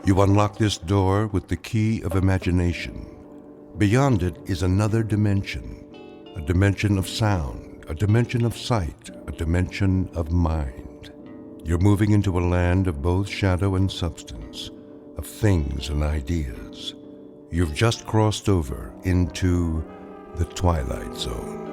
You unlock this door with the key of imagination. Beyond it is another dimension, a dimension of sound, a dimension of sight, a dimension of mind. You're moving into a land of both shadow and substance, of things and ideas. You've just crossed over into the Twilight Zone.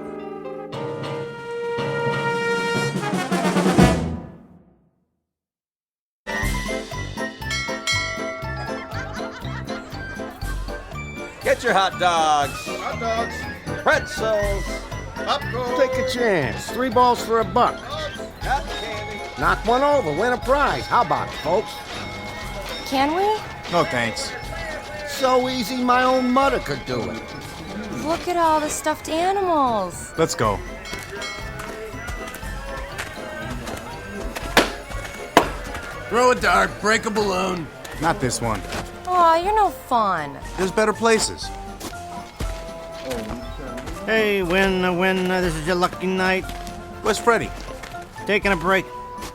Get your hot dogs. Hot dogs. Pretzels. Popcorn. Take a chance. 3 balls for $1. Cotton candy. Knock one over, win a prize. How about it, folks? Can we? No thanks. So easy, my own mother could do it. Look at all the stuffed animals. Let's go. Throw a dart, break a balloon. Not this one. Aw, you're no fun. There's better places. Hey, winner, this is your lucky night. Where's Freddy? Taking a break.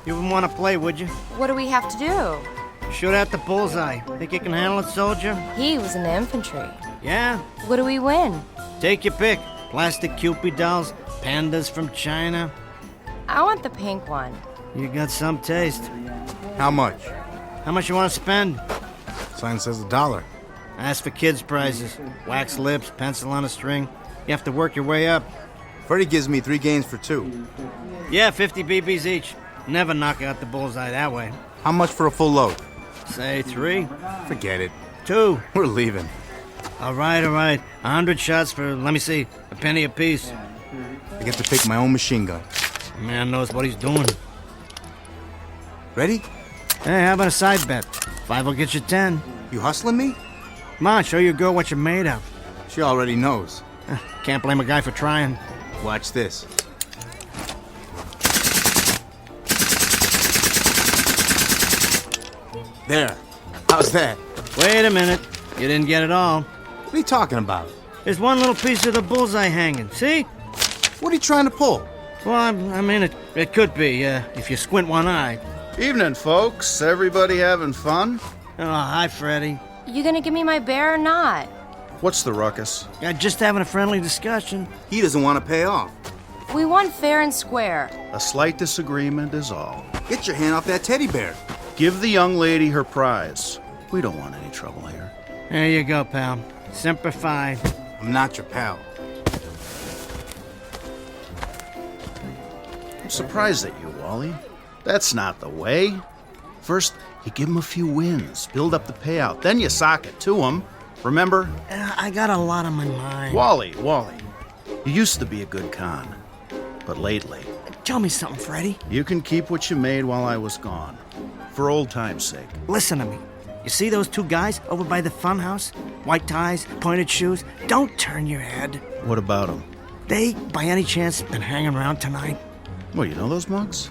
You wouldn't want to play, would you? What do we have to do? Shoot at the bullseye. Think you can handle it, soldier? He was in the infantry. Yeah? What do we win? Take your pick. Plastic Cupid dolls, pandas from China. I want the pink one. You got some taste. How much? How much you want to spend? Sign says $1. Ask for kids' prizes. Wax lips, pencil on a string. You have to work your way up. Freddy gives me 3 games for 2. Yeah, 50 BBs each. Never knock out the bullseye that way. How much for a full load? Say 3. Forget it. 2. We're leaving. All right. 100 shots for, let me see, a penny apiece. I get to pick my own machine gun. Man knows what he's doing. Ready? Hey, how about a side bet? 5 will get you 10. You hustling me? Come on, show your girl what you're made of. She already knows. Can't blame a guy for trying. Watch this. There. How's that? Wait a minute. You didn't get it all. What are you talking about? There's one little piece of the bullseye hanging. See? What are you trying to pull? Well, I mean, it could be, if you squint one eye. Evening, folks. Everybody having fun? Oh, hi, Freddy. You gonna give me my bear or not? What's the ruckus? Just having a friendly discussion. He doesn't want to pay off. We won fair and square. A slight disagreement is all. Get your hand off that teddy bear. Give the young lady her prize. We don't want any trouble here. There you go, pal. Semper Fi. I'm not your pal. I'm surprised at you, Wally. That's not the way. First, you give them a few wins, build up the payout, then you sock it to them. Remember? I got a lot on my mind. Wally, you used to be a good con. But lately, Tell me something, Freddy. you can keep what you made while I was gone. For old time's sake. Listen to me. You see those 2 guys over by the funhouse? White ties, pointed shoes. Don't turn your head. What about them? They, by any chance, been hanging around tonight? Well, you know those mugs?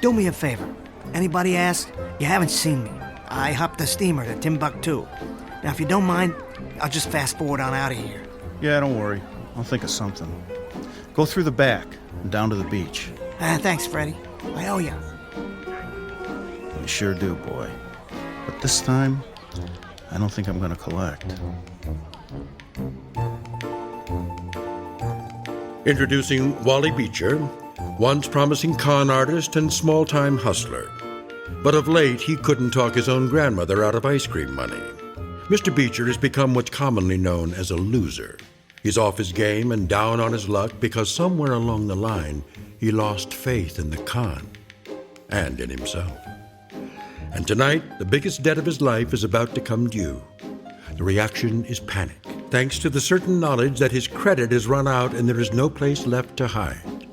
Do me a favor. Anybody asks, you haven't seen me. I hopped the steamer to Timbuktu. Now, if you don't mind, I'll just fast forward on out of here. Yeah, don't worry. I'll think of something. Go through the back and down to the beach. Thanks, Freddy. I owe you. You sure do, boy. But this time, I don't think I'm going to collect. Introducing Wally Beecher, once promising con artist and small-time hustler. But of late, he couldn't talk his own grandmother out of ice cream money. Mr. Beecher has become what's commonly known as a loser. He's off his game and down on his luck because somewhere along the line, he lost faith in the con and in himself. And tonight, the biggest debt of his life is about to come due. The reaction is panic, thanks to the certain knowledge that his credit has run out and there is no place left to hide.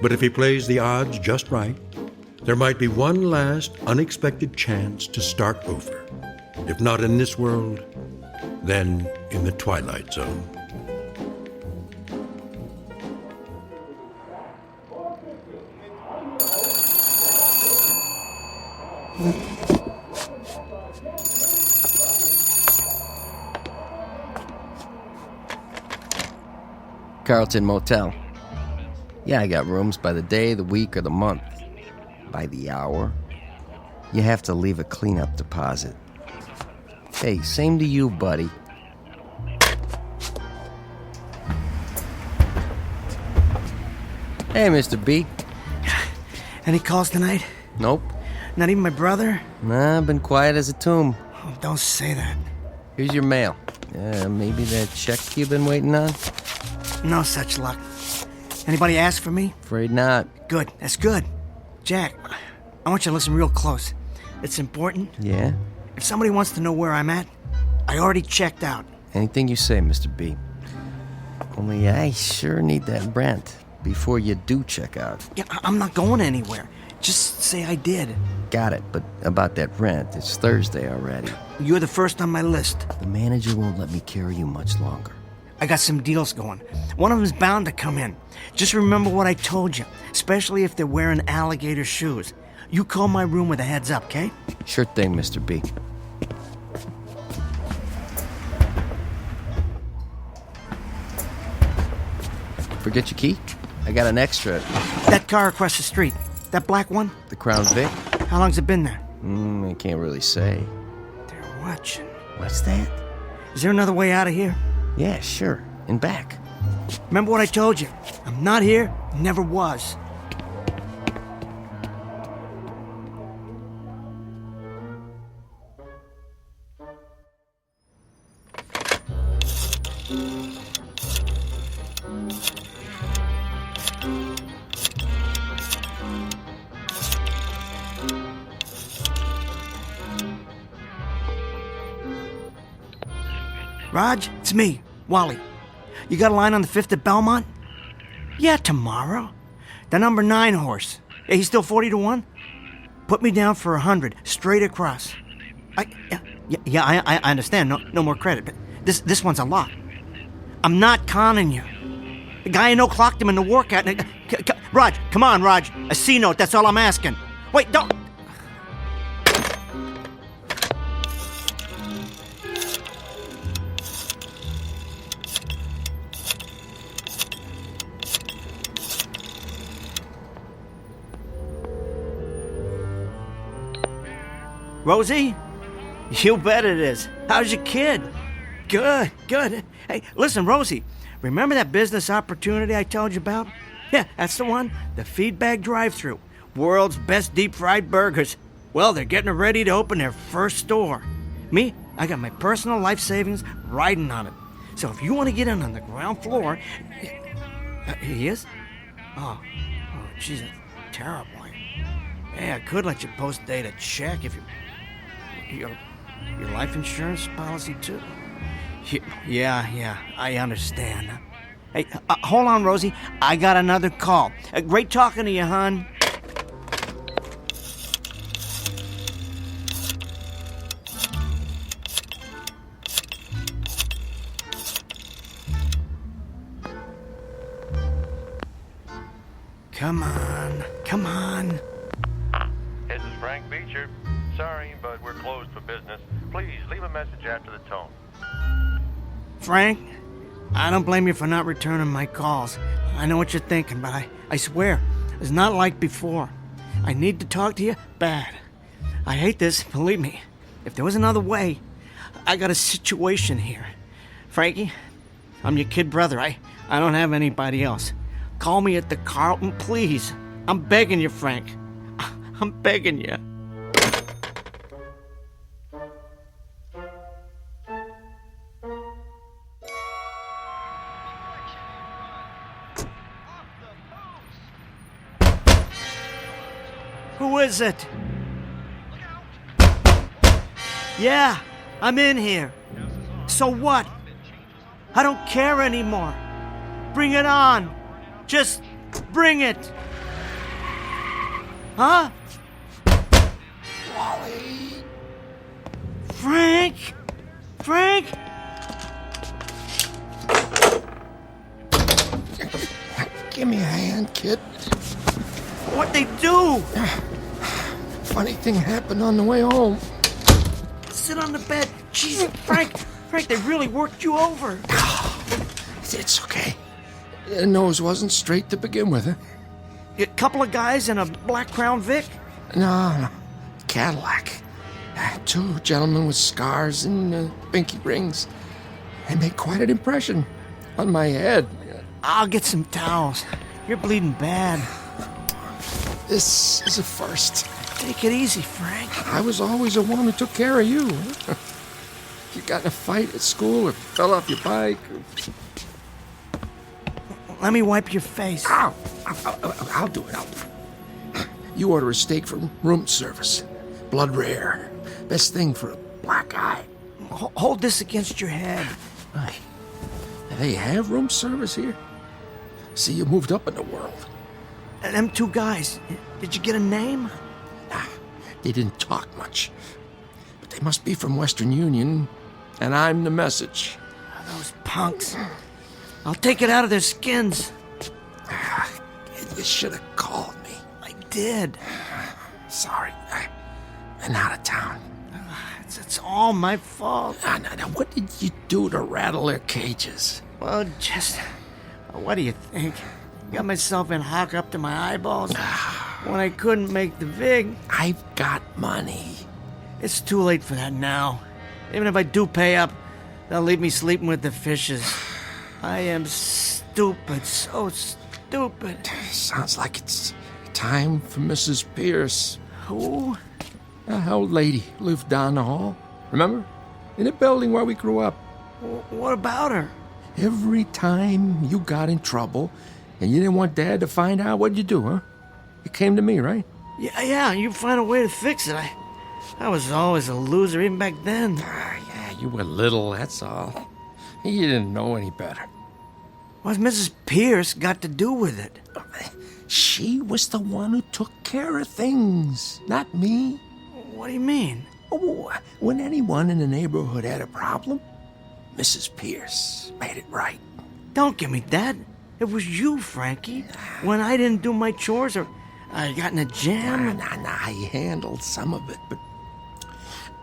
But if he plays the odds just right, there might be one last unexpected chance to start over. If not in this world, then in the Twilight Zone. Carlton Motel. Yeah, I got rooms by the day, the week, or the month. By the hour. You have to leave a cleanup deposit. Hey, same to you, buddy. Hey, Mr. B. Any calls tonight? Nope. Not even my brother? Nah, been quiet as a tomb. Oh, don't say that. Here's your mail. Maybe that check you've been waiting on? No such luck. Anybody ask for me? Afraid not. Good, that's good. Jack, I want you to listen real close. It's important. Yeah? If somebody wants to know where I'm at, I already checked out. Anything you say, Mr. B. Only I sure need that rent before you do check out. Yeah, I'm not going anywhere. Just say I did. Got it, but about that rent, it's Thursday already. You're the first on my list. The manager won't let me carry you much longer. I got some deals going. One of them's bound to come in. Just remember what I told you, especially if they're wearing alligator shoes. You call my room with a heads up, okay? Sure thing, Mr. B. Forget your key? I got an extra. That car across the street. That black one? The Crown Vic? How long's it been there? I can't really say. They're watching. What's that? Is there another way out of here? Yeah, sure. In back. Remember what I told you? I'm not here, never was. Raj, it's me, Wally. You got a line on the 5th at Belmont? Yeah, tomorrow. The number 9 horse. Yeah, he's still 40 to 1? Put me down for 100, straight across. I understand. No more credit, but this one's a lot. I'm not conning you. The guy I know clocked him in the workout. Raj, come on, Raj. A C note, that's all I'm asking. Wait, don't... Rosie? You bet it is. How's your kid? Good. Hey, listen, Rosie, remember that business opportunity I told you about? Yeah, that's the one. The Feedback drive-thru. World's best deep-fried burgers. Well, they're getting ready to open their first store. Me, I got my personal life savings riding on it. So if you want to get in on the ground floor... he is? Oh, jeez, that's terrible. Yeah, I could let you post-date a check if you... Your life insurance policy, too? Yeah, I understand. Hey, hold on, Rosie. I got another call. Great talking to you, hon. Come on. This is Frank Beecher. Sorry, but we're closed for business. Please leave a message after the tone. Frank, I don't blame you for not returning my calls. I know what you're thinking, but I swear, it's not like before. I need to talk to you bad. I hate this, believe me. If there was another way, I got a situation here. Frankie, I'm your kid brother. I don't have anybody else. Call me at the Carlton, please. I'm begging you, Frank. I'm begging you. Who is it? Yeah, I'm in here. So what? I don't care anymore. Bring it on. Just bring it. Huh? Wally. Frank? Give me a hand, kid. What'd they do? Funny thing happened on the way home. Sit on the bed. Jeez, Frank, they really worked you over. It's okay. Your nose wasn't straight to begin with, huh? A couple of guys in a black Crown Vic? No. Cadillac. Two gentlemen with scars and pinky rings. They made quite an impression on my head. I'll get some towels. You're bleeding bad. This is a first. Take it easy, Frank. I was always the one who took care of you. You got in a fight at school or fell off your bike. Let me wipe your face. Ow! I'll do it. You order a steak from room service. Blood rare. Best thing for a black eye. Hold this against your head. They have room service here? See, you moved up in the world. And them two guys, did you get a name? Nah, they didn't talk much. But they must be from Western Union, and I'm the message. Those punks. I'll take it out of their skins. You should have called me. I did. Sorry, I'm out of town. It's all my fault. Now, what did you do to rattle their cages? Well, what do you think? Got myself in hock up to my eyeballs when I couldn't make the vig. I've got money. It's too late for that now. Even if I do pay up, they'll leave me sleeping with the fishes. I am stupid, so stupid. Sounds like it's time for Mrs. Pierce. Who? An old lady lived down the hall. Remember? In the building where we grew up. What about her? Every time you got in trouble and you didn't want Dad to find out, what'd you do, huh? You came to me, right? Yeah, you find a way to fix it. I was always a loser, even back then. Yeah, you were little, that's all. You didn't know any better. What's Mrs. Pierce got to do with it? She was the one who took care of things, not me. What do you mean? Oh, when anyone in the neighborhood had a problem, Mrs. Pierce made it right. Don't give me that. It was you, Frankie. When I didn't do my chores or I got in a jam. Nah, I handled some of it, but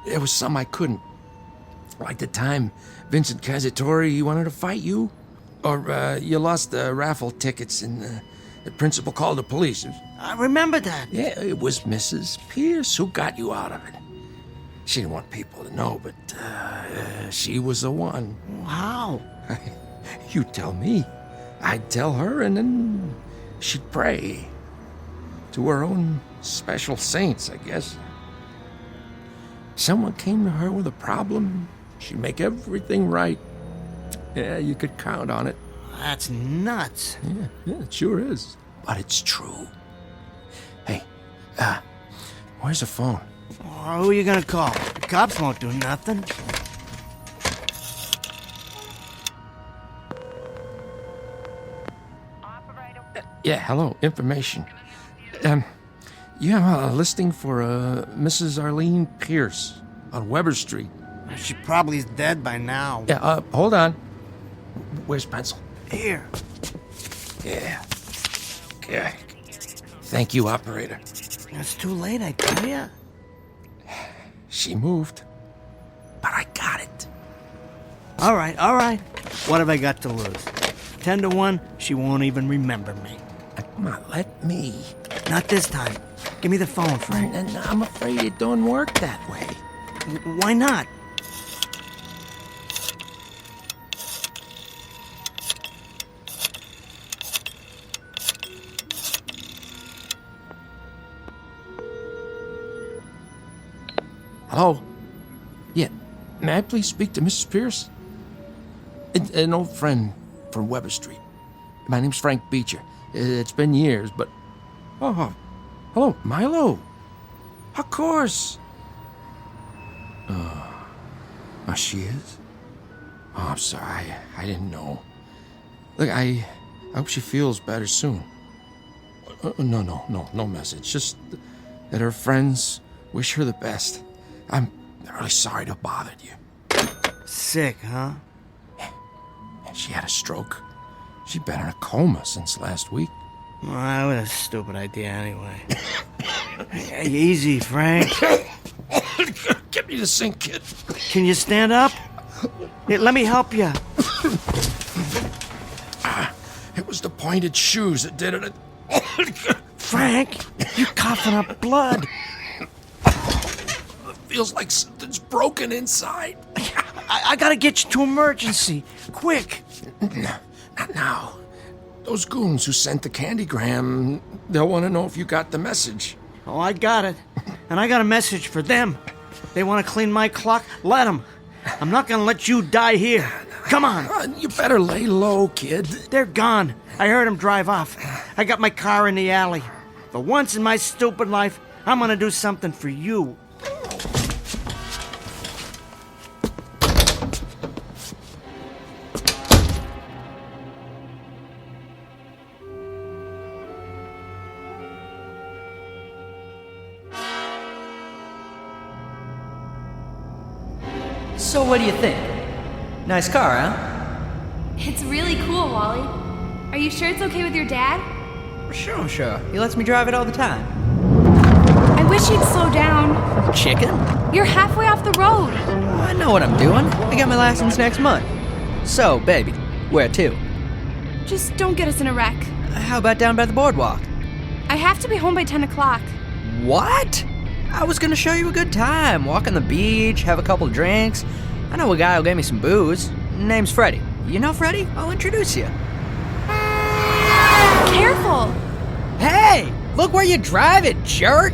there was some I couldn't. Like the time Vincent Cazzatori wanted to fight you, or you lost the raffle tickets and the principal called the police. I remember that. Yeah, it was Mrs. Pierce who got you out of it. She didn't want people to know, but she was the one. How? You tell me. I'd tell her, and then she'd pray to her own special saints, I guess. Someone came to her with a problem, she'd make everything right. Yeah, you could count on it. That's nuts. Yeah, it sure is. But it's true. Hey, where's the phone? Who are you gonna call? The cops won't do nothing. Yeah, hello, information. You have a listing for Mrs. Arlene Pierce on Weber Street. She probably is dead by now. Yeah, hold on. Where's pencil? Here. Yeah. Okay. Thank you, operator. It's too late, I tell ya. She moved, but I got it. All right. What have I got to lose? 10-1, she won't even remember me. Come on, let me. Not this time. Give me the phone, Frank. And I'm afraid it don't work that way. Why not? Hello? Yeah, may I please speak to Mrs. Pierce? An old friend from Weber Street. My name's Frank Beecher. It's been years, but... Oh, hello, Milo. Of course. Oh, she is? Oh, I'm sorry. I didn't know. Look, I hope she feels better soon. No message. Just that her friends wish her the best. I'm really sorry to have bothered you. Sick, huh? Yeah. She had a stroke. She's been in a coma since last week. Well, that was a stupid idea anyway. Hey, easy, Frank. Get me the sink, kid. Can you stand up? Here, let me help you. It was the pointed shoes that did it. Frank, you're coughing up blood. Feels like something's broken inside. I gotta get you to emergency. Quick. Not now. Those goons who sent the candygram, they'll want to know if you got the message. Oh, I got it. And I got a message for them. They want to clean my clock? Let them. I'm not gonna let you die here. Come on. You better lay low, kid. They're gone. I heard them drive off. I got my car in the alley. For once in my stupid life, I'm gonna do something for you. So what do you think? Nice car, huh? It's really cool, Wally. Are you sure it's okay with your dad? Sure. He lets me drive it all the time. I wish you'd slow down. Chicken? You're halfway off the road. I know what I'm doing. I got my license next month. So, baby, where to? Just don't get us in a wreck. How about down by the boardwalk? I have to be home by 10 o'clock. What? I was gonna show you a good time. Walk on the beach, have a couple drinks. I know a guy who'll get me some booze. Name's Freddie. You know Freddie? I'll introduce you. Careful! Hey! Look where you drive it, jerk!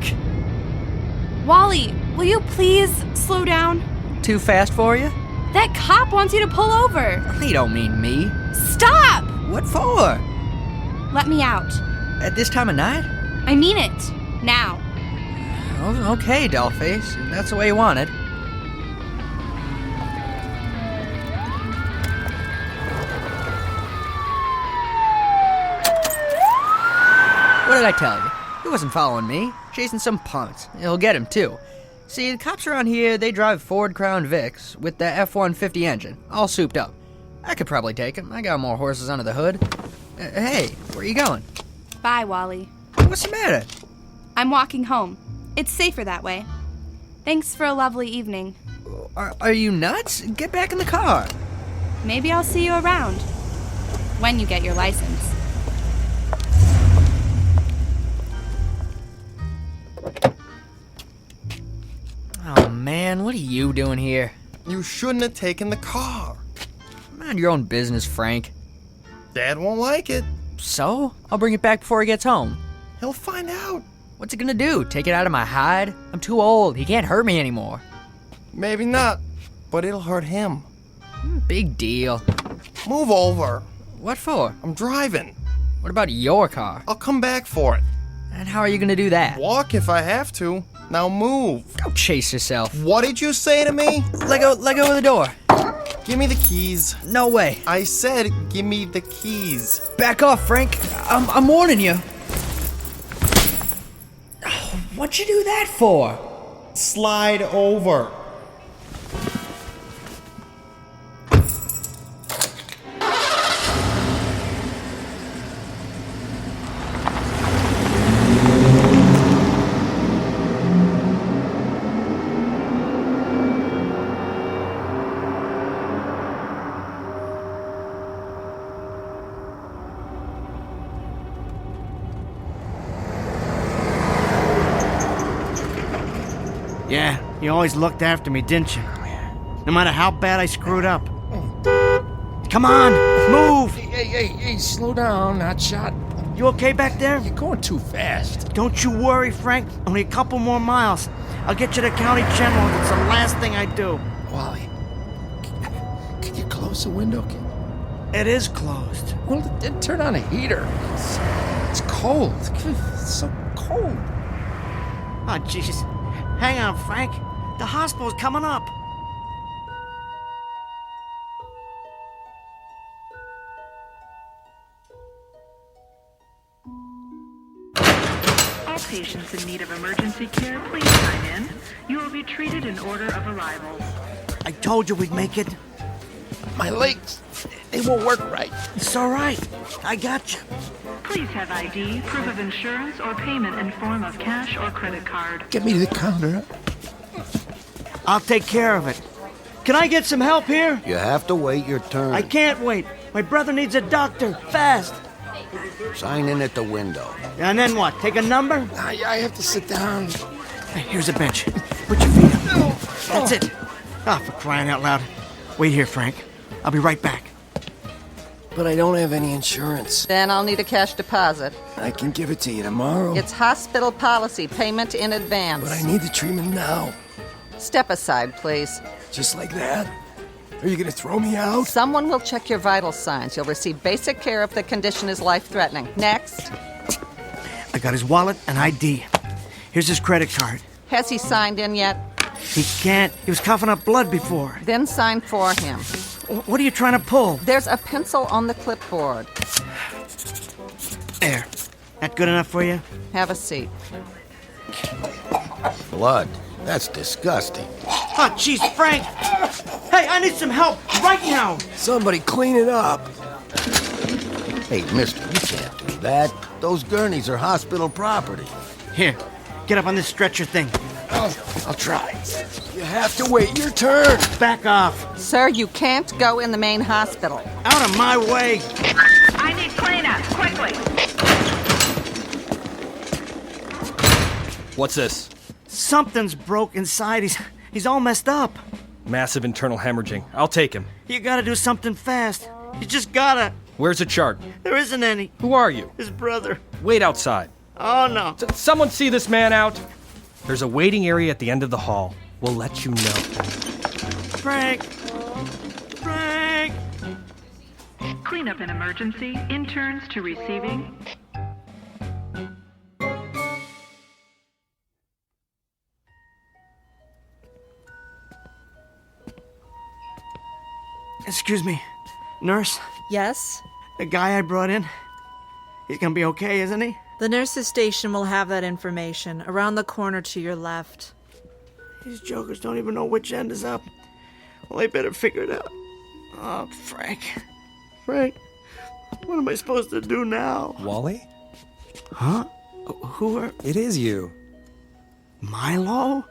Wally, will you please slow down? Too fast for you? That cop wants you to pull over. He don't mean me. Stop! What for? Let me out. At this time of night? I mean it. Now. Oh, okay, Dollface. If that's the way you want it. What did I tell you? He wasn't following me. Chasing some punks. He'll get him, too. See, the cops around here, they drive Ford Crown Vics with the F-150 engine, all souped up. I could probably take him. I got more horses under the hood. Hey, where are you going? Bye, Wally. What's the matter? I'm walking home. It's safer that way. Thanks for a lovely evening. Are you nuts? Get back in the car. Maybe I'll see you around. When you get your license. Oh, man, what are you doing here? You shouldn't have taken the car. Mind your own business, Frank. Dad won't like it. So? I'll bring it back before he gets home. He'll find out. What's he gonna do? Take it out of my hide? I'm too old. He can't hurt me anymore. Maybe not, but it'll hurt him. Big deal. Move over. What for? I'm driving. What about your car? I'll come back for it. And how are you gonna do that? Walk if I have to. Now move. Go chase yourself. What did you say to me? Let go of the door. Give me the keys. No way. I said give me the keys. Back off, Frank. I'm warning you. What'd you do that for? Slide over. Yeah, you always looked after me, didn't you? No matter how bad I screwed up. Come on, move! Hey, slow down, hotshot. You okay back there? You're going too fast. Don't you worry, Frank. Only a couple more miles. I'll get you to County General if it's the last thing I do. Wally, can you close the window? It is closed. Well, then turn on a heater. It's cold. It's so cold. Oh, jeez. Hang on, Frank. The hospital's coming up. All patients in need of emergency care, please sign in. You will be treated in order of arrival. I told you we'd make it. My legs, they won't work right. It's all right. I got you. Please have ID, proof of insurance, or payment in form of cash or credit card. Get me to the counter. I'll take care of it. Can I get some help here? You have to wait your turn. I can't wait. My brother needs a doctor. Fast. Sign in at the window. And then what? Take a number? I have to sit down. Hey, here's a bench. Put your feet up. That's it. Ah, for crying out loud. Wait here, Frank. I'll be right back. But I don't have any insurance. Then I'll need a cash deposit. I can give it to you tomorrow. It's hospital policy, payment in advance. But I need the treatment now. Step aside, please. Just like that? Are you gonna throw me out? Someone will check your vital signs. You'll receive basic care if the condition is life-threatening. Next. I got his wallet and ID. Here's his credit card. Has he signed in yet? He can't. He was coughing up blood before. Then sign for him. What are you trying to pull? There's a pencil on the clipboard. There. That good enough for you? Have a seat. Blood. That's disgusting. Oh, jeez, Frank! Hey, I need some help right now! Somebody clean it up. Hey, mister, you can't do that. Those gurneys are hospital property. Here, get up on this stretcher thing. I'll try. You have to wait your turn. Back off. Sir, you can't go in the main hospital. Out of my way. I need cleanup, quickly. What's this? Something's broke inside. He's all messed up. Massive internal hemorrhaging. I'll take him. You gotta do something fast. You just gotta. Where's the chart? There isn't any. Who are you? His brother. Wait outside. Oh, no. Someone see this man out? There's a waiting area at the end of the hall. We'll let you know. Frank. Frank. Cleanup an emergency. Interns to receiving. Excuse me. Nurse? Yes? The guy I brought in? He's gonna be okay, isn't he? The nurse's station will have that information around the corner to your left. These jokers don't even know which end is up. Well, they better figure it out. Oh, Frank. Frank, what am I supposed to do now? Wally? Huh? Who are... It is you. Milo?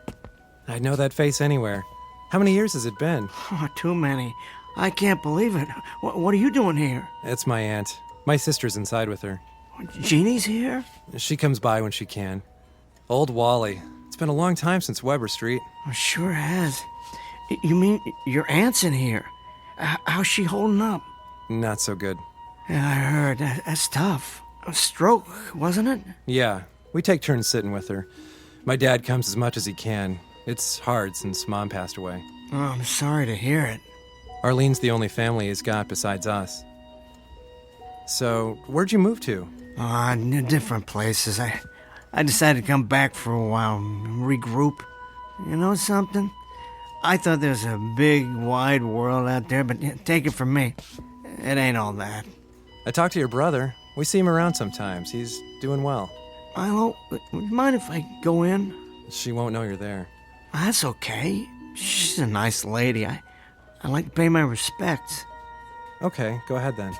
I'd know that face anywhere. How many years has it been? Oh, too many. I can't believe it. What are you doing here? It's my aunt. My sister's inside with her. Jeannie's here? She comes by when she can. Old Wally. It's been a long time since Weber Street. Oh, sure has. You mean your aunt's in here? How's she holding up? Not so good. Yeah, I heard. That's tough. A stroke, wasn't it? Yeah, we take turns sitting with her. My dad comes as much as he can. It's hard since Mom passed away. Oh, I'm sorry to hear it. Arlene's the only family he's got besides us. So, where'd you move to? Different places. I decided to come back for a while and regroup. You know something? I thought there was a big, wide world out there, but take it from me, it ain't all that. I talked to your brother. We see him around sometimes. He's doing well. Milo, would you mind if I go in? She won't know you're there. That's okay. She's a nice lady. I like to pay my respects. Okay, go ahead then.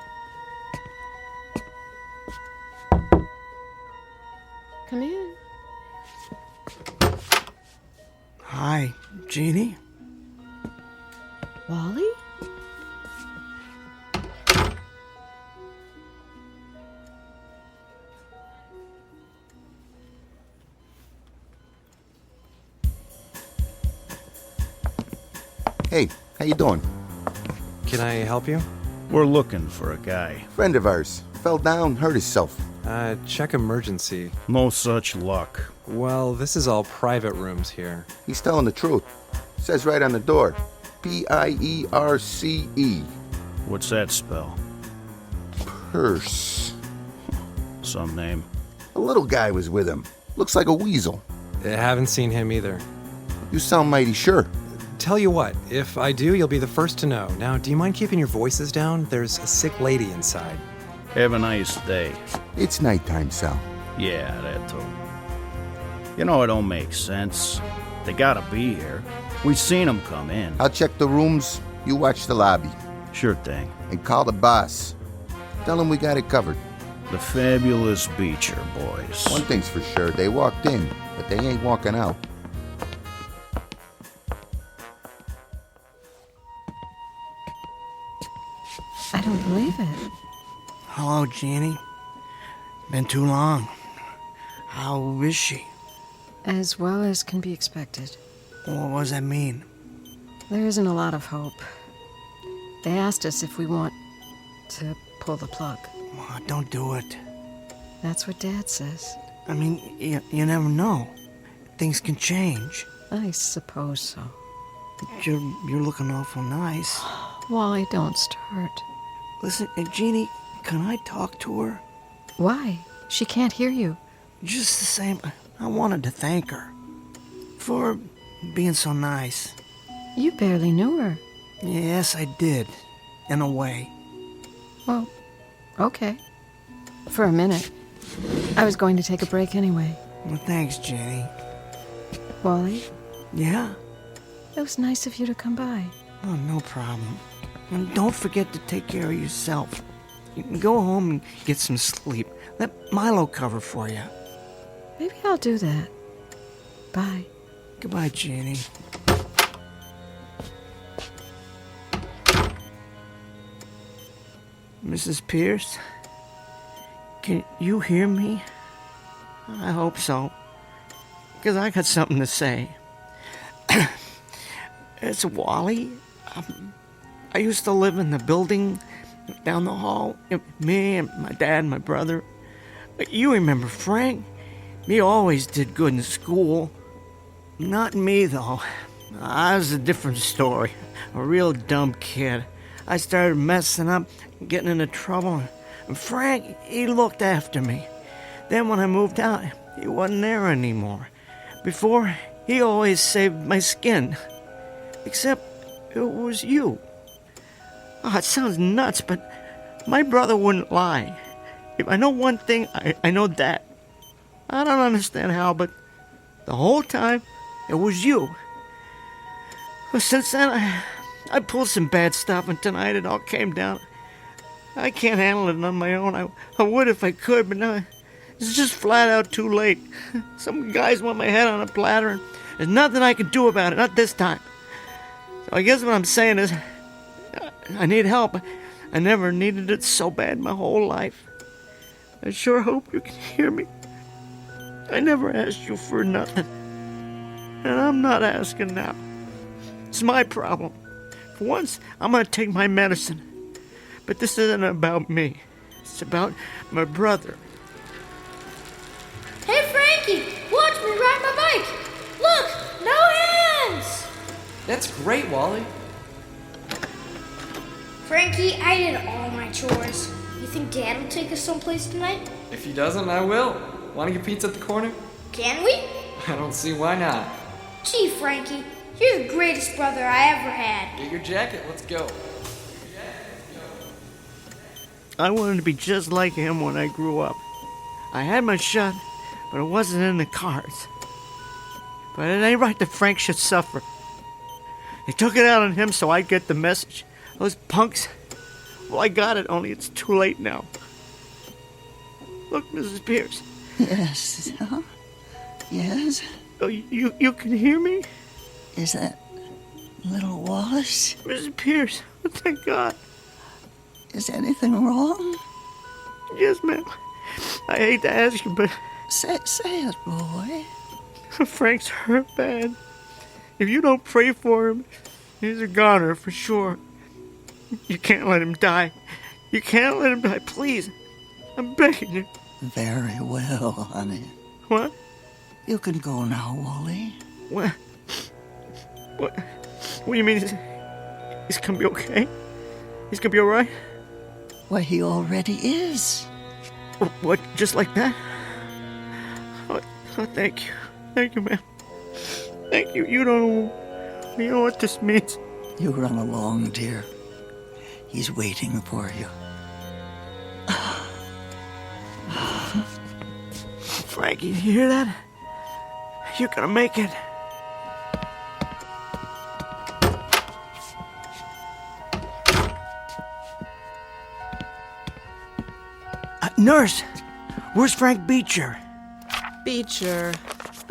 Come in. Hi, Jeannie. Wally? Hey, how you doing? Can I help you? We're looking for a guy. Friend of ours. Fell down, hurt himself. Check emergency. No such luck. Well, this is all private rooms here. He's telling the truth. Says right on the door. P-I-E-R-C-E. What's that spell? Purse. Some name. A little guy was with him. Looks like a weasel. I haven't seen him either. You sound mighty sure. Tell you what, if I do, you'll be the first to know. Now, do you mind keeping your voices down? There's a sick lady inside. Have a nice day. It's nighttime, Sal. Yeah, that too. You know, it don't make sense. They gotta be here. We've seen them come in. I'll check the rooms. You watch the lobby. Sure thing. And call the boss. Tell him we got it covered. The fabulous Beecher boys. One thing's for sure. They walked in, but they ain't walking out. I don't believe it. Hello, Jeannie. Been too long. How is she? As well as can be expected. What does that mean? There isn't a lot of hope. They asked us if we want to pull the plug. Oh, don't do it. That's what Dad says. I mean, you never know. Things can change. I suppose so. You're looking awful nice. Wally, don't start. Listen, Jeannie, can I talk to her? Why? She can't hear you. Just the same, I wanted to thank her for being so nice. You barely knew her. Yes, I did. In a way. Well, okay. For a minute. I was going to take a break anyway. Well, thanks, Jenny. Wally? Yeah? It was nice of you to come by. Oh, no problem. And don't forget to take care of yourself. You can go home and get some sleep. Let Milo cover for you. Maybe I'll do that. Bye. Goodbye, Jenny. Mrs. Pierce? Can you hear me? I hope so. Because I got something to say. It's Wally. I used to live in the building down the hall. Me and my dad and my brother. You remember Frank? He always did good in school. Not me, though. I was a different story. A real dumb kid. I started messing up, getting into trouble. And Frank, he looked after me. Then when I moved out, he wasn't there anymore. Before, he always saved my skin. Except it was you. Oh, it sounds nuts, but my brother wouldn't lie. If I know one thing, I know that. I don't understand how, but the whole time, it was you. Well, since then, I pulled some bad stuff, and tonight it all came down. I can't handle it on my own. I would if I could, but now it's just flat out too late. Some guys want my head on a platter, and there's nothing I can do about it, not this time. So I guess what I'm saying is, I need help. I never needed it so bad my whole life. I sure hope you can hear me. I never asked you for nothing. And I'm not asking now. It's my problem. For once, I'm gonna take my medicine. But this isn't about me. It's about my brother. Hey, Frankie! Watch me ride my bike! Look! No hands! That's great, Wally. Frankie, I did all my chores. You think Dad will take us someplace tonight? If he doesn't, I will. Want to get pizza at the corner? Can we? I don't see why not. Gee, Frankie, you're the greatest brother I ever had. Get your jacket, let's go. I wanted to be just like him when I grew up. I had my shot, but it wasn't in the cards. But it ain't right that Frank should suffer. They took it out on him so I'd get the message. Those punks. Well, I got it, only it's too late now. Look, Mrs. Pierce. Yes, huh? Yes? Oh, you can hear me? Is that little Wallace? Mrs. Pierce, thank God. Is anything wrong? Yes, ma'am. I hate to ask you, but... Say it, boy. Frank's hurt bad. If you don't pray for him, he's a goner for sure. You can't let him die. You can't let him die, please. I'm begging you. Very well, honey. What? You can go now, Wally. What do you mean? He's gonna be okay? He's gonna be alright? Why, he already is. What? Just like that? Oh, thank you. Thank you, ma'am. Thank you. You know what this means. You run along, dear. He's waiting for you. Frankie, you hear that? You're gonna make it. Nurse, where's Frank Beecher? Beecher.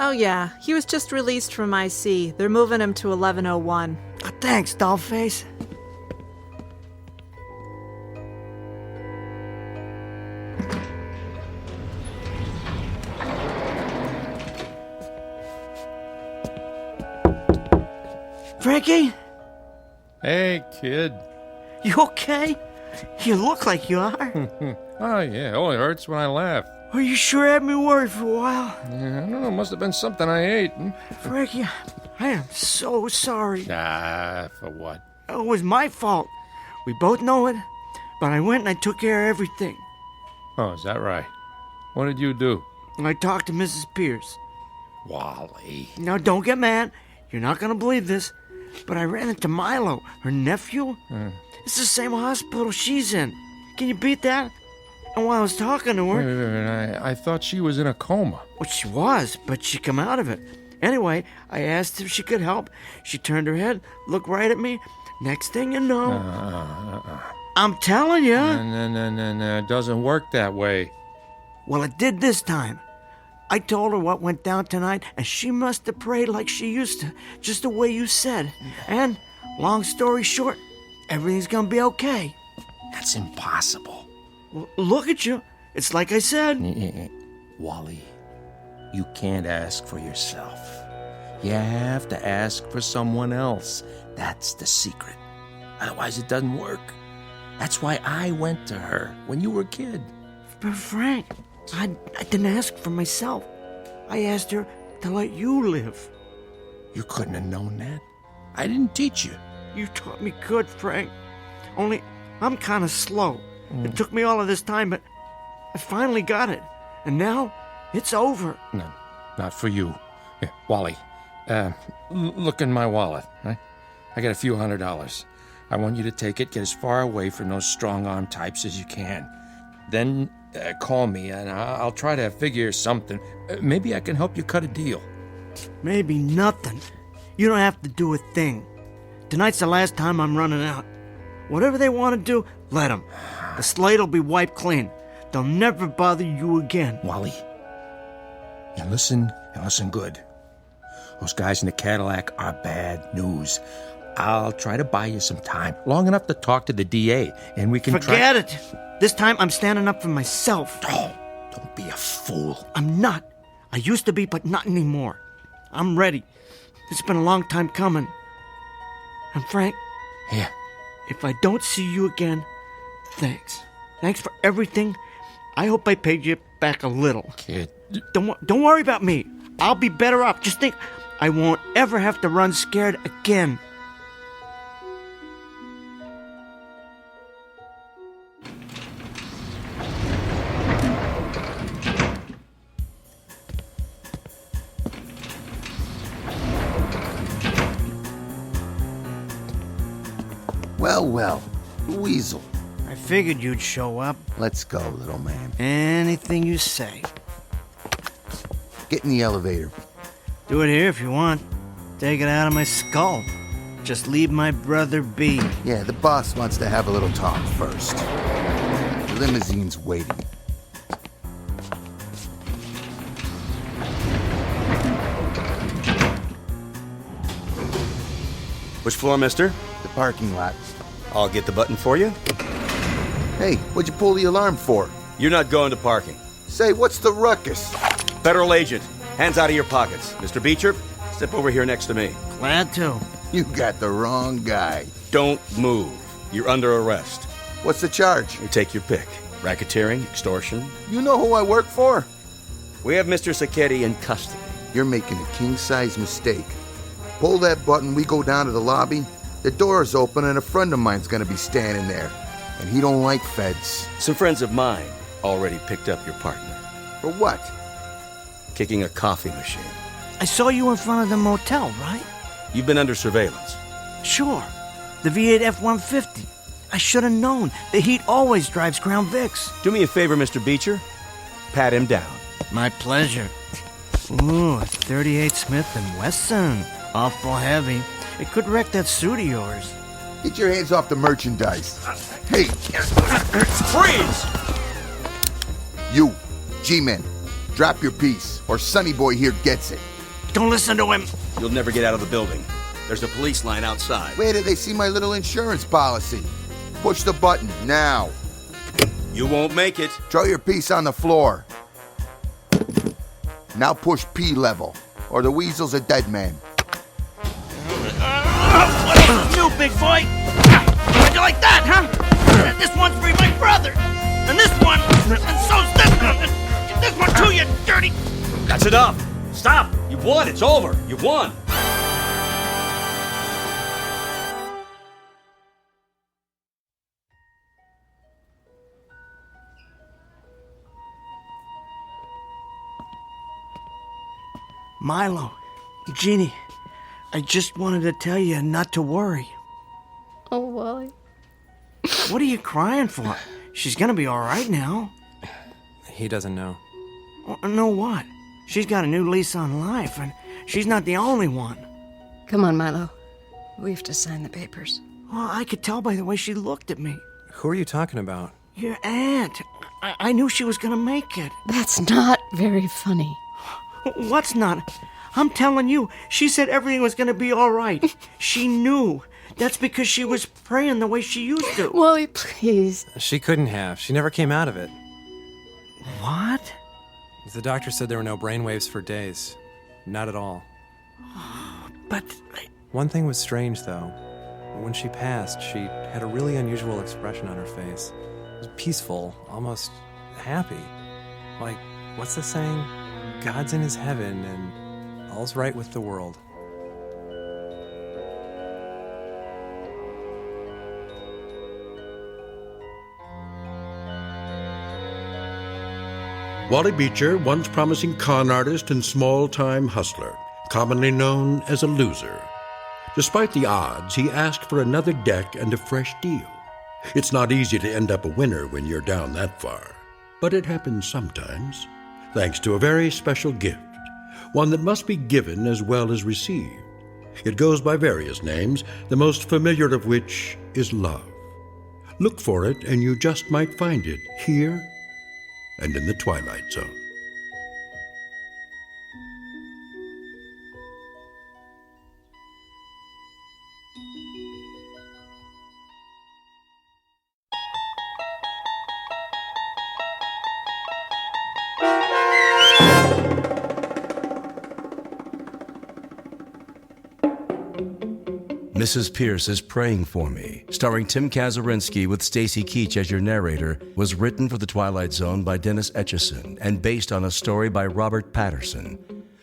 Oh, yeah. He was just released from IC. They're moving him to 1101. Thanks, dollface. Frankie? Hey, kid. You okay? You look like you are. Oh, yeah, it only hurts when I laugh. Well, you sure had me worried for a while. Yeah, I don't know, must have been something I ate. Frankie, I am so sorry. For what? It was my fault. We both know it. But I went and I took care of everything. Oh, is that right? What did you do? I talked to Mrs. Pierce. Wally. Now, don't get mad. You're not going to believe this. But I ran into Milo, her nephew. It's the same hospital she's in. Can you beat that? And while I was talking to her... Wait, I thought she was in a coma. Well, she was, but she come out of it. Anyway, I asked if she could help. She turned her head, looked right at me. Next thing you know... I'm telling you. No, it doesn't work that way. Well, it did this time. I told her what went down tonight, and she must have prayed like she used to, just the way you said. And, long story short, everything's gonna be okay. That's impossible. Well, look at you. It's like I said. Wally, you can't ask for yourself. You have to ask for someone else. That's the secret. Otherwise, it doesn't work. That's why I went to her when you were a kid. But Frank, I didn't ask for myself. I asked her to let you live. You couldn't have known that. I didn't teach you. You taught me good, Frank. Only, I'm kind of slow. It took me all of this time, but I finally got it. And now, it's over. No, not for you. Here, Wally, look in my wallet, right? I got a few $100. I want you to take it, get as far away from those strong-arm types as you can. Then call me, and I'll try to figure something. Maybe I can help you cut a deal. Maybe nothing. You don't have to do a thing. Tonight's the last time I'm running out. Whatever they want to do, let them. The slate'll be wiped clean. They'll never bother you again. Wally, you listen good. Those guys in the Cadillac are bad news. I'll try to buy you some time, long enough to talk to the DA, and we can Forget it! This time I'm standing up for myself. Oh, don't be a fool. I'm not. I used to be, but not anymore. I'm ready. It's been a long time coming. And Frank? Yeah? If I don't see you again, thanks. Thanks for everything. I hope I paid you back a little. Kid. Don't worry about me. I'll be better off. Just think, I won't ever have to run scared again. Well, Weasel. I figured you'd show up. Let's go, little man. Anything you say. Get in the elevator. Do it here if you want. Take it out of my skull. Just leave my brother be. Yeah, the boss wants to have a little talk first. The limousine's waiting. Which floor, mister? The parking lot. I'll get the button for you. Hey, what'd you pull the alarm for? You're not going to parking. Say, what's the ruckus? Federal agent, hands out of your pockets. Mr. Beecher, step over here next to me. Glad to. You got the wrong guy. Don't move. You're under arrest. What's the charge? You take your pick. Racketeering, extortion. You know who I work for? We have Mr. Sacchetti in custody. You're making a king-size mistake. Pull that button, we go down to the lobby. The door's open and a friend of mine's gonna be standing there. And he don't like feds. Some friends of mine already picked up your partner. For what? Kicking a coffee machine. I saw you in front of the motel, right? You've been under surveillance. Sure. The V8 F-150. I should have known. The heat always drives Crown Vics. Do me a favor, Mr. Beecher. Pat him down. My pleasure. Ooh, a 38 Smith & Wesson. Awful heavy. It could wreck that suit of yours. Get your hands off the merchandise. Hey! Freeze! You, G-Men, drop your piece, or Sonny Boy here gets it. Don't listen to him. You'll never get out of the building. There's a police line outside. Where did they see my little insurance policy? Push the button, now. You won't make it. Throw your piece on the floor. Now push P level, or the Weasel's a dead man. big boy. How'd you like that, huh? This one's for my brother. And this one, and so's this one. And this one too, you dirty... That's enough. Stop. You've won. It's over. You've won. Milo, Jeannie, I just wanted to tell you not to worry. Oh, Wally. What are you crying for? She's gonna be all right now. He doesn't know. Know what? She's got a new lease on life, and she's not the only one. Come on, Milo. We have to sign the papers. Well, I could tell by the way she looked at me. Who are you talking about? Your aunt. I knew she was gonna make it. That's not very funny. What's not? I'm telling you, she said everything was gonna be all right. She knew. That's because she was praying the way she used to. Wally, please. She couldn't have. She never came out of it. What? The doctor said there were no brainwaves for days. Not at all. But... One thing was strange, though. When she passed, she had a really unusual expression on her face. It was peaceful, almost happy. Like, what's the saying? God's in his heaven and all's right with the world. Wally Beecher, once promising con artist and small-time hustler, commonly known as a loser. Despite the odds, he asked for another deck and a fresh deal. It's not easy to end up a winner when you're down that far, but it happens sometimes, thanks to a very special gift, one that must be given as well as received. It goes by various names, the most familiar of which is love. Look for it, and you just might find it here and in the Twilight Zone. Mrs. Pierce is Praying for Me, starring Tim Kazurinsky with Stacy Keach as your narrator, was written for The Twilight Zone by Dennis Etchison and based on a story by Robert Patterson.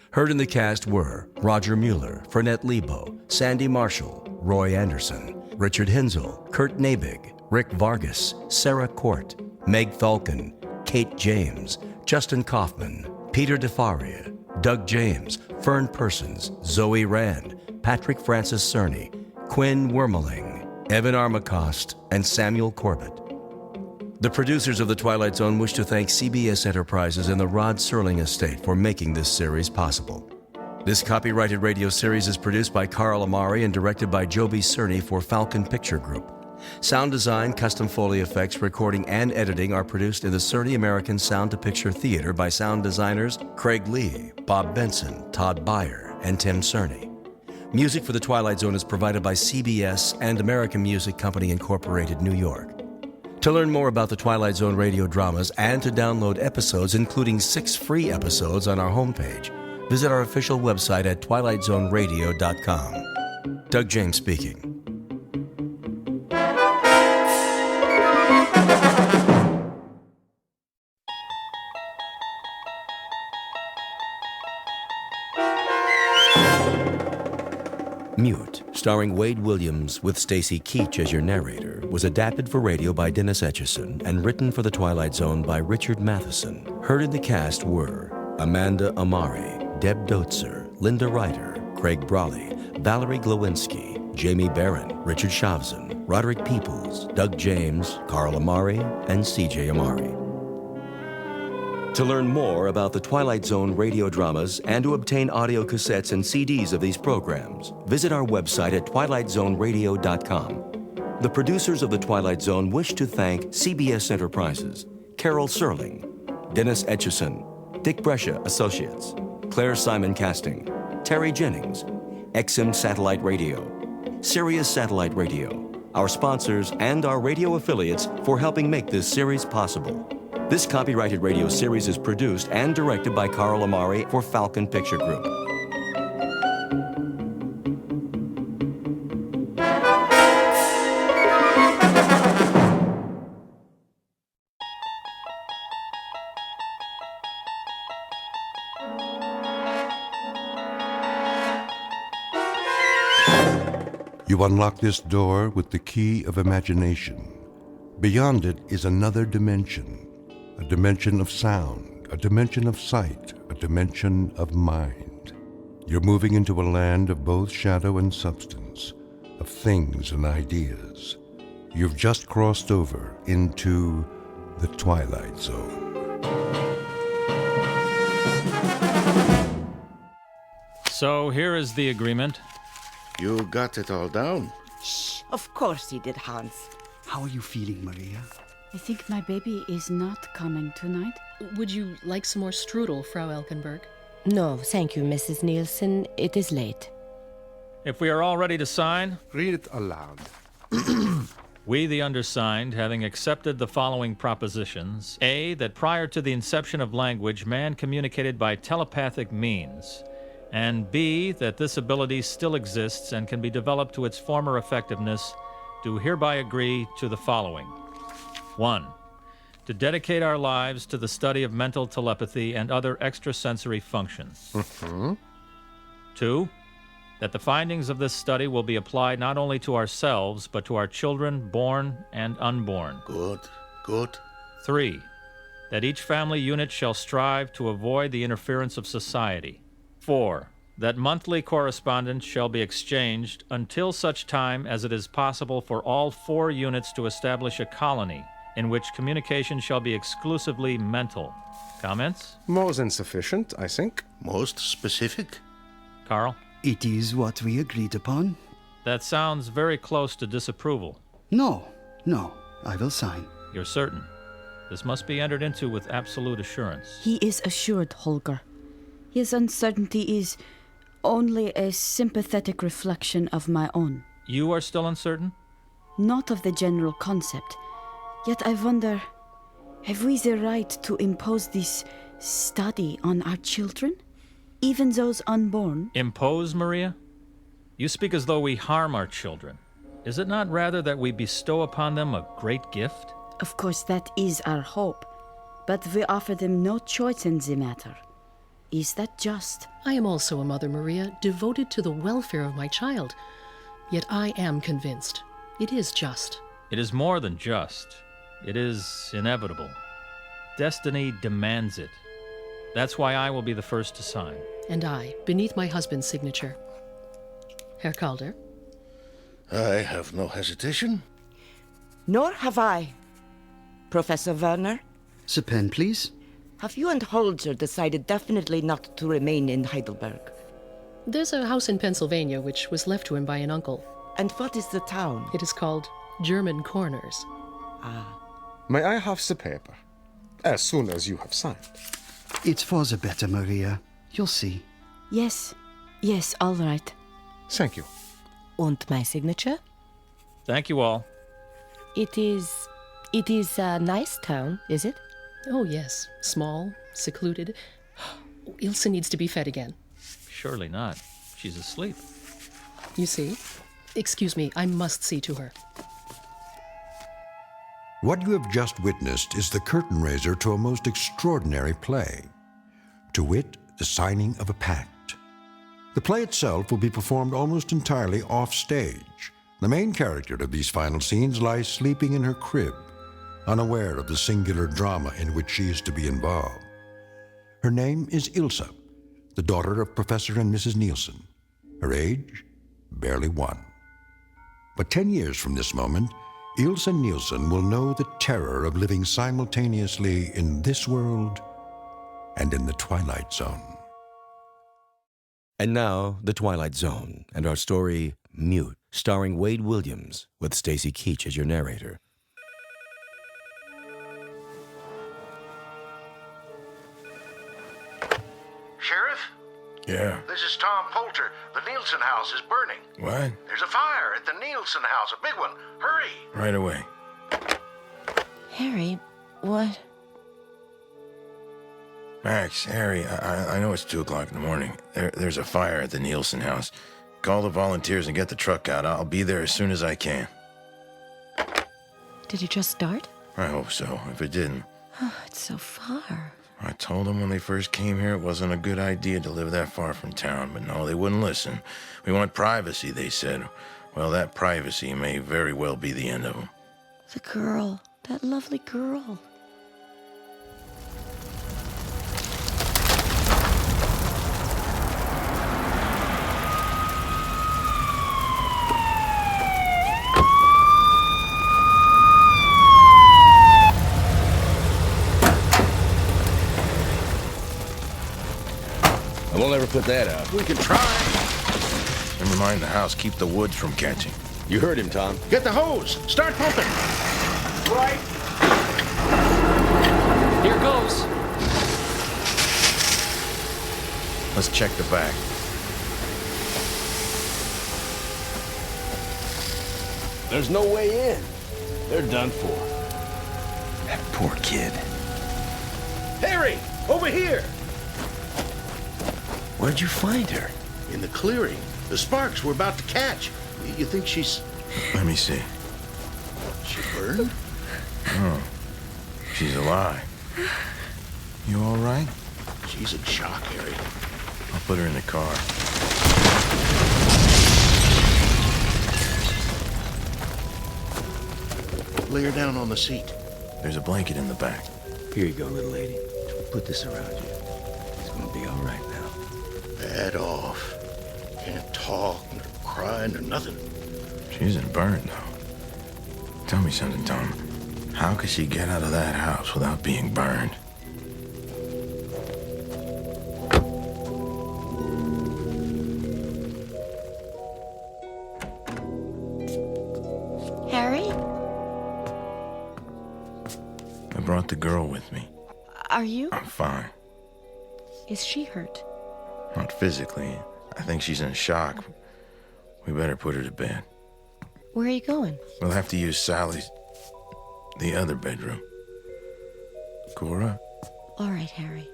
Heard in the cast were Roger Mueller, Fernette Lebo, Sandy Marshall, Roy Anderson, Richard Hinzel, Kurt Nabig, Rick Vargas, Sarah Court, Meg Falcon, Kate James, Justin Kaufman, Peter DeFaria, Doug James, Fern Persons, Zoe Rand, Patrick Francis Cerny, Quinn Wormeling, Evan Armacost, and Samuel Corbett. The producers of The Twilight Zone wish to thank CBS Enterprises and the Rod Serling estate for making this series possible. This copyrighted radio series is produced by Carl Amari and directed by Joby Cerny for Falcon Picture Group. Sound design, custom Foley effects, recording, and editing are produced in the Cerny American Sound to Picture Theater by sound designers Craig Lee, Bob Benson, Todd Beyer, and Tim Cerny. Music for The Twilight Zone is provided by CBS and American Music Company Incorporated, New York. To learn more about the Twilight Zone radio dramas and to download episodes, including 6 free episodes on our homepage, visit our official website at twilightzoneradio.com. Doug James speaking. Mute, starring Wade Williams with Stacy Keach as your narrator, was adapted for radio by Dennis Etchison and written for The Twilight Zone by Richard Matheson. Heard in the cast were Amanda Amari, Deb Dotzer, Linda Ryder, Craig Brawley, Valerie Glowinski, Jamie Barron, Richard Shavzin, Roderick Peoples, Doug James, Carl Amari, and CJ Amari. To learn more about the Twilight Zone radio dramas and to obtain audio cassettes and CDs of these programs, visit our website at twilightzoneradio.com. The producers of The Twilight Zone wish to thank CBS Enterprises, Carol Serling, Dennis Etchison, Dick Brescia Associates, Claire Simon Casting, Terry Jennings, XM Satellite Radio, Sirius Satellite Radio, our sponsors and our radio affiliates for helping make this series possible. This copyrighted radio series is produced and directed by Carl Amari for Falcon Picture Group. You unlock this door with the key of imagination. Beyond it is another dimension, a dimension of sound, a dimension of sight, a dimension of mind. You're moving into a land of both shadow and substance, of things and ideas. You've just crossed over into the Twilight Zone. So here is the agreement. You got it all down? Shh, of course he did, Hans. How are you feeling, Maria? I think my baby is not coming tonight. Would you like some more strudel, Frau Elkenberg? No, thank you, Mrs. Nielsen. It is late. If we are all ready to sign, Read it aloud. we, the undersigned, having accepted the following propositions. A, that prior to the inception of language, man communicated by telepathic means. And B, that this ability still exists and can be developed to its former effectiveness, do hereby agree to the following. 1. To dedicate our lives to the study of mental telepathy and other extrasensory functions. 2. That the findings of this study will be applied not only to ourselves, but to our children, born and unborn. Good, good. 3. That each family unit shall strive to avoid the interference of society. 4. That monthly correspondence shall be exchanged until such time as it is possible for all 4 units to establish a colony in which communication shall be exclusively mental. Comments? More than sufficient, I think. Most specific? Carl? It is what we agreed upon. That sounds very close to disapproval. No, I will sign. You're certain? This must be entered into with absolute assurance. He is assured, Holger. His uncertainty is only a sympathetic reflection of my own. You are still uncertain? Not of the general concept. Yet I wonder, have we the right to impose this study on our children? Even those unborn? Impose, Maria? You speak as though we harm our children. Is it not rather that we bestow upon them a great gift? Of course, that is our hope. But we offer them no choice in the matter. Is that just? I am also a mother, Maria, devoted to the welfare of my child. Yet I am convinced it is just. It is more than just. It is inevitable. Destiny demands it. That's why I will be the first to sign. And I, beneath my husband's signature. Herr Calder? I have no hesitation. Nor have I. Professor Werner? The pen, please. Have you and Holger decided definitely not to remain in Heidelberg? There's a house in Pennsylvania which was left to him by an uncle. And what is the town? It is called German Corners. Ah. May I have the paper? As soon as you have signed. It's for the better, Maria. You'll see. Yes, all right. Thank you. And my signature? Thank you all. It is a nice town, is it? Oh, yes. Small, secluded. Ilse needs to be fed again. Surely not. She's asleep. You see? Excuse me, I must see to her. What you have just witnessed is the curtain raiser to a most extraordinary play. To wit, the signing of a pact. The play itself will be performed almost entirely off stage. The main character of these final scenes lies sleeping in her crib, unaware of the singular drama in which she is to be involved. Her name is Ilse, the daughter of Professor and Mrs. Nielsen. Her age, barely 1. But 10 years from this moment, Ilse Nielsen will know the terror of living simultaneously in this world and in the Twilight Zone. And now, the Twilight Zone, and our story, Mute, starring Wade Williams, with Stacy Keach as your narrator. Sheriff? Yeah. This is Tom Poulter. The Nielsen house is burning. What? There's a fire at the Nielsen house, a big one. Hurry! Right away. Harry, what? Max, Harry, I know it's 2 o'clock in the morning. There's a fire at the Nielsen house. Call the volunteers and get the truck out. I'll be there as soon as I can. Did it just start? I hope so. If it didn't. Oh, it's so far. I told them when they first came here it wasn't a good idea to live that far from town, but no, they wouldn't listen. We want privacy, they said. well, that privacy may very well be the end of them. The girl. That lovely girl. I won't ever put that out. We can try. Never mind the house. Keep the woods from catching. You heard him, Tom. Get the hose. Start pumping. Right. Here goes. Let's check the back. There's no way in. They're done for. That poor kid. Harry, over here. Where'd you find her? In the clearing. The sparks we're about to catch. You think she's... Let me see. She burned? Oh. She's alive. You all right? She's in shock, Harry. I'll put her in the car. Lay her down on the seat. There's a blanket in the back. Here you go, little lady. Put this around you. It's gonna be all right now. Bad off. Can't talk, nor cry, nor nothing. She isn't burned, though. Tell me something, Tom. How could she get out of that house without being burned? Harry? I brought the girl with me. Are you? I'm fine. Is she hurt? Not physically. I think she's in shock. We better put her to bed. Where are you going? We'll have to use Sally's... the other bedroom. Cora? All right, Harry.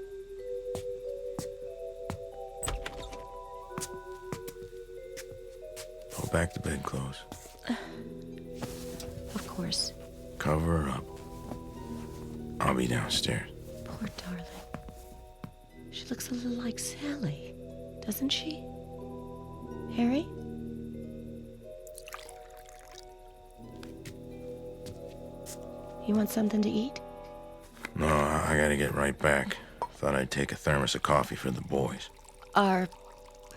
Pull back the bedclothes. Of course. Cover her up. I'll be downstairs. Poor darling. She looks a little like Sally, doesn't she? Harry? You want something to eat? No, I gotta get right back. Thought I'd take a thermos of coffee for the boys. Are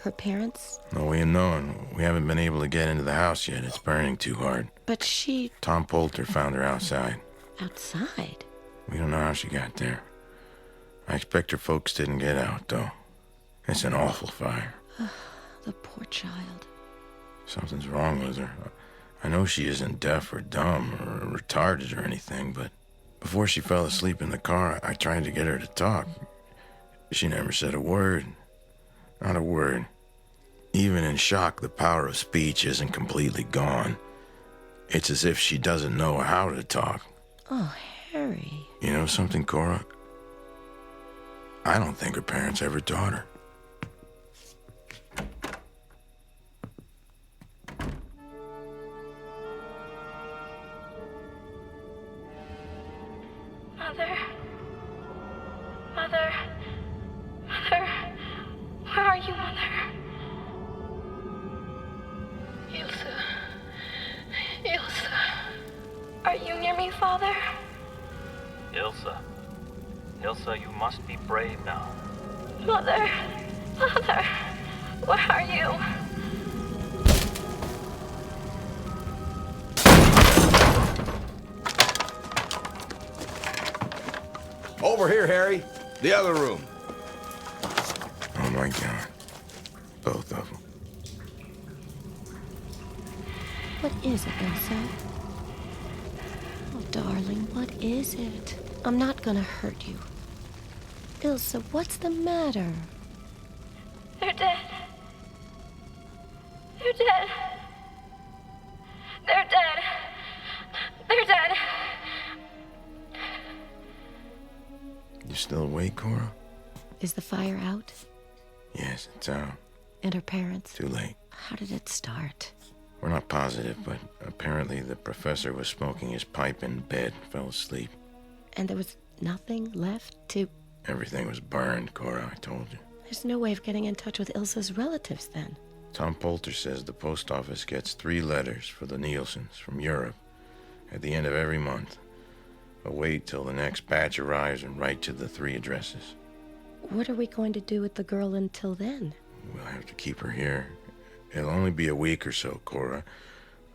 her parents? No way of knowing. We haven't been able to get into the house yet. It's burning too hard. But she... Tom Poulter found her outside. Outside? We don't know how she got there. I expect her folks didn't get out, though. It's an awful fire. The poor child. Something's wrong with her. I know she isn't deaf or dumb or retarded or anything, but before she fell asleep in the car, I tried to get her to talk. She never said a word. Not a word. Even in shock, the power of speech isn't completely gone. It's as if she doesn't know how to talk. Oh, Harry. You know something, Cora? I don't think her parents ever taught her. Mother. Mother. Mother. Where are you, Mother? Ilsa. Ilsa. Are you near me, Father? Ilsa. Ilsa, you must be brave now. Mother. Mother. Where are you? Over here, Harry. The other room. Oh, my God. Both of them. What is it, Ilsa? Oh, darling, what is it? I'm not gonna hurt you. Ilsa, what's the matter? They're dead. They're dead. They're dead. They're dead. You still awake, Cora? Is the fire out? Yes, it's out. And her parents? Too late. How did it start? We're not positive, but apparently the professor was smoking his pipe in bed, fell asleep. And there was nothing left to... Everything was burned, Cora, I told you. There's no way of getting in touch with Ilsa's relatives, then. Tom Poulter says the post office gets 3 letters for the Nielsen's from Europe at the end of every month. But wait till the next batch arrives and write to the 3 addresses. What are we going to do with the girl until then? We'll have to keep her here. It'll only be a week or so, Cora,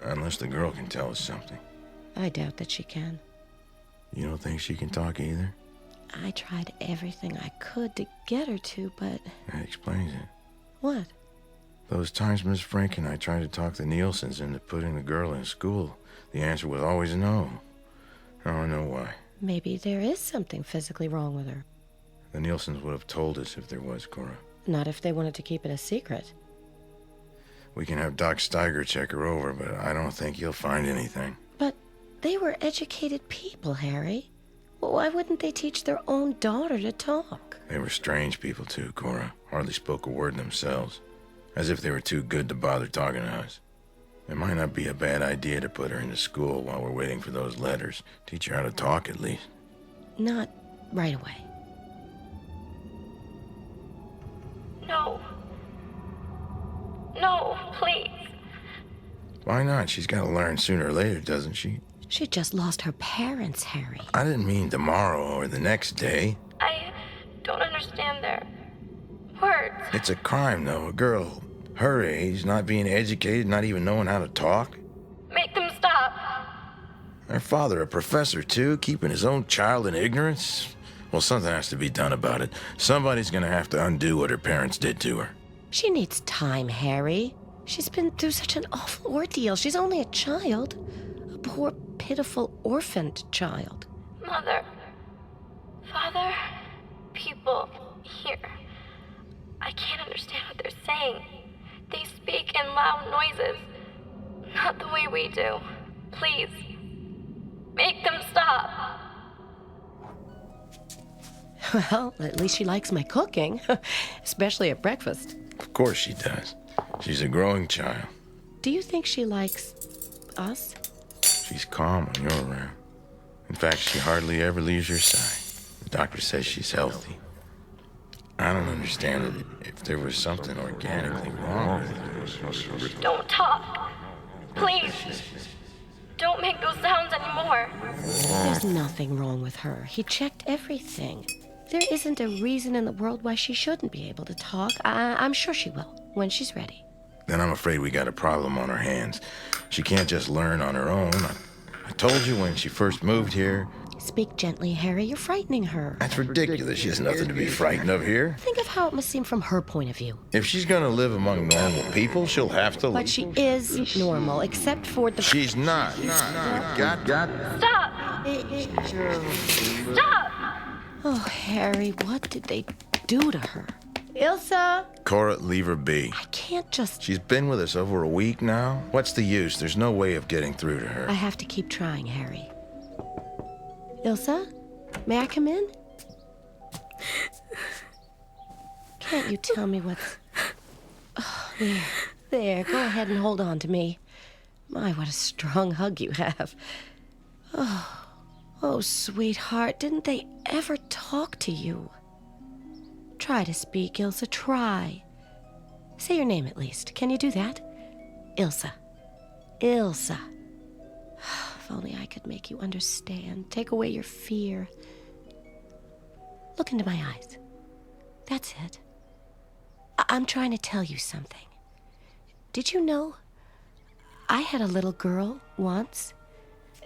unless the girl can tell us something. I doubt that she can. You don't think she can talk either? I tried everything I could to get her to, but... That explains it. What? Those times Miss Frank and I tried to talk the Nielsens into putting the girl in school, the answer was always no. I don't know why. Maybe there is something physically wrong with her. The Nielsens would have told us if there was, Cora. Not if they wanted to keep it a secret. We can have Doc Steiger check her over, but I don't think he'll find anything. But they were educated people, Harry. Well, why wouldn't they teach their own daughter to talk? They were strange people, too, Cora. Hardly spoke a word themselves. As if they were too good to bother talking to us. It might not be a bad idea to put her into school while we're waiting for those letters. Teach her how to talk, at least. Not right away. No. No, please. Why not? She's got to learn sooner or later, doesn't she? She just lost her parents, Harry. I didn't mean tomorrow or the next day. I don't understand their words. It's a crime, though. A girl her age, not being educated, not even knowing how to talk. Make them stop. Her father, a professor, too, keeping his own child in ignorance. Well, something has to be done about it. Somebody's gonna have to undo what her parents did to her. She needs time, Harry. She's been through such an awful ordeal. She's only a child. A poor, pitiful, orphaned child. Mother. Father. People. Here. I can't understand what they're saying. They speak in loud noises. Not the way we do. Please. Make them stop. Well, at least she likes my cooking. Especially at breakfast. Of course she does. She's a growing child. Do you think she likes us? She's calm when you're around. In fact, she hardly ever leaves your side. The doctor says she's healthy. I don't understand it. If there was something organically wrong with her. Don't talk. Please. Don't make those sounds anymore. There's nothing wrong with her. He checked everything. There isn't a reason in the world why she shouldn't be able to talk. I'm sure she will, when she's ready. Then I'm afraid we got a problem on our hands. She can't just learn on her own. I told you when she first moved here. Speak gently, Harry. You're frightening her. That's ridiculous. She has nothing to be frightened of here. Think of how it must seem from her point of view. If she's gonna live among normal people, she'll have to... But she is normal, except for the... She's not. Got. Stop! Stop! Oh, Harry, what did they do to her? Ilsa! Cora, leave her be. I can't just... She's been with us over a week now. What's the use? There's no way of getting through to her. I have to keep trying, Harry. Ilsa? May I come in? Can't you tell me what's... Oh, there. Go ahead and hold on to me. My, what a strong hug you have. Oh, sweetheart, didn't they ever talk to you? Try to speak, Ilsa, try. Say your name at least. Can you do that? Ilsa. Ilsa. If only I could make you understand. Take away your fear. Look into my eyes. That's it. I'm trying to tell you something. Did you know I had a little girl once?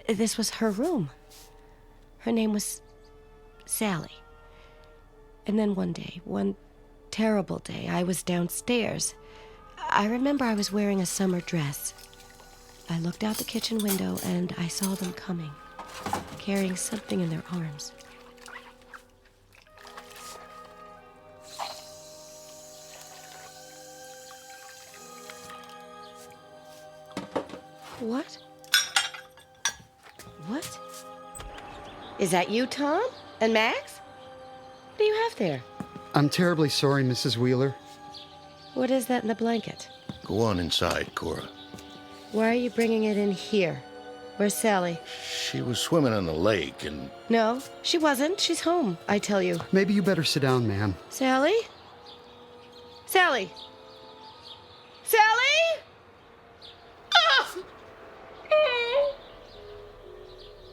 This was her room. Her name was Sally. And then one day, one terrible day, I was downstairs. I remember I was wearing a summer dress. I looked out the kitchen window and I saw them coming, carrying something in their arms. What? What? Is that you, Tom? And Max? What do you have there? I'm terribly sorry, Mrs. Wheeler. What is that in the blanket? Go on inside, Cora. Why are you bringing it in here? Where's Sally? She was swimming in the lake and... No, she wasn't. She's home, I tell you. Maybe you better sit down, ma'am. Sally? Sally! Sally?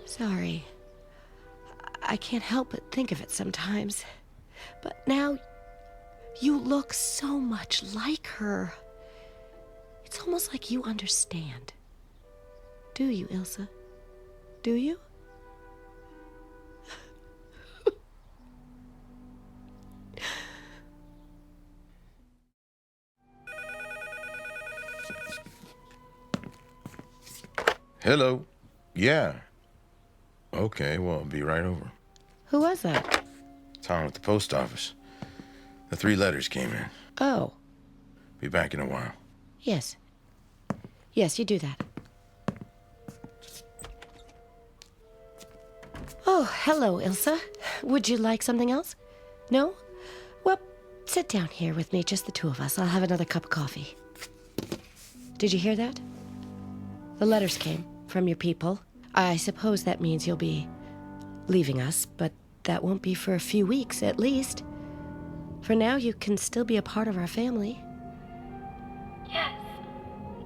Sorry. I can't help but think of it sometimes. But now, you look so much like her. It's almost like you understand. Do you, Ilsa? Do you? Hello. Yeah. Okay, well, I'll be right over. Who was that? Tom at the post office. The 3 letters came in. Oh. Be back in a while. Yes. Yes, you do that. Oh, hello, Ilsa. Would you like something else? No? Well, sit down here with me, just the 2 of us. I'll have another cup of coffee. Did you hear that? The letters came from your people. I suppose that means you'll be leaving us, but that won't be for a few weeks, at least. For now, you can still be a part of our family. Yes.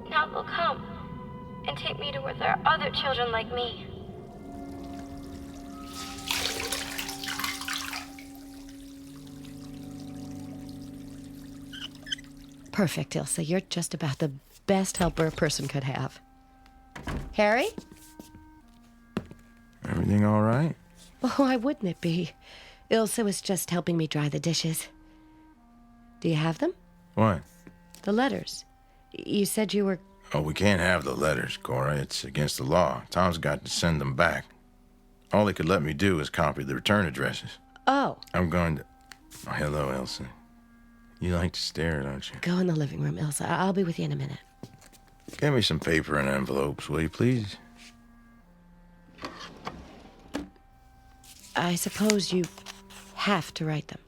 Now they'll come and take me to where there are other children like me. Perfect, Ilsa. You're just about the best helper a person could have. Harry? Everything all right? Oh, why wouldn't it be? Ilsa was just helping me dry the dishes. Do you have them? What? The letters. You said you were... Oh, we can't have the letters, Cora. It's against the law. Tom's got to send them back. All he could let me do is copy the return addresses. Oh. I'm going to... Oh, hello, Elsa. You like to stare, don't you? Go in the living room, Ilsa. I'll be with you in a minute. Get me some paper and envelopes, will you, please? I suppose you have to write them.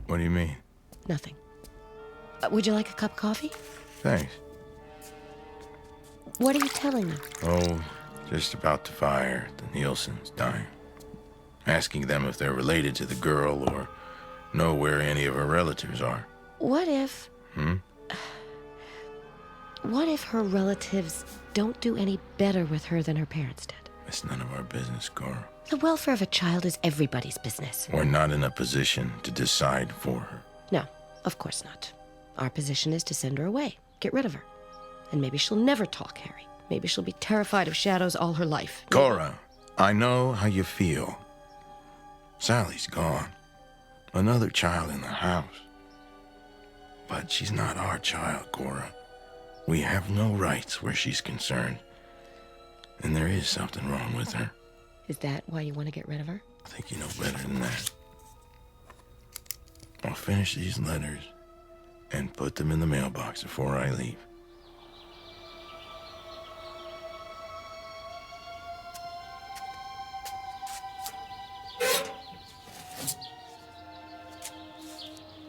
What do you mean? Nothing. Would you like a cup of coffee? Thanks. What are you telling me? Oh, just about the fire at the Nielsen's dying. Asking them if they're related to the girl or know where any of her relatives are. What if... Hmm? What if her relatives don't do any better with her than her parents did? It's none of our business, Cora. The welfare of a child is everybody's business. We're not in a position to decide for her. No, of course not. Our position is to send her away. Get rid of her. And maybe she'll never talk, Harry. Maybe she'll be terrified of shadows all her life. Cora, I know how you feel. Sally's gone. Another child in the house. But she's not our child, Cora. We have no rights where she's concerned. And there is something wrong with her. Is that why you want to get rid of her? I think you know better than that. I'll finish these letters and put them in the mailbox before I leave.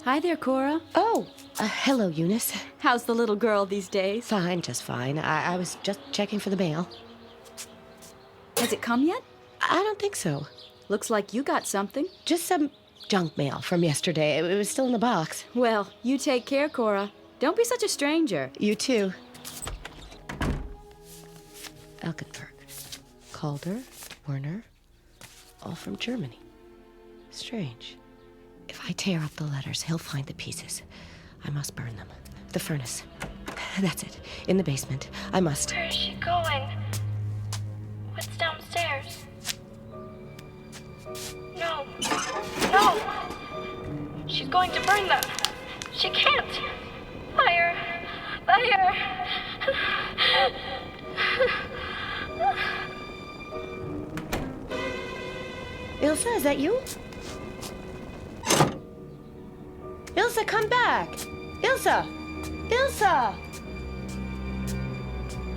Hi there, Cora. Oh, hello, Eunice. How's the little girl these days? Fine, just fine. I was just checking for the mail. Has it come yet? I don't think so. Looks like you got something. Just some junk mail from yesterday. It was still in the box. Well, you take care, Cora. Don't be such a stranger. You too. Elkenberg, Calder, Werner, all from Germany. Strange. If I tear up the letters, he'll find the pieces. I must burn them. The furnace. That's it. In the basement. I must. Where is she going? What's downstairs? No. No! She's going to burn them. She can't. Fire. Fire. Ilsa, is that you? Ilsa, come back! Ilsa! Ilsa!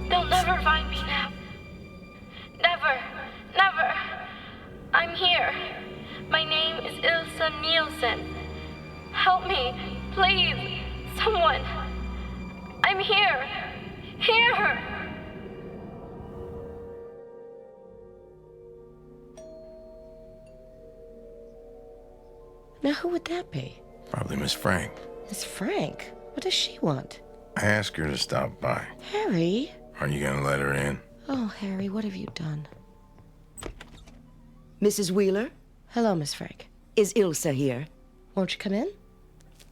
They'll never find me now. Never. Never. I'm here. My name is Ilsa Nielsen. Help me, please. Someone. I'm here. Here. Now, who would that be? Probably Miss Frank. Miss Frank? What does she want? I asked her to stop by. Harry? Are you gonna let her in? Oh, Harry, what have you done? Mrs. Wheeler? Hello, Miss Frank. Is Ilsa here? Won't you come in?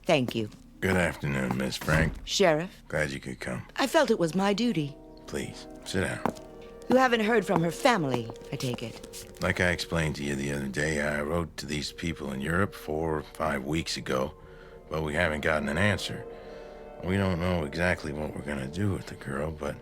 Thank you. Good afternoon, Miss Frank. Sheriff? Glad you could come. I felt it was my duty. Please, sit down. You haven't heard from her family, I take it. Like I explained to you the other day, I wrote to these people in Europe 4 or 5 weeks ago, but we haven't gotten an answer. We don't know exactly what we're gonna do with the girl, but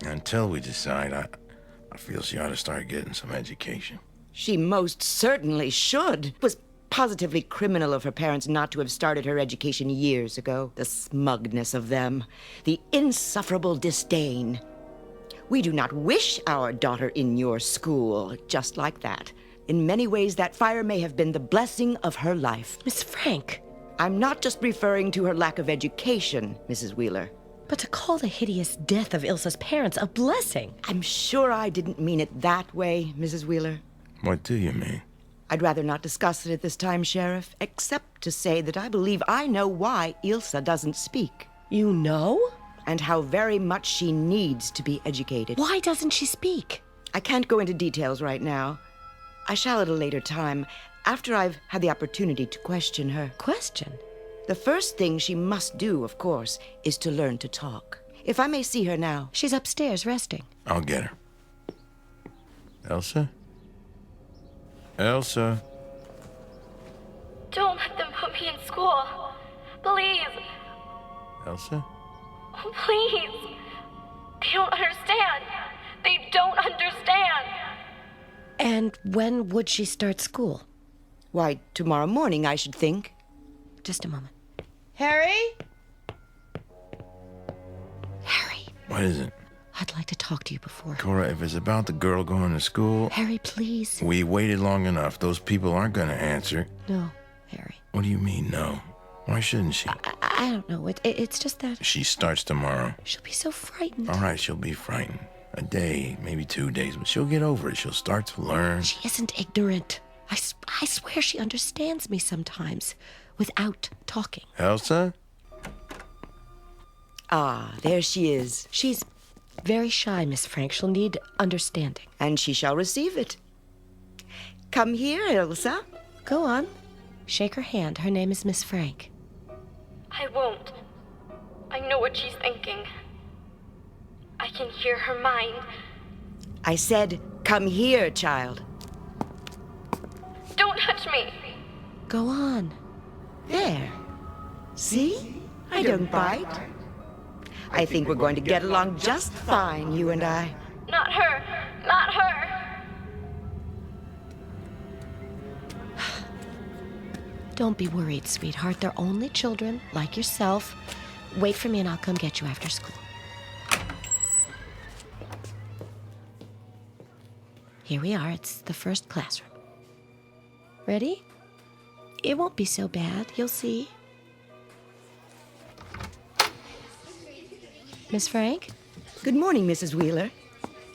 until we decide, I feel she ought to start getting some education. She most certainly should. It was positively criminal of her parents not to have started her education years ago. The smugness of them. The insufferable disdain. We do not wish our daughter in your school, just like that. In many ways, that fire may have been the blessing of her life. Miss Frank. I'm not just referring to her lack of education, Mrs. Wheeler. But to call the hideous death of Ilsa's parents a blessing. I'm sure I didn't mean it that way, Mrs. Wheeler. What do you mean? I'd rather not discuss it at this time, Sheriff, except to say that I believe I know why Ilsa doesn't speak. You know? And how very much she needs to be educated. Why doesn't she speak? I can't go into details right now. I shall at a later time, after I've had the opportunity to question her. Question? The first thing she must do, of course, is to learn to talk. If I may see her now. She's upstairs resting. I'll get her. Elsa? Elsa? Don't let them put me in school. Please. Elsa? Oh, please. They don't understand. They don't understand. And when would she start school? Why, tomorrow morning, I should think. Just a moment. Harry? Harry. What is it? I'd like to talk to you before. Cora, if it's about the girl going to school... Harry, please. We waited long enough. Those people aren't going to answer. No, Harry. What do you mean, no? Why shouldn't she? I don't know. It's just that... She starts tomorrow. She'll be so frightened. All right, she'll be frightened. A day, maybe 2 days, but she'll get over it. She'll start to learn. She isn't ignorant. I swear she understands me sometimes, without talking. Elsa? Ah, there she is. She's very shy, Miss Frank. She'll need understanding. And she shall receive it. Come here, Elsa. Go on. Shake her hand. Her name is Miss Frank. I won't. I know what she's thinking. I can hear her mind. I said, come here, child. Don't touch me. Go on. There. See? I don't bite. I think we're going to get along just fine, you and I. Not her. Not her. Don't be worried, sweetheart. They're only children, like yourself. Wait for me and I'll come get you after school. Here we are. It's the first classroom. Ready? It won't be so bad. You'll see. Miss Frank? Good morning, Mrs. Wheeler.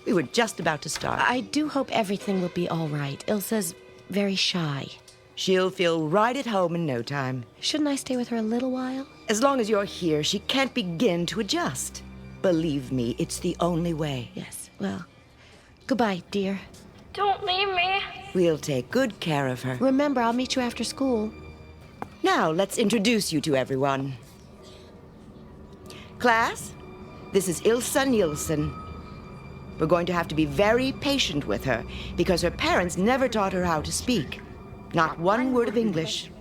We were just about to start. I do hope everything will be all right. Ilsa's very shy. She'll feel right at home in no time. Shouldn't I stay with her a little while? As long as you're here, she can't begin to adjust. Believe me, it's the only way. Yes, well, goodbye, dear. Don't leave me. We'll take good care of her. Remember, I'll meet you after school. Now, let's introduce you to everyone. Class, this is Ilsa Nielsen. We're going to have to be very patient with her because her parents never taught her how to speak. Not one word of English.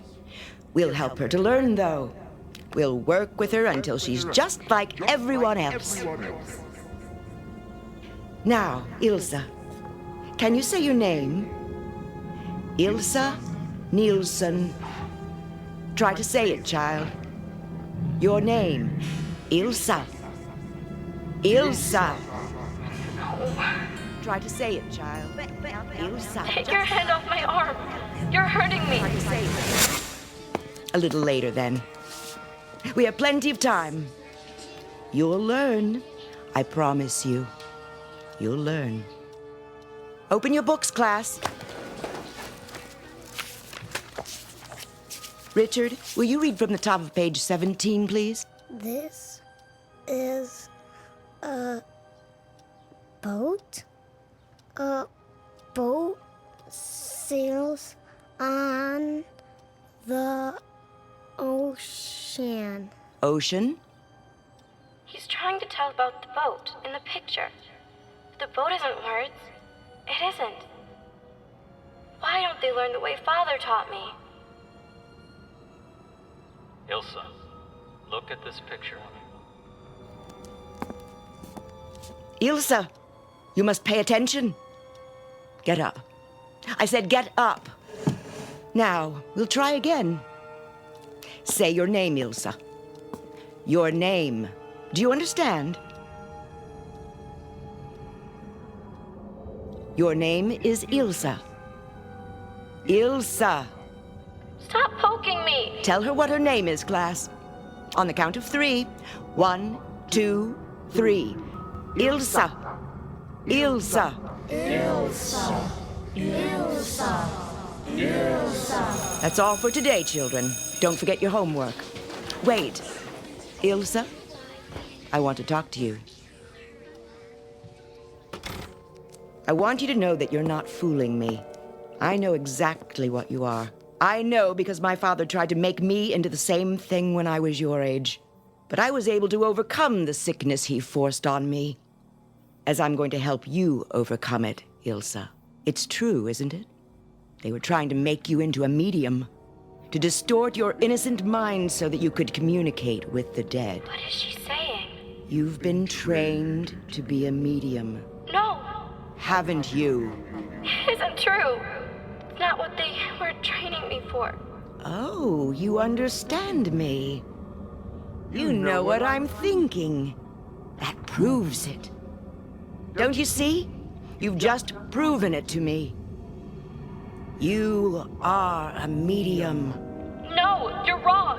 We'll help her to learn, though. We'll work with her until she's just like everyone else. Now, Ilsa, can you say your name? Ilsa Nielsen. Try to say it, child. Your name, Ilsa. Ilsa. Try to say it, child. Ilsa. Take your hand off my arm. You're hurting me. Try to say it. A little later, then. We have plenty of time. You'll learn. I promise you. You'll learn. Open your books, class. Richard, will you read from the top of page 17, please? This is a boat. A boat sails on the ocean. Ocean? He's trying to tell about the boat in the picture. The boat isn't words. It isn't. Why don't they learn the way Father taught me? Ilsa, look at this picture. Ilsa, you must pay attention. Get up. I said get up. Now, we'll try again. Say your name, Ilsa. Your name. Do you understand? Your name is Ilsa. Ilsa. Stop poking me! Tell her what her name is, class. On the count of 3. 1, 2, 3. Ilsa. Ilsa. Ilsa. Ilsa. Ilsa. That's all for today, children. Don't forget your homework. Wait. Ilsa, I want to talk to you. I want you to know that you're not fooling me. I know exactly what you are. I know because my father tried to make me into the same thing when I was your age. But I was able to overcome the sickness he forced on me. As I'm going to help you overcome it, Ilsa. It's true, isn't it? They were trying to make you into a medium. To distort your innocent mind so that you could communicate with the dead. What is she saying? You've been trained to be a medium. No! Haven't you? It isn't true. It's not what they were training me for. Oh, you understand me. You know what I'm thinking. That proves it. Don't you see? You've just proven it to me. You are a medium. No, you're wrong.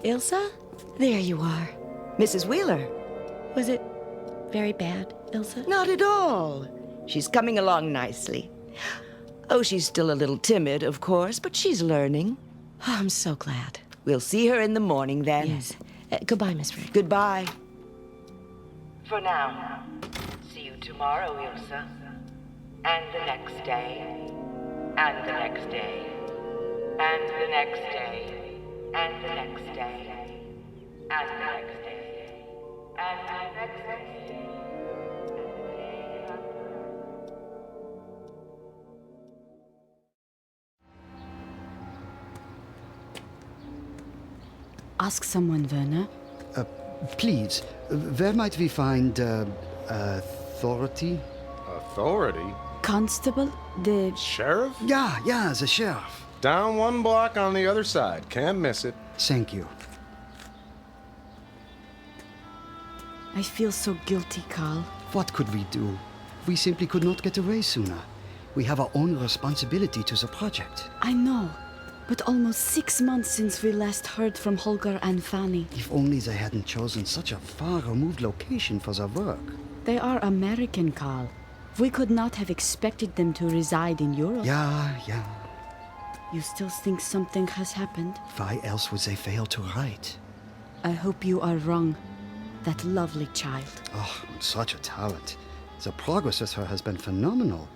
Ilsa? There you are. Mrs. Wheeler. Was it very bad, Ilsa? Not at all. She's coming along nicely. Oh, she's still a little timid, of course, but she's learning. Oh, I'm so glad. We'll see her in the morning then. Yes. Goodbye, Miss Frank. Goodbye. For now. See you tomorrow, Ilsa. And the next day. And the next day. And the next day. And the next day. And the next day. And the next day. Ask someone, Werner. Please, where might we find authority? Authority? Constable? The... Sheriff? Yeah, the sheriff. Down one block on the other side. Can't miss it. Thank you. I feel so guilty, Carl. What could we do? We simply could not get away sooner. We have our own responsibility to the project. I know. But almost 6 months since we last heard from Holger and Fanny. If only they hadn't chosen such a far-removed location for their work. They are American, Carl. We could not have expected them to reside in Europe. Yeah. You still think something has happened? Why else would they fail to write? I hope you are wrong. That lovely child. Oh, such a talent. The progress with her has been phenomenal.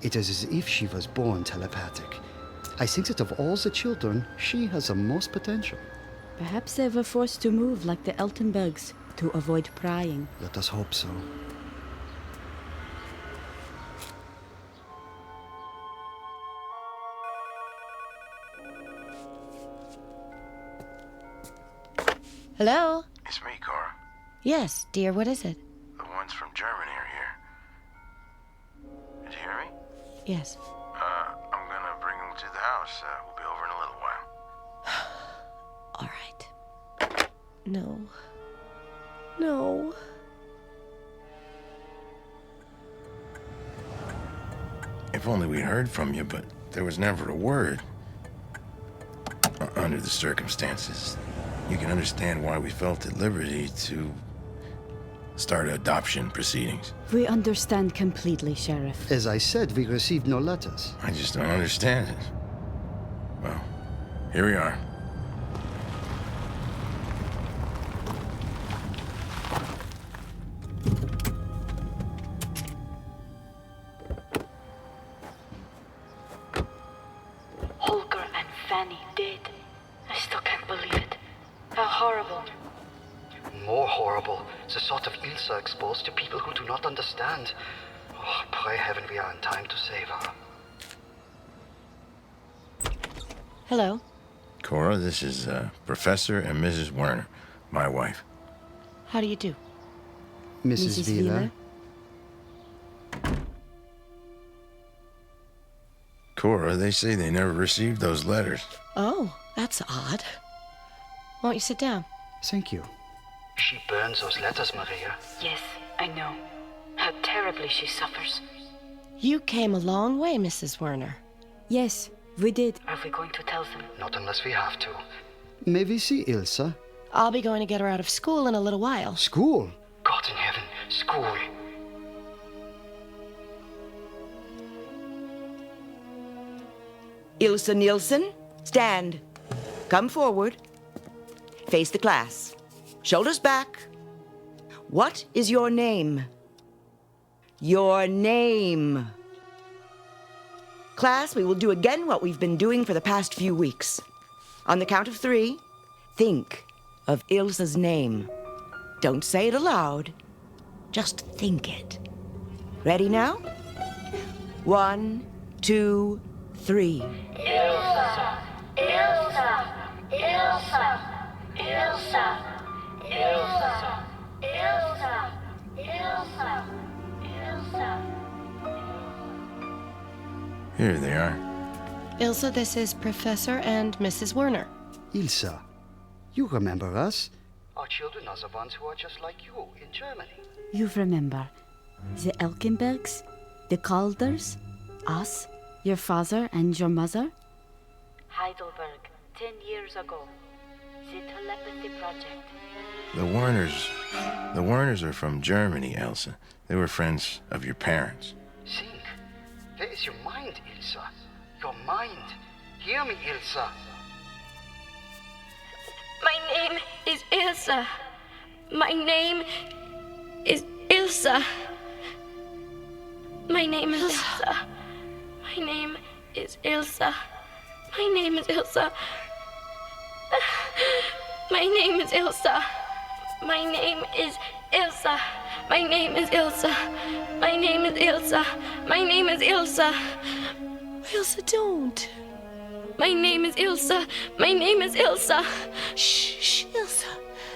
It is as if she was born telepathic. I think that of all the children, she has the most potential. Perhaps they were forced to move like the Eltenbergs to avoid prying. Let us hope so. Hello? It's me, Cora. Yes, dear, what is it? The ones from Germany are here. Did you hear me? Yes. I'm gonna bring them to the house. We'll be over in a little while. All right. No. No. If only we'd heard from you, but there was never a word. Under the circumstances, you can understand why we felt at liberty to start adoption proceedings. We understand completely, Sheriff. As I said, we received no letters. I just don't understand it. Well, Here we are. Holger and Fanny dead. I still can't believe it. How horrible. More horrible, the sort of Ilsa exposed to people who do not understand. Oh, pray heaven we are in time to save her. Hello. Cora, this is Professor and Mrs. Werner, my wife. How do you do? Mrs. Wheeler? Cora, they say they never received those letters. Oh, that's odd. Won't you sit down? Thank you. She burns those letters, Maria. Yes, I know. How terribly she suffers. You came a long way, Mrs. Werner. Yes, we did. Are we going to tell them? Not unless we have to. May we see Ilsa? I'll be going to get her out of school in a little while. School? God in heaven, school. Ilsa Nielsen, stand. Come forward. Face the class. Shoulders back. What is your name? Your name. Class, we will do again what we've been doing for the past few weeks. On the count of 3, think of Ilsa's name. Don't say it aloud. Just think it. Ready now? 1, 2, 3. Ilsa, Ilsa, Ilsa, Ilsa, Ilsa, Ilsa, Ilsa, Ilsa. Here they are. Ilsa, this is Professor and Mrs. Werner. Ilsa, you remember us? Our children are the ones who are just like you in Germany. You remember the Elkenbergs, the Calders, us, your father and your mother? Heidelberg, 10 years ago. The telepathy project. The Werners are from Germany, Elsa. They were friends of your parents. Think. Where is your mind, Ilsa? Your mind. Hear me, Ilsa. My name is Ilsa. My name is Ilsa. My name is Ilsa. My name is Ilsa. My name is Ilsa. My name is Ilsa. My name is Ilsa. My name is Ilsa. My name is Ilsa. My name is Ilsa. Ilsa, don't. My name is Ilsa. My name is Ilsa. Shh, Ilsa.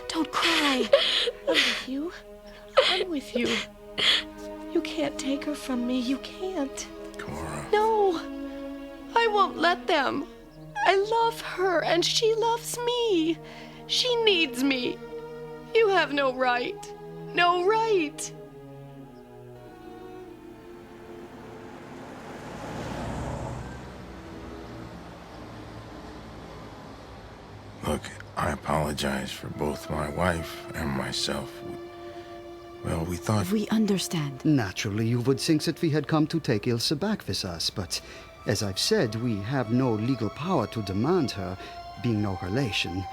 Don't cry. I'm with you. I'm with you. You can't take her from me. You can't. Cora. No. I won't let them. I love her, and she loves me. She needs me. You have no right. No right. Look, I apologize for both my wife and myself. Well, we thought... We understand. Naturally, you would think that we had come to take Ilsa back with us, but as I've said, we have no legal power to demand her, being no relation.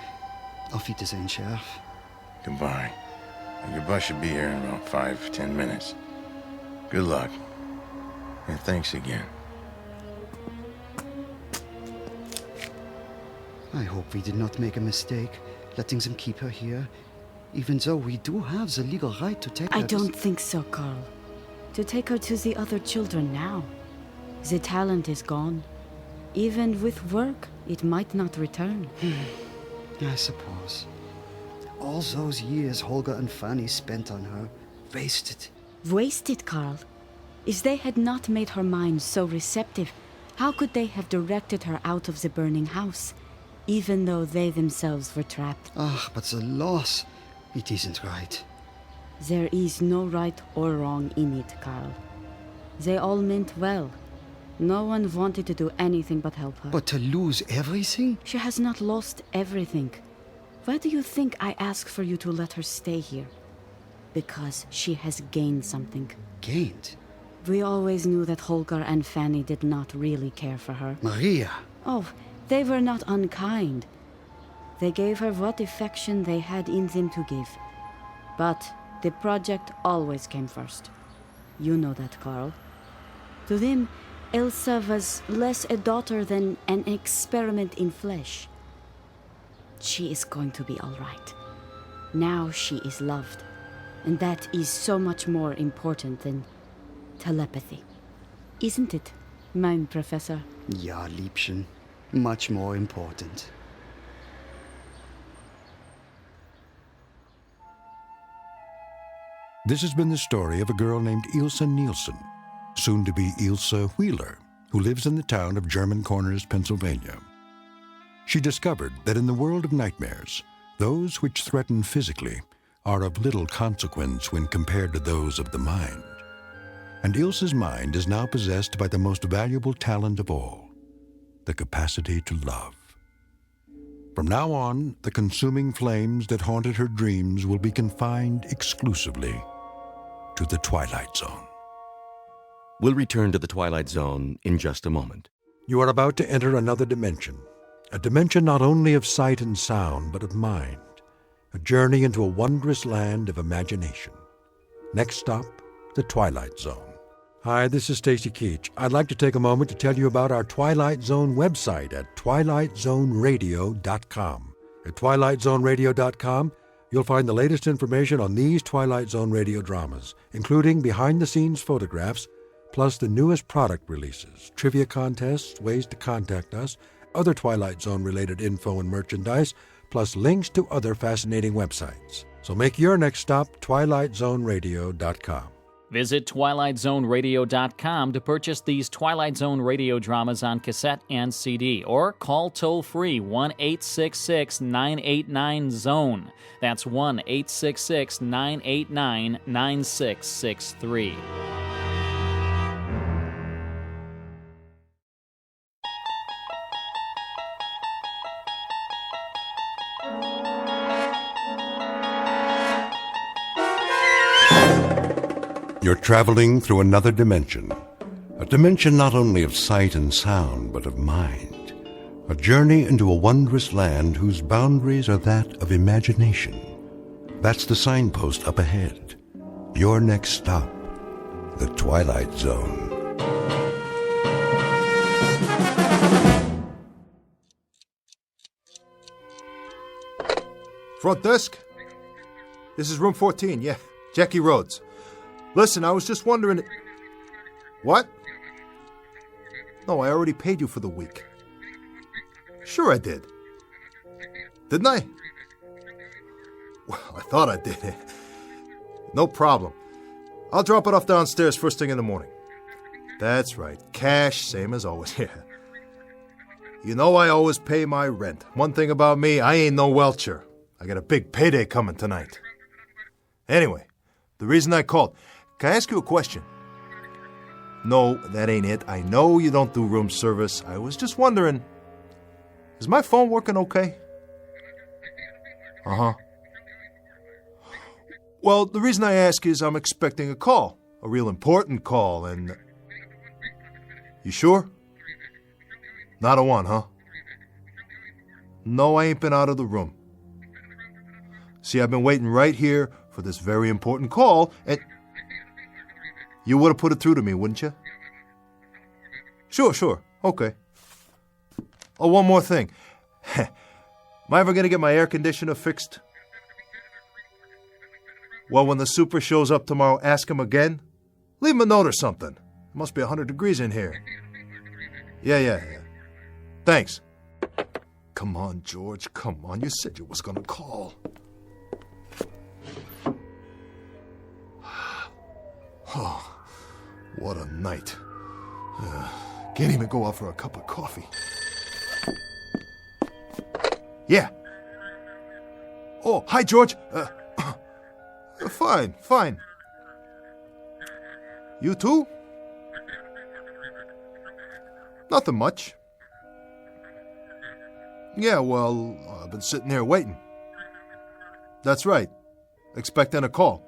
Auf Wiedersehen, Sheriff. Goodbye. Your bus should be here in about 5-10 minutes. Good luck. And thanks again. I hope we did not make a mistake, letting them keep her here, even though we do have the legal right to take her. I don't think so, Carl. To take her to the other children now. The talent is gone. Even with work, it might not return. I suppose. All those years Holger and Fanny spent on her, wasted. Wasted, Carl? If they had not made her mind so receptive, how could they have directed her out of the burning house, even though they themselves were trapped? Ah, but the loss, it isn't right. There is no right or wrong in it, Carl. They all meant well. No one wanted to do anything but help her. But to lose everything? She has not lost everything. Why do you think I ask for you to let her stay here? Because she has gained something. Gained? We always knew that Holger and Fanny did not really care for her. Maria! Oh, they were not unkind. They gave her what affection they had in them to give. But the project always came first. You know that, Carl. To them, Elsa was less a daughter than an experiment in flesh. She is going to be all right. Now she is loved, and that is so much more important than telepathy. Isn't it, mein Professor? Ja, Liebchen. Much more important. This has been the story of a girl named Ilsa Nielsen, soon to be Ilsa Wheeler, who lives in the town of German Corners, Pennsylvania. She discovered that in the world of nightmares, those which threaten physically are of little consequence when compared to those of the mind. And Ilsa's mind is now possessed by the most valuable talent of all, the capacity to love. From now on, the consuming flames that haunted her dreams will be confined exclusively to the Twilight Zone. We'll return to the Twilight Zone in just a moment. You are about to enter another dimension, a dimension not only of sight and sound, but of mind, a journey into a wondrous land of imagination. Next stop, the Twilight Zone. Hi, this is Stacy Keach. I'd like to take a moment to tell you about our Twilight Zone website at twilightzoneradio.com. At twilightzoneradio.com, you'll find the latest information on these Twilight Zone radio dramas, including behind-the-scenes photographs, plus the newest product releases, trivia contests, ways to contact us, other Twilight Zone-related info and merchandise, plus links to other fascinating websites. So make your next stop twilightzoneradio.com. Visit twilightzoneradio.com to purchase these Twilight Zone radio dramas on cassette and CD, or call toll-free 1-866-989-ZONE. That's 1-866-989-9663. You're traveling through another dimension, a dimension not only of sight and sound, but of mind, a journey into a wondrous land whose boundaries are that of imagination. That's the signpost up ahead. Your next stop, the Twilight Zone. Front desk? This is room 14, yeah. Jackie Rhodes. Listen, I was just wondering... What? No, I already paid you for the week. Sure I did. Didn't I? Well, I thought I did. No problem. I'll drop it off downstairs first thing in the morning. That's right. Cash, same as always. Yeah. You know I always pay my rent. One thing about me, I ain't no welcher. I got a big payday coming tonight. Anyway, the reason I called... Can I ask you a question? No, that ain't it. I know you don't do room service. I was just wondering, is my phone working okay? Uh-huh. Well, the reason I ask is I'm expecting a call. A real important call, and... You sure? Not a one, huh? No, I ain't been out of the room. See, I've been waiting right here for this very important call, and... You would have put it through to me, wouldn't you? Sure. Okay. Oh, one more thing. Am I ever going to get my air conditioner fixed? Well, when the super shows up tomorrow, ask him again. Leave him a note or something. It must be 100 degrees in here. Yeah. Thanks. Come on, George. Come on. You said you was going to call. Oh, what a night. Can't even go out for a cup of coffee. Yeah. Oh, hi, George. Fine. You too? Nothing much. Yeah, well, I've been sitting there waiting. That's right. Expecting a call.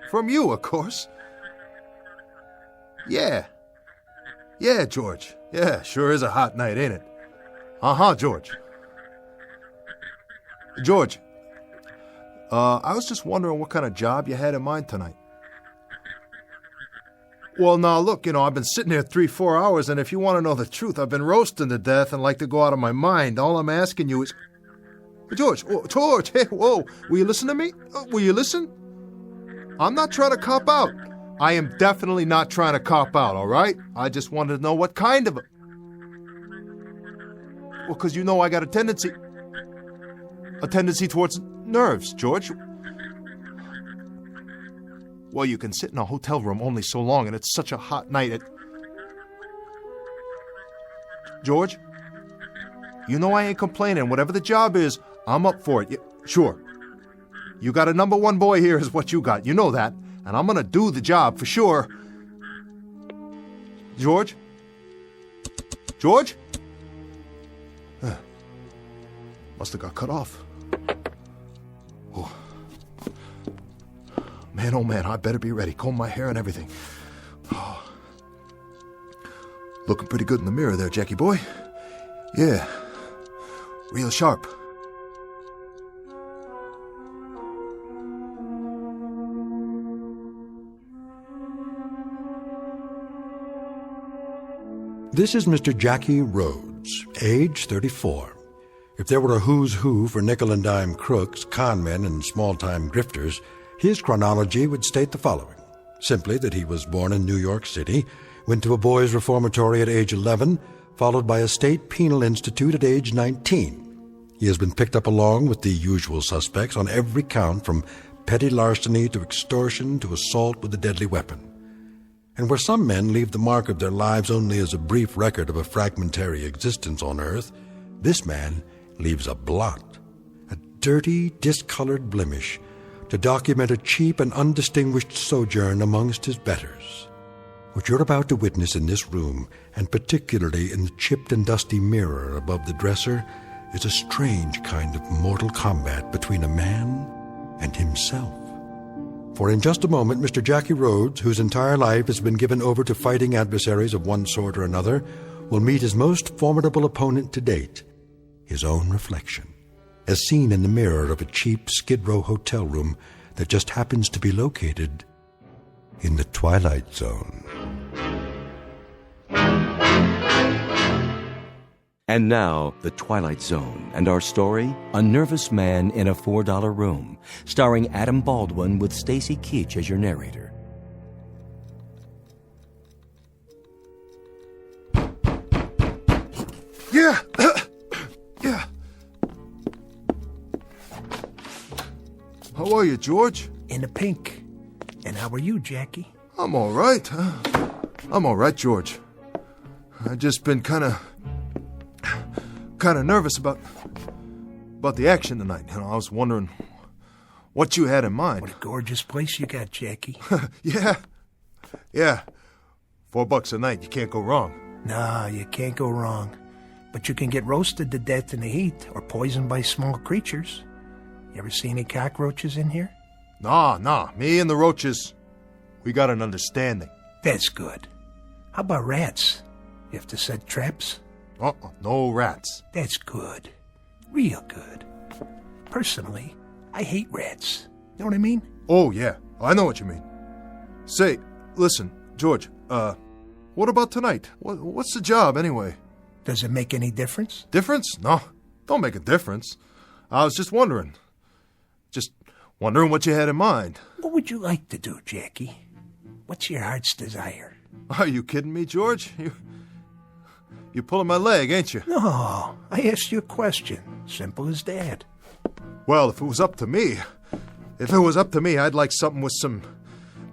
From you, of course. Yeah, George. Yeah, sure is a hot night, ain't it? George. George, I was just wondering what kind of job you had in mind tonight. Well, now, look, I've been sitting here 3-4 hours, and if you want to know the truth, I've been roasting to death and like to go out of my mind. All I'm asking you is... George, hey, whoa, will you listen to me? Will you listen? I'm not trying to cop out. I am definitely not trying to cop out, all right? I just wanted to know what kind of... Well, because I got a tendency towards nerves, George. Well, you can sit in a hotel room only so long, and it's such a hot night. George, I ain't complaining. Whatever the job is, I'm up for it. Sure. You got a number one boy here is what you got. You know that. And I'm going to do the job for sure. George? George? Must have got cut off. Oh. Man, oh man, I better be ready. Comb my hair and everything. Oh. Looking pretty good in the mirror there, Jackie boy. Yeah. Real sharp. This is Mr. Jackie Rhodes, age 34. If there were a who's who for nickel and dime crooks, con men, and small-time grifters, his chronology would state the following. Simply that he was born in New York City, went to a boys' reformatory at age 11, followed by a state penal institute at age 19. He has been picked up along with the usual suspects on every count from petty larceny to extortion to assault with a deadly weapon. And where some men leave the mark of their lives only as a brief record of a fragmentary existence on earth, this man leaves a blot, a dirty, discolored blemish, to document a cheap and undistinguished sojourn amongst his betters. What you're about to witness in this room, and particularly in the chipped and dusty mirror above the dresser, is a strange kind of mortal combat between a man and himself. For in just a moment, Mr. Jackie Rhodes, whose entire life has been given over to fighting adversaries of one sort or another, will meet his most formidable opponent to date, his own reflection, as seen in the mirror of a cheap Skid Row hotel room that just happens to be located in the Twilight Zone. And now, The Twilight Zone, and our story, A Nervous Man in a $4 Room, starring Adam Baldwin with Stacy Keach as your narrator. Yeah! Yeah. How are you, George? In the pink. And how are you, Jackie? I'm all right. I'm all right, George. I've just been kind of nervous about the action tonight. I was wondering what you had in mind. What a gorgeous place you got, Jackie. Yeah. $4 a night. You can't go wrong. Nah, you can't go wrong. But you can get roasted to death in the heat or poisoned by small creatures. You ever see any cockroaches in here? Nah. Me and the roaches, we got an understanding. That's good. How about rats? You have to set traps? No rats. That's good. Real good. Personally, I hate rats. You know what I mean? Oh, yeah. I know what you mean. Say, listen, George, what about tonight? What's the job, anyway? Does it make any difference? Difference? No, don't make a difference. I was just wondering. Just wondering what you had in mind. What would you like to do, Jackie? What's your heart's desire? Are you kidding me, George? You're pulling my leg, ain't you? No, I asked you a question. Simple as that. Well, if it was up to me, I'd like something with some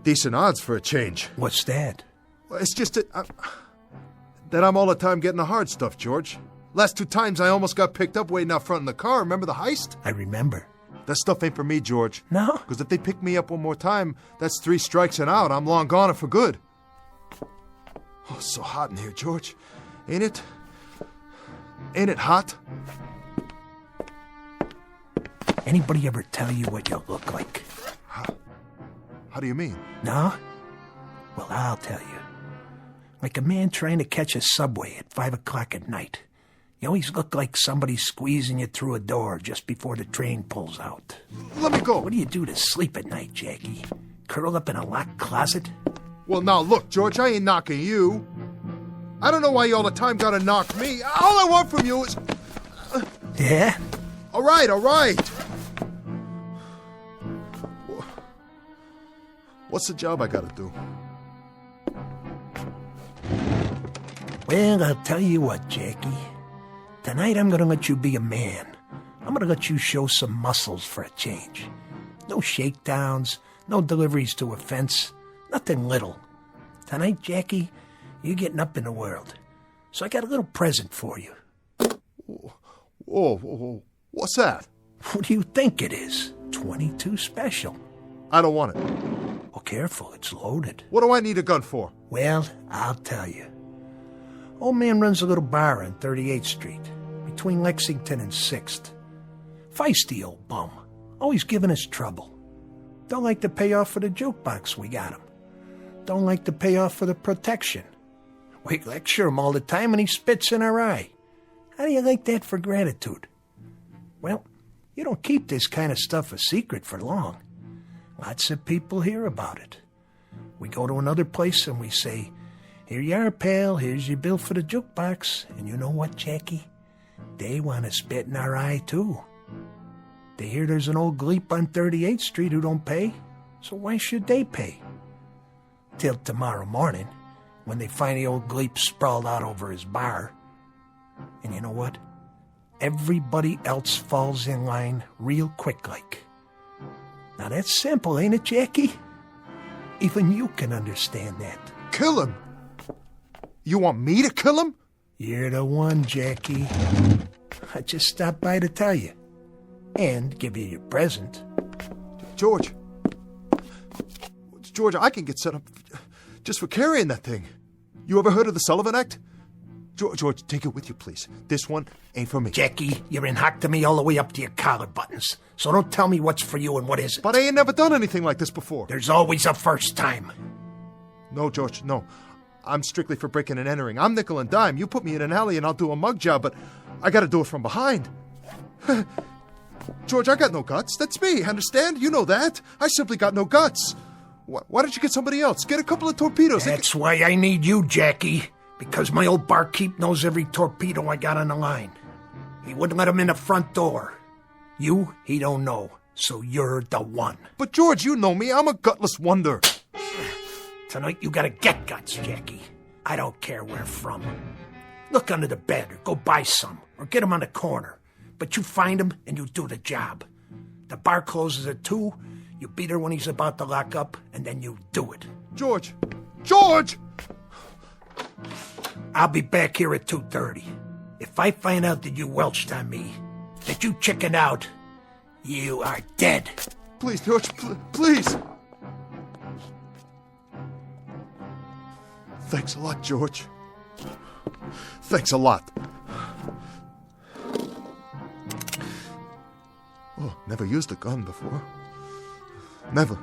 decent odds for a change. What's that? Well, it's just that I'm all the time getting the hard stuff, George. Last 2 times I almost got picked up waiting out front in the car. Remember the heist? I remember. That stuff ain't for me, George. No? Because if they pick me up one more time, that's 3 strikes and out. I'm long gone and for good. Oh, it's so hot in here, George. Ain't it? Ain't it hot? Anybody ever tell you what you look like? How do you mean? No? Well, I'll tell you. Like a man trying to catch a subway at 5 o'clock at night. You always look like somebody's squeezing you through a door just before the train pulls out. Let me go. What do you do to sleep at night, Jackie? Curl up in a locked closet? Well, now look, George, I ain't knocking you. I don't know why you all the time gotta knock me. All I want from you is... Yeah? All right. What's the job I gotta do? Well, I'll tell you what, Jackie. Tonight I'm gonna let you be a man. I'm gonna let you show some muscles for a change. No shakedowns, no deliveries to a fence, nothing little. Tonight, Jackie, you're getting up in the world. So I got a little present for you. Whoa. What's that? What do you think it is? 22 special. I don't want it. Oh, careful, it's loaded. What do I need a gun for? Well, I'll tell you. Old man runs a little bar on 38th Street, between Lexington and 6th. Feisty old bum, always giving us trouble. Don't like to pay off for the jukebox we got him. Don't like to pay off for the protection. We lecture him all the time and he spits in our eye. How do you like that for gratitude? Well, you don't keep this kind of stuff a secret for long. Lots of people hear about it. We go to another place and we say, "Here you are, pal, here's your bill for the jukebox." And you know what, Jackie? They want to spit in our eye, too. They hear there's an old gleep on 38th Street who don't pay, so why should they pay? Till tomorrow morning, when they find the old gleep sprawled out over his bar. And you know what? Everybody else falls in line real quick like. Now that's simple, ain't it, Jackie? Even you can understand that. Kill him? You want me to kill him? You're the one, Jackie. I just stopped by to tell you. And give you your present. George, I can get set up just for carrying that thing. You ever heard of the Sullivan Act? George, take it with you, please. This one ain't for me. Jackie, you're in hock to me all the way up to your collar buttons. So don't tell me what's for you and what isn't. But I ain't never done anything like this before. There's always a first time. No, George, no. I'm strictly for breaking and entering. I'm nickel and dime. You put me in an alley and I'll do a mug job, but I gotta do it from behind. George, I got no guts. That's me, understand? You know that. I simply got no guts. Why don't you get somebody else? Get a couple of torpedoes. That's why I need you, Jackie. Because my old barkeep knows every torpedo I got on the line. He wouldn't let him in the front door. You, he don't know. So you're the one. But George, you know me. I'm a gutless wonder. Tonight you gotta get guts, Jackie. I don't care where from. Look under the bed or go buy some. Or get them on the corner. But you find him and you do the job. The bar closes at 2. You beat her when he's about to lock up. And then you do it. George! I'll be back here at 2:30. If I find out that you welched on me, that you chickened out, you are dead. Please, George, please. Thanks a lot, George. Thanks a lot. Oh, never used a gun before. Never.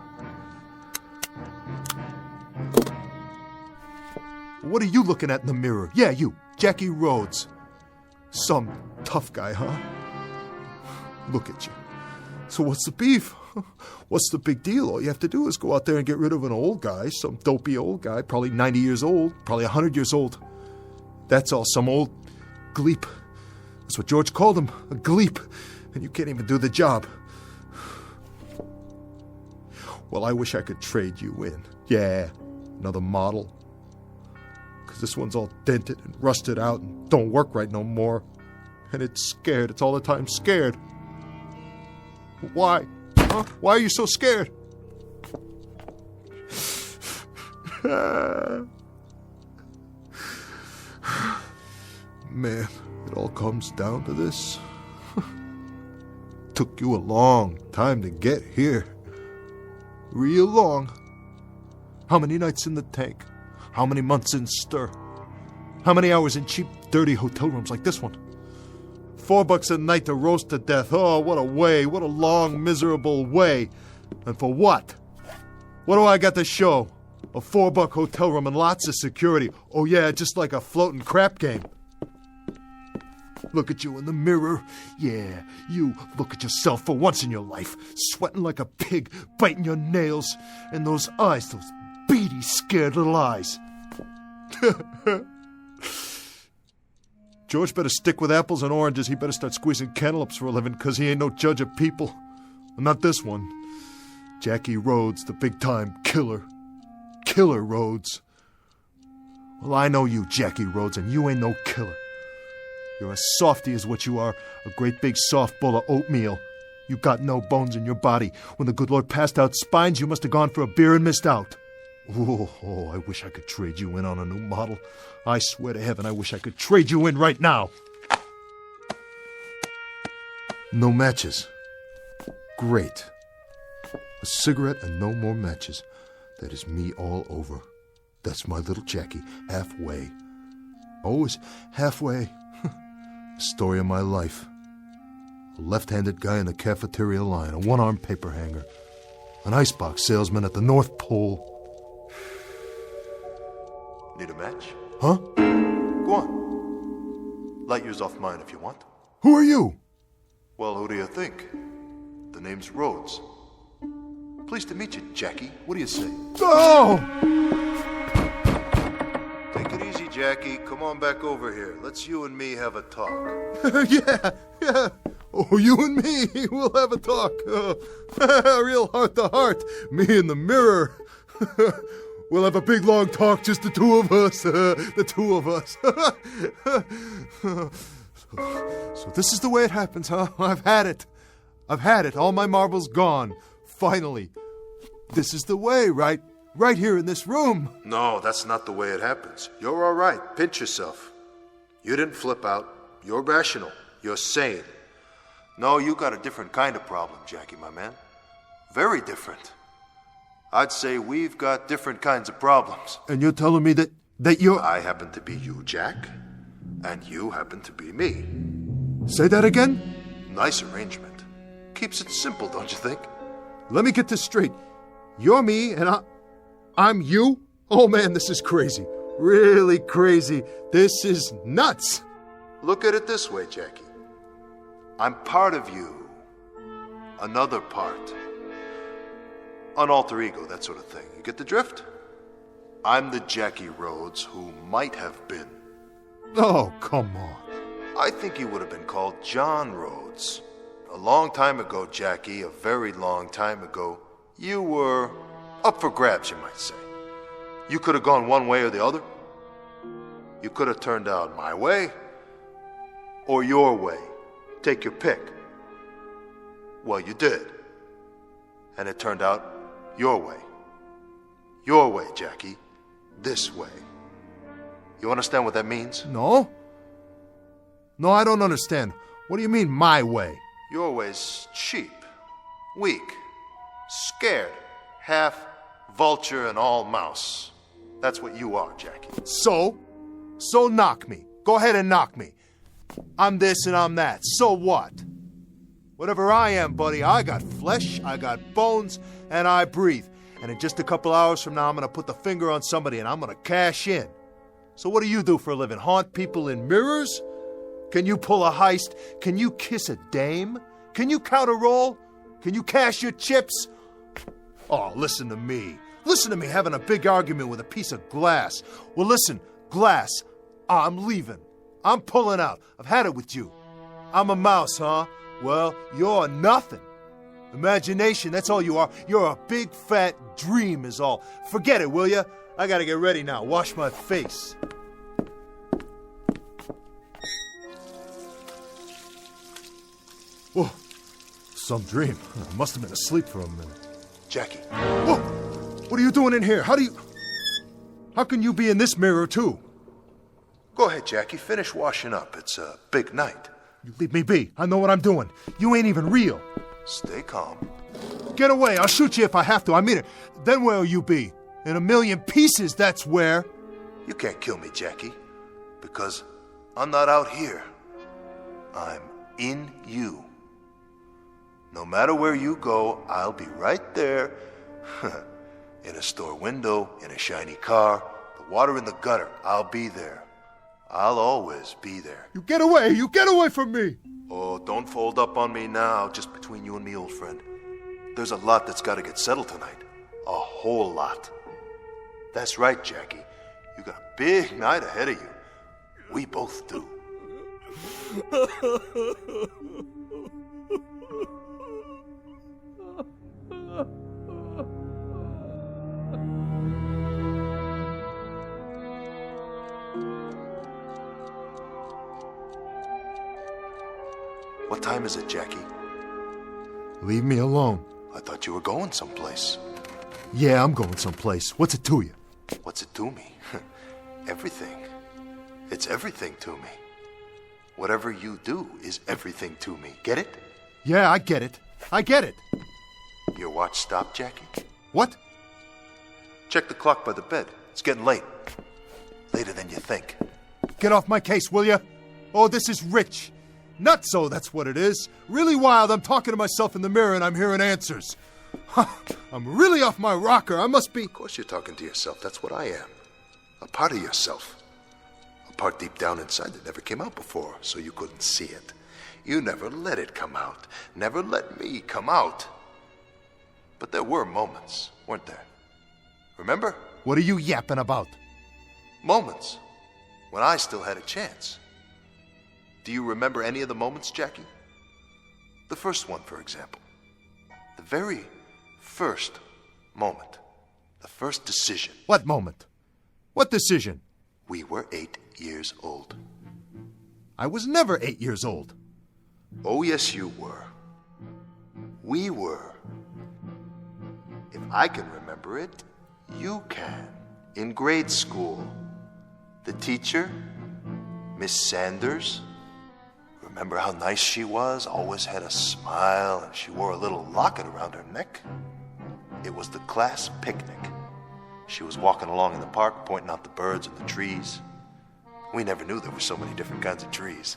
What are you looking at in the mirror? Yeah, you, Jackie Rhodes. Some tough guy, huh? Look at you. So what's the beef? What's the big deal? All you have to do is go out there and get rid of an old guy, some dopey old guy, probably 90 years old, probably 100 years old. That's all, some old gleep. That's what George called him, a gleep. And you can't even do the job. Well, I wish I could trade you in. Yeah, another model. Because this one's all dented and rusted out and don't work right no more. And it's scared. It's all the time scared. Why? Huh? Why are you so scared? Man, it all comes down to this. Took you a long time to get here. Real long. How many nights in the tank? How many months in stir? How many hours in cheap, dirty hotel rooms like this one? $4 a night to roast to death. Oh, what a way. What a long, miserable way. And for what? What do I got to show? A $4 hotel room and lots of security. Oh yeah, just like a floating crap game. Look at you in the mirror. Yeah, you look at yourself for once in your life, sweating like a pig, biting your nails, and those eyes, those beady, scared little eyes. George better stick with apples and oranges. He better start squeezing cantaloupes for a living, because he ain't no judge of people. Not this one. Jackie Rhodes, the big-time killer. Killer Rhodes. Well, I know you, Jackie Rhodes, and you ain't no killer. You're a softy is what you are, a great big soft bowl of oatmeal. You got no bones in your body. When the good Lord passed out spines, you must have gone for a beer and missed out. Oh, I wish I could trade you in on a new model. I swear to heaven, I wish I could trade you in right now. No matches. Great. A cigarette and no more matches. That is me all over. That's my little Jackie, halfway. Always halfway. Story of my life. A left-handed guy in the cafeteria line, a one-armed paper hanger, an icebox salesman at the North Pole. Need a match? Huh? Go on. Light yours off mine if you want. Who are you? Well, who do you think? The name's Rhodes. Pleased to meet you, Jackie. What do you say? Oh! Take it easy, Jackie. Come on back over here. Let's you and me have a talk. Yeah. Oh, you and me, we'll have a talk. Real heart to heart. Me in the mirror. We'll have a big, long talk, just the two of us. The two of us. So this is the way it happens, huh? I've had it. All my marbles gone. Finally. This is the way, right? Right here in this room. No, that's not the way it happens. You're all right. Pinch yourself. You didn't flip out. You're rational. You're sane. No, you got a different kind of problem, Jackie, my man. Very different. I'd say we've got different kinds of problems. And you're telling me that you're... I happen to be you, Jack, and you happen to be me. Say that again? Nice arrangement. Keeps it simple, don't you think? Let me get this straight. You're me, and I'm you? Oh, man, this is crazy. Really crazy. This is nuts. Look at it this way, Jackie. I'm part of you. Another part. An alter ego, that sort of thing. You get the drift? I'm the Jackie Rhodes who might have been. Oh, come on. I think you would have been called John Rhodes. A long time ago, Jackie, a very long time ago, you were up for grabs, you might say. You could have gone one way or the other. You could have turned out my way or your way. Take your pick. Well, you did. And it turned out your way. Your way, Jackie. This way. You understand what that means? No, I don't understand. What do you mean, my way? Your way's cheap, weak, scared, half vulture and all mouse. That's what you are, Jackie. So knock me. Go ahead and knock me. I'm this and I'm that. So what? Whatever I am, buddy, I got flesh, I got bones, and I breathe. And in just a couple hours from now, I'm going to put the finger on somebody and I'm going to cash in. So what do you do for a living? Haunt people in mirrors? Can you pull a heist? Can you kiss a dame? Can you count a roll? Can you cash your chips? Oh, listen to me. Listen to me having a big argument with a piece of glass. Well, listen, glass, I'm leaving. I'm pulling out. I've had it with you. I'm a mouse, huh? Well, you're nothing. Imagination, that's all you are. You're a big fat dream is all. Forget it, will ya? I gotta get ready now. Wash my face. Whoa, some dream. I must have been asleep for a minute. Jackie. Whoa, what are you doing in here? How can you be in this mirror too? Go ahead, Jackie. Finish washing up. It's a big night. You leave me be. I know what I'm doing. You ain't even real. Stay calm. Get away. I'll shoot you if I have to. I mean it. Then where'll you be? In a million pieces, that's where. You can't kill me, Jackie. Because I'm not out here. I'm in you. No matter where you go, I'll be right there. In a store window, in a shiny car, the water in the gutter, I'll be there. I'll always be there. You get away! You get away from me! Oh, don't fold up on me now, just between you and me, old friend. There's a lot that's got to get settled tonight. A whole lot. That's right, Jackie. You got a big night ahead of you. We both do. What time is it, Jackie? Leave me alone. I thought you were going someplace. Yeah, I'm going someplace. What's it to you? What's it to me? Everything. It's everything to me. Whatever you do is everything to me. Get it? Yeah, I get it. I get it. Your watch stopped, Jackie? What? Check the clock by the bed. It's getting late. Later than you think. Get off my case, will you? Oh, this is rich. Nutso, that's what it is. Really wild. I'm talking to myself in the mirror and I'm hearing answers. I'm really off my rocker. I must be... Of course you're talking to yourself. That's what I am. A part of yourself. A part deep down inside that never came out before, so you couldn't see it. You never let it come out. Never let me come out. But there were moments, weren't there? Remember? What are you yapping about? Moments. When I still had a chance. Do you remember any of the moments, Jackie? The first one, for example. The very first moment. The first decision. What moment? What decision? We were 8 years old. I was never 8 years old. Oh, yes, you were. We were. If I can remember it, you can. In grade school. The teacher, Miss Sanders. Remember how nice she was? Always had a smile, and she wore a little locket around her neck. It was the class picnic. She was walking along in the park, pointing out the birds and the trees. We never knew there were so many different kinds of trees.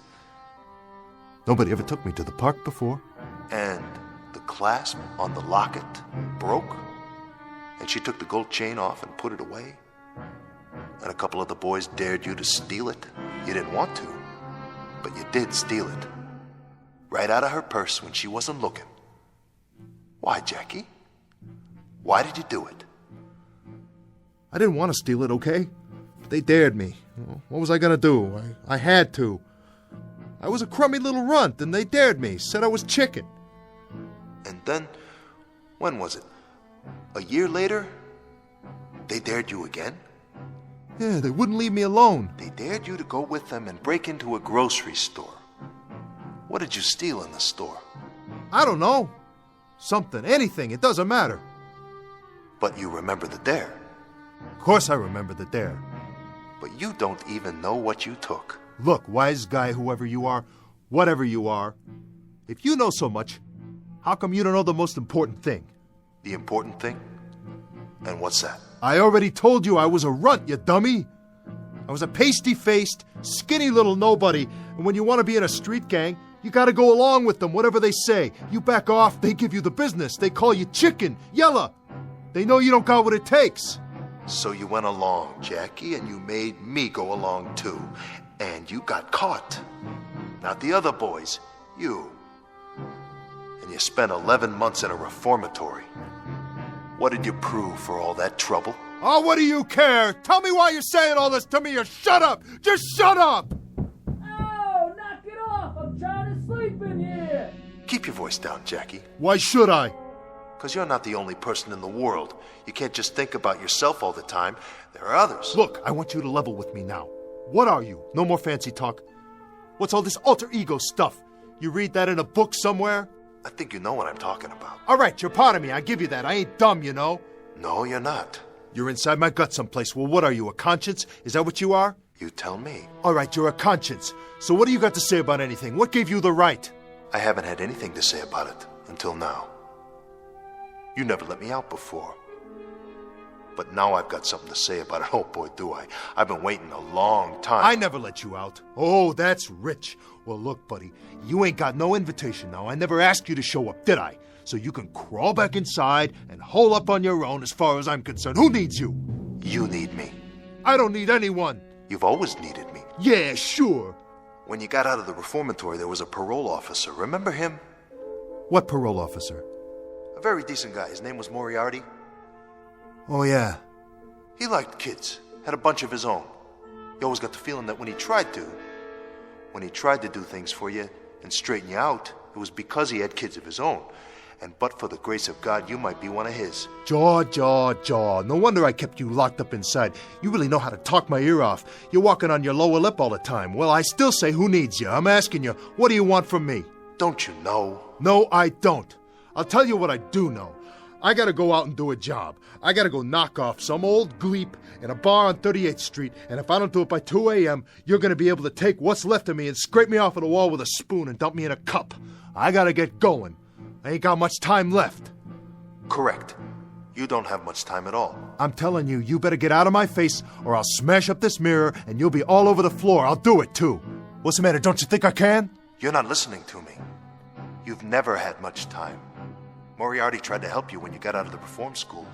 Nobody ever took me to the park before. And the clasp on the locket broke, and she took the gold chain off and put it away. And a couple of the boys dared you to steal it. You didn't want to, but you did steal it. Right out of her purse when she wasn't looking. Why, Jackie? Why did you do it? I didn't want to steal it, okay? But they dared me. What was I going to do? I had to. I was a crummy little runt, and they dared me, said I was chicken. And then, when was it? A year later? They dared you again? Yeah, they wouldn't leave me alone. They dared you to go with them and break into a grocery store. What did you steal in the store? I don't know. Something, anything, it doesn't matter. But you remember the dare. Of course I remember the dare. But you don't even know what you took. Look, wise guy, whoever you are, whatever you are, if you know so much, how come you don't know the most important thing? The important thing? And what's that? I already told you I was a runt, you dummy. I was a pasty-faced, skinny little nobody, and when you want to be in a street gang, you gotta go along with them, whatever they say. You back off, they give you the business. They call you chicken, yella. They know you don't got what it takes. So you went along, Jackie, and you made me go along too. And you got caught. Not the other boys, you. And you spent 11 months in a reformatory. What did you prove for all that trouble? Oh, what do you care? Tell me why you're saying all this to me, or shut up! Just shut up! Oh, knock it off! I'm trying to sleep in here! Keep your voice down, Jackie. Why should I? Because you're not the only person in the world. You can't just think about yourself all the time. There are others. Look, I want you to level with me now. What are you? No more fancy talk. What's all this alter ego stuff? You read that in a book somewhere? I think you know what I'm talking about. All right, you're part of me. I give you that. I ain't dumb, you know. No, you're not. You're inside my gut someplace. Well, what are you, a conscience? Is that what you are? You tell me. All right, you're a conscience. So what do you got to say about anything? What gave you the right? I haven't had anything to say about it until now. You never let me out before. But now I've got something to say about it. Oh, boy, do I. I've been waiting a long time. I never let you out. Oh, that's rich. Well, look, buddy, you ain't got no invitation now. I never asked you to show up, did I? So you can crawl back inside and hole up on your own as far as I'm concerned. Who needs you? You need me. I don't need anyone. You've always needed me. Yeah, sure. When you got out of the reformatory, there was a parole officer. Remember him? What parole officer? A very decent guy. His name was Moriarty. Oh, yeah. He liked kids. Had a bunch of his own. You always got the feeling that when he tried to do things for you and straighten you out, it was because he had kids of his own. And but for the grace of God, you might be one of his. Jaw. No wonder I kept you locked up inside. You really know how to talk my ear off. You're walking on your lower lip all the time. Well, I still say, who needs you? I'm asking you, what do you want from me? Don't you know? No, I don't. I'll tell you what I do know. I gotta go out and do a job. I gotta go knock off some old gleep in a bar on 38th Street, and if I don't do it by 2 a.m., you're gonna be able to take what's left of me and scrape me off of the wall with a spoon and dump me in a cup. I gotta get going. I ain't got much time left. Correct. You don't have much time at all. I'm telling you, you better get out of my face or I'll smash up this mirror and you'll be all over the floor. I'll do it, too. What's the matter? Don't you think I can? You're not listening to me. You've never had much time. Moriarty tried to help you when you got out of the reform school,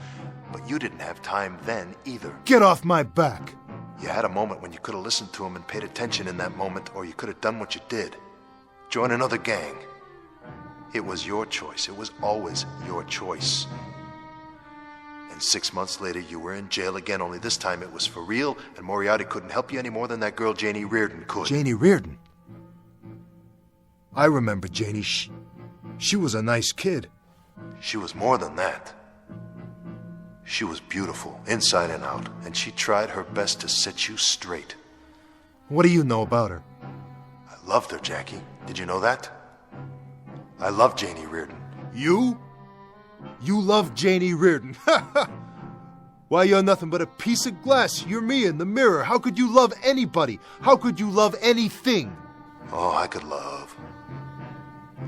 but you didn't have time then either. Get off my back. You had a moment when you could have listened to him and paid attention in that moment, or you could have done what you did. Join another gang. It was your choice. It was always your choice. And 6 months later, you were in jail again, only this time it was for real, and Moriarty couldn't help you any more than that girl Janie Reardon could. Janie Reardon? I remember Janie. She was a nice kid. She was more than that. She was beautiful, inside and out, and she tried her best to set you straight. What do you know about her? I loved her, Jackie. Did you know that? I love Janie Reardon. You? You love Janie Reardon? Why, you're nothing but a piece of glass. You're me in the mirror. How could you love anybody? How could you love anything? Oh, I could love.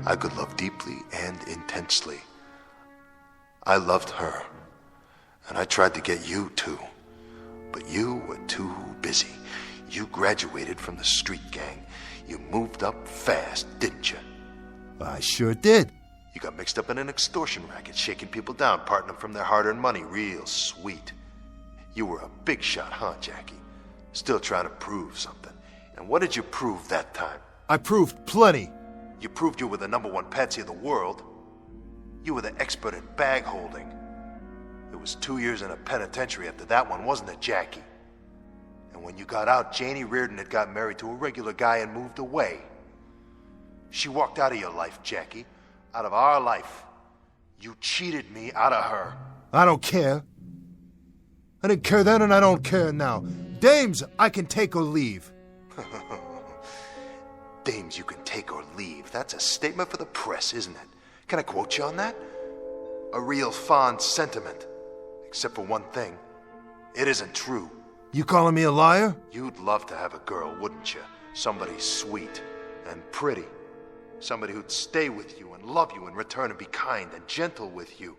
I could love deeply and intensely. I loved her. And I tried to get you, too. But you were too busy. You graduated from the street gang. You moved up fast, didn't you? I sure did. You got mixed up in an extortion racket, shaking people down, parting them from their hard-earned money. Real sweet. You were a big shot, huh, Jackie? Still trying to prove something. And what did you prove that time? I proved plenty. You proved you were the #1 patsy of the world. You were the expert in bag holding. It was 2 years in a penitentiary after that one, wasn't it, Jackie? And when you got out, Janie Reardon had got married to a regular guy and moved away. She walked out of your life, Jackie. Out of our life. You cheated me out of her. I don't care. I didn't care then and I don't care now. Dames, I can take or leave. Dames you can take or leave. That's a statement for the press, isn't it? Can I quote you on that? A real fond sentiment. Except for one thing. It isn't true. You calling me a liar? You'd love to have a girl, wouldn't you? Somebody sweet and pretty. Somebody who'd stay with you and love you in return and be kind and gentle with you.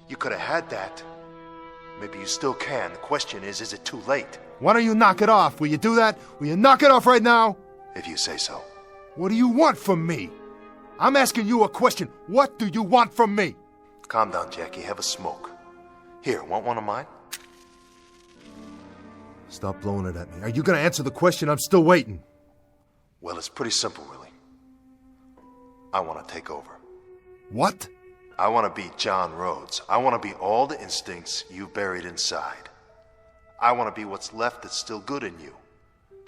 You could have had that. Maybe you still can. The question is it too late? Why don't you knock it off? Will you do that? Will you knock it off right now? If you say so. What do you want from me? I'm asking you a question. What do you want from me? Calm down, Jackie. Have a smoke. Here, want one of mine? Stop blowing it at me. Are you going to answer the question? I'm still waiting. Well, it's pretty simple, really. I want to take over. What? I want to be John Rhodes. I want to be all the instincts you buried inside. I want to be what's left that's still good in you.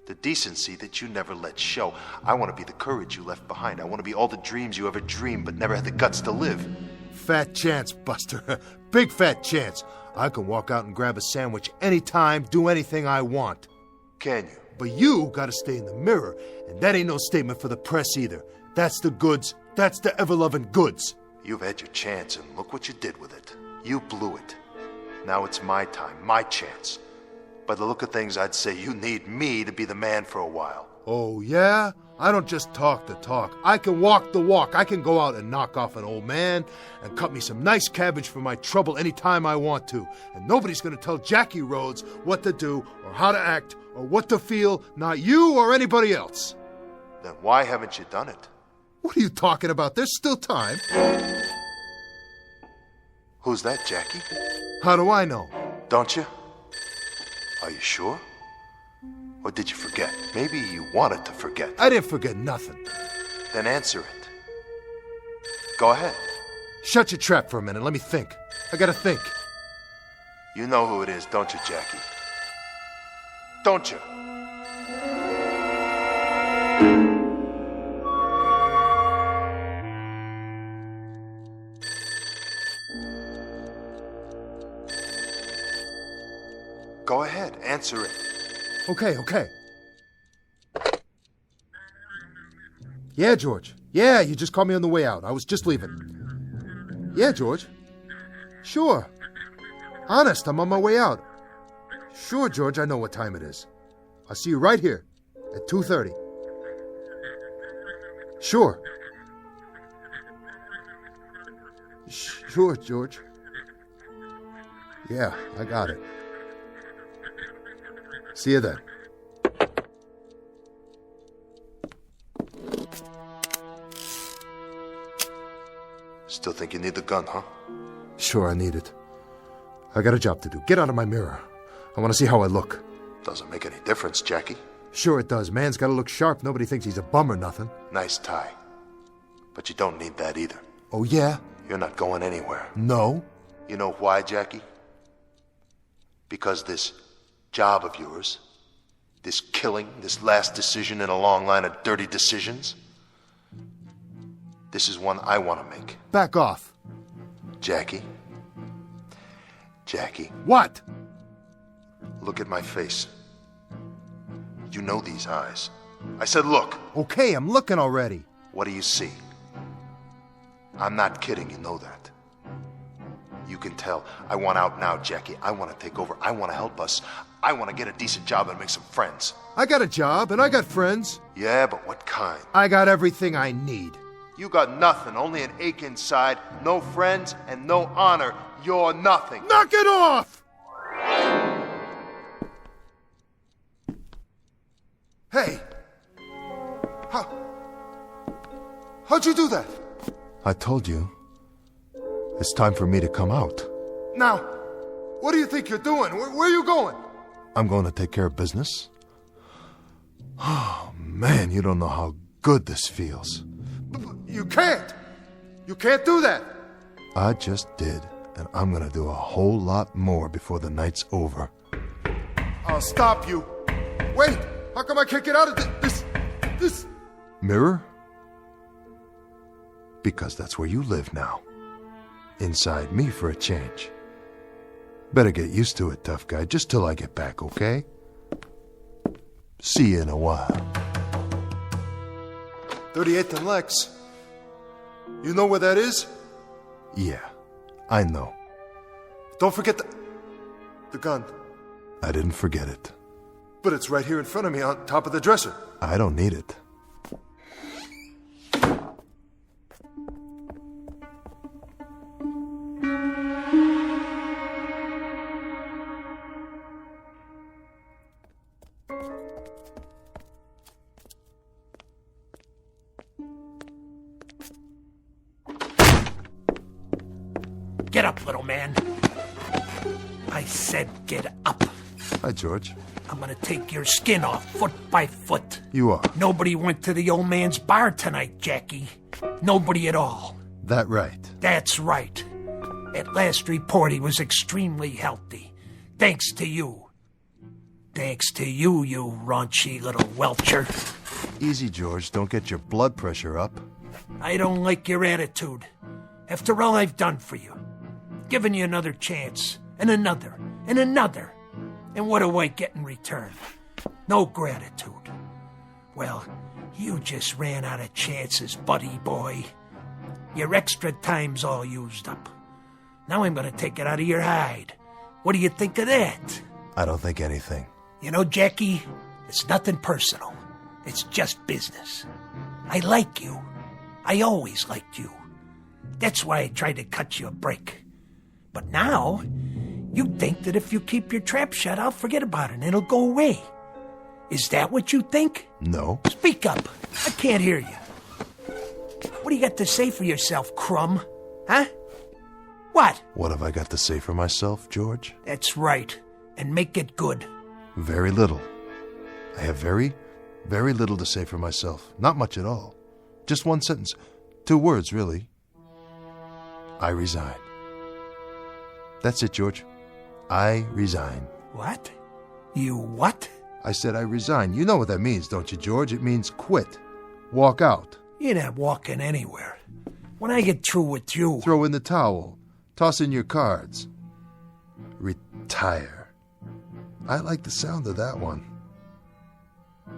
The decency that you never let show. I want to be the courage you left behind. I want to be all the dreams you ever dreamed but never had the guts to live. Fat chance, Buster. Big fat chance. I can walk out and grab a sandwich anytime, do anything I want. Can you? But you gotta stay in the mirror, and that ain't no statement for the press either. That's the goods. That's the ever-loving goods. You've had your chance, and look what you did with it. You blew it. Now it's my time, my chance. By the look of things, I'd say you need me to be the man for a while. Oh, yeah? I don't just talk the talk. I can walk the walk. I can go out and knock off an old man and cut me some nice cabbage for my trouble anytime I want to. And nobody's going to tell Jackie Rhodes what to do or how to act or what to feel, not you or anybody else. Then why haven't you done it? What are you talking about? There's still time. Who's that, Jackie? How do I know? Don't you? Are you sure? Or did you forget? Maybe you wanted to forget. I didn't forget nothing. Then answer it. Go ahead. Shut your trap for a minute. Let me think. I gotta think. You know who it is, don't you, Jackie? Don't you? Go ahead, answer it. Okay. Yeah, George. Yeah, you just called me on the way out. I was just leaving. Yeah, George. Sure. Honest, I'm on my way out. Sure, George, I know what time it is. I'll see you right here at 2:30. Sure. Sure, George. Yeah, I got it. See you then. Still think you need the gun, huh? Sure, I need it. I got a job to do. Get out of my mirror. I want to see how I look. Doesn't make any difference, Jackie. Sure it does. Man's got to look sharp. Nobody thinks he's a bum or nothing. Nice tie. But you don't need that either. Oh, yeah? You're not going anywhere. No. You know why, Jackie? Because this job of yours, this killing, this last decision in a long line of dirty decisions, this is one I want to make. Back off. Jackie. What? Look at my face. You know these eyes. I said look. Okay, I'm looking already. What do you see? I'm not kidding, you know that. You can tell. I want out now, Jackie. I want to take over. I want to help us. I want to get a decent job and make some friends. I got a job and I got friends. Yeah, but what kind? I got everything I need. You got nothing, only an ache inside, no friends, and no honor. You're nothing. Knock it off! Hey! How'd you do that? I told you. It's time for me to come out. Now, what do you think you're doing? Where are you going? I'm going to take care of business. Oh, man, you don't know how good this feels. You can't! You can't do that! I just did, and I'm gonna do a whole lot more before the night's over. I'll stop you. Wait! How come I can't get out of this? Mirror? Because that's where you live now. Inside me for a change. Better get used to it, tough guy, just till I get back, okay? See you in a while. 38th and Lex. You know where that is? Yeah, I know. Don't forget the gun. I didn't forget it. But it's right here in front of me on top of the dresser. I don't need it. Get up, little man. I said get up. Hi, George. I'm gonna take your skin off foot by foot. You are. Nobody went to the old man's bar tonight, Jackie. Nobody at all. That right? That's right. At last report, he was extremely healthy. Thanks to you. Thanks to you, you raunchy little welcher. Easy, George. Don't get your blood pressure up. I don't like your attitude. After all I've done for you. Given you another chance, and another, and another. And what do I get in return? No gratitude. Well, you just ran out of chances, buddy boy. Your extra time's all used up. Now I'm gonna take it out of your hide. What do you think of that? I don't think anything. You know, Jackie, it's nothing personal. It's just business. I like you. I always liked you. That's why I tried to cut you a break. But now, you think that if you keep your trap shut, I'll forget about it and it'll go away. Is that what you think? No. Speak up. I can't hear you. What do you got to say for yourself, Crumb? Huh? What? What have I got to say for myself, George? That's right. And make it good. Very little. I have very, very little to say for myself. Not much at all. Just one sentence. 2 words, really. I resign. That's it, George. I resign. What? You what? I said I resign. You know what that means, don't you, George? It means quit. Walk out. You're not walking anywhere. When I get through with you... Throw in the towel. Toss in your cards. Retire. I like the sound of that one.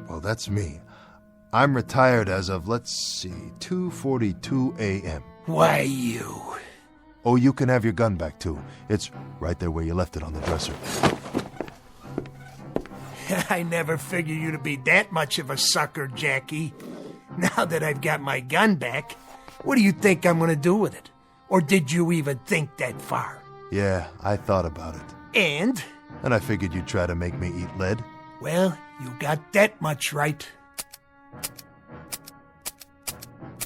Well, that's me. I'm retired as of, let's see, 2:42 a.m. Why you? Oh, you can have your gun back, too. It's right there where you left it on the dresser. I never figured you to be that much of a sucker, Jackie. Now that I've got my gun back, what do you think I'm going to do with it? Or did you even think that far? Yeah, I thought about it. And? And I figured you'd try to make me eat lead. Well, you got that much right.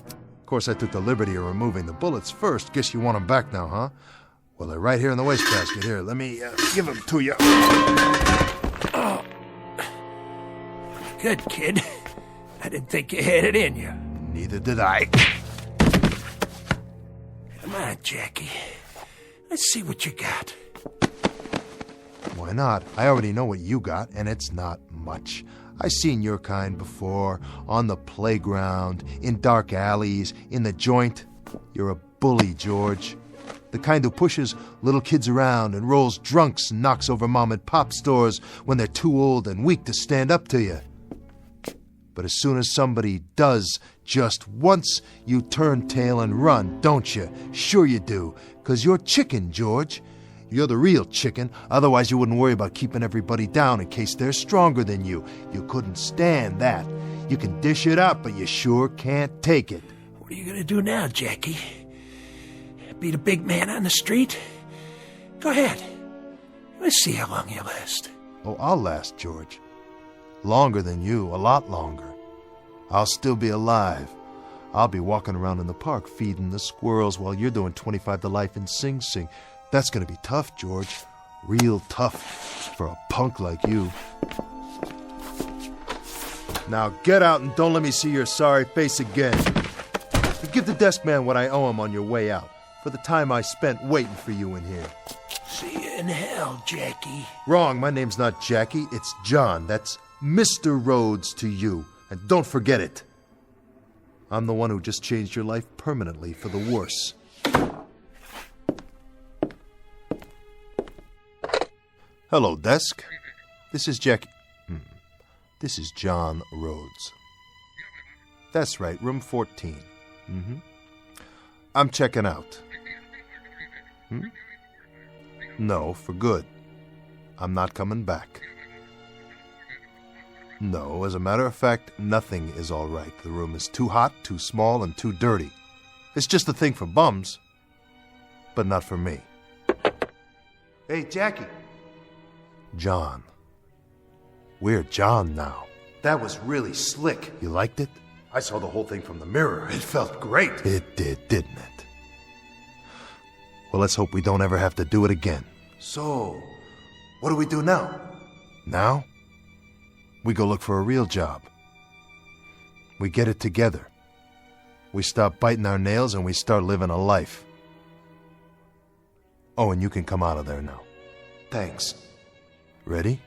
Of course, I took the liberty of removing the bullets first. Guess you want them back now, huh? Well, they're right here in the wastebasket. Here, let me give them to you. Oh. Good kid. I didn't think you had it in you. Neither did I. Come on, Jackie. Let's see what you got. Why not? I already know what you got, and it's not much. I've seen your kind before, on the playground, in dark alleys, in the joint. You're a bully, George. The kind who pushes little kids around and rolls drunks and knocks over mom-and-pop stores when they're too old and weak to stand up to you. But as soon as somebody does just once, you turn tail and run, don't you? Sure you do, 'cause you're chicken, George. You're the real chicken, otherwise you wouldn't worry about keeping everybody down in case they're stronger than you. You couldn't stand that. You can dish it up, but you sure can't take it. What are you going to do now, Jackie? Be the big man on the street? Go ahead. Let's see how long you last. Oh, I'll last, George. Longer than you, a lot longer. I'll still be alive. I'll be walking around in the park feeding the squirrels while you're doing 25 to life in Sing Sing. That's going to be tough, George. Real tough for a punk like you. Now get out and don't let me see your sorry face again. Give the desk man what I owe him on your way out, for the time I spent waiting for you in here. See you in hell, Jackie. Wrong, my name's not Jackie, it's John. That's Mr. Rhodes to you, and don't forget it. I'm the one who just changed your life permanently for the worse. Hello, desk. This is Jackie. This is John Rhodes. That's right, room 14. I'm checking out. No, for good. I'm not coming back. No, as a matter of fact, nothing is all right. The room is too hot, too small, and too dirty. It's just a thing for bums, but not for me. Hey, Jackie. John. We're John now. That was really slick. You liked it? I saw the whole thing from the mirror. It felt great. It did, didn't it? Well, let's hope we don't ever have to do it again. So, what do we do now? Now? We go look for a real job. We get it together. We stop biting our nails and we start living a life. Oh, and you can come out of there now. Thanks. Ready?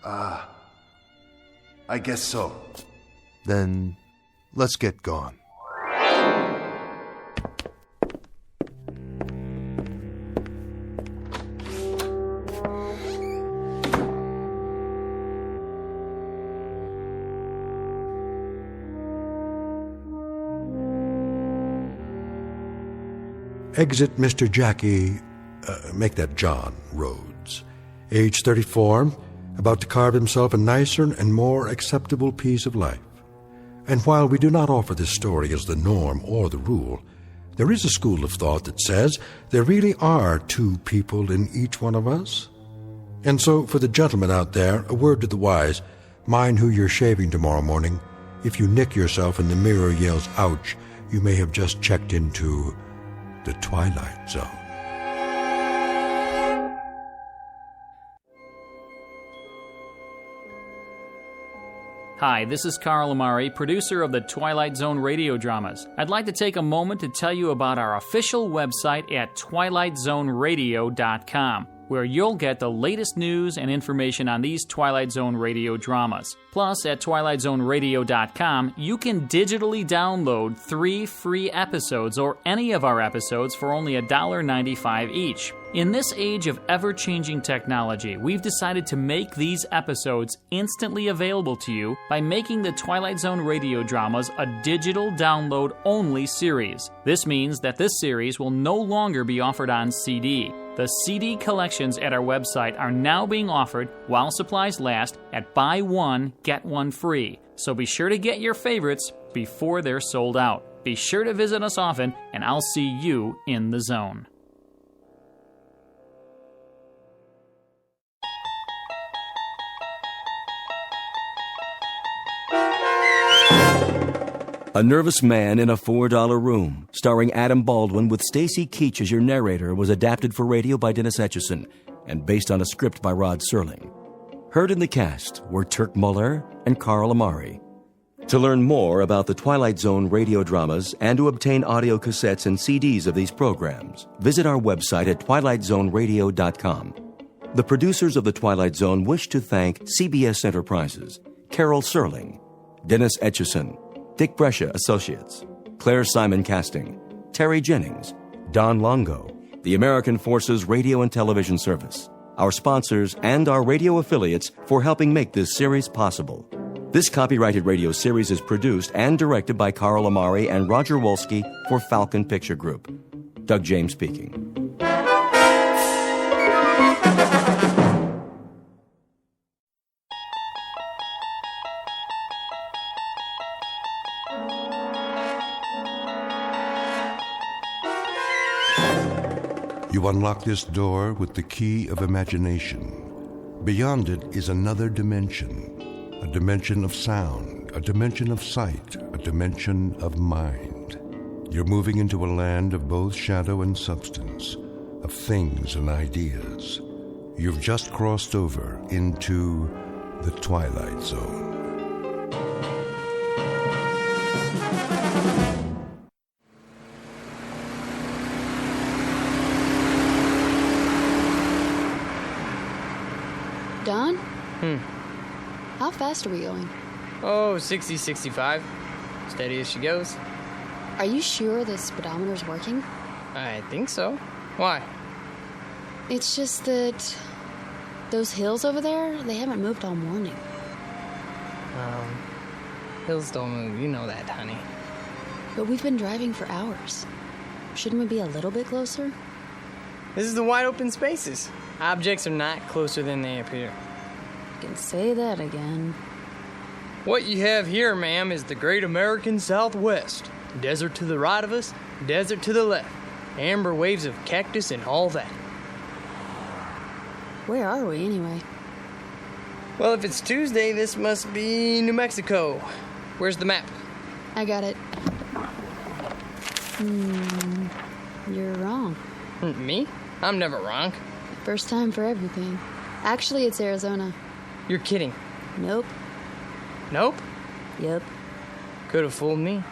I guess so. Then, let's get gone. Exit Mr. Jackie, make that John Rhodes, age 34, about to carve himself a nicer and more acceptable piece of life. And while we do not offer this story as the norm or the rule, there is a school of thought that says there really are two people in each one of us. And so, for the gentlemen out there, a word to the wise, mind who you're shaving tomorrow morning. If you nick yourself and the mirror yells, ouch, you may have just checked into the Twilight Zone. Hi, this is Carl Amari, producer of the Twilight Zone radio dramas. I'd like to take a moment to tell you about our official website at twilightzoneradio.com, where you'll get the latest news and information on these Twilight Zone radio dramas. Plus, at twilightzoneradio.com, you can digitally download 3 free episodes or any of our episodes for only $1.95 each. In this age of ever-changing technology, we've decided to make these episodes instantly available to you by making the Twilight Zone radio dramas a digital download-only series. This means that this series will no longer be offered on CD. The CD collections at our website are now being offered, while supplies last, at buy one, get one free. So be sure to get your favorites before they're sold out. Be sure to visit us often, and I'll see you in the zone. A Nervous Man in a $4 Room, starring Adam Baldwin with Stacy Keach as your narrator, was adapted for radio by Dennis Etchison and based on a script by Rod Serling. Heard in the cast were Turk Muller and Carl Amari. To learn more about the Twilight Zone radio dramas and to obtain audio cassettes and CDs of these programs, visit our website at twilightzoneradio.com. The producers of The Twilight Zone wish to thank CBS Enterprises, Carol Serling, Dennis Etchison, Dick Brescia Associates, Claire Simon Casting, Terry Jennings, Don Longo, the American Forces Radio and Television Service, our sponsors, and our radio affiliates for helping make this series possible. This copyrighted radio series is produced and directed by Carl Amari and Roger Wolski for Falcon Picture Group. Doug James speaking. You unlock this door with the key of imagination. Beyond it is another dimension, a dimension of sound, a dimension of sight, a dimension of mind. You're moving into a land of both shadow and substance, of things and ideas. You've just crossed over into the Twilight Zone. Don? How fast are we going? Oh, 60, 65. Steady as she goes. Are you sure the speedometer's working? I think so. Why? It's just that those hills over there, they haven't moved all morning. Hills don't move, you know that, honey. But we've been driving for hours. Shouldn't we be a little bit closer? This is the wide open spaces. Objects are not closer than they appear. You can say that again. What you have here, ma'am, is the great American Southwest. Desert to the right of us, desert to the left. Amber waves of cactus and all that. Where are we, anyway? Well, if it's Tuesday, this must be New Mexico. Where's the map? I got it. You're wrong. Me? I'm never wrong. First time for everything. Actually, it's Arizona. You're kidding. Nope. Nope? Yep. Could have fooled me.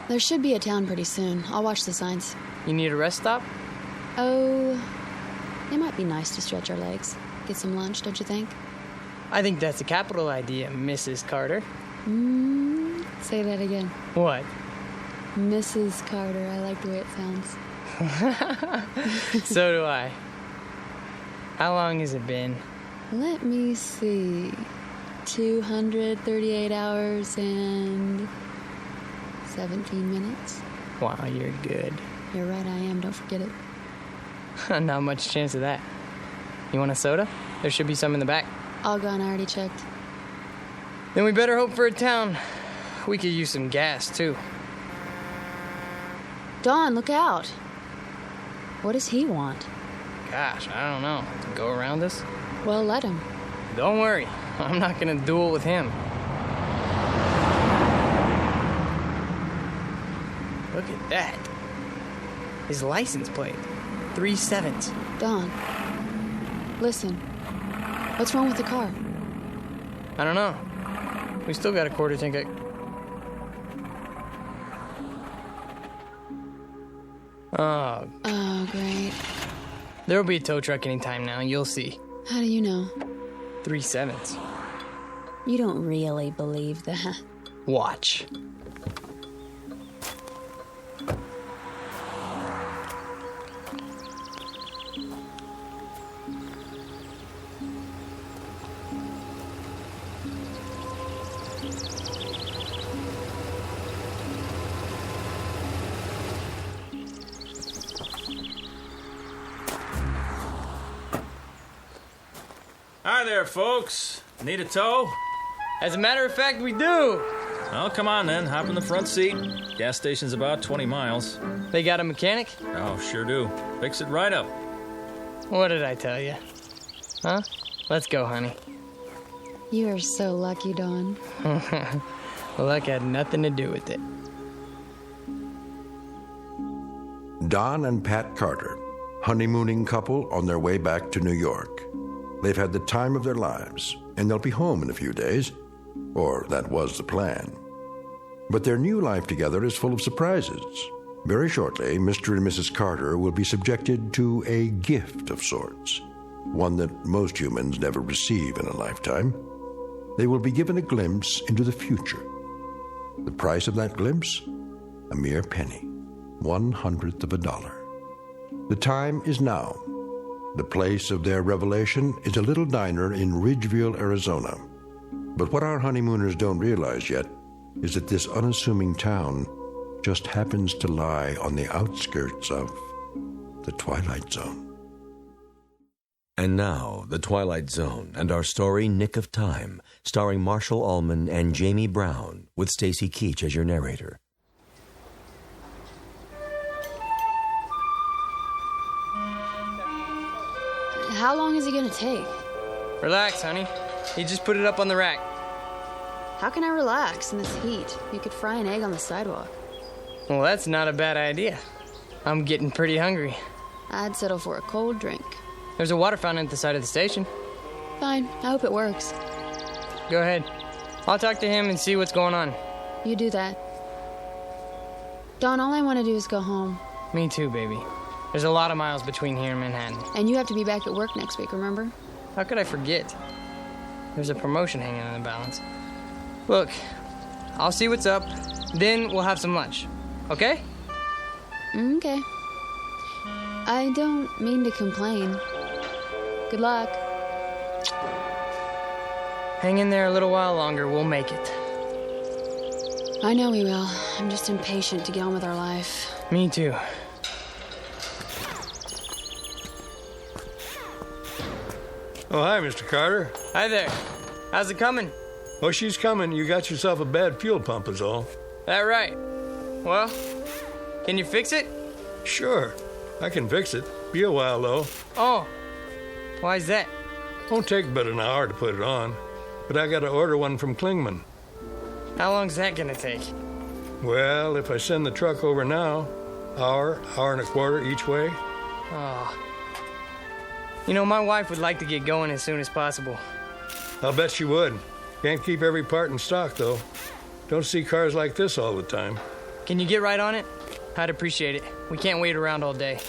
There should be a town pretty soon. I'll watch the signs. You need a rest stop? Oh, it might be nice to stretch our legs. Get some lunch, don't you think? I think that's a capital idea, Mrs. Carter. Say that again. What? Mrs. Carter. I like the way it sounds. So do I. How long has it been? Let me see. 238 hours and 17 minutes. Wow, you're good. You're right, I am. Don't forget it. Not much chance of that. You want a soda? There should be some in the back. All gone, I already checked. Then we better hope for a town. We could use some gas, too. Dawn, look out. What does he want? Gosh, I don't know. To go around us? Well, let him. Don't worry. I'm not gonna duel with him. Look at that. His license plate. 3 7s. Dawn, listen. What's wrong with the car? I don't know. We still got a quarter tank. Oh. Oh, great. There'll be a tow truck anytime now, you'll see. How do you know? 3 7s. You don't really believe that. Watch. Hi there, folks. Need a tow? As a matter of fact, we do. Well, come on then. Hop in the front seat. Gas station's about 20 miles. They got a mechanic? Oh, sure do. Fix it right up. What did I tell you? Huh? Let's go, honey. You are so lucky, Dawn. Luck had nothing to do with it. Don and Pat Carter, honeymooning couple on their way back to New York. They've had the time of their lives, and they'll be home in a few days. Or that was the plan. But their new life together is full of surprises. Very shortly, Mr. and Mrs. Carter will be subjected to a gift of sorts, one that most humans never receive in a lifetime. They will be given a glimpse into the future. The price of that glimpse? A mere penny, 1/100th of a dollar. The time is now. The place of their revelation is a little diner in Ridgeville, Arizona. But what our honeymooners don't realize yet is that this unassuming town just happens to lie on the outskirts of the Twilight Zone. And now, The Twilight Zone and our story, Nick of Time, starring Marshall Ullman and Jamie Brown, with Stacy Keach as your narrator. How long is he gonna take? Relax, honey. He just put it up on the rack. How can I relax in this heat? You could fry an egg on the sidewalk. Well, that's not a bad idea. I'm getting pretty hungry. I'd settle for a cold drink. There's a water fountain at the side of the station. Fine, I hope it works. Go ahead. I'll talk to him and see what's going on. You do that. Dawn, all I want to do is go home. Me too, baby. There's a lot of miles between here and Manhattan. And you have to be back at work next week, remember? How could I forget? There's a promotion hanging in the balance. Look, I'll see what's up, then we'll have some lunch. Okay? Okay. I don't mean to complain. Good luck. Hang in there a little while longer, we'll make it. I know we will. I'm just impatient to get on with our life. Me too. Oh, hi, Mr. Carter. Hi there. How's it coming? Oh, she's coming. You got yourself a bad fuel pump is all. That right. Well, can you fix it? Sure. I can fix it. Be a while, though. Oh. Why's that? Won't take but an hour to put it on. But I got to order one from Klingman. How long's that gonna take? Well, if I send the truck over now, hour and a quarter each way. Oh. You know, my wife would like to get going as soon as possible. I'll bet she would. Can't keep every part in stock, though. Don't see cars like this all the time. Can you get right on it? I'd appreciate it. We can't wait around all day.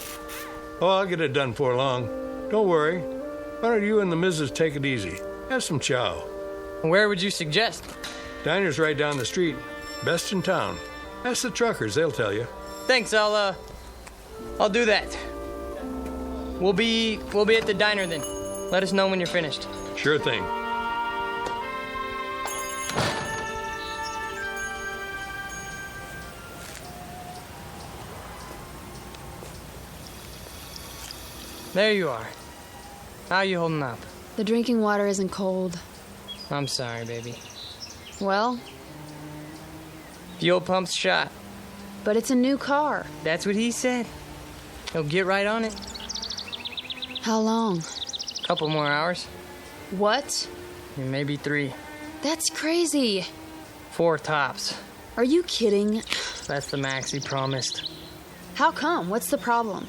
Oh, I'll get it done before long. Don't worry. Why don't you and the missus take it easy? Have some chow. Where would you suggest? Diner's right down the street. Best in town. Ask the truckers, they'll tell you. Thanks, I'll do that. We'll be at the diner then. Let us know when you're finished. Sure thing. There you are. How you holding up? The drinking water isn't cold. I'm sorry, baby. Well? Fuel pump's shot. But it's a new car. That's what he said. He'll get right on it. How long? Couple more hours. What? Maybe 3. That's crazy. 4 tops. Are you kidding? That's the max he promised. How come? What's the problem?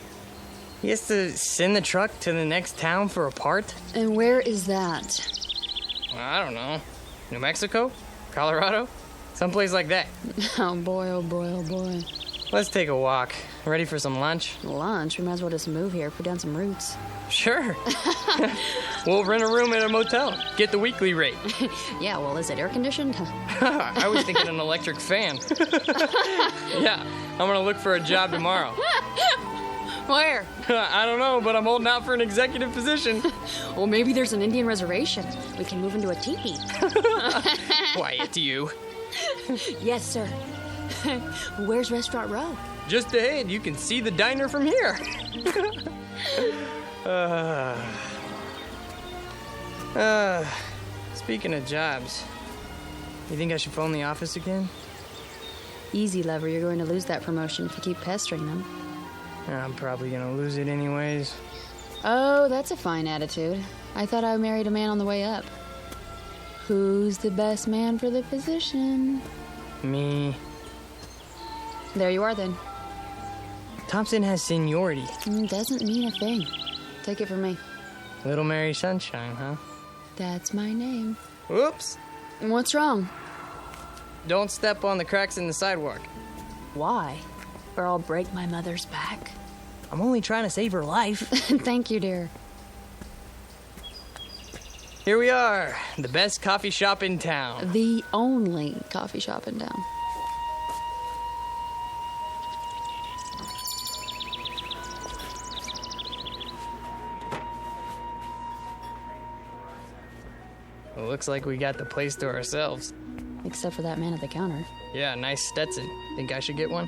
He has to send the truck to the next town for a part? And where is that? I don't know. New Mexico? Colorado? Someplace like that. Oh boy, oh boy, oh boy. Let's take a walk. Ready for some lunch? Lunch? We might as well just move here, put down some roots. Sure. We'll rent a room at a motel. Get the weekly rate. Yeah, well, is it air conditioned? I was thinking an electric fan. Yeah, I'm gonna look for a job tomorrow. Where? I don't know, but I'm holding out for an executive position. Well, maybe there's an Indian reservation. We can move into a teepee. Why, it's you. Yes, sir. Where's Restaurant Row? Just ahead, you can see the diner from here. Speaking of jobs, you think I should phone the office again? Easy, lover. You're going to lose that promotion if you keep pestering them. I'm probably gonna lose it anyways. Oh, that's a fine attitude. I thought I married a man on the way up. Who's the best man for the position? Me. There you are, then. Thompson has seniority. Doesn't mean a thing. Take it from me. Little Mary Sunshine, huh? That's my name. Whoops. What's wrong? Don't step on the cracks in the sidewalk. Why? Or I'll break my mother's back. I'm only trying to save her life. Thank you, dear. Here we are, the best coffee shop in town. The only coffee shop in town. Well, looks like we got the place to ourselves. Except for that man at the counter. Yeah, nice Stetson. Think I should get one?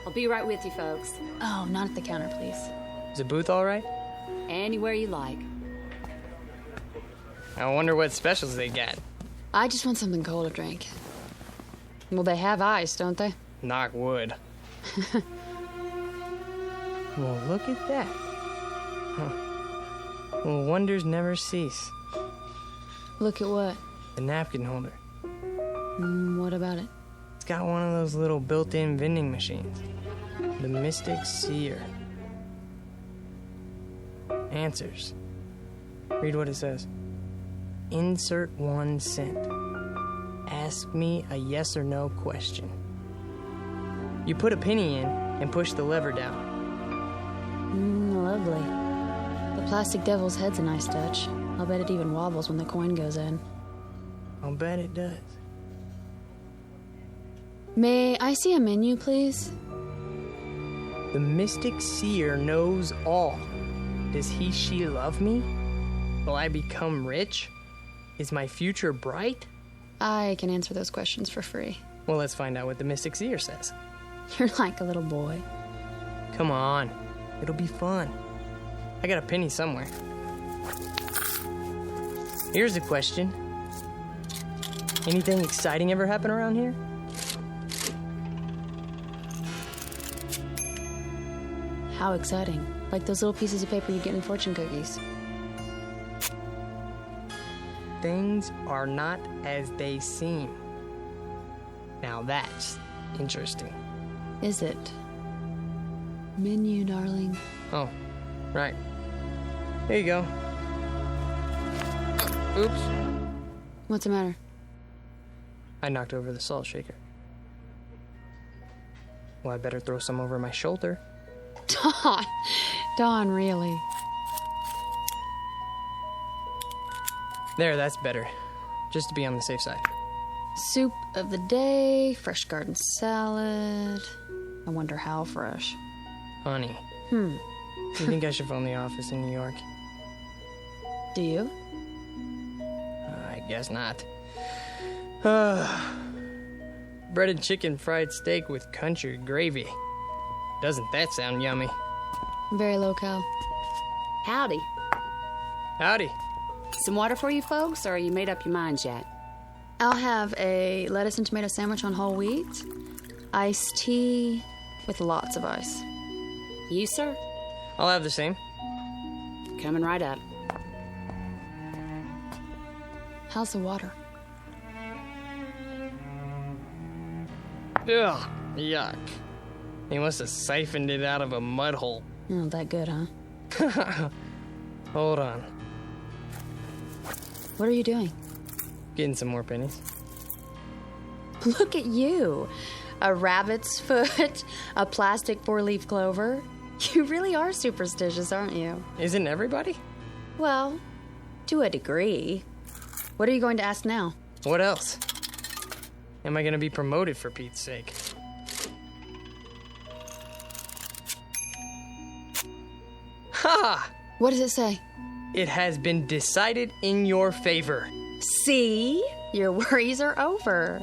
I'll be right with you, folks. Oh, not at the counter, please. Is the booth all right? Anywhere you like. I wonder what specials they got. I just want something cold to drink. Well, they have ice, don't they? Knock wood. Well, look at that. Huh. Well, wonders never cease. Look at what? The napkin holder. What about it? It's got one of those little built-in vending machines. The Mystic Seer. Answers. Read what it says. Insert 1 cent. Ask me a yes or no question. You put a penny in and push the lever down. Lovely. The plastic devil's head's a nice touch. I'll bet it even wobbles when the coin goes in. I'll bet it does. May I see a menu, please? The Mystic Seer knows all. Does he, she love me? Will I become rich? Is my future bright? I can answer those questions for free. Well, let's find out what the Mystic Seer says. You're like a little boy. Come on. It'll be fun. I got a penny somewhere. Here's a question. Anything exciting ever happen around here? How exciting. Like those little pieces of paper you get in fortune cookies. Things are not as they seem. Now that's interesting. Is it? Menu, darling. Oh, right. Here you go. Oops. What's the matter? I knocked over the salt shaker. Well, I better throw some over my shoulder. Don, really? There, that's better. Just to be on the safe side. Soup of the day, fresh garden salad. I wonder how fresh. Honey. Do you think I should phone the office in New York? Do you? I guess not. Breaded chicken fried steak with country gravy. Doesn't that sound yummy? Very low-cal. Howdy. Howdy. Some water for you folks, or you made up your minds yet? I'll have a lettuce and tomato sandwich on whole wheat, iced tea with lots of ice. You, sir? I'll have the same. Coming right up. How's the water? Ugh, yuck. He must have siphoned it out of a mud hole. Not that good, huh? Hold on. What are you doing? Getting some more pennies. Look at you. A rabbit's foot, a plastic 4-leaf clover. You really are superstitious, aren't you? Isn't everybody? Well, to a degree. What are you going to ask now? What else? Am I going to be promoted for Pete's sake? Ha! What does it say? It has been decided in your favor. See? Your worries are over.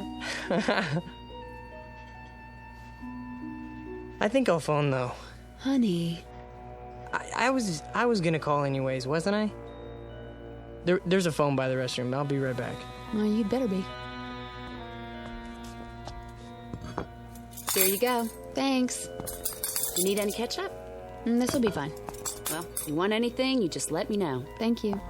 I think I'll phone, though. Honey. I was gonna call anyways, wasn't I? There's a phone by the restroom. I'll be right back. Well, you'd better be. Here you go. Thanks. You need any ketchup? This'll be fine. Well, if you want anything, you just let me know. Thank you.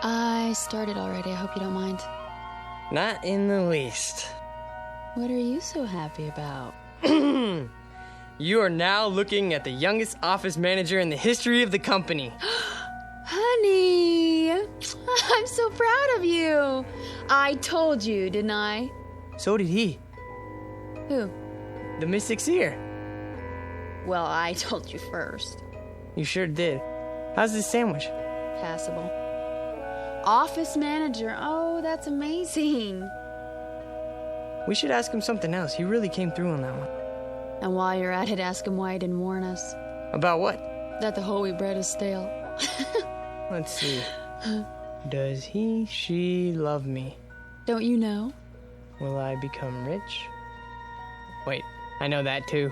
I started already. I hope you don't mind. Not in the least. What are you so happy about? You are now looking at the youngest office manager in the history of the company. Honey! I'm so proud of you. I told you, didn't I? So did he. Who? The Mystic's here. Well, I told you first. You sure did. How's this sandwich? Passable. Office manager. Oh, that's amazing. We should ask him something else. He really came through on that one. And while you're at it, ask him why he didn't warn us. About what? That the whole wheat bread is stale. Let's see. Does he, she love me? Don't you know? Will I become rich? Wait, I know that too.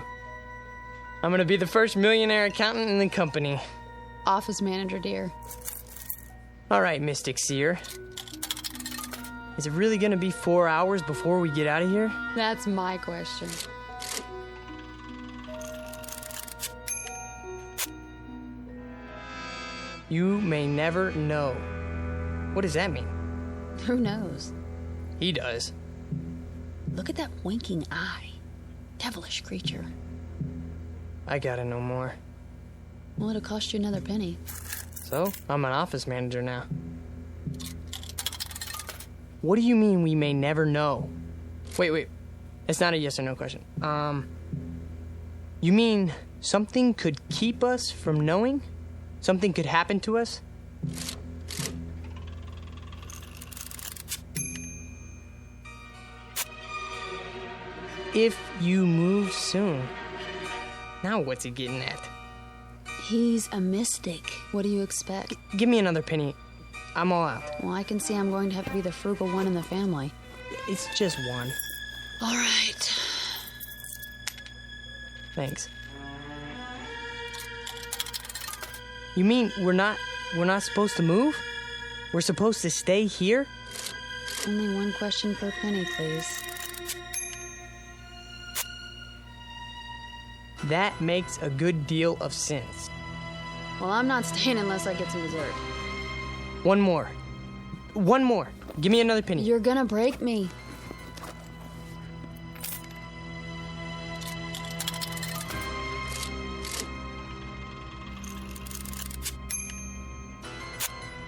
I'm gonna be the first millionaire accountant in the company. Office manager, dear. All right, Mystic Seer. Is it really gonna be 4 hours before we get out of here? That's my question. You may never know. What does that mean? Who knows? He does. Look at that winking eye. Devilish creature. I gotta know more. Well, it'll cost you another penny. So, I'm an office manager now. What do you mean we may never know? Wait. It's not a yes or no question. You mean something could keep us from knowing? Something could happen to us? If you move soon. Now what's he getting at? He's a mystic. What do you expect? Give me another penny. I'm all out. Well, I can see I'm going to have to be the frugal one in the family. It's just one. All right. Thanks. You mean we're not supposed to move? We're supposed to stay here? Only one question per penny, please. That makes a good deal of sense. Well, I'm not staying unless I get some dessert. One more. Give me another penny. You're gonna break me.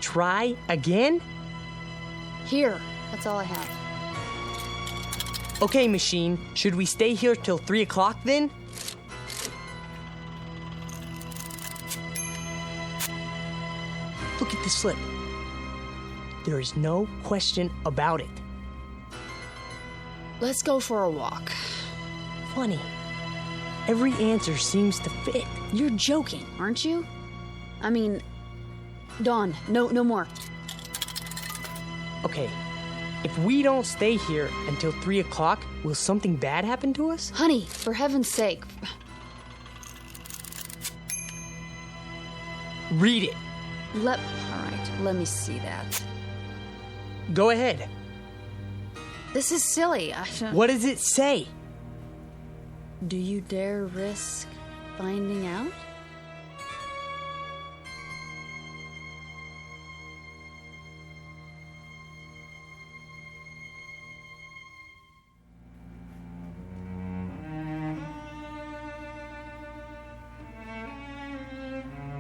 Try again? Here. That's all I have. Okay, machine. Should we stay here till 3 o'clock then? Look at the slip. There is no question about it. Let's go for a walk. Funny. Every answer seems to fit. You're joking, aren't you? I mean, Dawn, no more. Okay, if we don't stay here until 3 o'clock, will something bad happen to us? Honey, for heaven's sake. Read it. All right, let me see that. Go ahead. This is silly. What does it say? Do you dare risk finding out?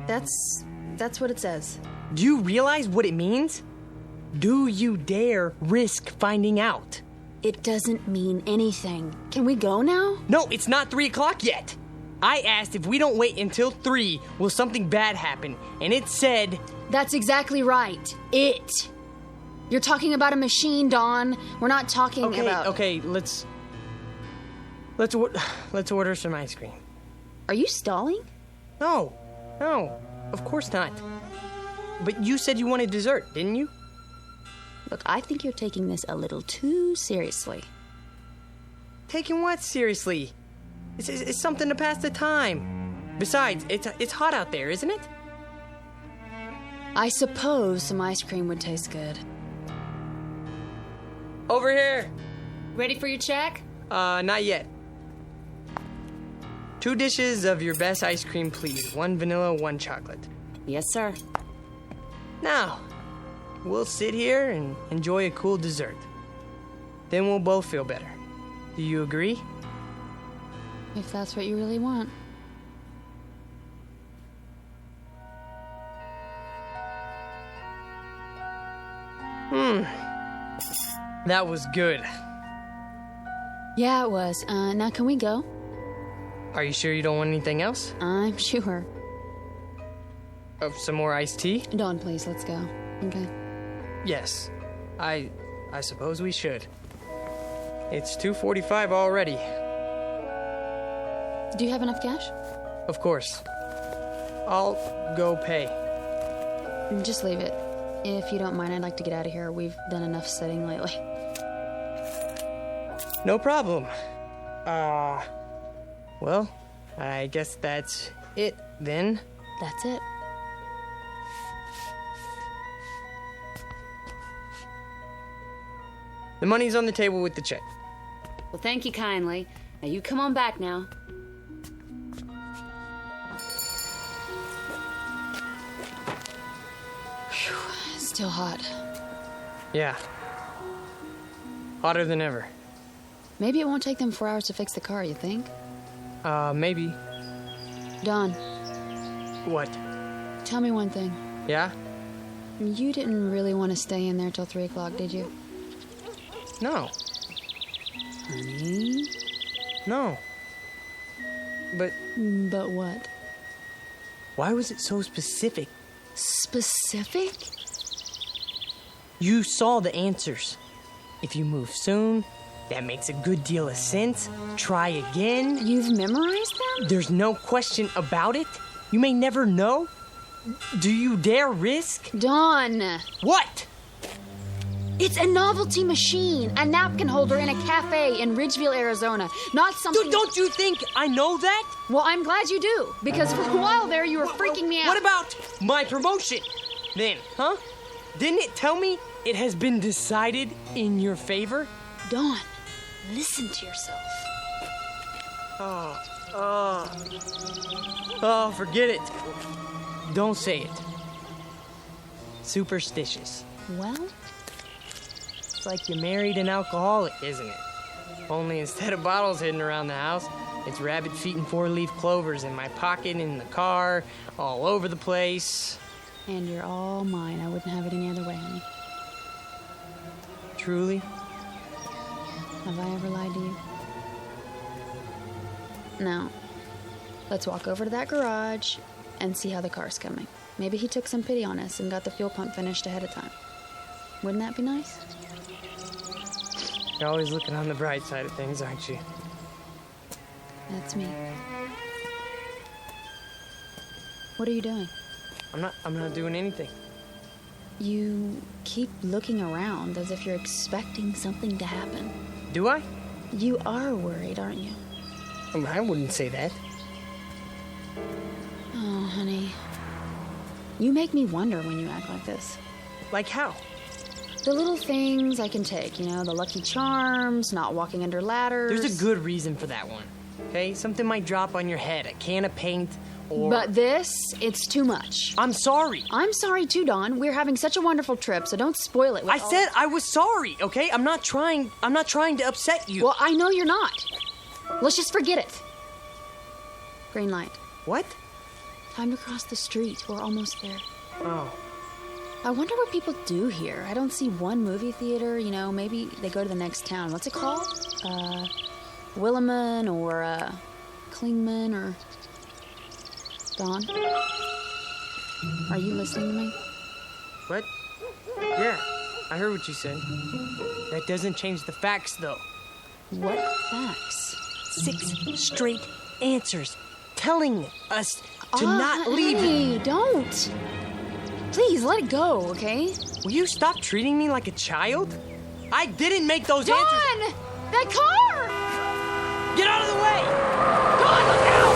That's what it says. Do you realize what it means? Do you dare risk finding out? It doesn't mean anything. Can we go now? No, it's not 3 o'clock yet. I asked if we don't wait until 3, will something bad happen? And it said... That's exactly right. It. You're talking about a machine, Dawn. We're not talking about... Okay, let's order some ice cream. Are you stalling? No, of course not. But you said you wanted dessert, didn't you? Look, I think you're taking this a little too seriously. Taking what seriously? It's something to pass the time. Besides, it's hot out there, isn't it? I suppose some ice cream would taste good. Over here. Ready for your check? Not yet. 2 dishes of your best ice cream, please. 1 vanilla, 1 chocolate. Yes, sir. Now, we'll sit here and enjoy a cool dessert. Then we'll both feel better. Do you agree? If that's what you really want. That was good. Yeah, it was. Now can we go? Are you sure you don't want anything else? I'm sure. Some more iced tea? Dawn, please, let's go. Okay. Yes. I suppose we should. It's 2:45 already. Do you have enough cash? Of course. I'll go pay. Just leave it. If you don't mind, I'd like to get out of here. We've done enough sitting lately. No problem. Well, I guess that's it then. That's it. The money's on the table with the check. Well, thank you kindly. Now you come on back now. Whew, still hot. Yeah. Hotter than ever. Maybe it won't take them 4 hours to fix the car, you think? Maybe. Don. What? Tell me one thing. Yeah? You didn't really want to stay in there till 3 o'clock, did you? No. Honey? No. But what? Why was it so specific? Specific? You saw the answers. If you move soon, that makes a good deal of sense. Try again. You've memorized them? There's no question about it. You may never know. Do you dare risk? Dawn! What? It's a novelty machine, a napkin holder in a cafe in Ridgeville, Arizona. Not something... Don't you think I know that? Well, I'm glad you do, because for a while there you were freaking me out. What about my promotion? Then, huh? Didn't it tell me it has been decided in your favor? Dawn, listen to yourself. Oh, forget it. Don't say it. Superstitious. Well? It's like you married an alcoholic, isn't it? Only instead of bottles hidden around the house, it's rabbit feet and 4-leaf clovers in my pocket, in the car, all over the place. And you're all mine. I wouldn't have it any other way, honey. Truly? Have I ever lied to you? Now, let's walk over to that garage and see how the car's coming. Maybe he took some pity on us and got the fuel pump finished ahead of time. Wouldn't that be nice? You're always looking on the bright side of things, aren't you? That's me. What are you doing? I'm not doing anything. You keep looking around as if you're expecting something to happen. Do I? You are worried, aren't you? I wouldn't say that. Oh, honey. You make me wonder when you act like this. Like how? The little things I can take, you know, the Lucky Charms, not walking under ladders. There's a good reason for that one, okay? Something might drop on your head, a can of paint, or... But this, it's too much. I'm sorry. I'm sorry too, Dawn. We're having such a wonderful trip, so don't spoil it with I said I was sorry, okay? I'm not trying to upset you. Well, I know you're not. Let's just forget it. Green light. What? Time to cross the street. We're almost there. Oh. I wonder what people do here. I don't see one movie theater. You know, maybe they go to the next town. What's it called? Williman or, Klingman or... Dawn? Are you listening to me? What? Yeah, I heard what you said. That doesn't change the facts, though. What facts? 6 straight answers telling us to not leave. Hey, don't. Please, let it go, okay? Will you stop treating me like a child? I didn't make those answers. Dawn! That car! Get out of the way! Dawn, look out!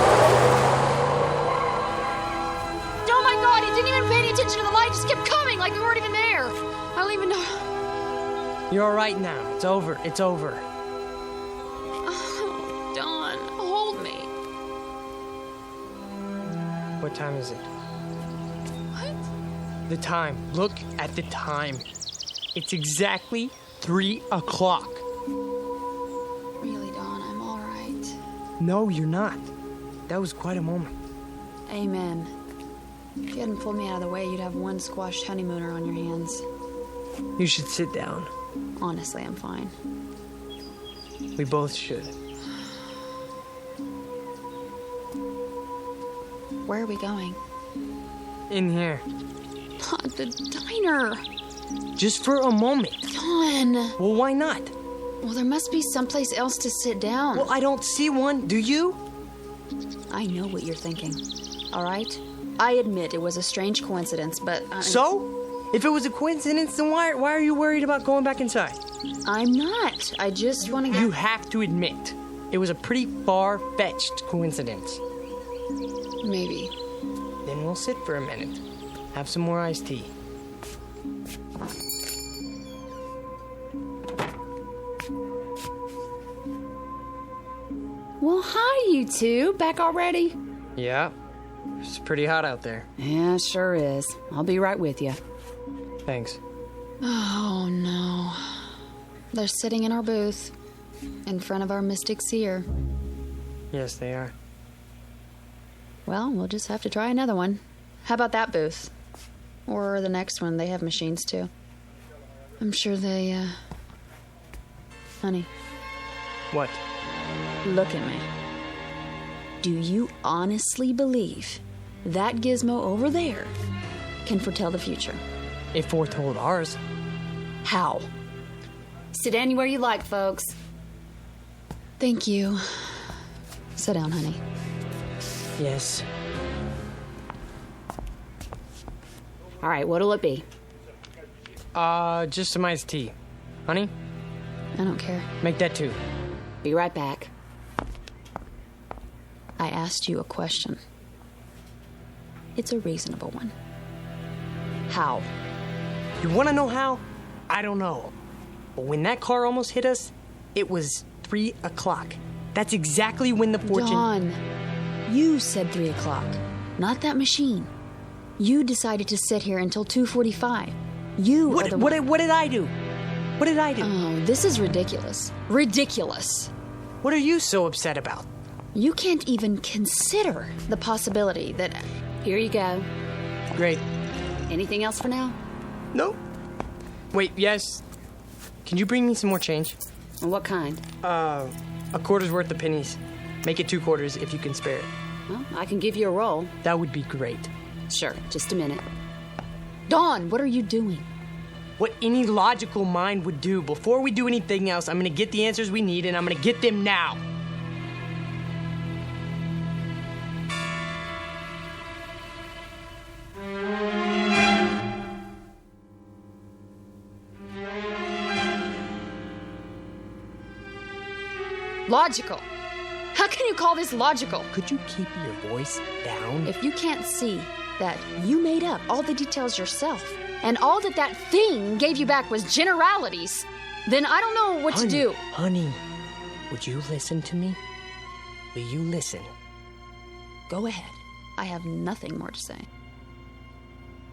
Oh my God, he didn't even pay any attention to the light. Just kept coming like we weren't even there. I don't even know. You're all right now. It's over. It's over. Oh, Dawn, hold me. What time is it? What? The time. Look at the time. It's exactly 3 o'clock. Really, Dawn, I'm all right. No, you're not. That was quite a moment. Amen. If you hadn't pulled me out of the way, you'd have one squashed honeymooner on your hands. You should sit down. Honestly, I'm fine. We both should. Where are we going? In here. The diner. Just for a moment. Dawn. Well, why not? Well, there must be someplace else to sit down. Well, I don't see one. Do you? I know what you're thinking. All right? I admit it was a strange coincidence, but... So? If it was a coincidence, then why are you worried about going back inside? I'm not. I just want to get... You have to admit, it was a pretty far-fetched coincidence. Maybe. Then we'll sit for a minute. Have some more iced tea. Well, hi, you two. Back already? Yeah. It's pretty hot out there. Yeah, sure is. I'll be right with you. Thanks. Oh, no. They're sitting in our booth, in front of our mystic seer. Yes, they are. Well, we'll just have to try another one. How about that booth? Or the next one. They have machines, too. I'm sure they, Honey. What? Look at me. Do you honestly believe that gizmo over there can foretell the future? It foretold ours. How? Sit anywhere you like, folks. Thank you. Sit down, honey. Yes. All right, what'll it be? Just some iced tea. Honey? I don't care. Make that 2. Be right back. I asked you a question. It's a reasonable one. How? You want to know how? I don't know. But when that car almost hit us, it was 3 o'clock. That's exactly when the fortune... Dawn, you said 3 o'clock, not that machine. You decided to sit here until 2:45. You What did I do? What did I do? Oh, this is ridiculous. Ridiculous. What are you so upset about? You can't even consider the possibility that... Here you go. Great. Anything else for now? No. Wait, yes. Can you bring me some more change? What kind? A quarter's worth of pennies. Make it 2 quarters if you can spare it. Well, I can give you a roll. That would be great. Sure, just a minute. Dawn, what are you doing? What any logical mind would do. Before we do anything else, I'm gonna get the answers we need, and I'm gonna get them now. Logical. How can you call this logical? Could you keep your voice down? If you can't see that you made up all the details yourself, and all that thing gave you back was generalities, then I don't know what to do. Honey, would you listen to me? Will you listen? Go ahead. I have nothing more to say.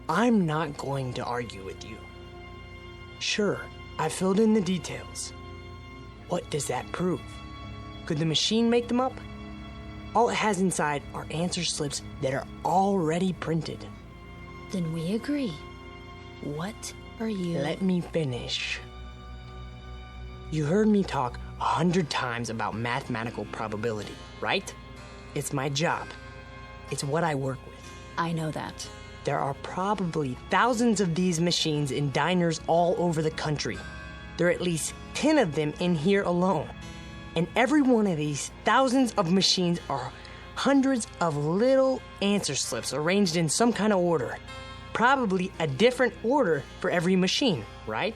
I'm not going to argue with you. Sure, I filled in the details. What does that prove? Could the machine make them up? All it has inside are answer slips that are already printed. Then we agree. What are you... Let me finish. You heard me talk 100 times about mathematical probability, right? It's my job. It's what I work with. I know that. There are probably thousands of these machines in diners all over the country. There are at least 10 of them in here alone. And every one of these thousands of machines are hundreds of little answer slips arranged in some kind of order. Probably a different order for every machine, right?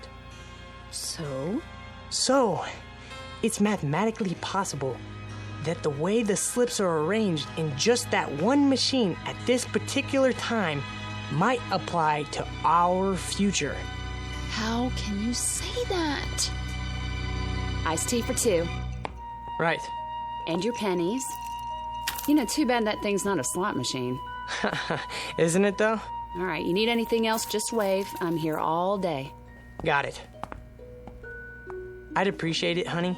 So, it's mathematically possible that the way the slips are arranged in just that one machine at this particular time might apply to our future. how can you say that? Iced tea for 2. Right. And your pennies. You know, too bad that thing's not a slot machine. Isn't it, though? All right, you need anything else, just wave. I'm here all day. Got it. I'd appreciate it, honey,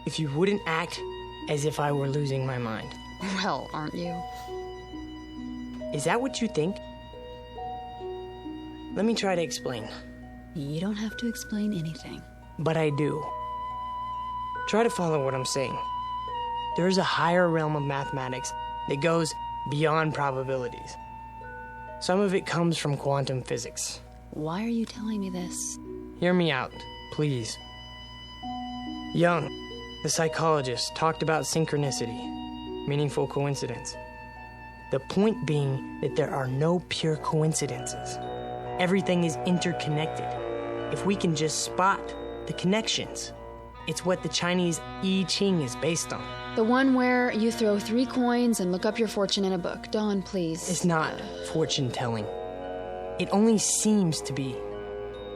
if you wouldn't act as if I were losing my mind. Well, aren't you? Is that what you think? Let me try to explain. You don't have to explain anything. But I do. Try to follow what I'm saying. There is a higher realm of mathematics that goes beyond probabilities. Some of it comes from quantum physics. Why are you telling me this? Hear me out, please. Jung, the psychologist, talked about synchronicity, meaningful coincidence. The point being that there are no pure coincidences. Everything is interconnected. If we can just spot the connections, it's what the Chinese I Ching is based on. The one where you throw 3 coins and look up your fortune in a book. Dawn, please. It's not fortune telling. It only seems to be.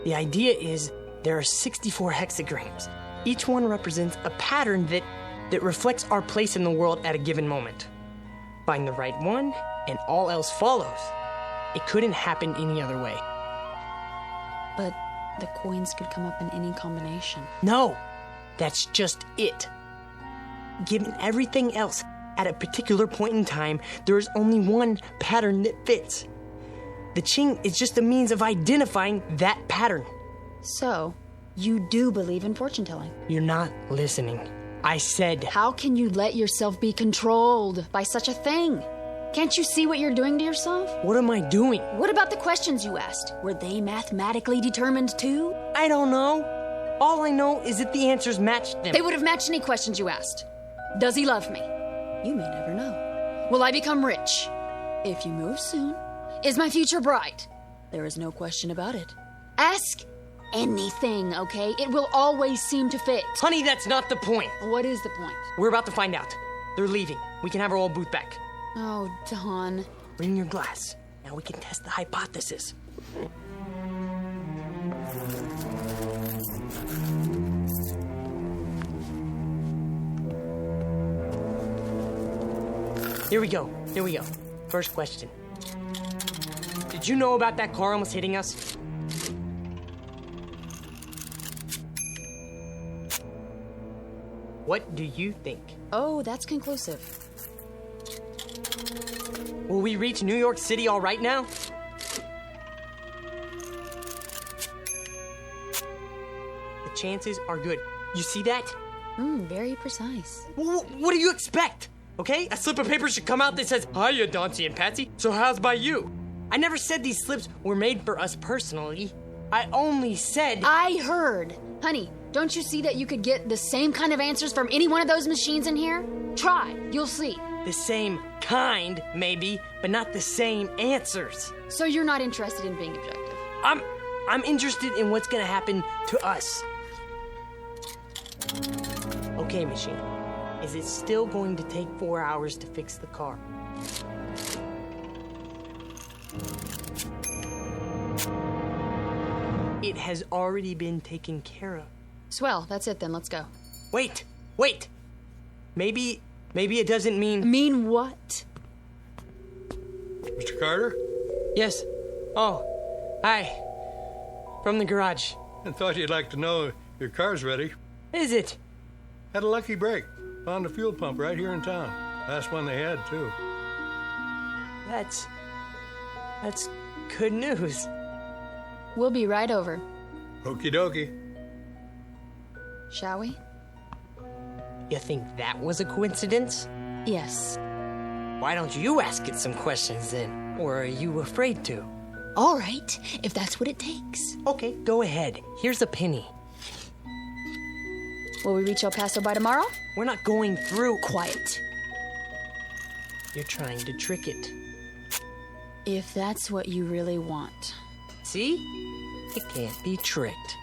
The idea is there are 64 hexagrams. Each one represents a pattern that reflects our place in the world at a given moment. Find the right one, and all else follows. It couldn't happen any other way. But the coins could come up in any combination. No, that's just it. Given everything else, at a particular point in time, there is only one pattern that fits. The Qing is just a means of identifying that pattern. So, you do believe in fortune telling? You're not listening. I said... How can you let yourself be controlled by such a thing? Can't you see what you're doing to yourself? What am I doing? What about the questions you asked? Were they mathematically determined too? I don't know. All I know is that the answers matched them. They would have matched any questions you asked. Does he love me? You may never know. Will I become rich? If you move soon. Is my future bright? There is no question about it. Ask anything, okay? It will always seem to fit. Honey, that's not the point. What is the point? We're about to find out. They're leaving. We can have our old booth back. Oh, Don. Bring your glass. Now we can test the hypothesis. Here we go. First question. Did you know about that car almost hitting us? What do you think? Oh, that's conclusive. Will we reach New York City all right now? The chances are good. You see that? Very precise. What do you expect? Okay, a slip of paper should come out that says, "Hiya, Dauncey and Patsy, so how's by you?" I never said these slips were made for us personally. I only said... I heard. Honey, don't you see that you could get the same kind of answers from any one of those machines in here? Try, you'll see. The same kind, maybe, but not the same answers. So you're not interested in being objective? I'm interested in what's gonna happen to us. Okay, machine. Is it still going to take 4 hours to fix the car? It has already been taken care of. Swell, that's it then, let's go. Wait! Maybe it doesn't mean... Mean what? Mr. Carter? Yes. Oh, hi. From the garage. I thought you'd like to know your car's ready. Is it? Had a lucky break. Found a fuel pump right here in town. Last one they had, too. That's good news. We'll be right over. Okie dokie. Shall we? You think that was a coincidence? Yes. Why don't you ask it some questions then? Or are you afraid to? All right, if that's what it takes. Okay, go ahead. Here's a penny. Will we reach El Paso by tomorrow? We're not going through. Quiet. You're trying to trick it. If that's what you really want. See? It can't be tricked.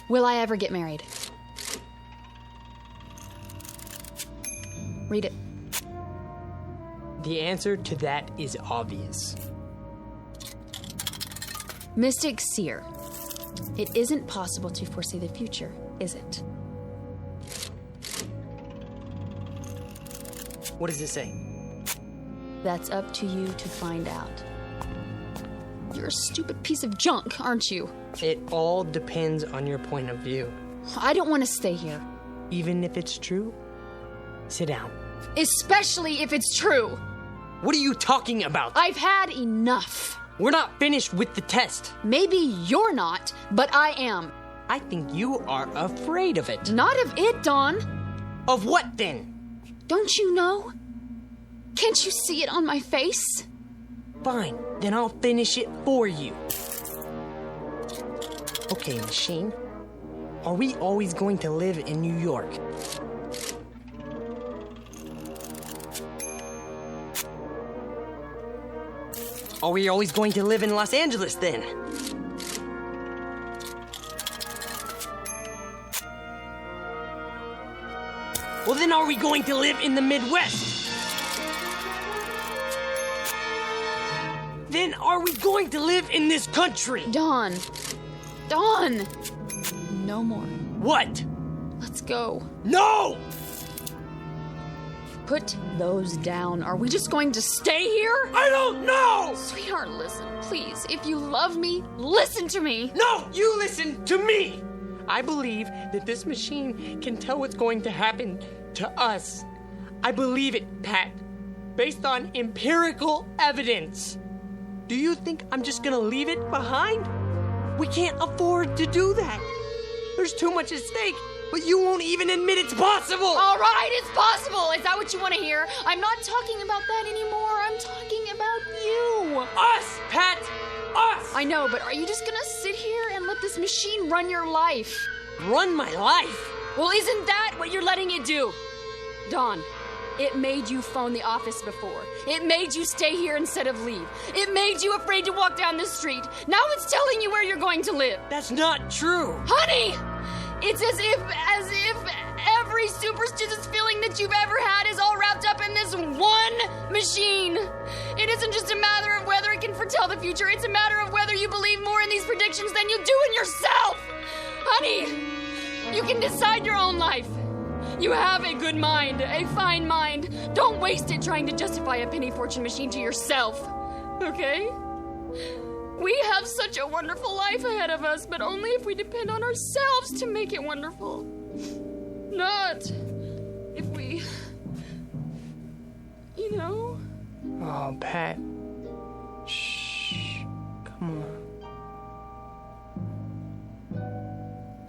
Will I ever get married? Read it. The answer to that is obvious. Mystic Seer. It isn't possible to foresee the future, is it? What does it say? That's up to you to find out. You're a stupid piece of junk, aren't you? It all depends on your point of view. I don't want to stay here. Even if it's true? Sit down. Especially if it's true. What are you talking about? I've had enough. We're not finished with the test. Maybe you're not, but I am. I think you are afraid of it. Not of it, Dawn. Of what then? Don't you know? Can't you see it on my face? Fine, then I'll finish it for you. Okay, machine. Are we always going to live in New York? Are we always going to live in Los Angeles then? Well, then are we going to live in the Midwest? Then are we going to live in this country? Dawn. Dawn. No more. What? Let's go. No! Put those down. Are we just going to stay here? I don't know! Sweetheart, listen, please. If you love me, listen to me. No, you listen to me! I believe that this machine can tell what's going to happen to us. I believe it, Pat, based on empirical evidence. Do you think I'm just gonna leave it behind? We can't afford to do that. There's too much at stake. But you won't even admit it's possible! All right, it's possible! Is that what you want to hear? I'm not talking about that anymore. I'm talking about you. Us, Pat! Us! I know, but are you just gonna sit here and let this machine run your life? Run my life? Well, isn't that what you're letting it do? Dawn, it made you phone the office before. It made you stay here instead of leave. It made you afraid to walk down the street. Now it's telling you where you're going to live. That's not true. Honey! It's as if every superstitious feeling that you've ever had is all wrapped up in this one machine. It isn't just a matter of whether it can foretell the future. It's a matter of whether you believe more in these predictions than you do in yourself. Honey, you can decide your own life. You have a good mind, a fine mind. Don't waste it trying to justify a penny fortune machine to yourself, okay? We have such a wonderful life ahead of us, but only if we depend on ourselves to make it wonderful. Not if we, you know? Oh, Pat. Shh. Come on.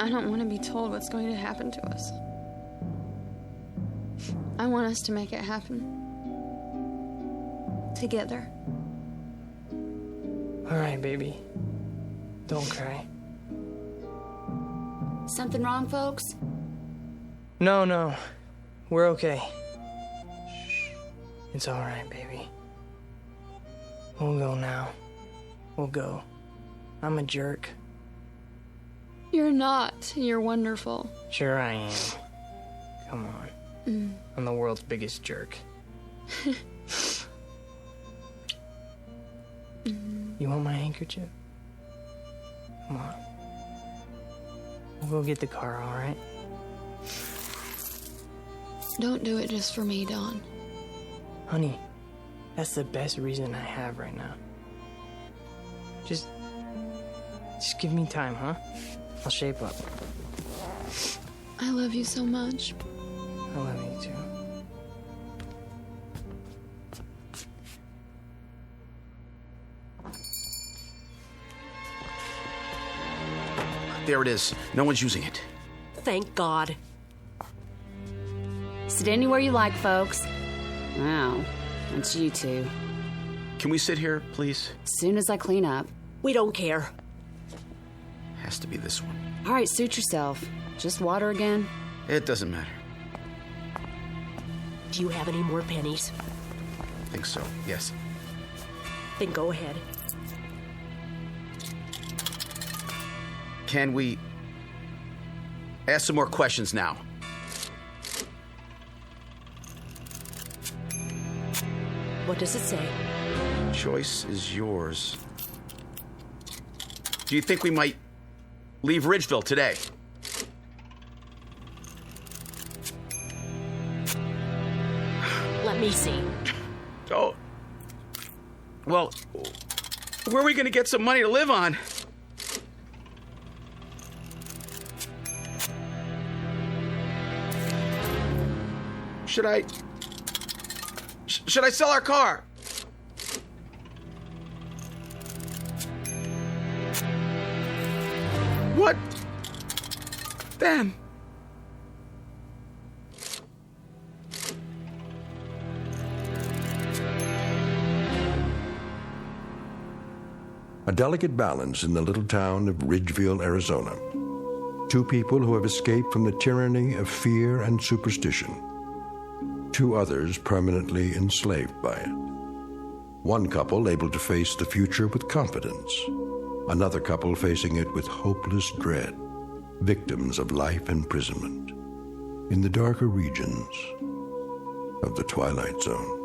I don't want to be told what's going to happen to us. I want us to make it happen. Together. All right, baby. Don't cry. Something wrong, folks? No. We're okay. It's all right, baby. We'll go now. We'll go. I'm a jerk. You're not. You're wonderful. Sure I am. Come on. I'm the world's biggest jerk. You want my handkerchief? Come on. We'll go get the car, all right? Don't do it just for me, Dawn. Honey, that's the best reason I have right now. Just give me time, huh? I'll shape up. I love you so much. I love you too. There it is. No one's using it. Thank God. Sit anywhere you like, folks. Wow, it's you two. Can we sit here, please? Soon as I clean up. We don't care. Has to be this one. All right, suit yourself. Just water again? It doesn't matter. Do you have any more pennies? I think so, yes. Then go ahead. Can we ask some more questions now? What does it say? Choice is yours. Do you think we might leave Ridgeville today? Let me see. Oh. Well, where are we going to get some money to live on? Should I sell our car? What? Then? A delicate balance in the little town of Ridgeville, Arizona. Two people who have escaped from the tyranny of fear and superstition. Two others permanently enslaved by it. One couple able to face the future with confidence. Another couple facing it with hopeless dread. Victims of life imprisonment in the darker regions of the Twilight Zone.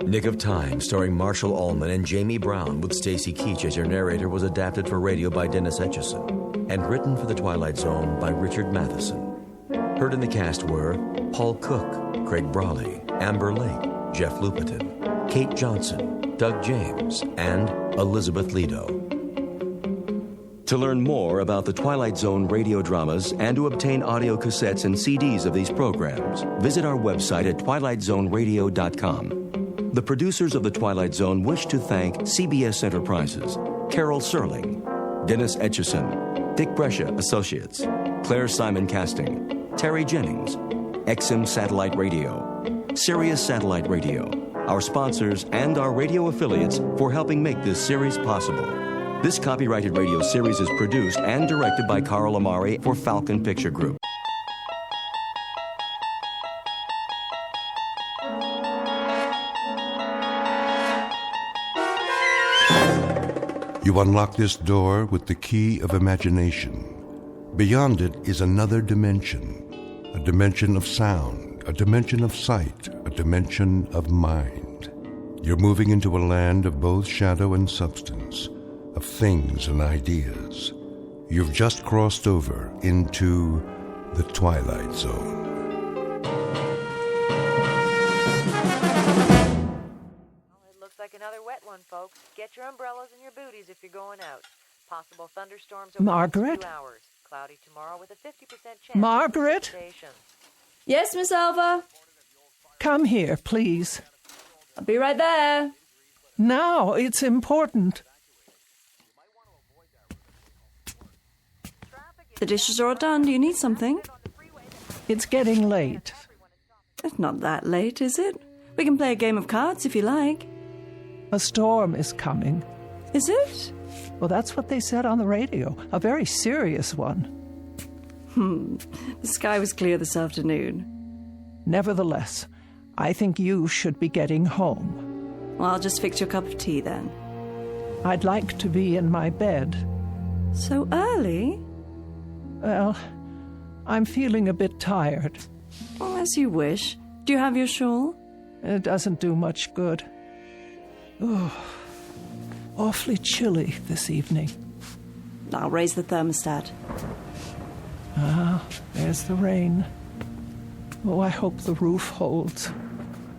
Nick of Time, starring Marshall Allman and Jamie Brown with Stacy Keach as your narrator, was adapted for radio by Dennis Etchison and written for The Twilight Zone by Richard Matheson. Heard in the cast were Paul Cook, Craig Brawley, Amber Lake, Jeff Lupetin, Kate Johnson, Doug James, and Elizabeth Lido. To learn more about the Twilight Zone radio dramas and to obtain audio cassettes and CDs of these programs, visit our website at twilightzoneradio.com. The producers of The Twilight Zone wish to thank CBS Enterprises, Carol Serling, Dennis Etchison, Dick Brescia Associates, Claire Simon Casting, Terry Jennings, XM Satellite Radio, Sirius Satellite Radio, our sponsors, and our radio affiliates for helping make this series possible. This copyrighted radio series is produced and directed by Carl Amari for Falcon Picture Group. You unlock this door with the key of imagination. Beyond it is another dimension, a dimension of sound, a dimension of sight, a dimension of mind. You're moving into a land of both shadow and substance, of things and ideas. You've just crossed over into the Twilight Zone. Like another wet one, folks. Get your umbrellas and your booties if you're going out. Possible thunderstorms over Margaret? 2 hours. Cloudy tomorrow with a 50% chance. Margaret? Yes, Miss Alva? Come here, please. I'll be right there. Now, it's important. The dishes are all done. Do you need something? It's getting late. It's not that late, is it? We can play a game of cards if you like. A storm is coming. Is it? Well, that's what they said on the radio. A very serious one. The sky was clear this afternoon. Nevertheless, I think you should be getting home. Well, I'll just fix you a cup of tea then. I'd like to be in my bed. So early? Well, I'm feeling a bit tired. Oh, as you wish. Do you have your shawl? It doesn't do much good. Oh, awfully chilly this evening. I'll raise the thermostat. Ah, there's the rain. Oh, I hope the roof holds.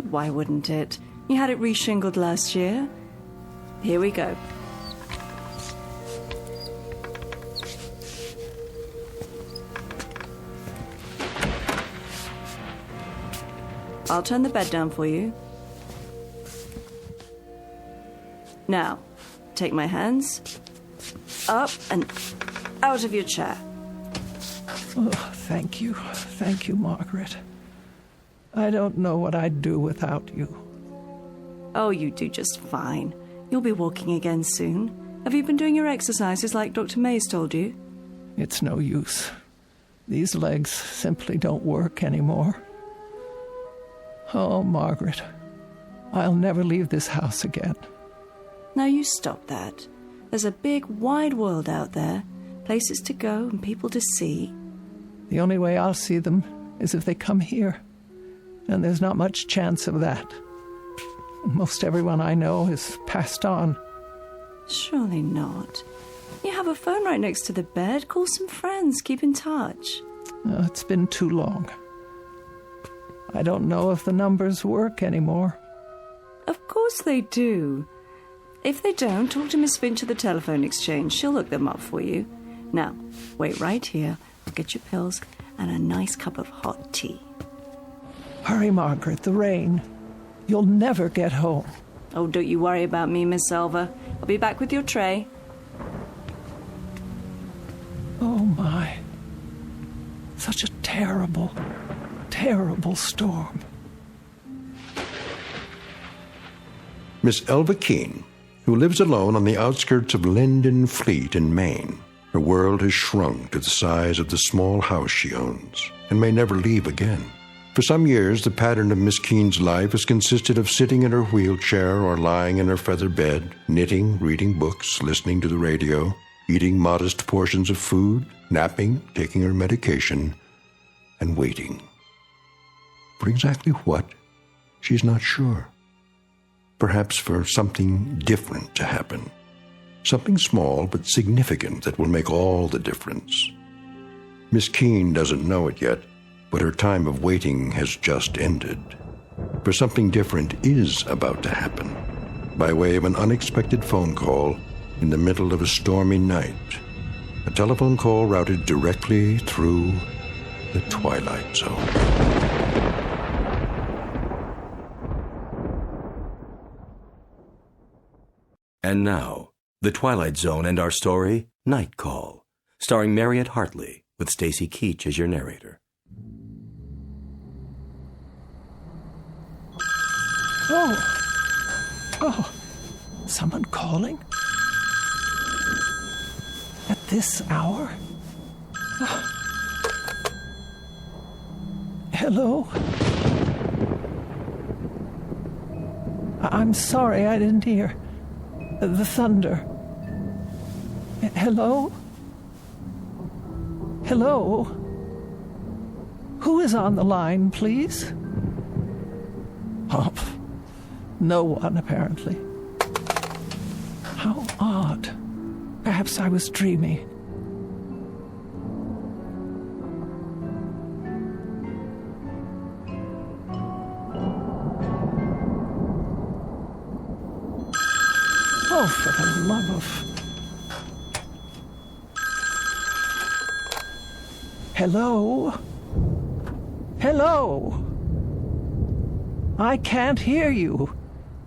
Why wouldn't it? You had it reshingled last year. Here we go. I'll turn the bed down for you. Now, take my hands up and out of your chair. Oh, thank you. Thank you, Margaret. I don't know what I'd do without you. Oh, you do just fine. You'll be walking again soon. Have you been doing your exercises like Dr. Mays told you? It's no use. These legs simply don't work anymore. Oh, Margaret, I'll never leave this house again. Now you stop that. There's a big, wide world out there. Places to go and people to see. The only way I'll see them is if they come here. And there's not much chance of that. Most everyone I know is passed on. Surely not. You have a phone right next to the bed. Call some friends. Keep in touch. It's been too long. I don't know if the numbers work anymore. Of course they do. If they don't, talk to Miss Finch at the telephone exchange. She'll look them up for you. Now, wait right here. I'll get your pills and a nice cup of hot tea. Hurry, Margaret, the rain. You'll never get home. Oh, don't you worry about me, Miss Selva. I'll be back with your tray. Oh, my. Such a terrible, terrible storm. Miss Elva Keene, who lives alone on the outskirts of Linden Fleet in Maine. Her world has shrunk to the size of the small house she owns and may never leave again. For some years, the pattern of Miss Keene's life has consisted of sitting in her wheelchair or lying in her feather bed, knitting, reading books, listening to the radio, eating modest portions of food, napping, taking her medication, and waiting. For exactly what, she's not sure. Perhaps for something different to happen. Something small but significant that will make all the difference. Miss Keene doesn't know it yet, but her time of waiting has just ended. For something different is about to happen, by way of an unexpected phone call in the middle of a stormy night. A telephone call routed directly through the Twilight Zone. And now, The Twilight Zone and our story, Night Call, starring Mariette Hartley, with Stacy Keach as your narrator. Oh, someone calling? At this hour? Oh. Hello? I'm sorry, I didn't hear. The thunder. Hello? Hello? Who is on the line, please? Oh, no one, apparently. How odd. Perhaps I was dreaming. Oh, for the love of... Hello? Hello? I can't hear you.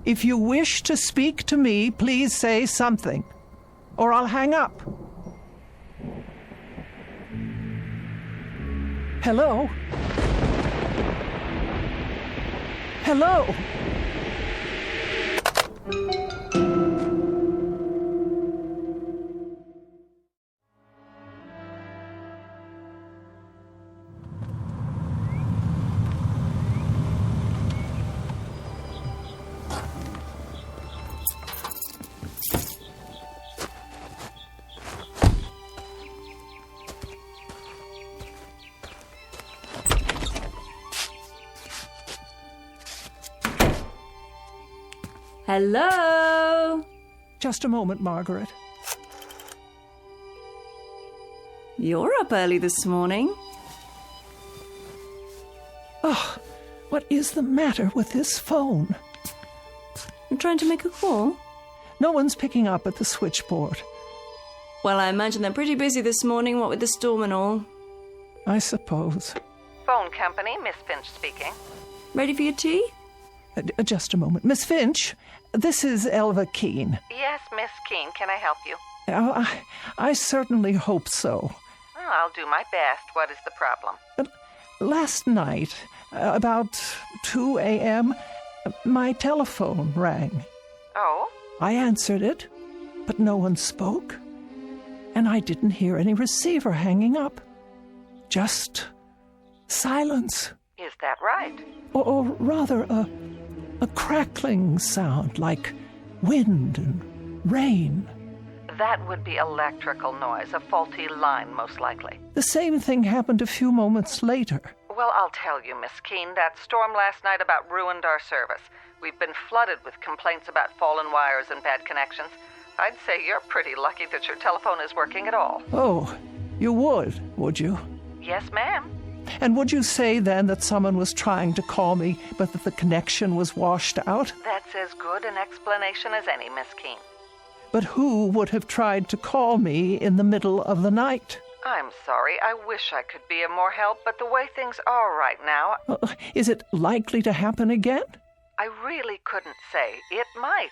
If you wish to speak to me, please say something, or I'll hang up. Hello? Hello? Hello? Just a moment, Margaret. You're up early this morning. Oh, what is the matter with this phone? I'm trying to make a call. No one's picking up at the switchboard. Well, I imagine they're pretty busy this morning, what with the storm and all. I suppose. Phone company, Miss Finch speaking. Ready for your tea? Just a moment. Miss Finch, this is Elva Keene. Yes, Miss Keene. Can I help you? I certainly hope so. Oh, I'll do my best. What is the problem? Last night, about 2 a.m., my telephone rang. Oh? I answered it, but no one spoke. And I didn't hear any receiver hanging up. Just silence. Is that right? Or rather, a crackling sound like wind and rain. That would be electrical noise, a faulty line, most likely. The same thing happened a few moments later. Well, I'll tell you, Miss Keene, that storm last night about ruined our service. We've been flooded with complaints about fallen wires and bad connections. I'd say you're pretty lucky that your telephone is working at all. Oh, you would you? Yes, ma'am. And would you say then that someone was trying to call me, but that the connection was washed out? That's as good an explanation as any, Miss Keene. But who would have tried to call me in the middle of the night? I'm sorry. I wish I could be of more help, but the way things are right now... Is it likely to happen again? I really couldn't say. It might.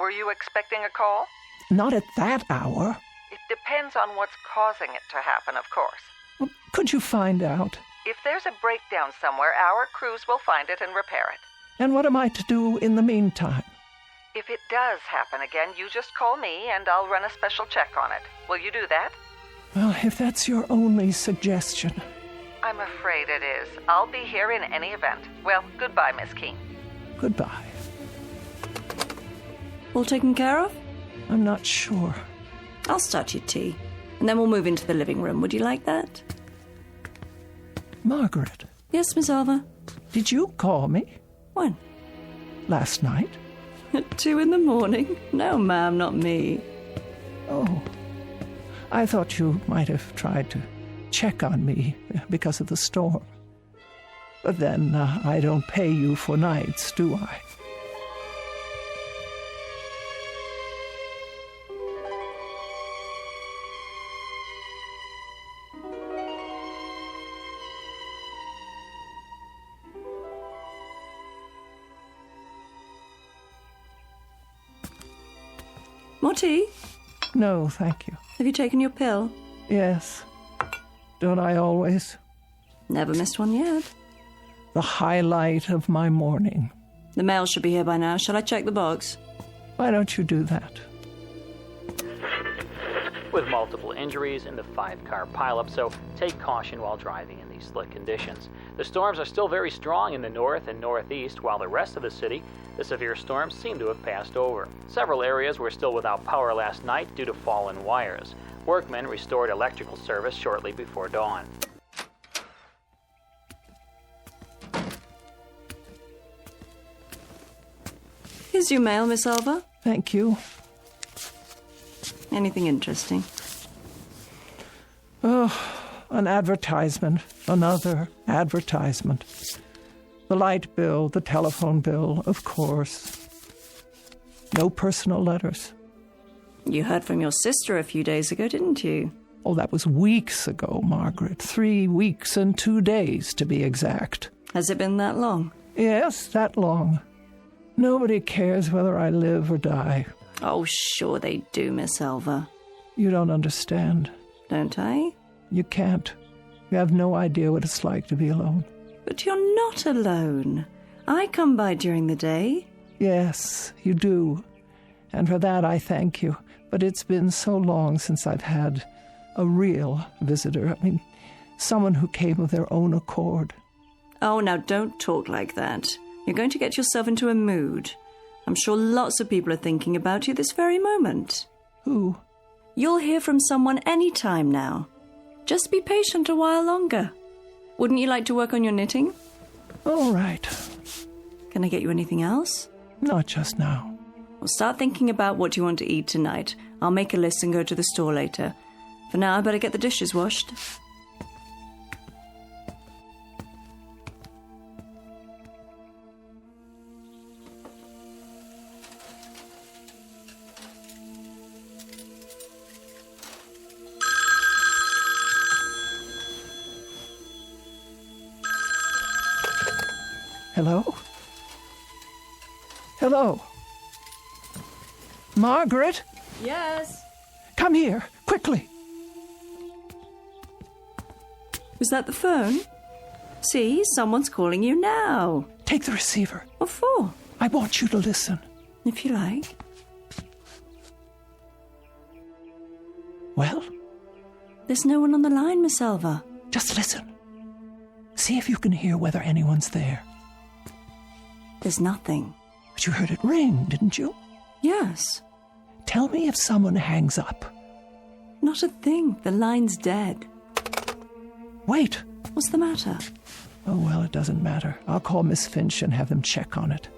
Were you expecting a call? Not at that hour. It depends on what's causing it to happen, of course. Could you find out? If there's a breakdown somewhere, our crews will find it and repair it. And what am I to do in the meantime? If it does happen again, you just call me and I'll run a special check on it. Will you do that? Well, if that's your only suggestion. I'm afraid it is. I'll be here in any event. Well, goodbye, Miss Keene. Goodbye. All taken care of? I'm not sure. I'll start your tea, and then we'll move into the living room. Would you like that? Margaret. Yes, Miss Alva? Did you call me? When? Last night. At 2 a.m? No, ma'am, not me. Oh. I thought you might have tried to check on me because of the storm. But then I don't pay you for nights, do I? More tea? No, thank you. Have you taken your pill? Yes. Don't I always? Never missed one yet. The highlight of my morning. The mail should be here by now. Shall I check the box? Why don't you do that? With multiple injuries in the 5-car pileup, so take caution while driving in these slick conditions. The storms are still very strong in the north and northeast, while the rest of the city, the severe storms seem to have passed over. Several areas were still without power last night due to fallen wires. Workmen restored electrical service shortly before dawn. Here's your mail, Miss Alva. Thank you. Anything interesting? Oh, an advertisement. Another advertisement. The light bill, the telephone bill, of course. No personal letters. You heard from your sister a few days ago, didn't you? Oh, that was weeks ago, Margaret. 3 weeks and 2 days, to be exact. Has it been that long? Yes, that long. Nobody cares whether I live or die. Oh, sure they do, Miss Alva. You don't understand. Don't I? You can't. You have no idea what it's like to be alone. But you're not alone. I come by during the day. Yes, you do. And for that I thank you. But it's been so long since I've had a real visitor. I mean, someone who came of their own accord. Oh, now don't talk like that. You're going to get yourself into a mood. I'm sure lots of people are thinking about you this very moment. Who? You'll hear from someone any time now. Just be patient a while longer. Wouldn't you like to work on your knitting? All right. Can I get you anything else? Not just now. Well, start thinking about what you want to eat tonight. I'll make a list and go to the store later. For now, I better get the dishes washed. Hello? Hello? Margaret? Yes? Come here, quickly. Was that the phone? See, someone's calling you now. Take the receiver. What for? I want you to listen. If you like. Well? There's no one on the line, Miss Elva. Just listen. See if you can hear whether anyone's there. There's nothing. But you heard it ring, didn't you? Yes. Tell me if someone hangs up. Not a thing. The line's dead. Wait. What's the matter? Oh, well, it doesn't matter. I'll call Miss Finch and have them check on it.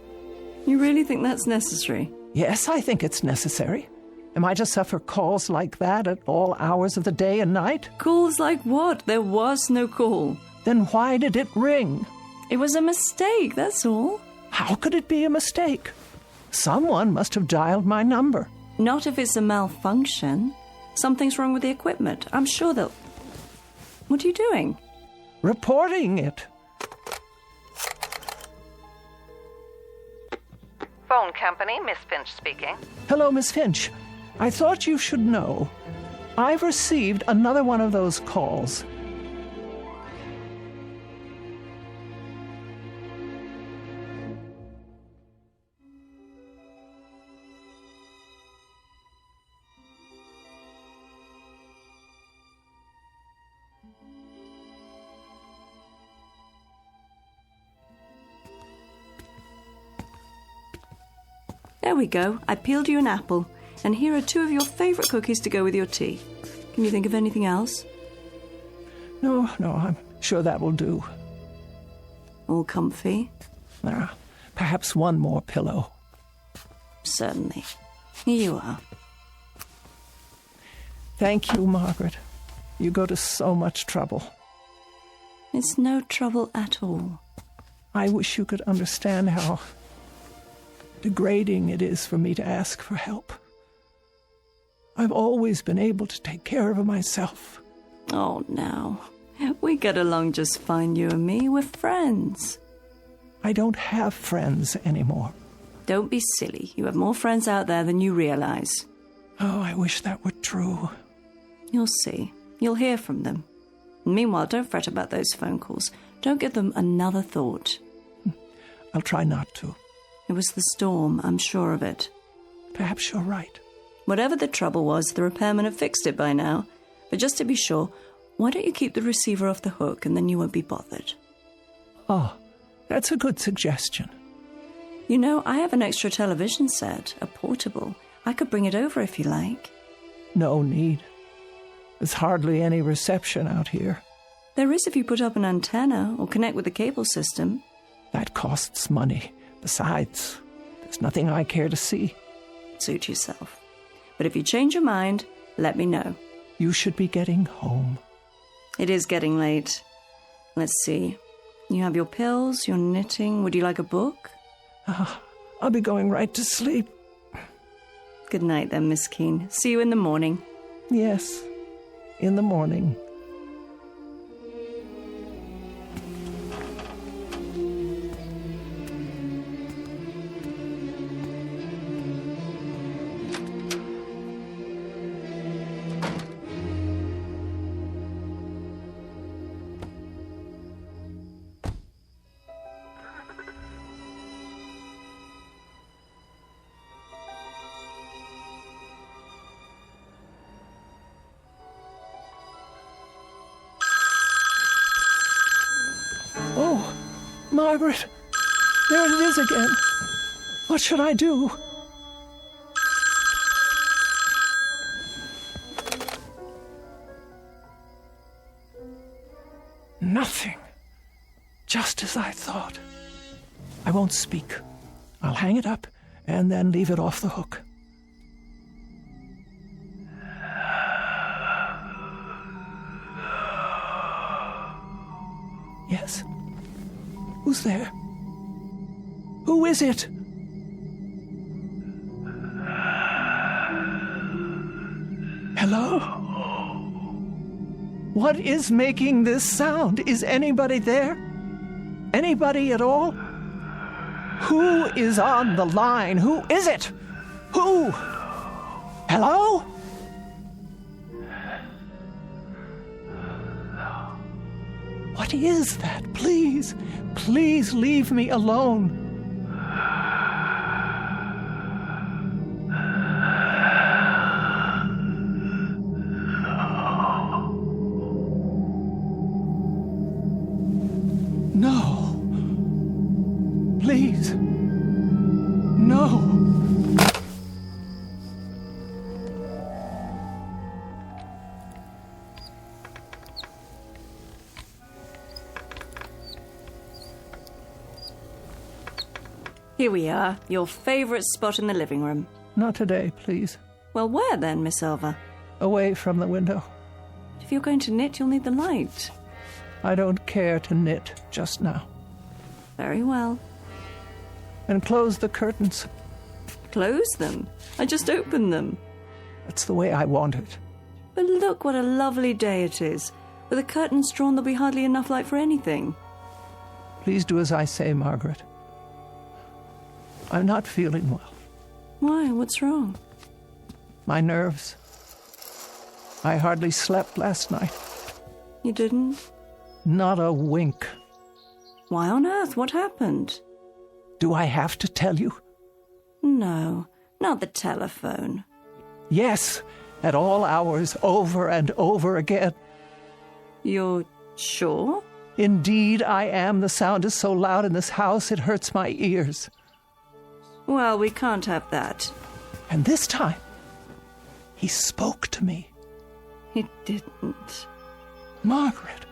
You really think that's necessary? Yes, I think it's necessary. Am I to suffer calls like that at all hours of the day and night? Calls like what? There was no call. Then why did it ring? It was a mistake, that's all. How could it be a mistake? Someone must have dialed my number. Not if it's a malfunction. Something's wrong with the equipment. I'm sure they'll... What are you doing? Reporting it. Phone company, Miss Finch speaking. Hello, Miss Finch. I thought you should know. I've received another one of those calls. There we go. I peeled you an apple. And here are 2 of your favourite cookies to go with your tea. Can you think of anything else? No, I'm sure that will do. All comfy? Perhaps one more pillow. Certainly. Here you are. Thank you, Margaret. You go to so much trouble. It's no trouble at all. I wish you could understand how degrading it is for me to ask for help. I've always been able to take care of myself. Oh, now. We get along just fine, you and me. We're friends. I don't have friends anymore. Don't be silly. You have more friends out there than you realize. Oh, I wish that were true. You'll see. You'll hear from them. Meanwhile, don't fret about those phone calls. Don't give them another thought. I'll try not to. It was the storm, I'm sure of it. Perhaps you're right. Whatever the trouble was, the repairman had fixed it by now. But just to be sure, why don't you keep the receiver off the hook and then you won't be bothered? Oh, that's a good suggestion. You know, I have an extra television set, a portable. I could bring it over if you like. No need. There's hardly any reception out here. There is if you put up an antenna or connect with the cable system. That costs money. Besides, there's nothing I care to see. Suit yourself. But if you change your mind, let me know. You should be getting home. It is getting late. Let's see. You have your pills, your knitting. Would you like a book? I'll be going right to sleep. Good night then, Miss Keene. See you in the morning. Yes, in the morning. Margaret, there it is again. What should I do? Nothing. Just as I thought. I won't speak. I'll hang it up and then leave it off the hook. Yes? Who's there? Who is it? Hello? What is making this sound? Is anybody there? Anybody at all? Who is on the line? Who is it? Who? Hello? What is that? Please, please leave me alone. No. Please. No. Here we are, your favorite spot in the living room. Not today, please. Well, where then, Miss Elva? Away from the window. If you're going to knit, you'll need the light. I don't care to knit just now. Very well. And close the curtains. Close them? I just opened them. That's the way I want it. But look what a lovely day it is. With the curtains drawn, there'll be hardly enough light for anything. Please do as I say, Margaret. I'm not feeling well. Why? What's wrong? My nerves. I hardly slept last night. You didn't? Not a wink. Why on earth? What happened? Do I have to tell you? No, not the telephone. Yes, at all hours, over and over again. You're sure? Indeed, I am. The sound is so loud in this house, it hurts my ears. Well, we can't have that. And this time, he spoke to me. He didn't. Margaret,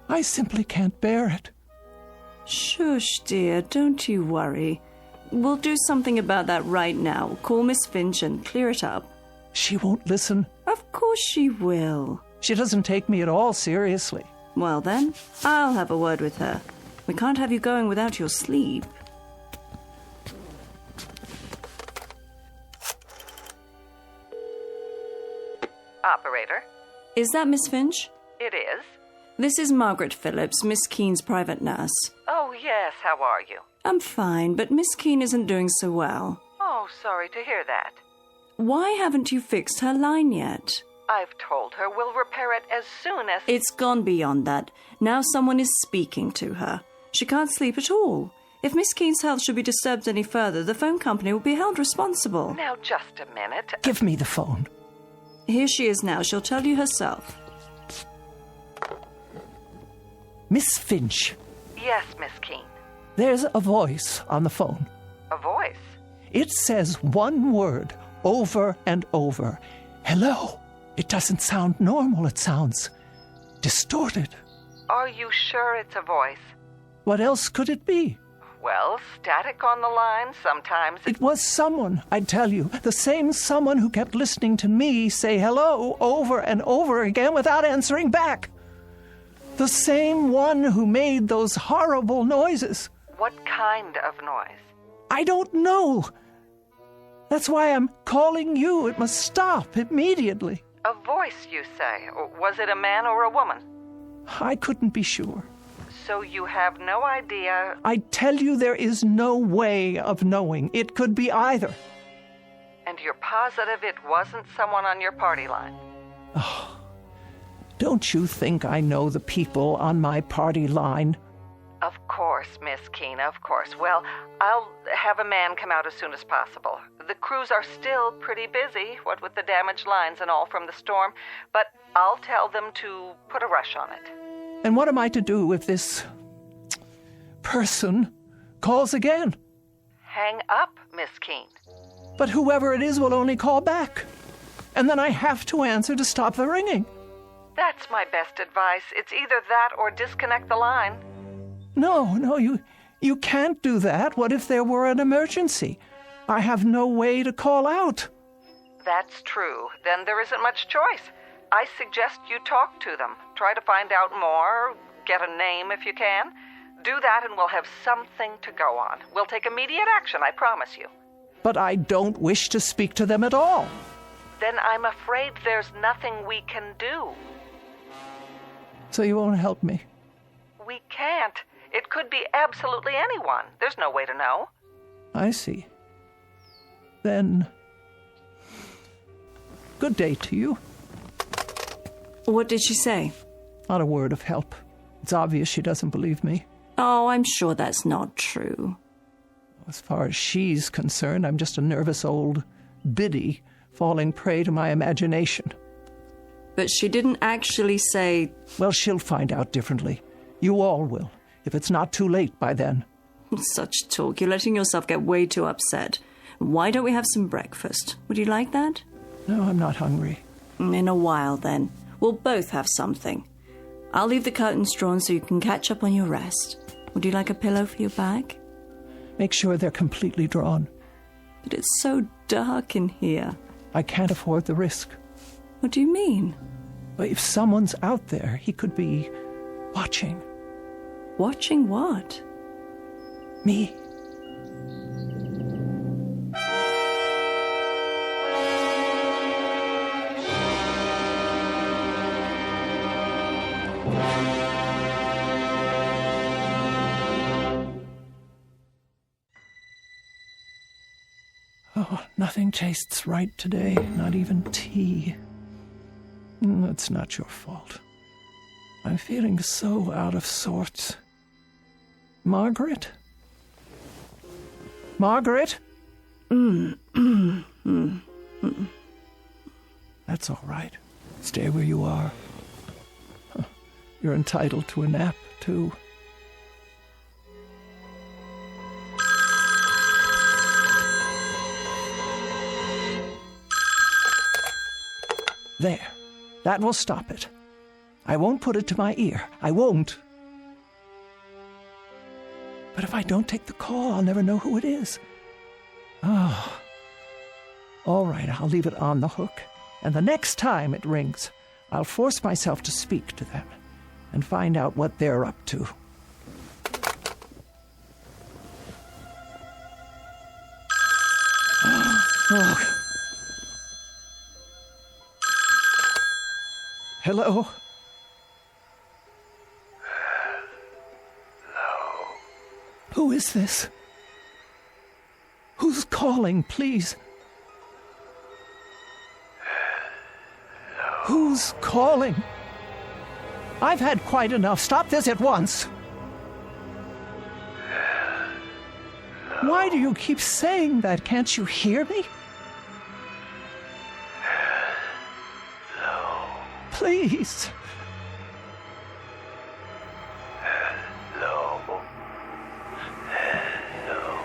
I simply can't bear it. Shush, dear, don't you worry. We'll do something about that right now. Call Miss Finch and clear it up. She won't listen. Of course she will. She doesn't take me at all seriously. Well then, I'll have a word with her. We can't have you going without your sleep. Operator. Is that Miss Finch? It is. This is Margaret Phillips, Miss Keene's private nurse. Oh, yes. How are you? I'm fine, but Miss Keene isn't doing so well. Oh, sorry to hear that. Why haven't you fixed her line yet? I've told her we'll repair it as soon as... It's gone beyond that. Now someone is speaking to her. She can't sleep at all. If Miss Keene's health should be disturbed any further, the phone company will be held responsible. Now, just a minute. Give me the phone. Here she is now. She'll tell you herself. Miss Finch. Yes, Miss Keene. There's a voice on the phone. A voice? It says one word over and over. Hello. It doesn't sound normal. It sounds distorted. Are you sure it's a voice? What else could it be? Well, static on the line sometimes. It was someone, I tell you. The same someone who kept listening to me say hello over and over again without answering back. The same one who made those horrible noises. What kind of noise? I don't know. That's why I'm calling you. It must stop immediately. A voice, you say? Was it a man or a woman? I couldn't be sure. So you have no idea? I tell you, there is no way of knowing. It could be either. And you're positive it wasn't someone on your party line? Oh, don't you think I know the people on my party line? Of course, Miss Keene, of course. Well, I'll have a man come out as soon as possible. The crews are still pretty busy, what with the damaged lines and all from the storm, but I'll tell them to put a rush on it. And what am I to do if this person calls again? Hang up, Miss Keene. But whoever it is will only call back. And then I have to answer to stop the ringing. That's my best advice. It's either that or disconnect the line. No, you can't do that. What if there were an emergency? I have no way to call out. That's true. Then there isn't much choice. I suggest you talk to them. Try to find out more. Get a name if you can. Do that and we'll have something to go on. We'll take immediate action, I promise you. But I don't wish to speak to them at all. Then I'm afraid there's nothing we can do. So you won't help me? We can't. It could be absolutely anyone. There's no way to know. I see. Then, good day to you. What did she say? Not a word of help. It's obvious she doesn't believe me. Oh, I'm sure that's not true. As far as she's concerned, I'm just a nervous old biddy falling prey to my imagination. But she didn't actually say... Well, she'll find out differently. You all will, if it's not too late by then. Such talk. You're letting yourself get way too upset. Why don't we have some breakfast? Would you like that? No, I'm not hungry. In a while, then. We'll both have something. I'll leave the curtains drawn so you can catch up on your rest. Would you like a pillow for your back? Make sure they're completely drawn. But it's so dark in here. I can't afford the risk. What do you mean? Well, if someone's out there, he could be watching. Watching what? Me. Oh, nothing tastes right today, not even tea. It's not your fault. I'm feeling so out of sorts. Margaret? Margaret? That's all right. Stay where you are. You're entitled to a nap, too. There. That will stop it. I won't put it to my ear. I won't. But if I don't take the call, I'll never know who it is. Oh. All right, I'll leave it on the hook. And the next time it rings, I'll force myself to speak to them and find out what they're up to. Oh. Hello? Hello? Who is this? Who's calling, please? Hello? Who's calling? I've had quite enough. Stop this at once. Hello? Why do you keep saying that? Can't you hear me? Please. Hello. Hello.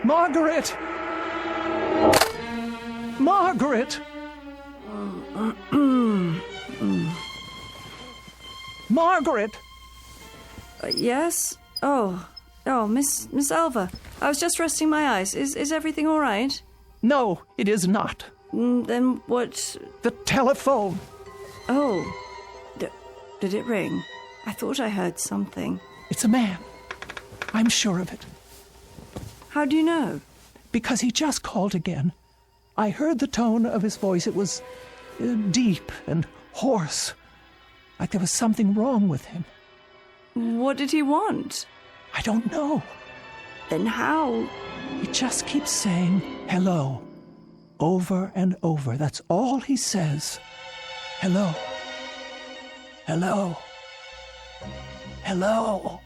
Margaret! Margaret! Margaret! Yes? Oh, Miss Alva. I was just resting my eyes. Is everything all right? No, it is not. Then what? The telephone. Oh. Did it ring? I thought I heard something. It's a man. I'm sure of it. How do you know? Because he just called again. I heard the tone of his voice. It was deep and hoarse. Like there was something wrong with him. What did he want? I don't know. Then how? He just keeps saying hello. Over and over. That's all he says. Hello. Hello. Hello.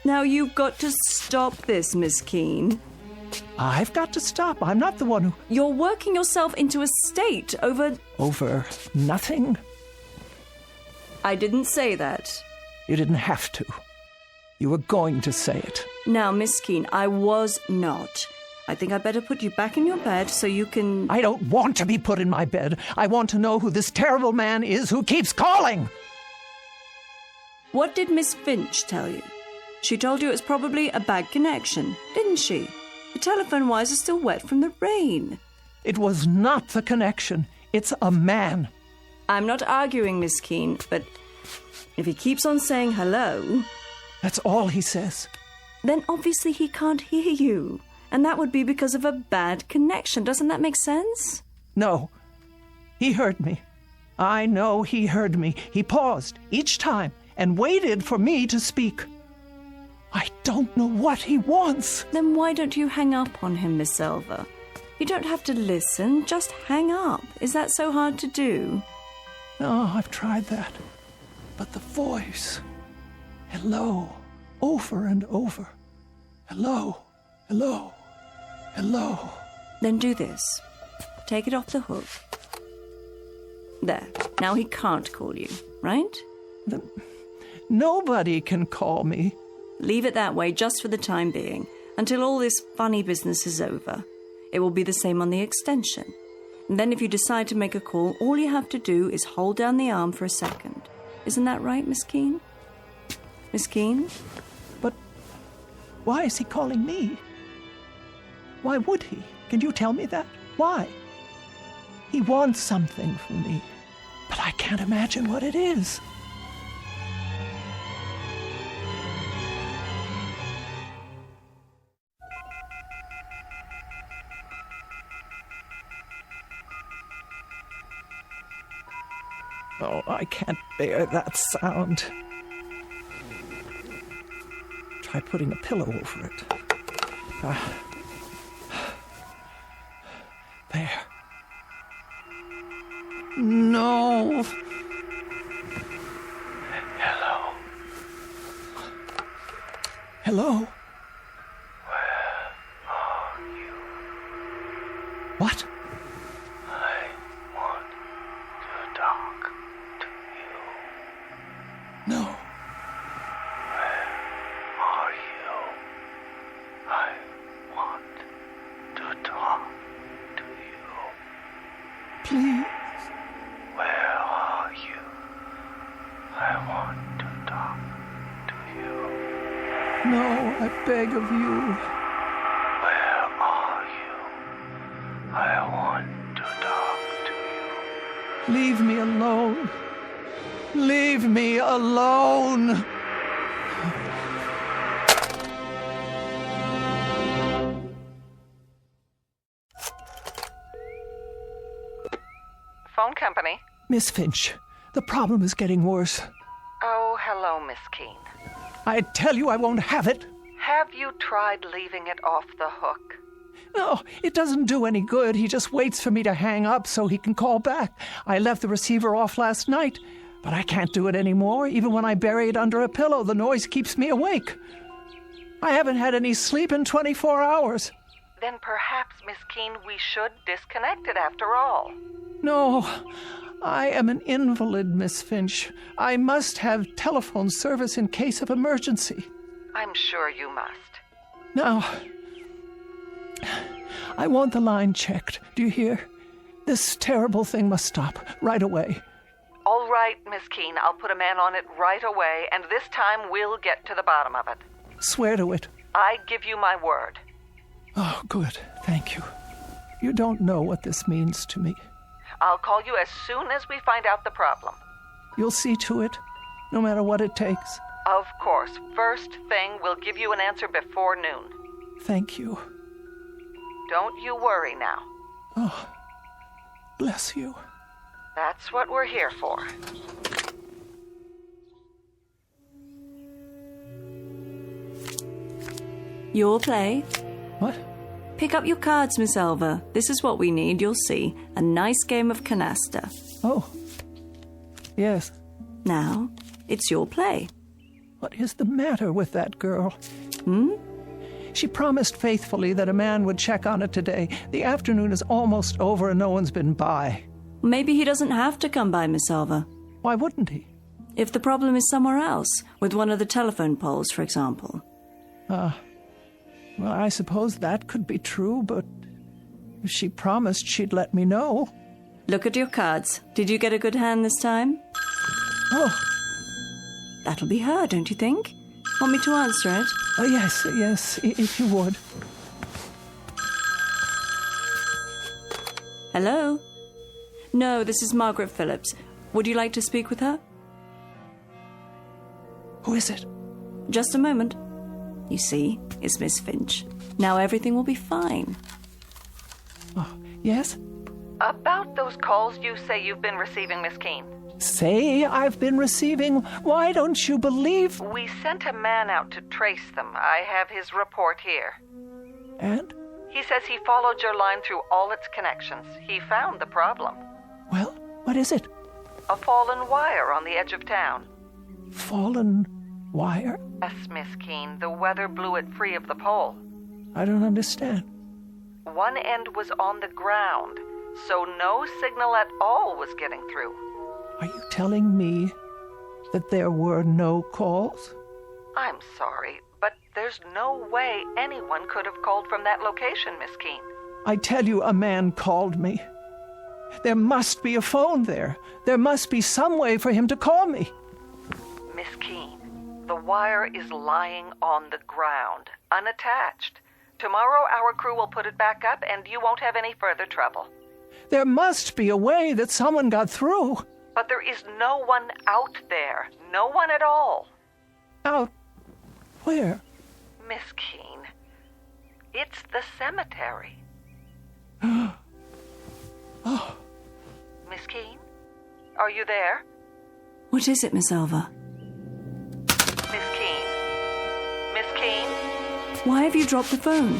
Now you've got to stop this, Miss Keene. I've got to stop. I'm not the one who... You're working yourself into a state over... Over nothing? I didn't say that. You didn't have to. You were going to say it. Now, Miss Keene, I was not. I think I'd better put you back in your bed so you can... I don't want to be put in my bed. I want to know who this terrible man is who keeps calling. What did Miss Finch tell you? She told you it's probably a bad connection, didn't she? The telephone wires are still wet from the rain. It was not the connection. It's a man. I'm not arguing, Miss Keene, but if he keeps on saying hello... That's all he says. Then obviously he can't hear you. And that would be because of a bad connection. Doesn't that make sense? No. He heard me. I know he heard me. He paused each time and waited for me to speak. I don't know what he wants. Then why don't you hang up on him, Miss Silver? You don't have to listen, just hang up. Is that so hard to do? No, I've tried that. But the voice. Hello. Over and over. Hello. Hello. Hello. Then do this. Take it off the hook. There. Now he can't call you, right? Nobody can call me. Leave it that way just for the time being, until all this funny business is over. It will be the same on the extension. And then if you decide to make a call, all you have to do is hold down the arm for a second. Isn't that right, Miss Keene? Miss Keene? But why is he calling me? Why would he? Can you tell me that? Why? He wants something from me, but I can't imagine what it is. Oh, I can't bear that sound. Try putting a pillow over it. There. No. Hello. Hello? Where are you? What? I want to talk to you. No. Where are you? I want to talk to you. Please. Where are you? I want to talk to you. No, I beg of you. Where are you? I want to talk to you. Leave me alone. Leave me alone. Phone company. Miss Finch, the problem is getting worse. Oh, hello, Miss Keene. I tell you I won't have it. Have you tried leaving it off the hook? No, it doesn't do any good. He just waits for me to hang up so he can call back. I left the receiver off last night, but I can't do it anymore. Even when I bury it under a pillow, the noise keeps me awake. I haven't had any sleep in 24 hours. Then perhaps, Miss Keene, we should disconnect it after all. No, I am an invalid, Miss Finch. I must have telephone service in case of emergency. I'm sure you must. Now, I want the line checked. Do you hear? This terrible thing must stop right away. All right, Miss Keene, I'll put a man on it right away, and this time we'll get to the bottom of it. Swear to it. I give you my word. Oh, good. Thank you. You don't know what this means to me. I'll call you as soon as we find out the problem. You'll see to it, no matter what it takes. Of course. First thing, we'll give you an answer before noon. Thank you. Don't you worry now. Oh, bless you. That's what we're here for. Your play. What? Pick up your cards, Miss Elva. This is what we need, you'll see. A nice game of canasta. Oh. Yes. Now, it's your play. What is the matter with that girl? Hmm? She promised faithfully that a man would check on it today. The afternoon is almost over and no one's been by. Maybe he doesn't have to come by, Miss Elva. Why wouldn't he? If the problem is somewhere else, with one of the telephone poles, for example. Well, I suppose that could be true, but if she promised she'd let me know. Look at your cards. Did you get a good hand this time? Oh. That'll be her, don't you think? Want me to answer it? Oh, yes, if you would. Hello? No, this is Margaret Phillips. Would you like to speak with her? Who is it? Just a moment. You see, it's Miss Finch. Now everything will be fine. Oh, yes? About those calls you say you've been receiving, Miss Keene. say I've been receiving. Why don't you believe? We sent a man out to trace them. I have his report here. And? He says he followed your line through all its connections. He found the problem. Well, what is it? A fallen wire on the edge of town. Fallen wire? Yes, Miss Keene. The weather blew it free of the pole. I don't understand. One end was on the ground, so no signal at all was getting through. Are you telling me that there were no calls? I'm sorry, but there's no way anyone could have called from that location, Miss Keene. I tell you, a man called me. There must be a phone there. There must be some way for him to call me. Miss Keene, the wire is lying on the ground, unattached. Tomorrow our crew will put it back up and you won't have any further trouble. There must be a way that someone got through. But there is no one out there. No one at all. Out where? Miss Keene, it's the cemetery. Oh. Miss Keene, are you there? What is it, Miss Alva? Miss Keene? Miss Keene? Why have you dropped the phone?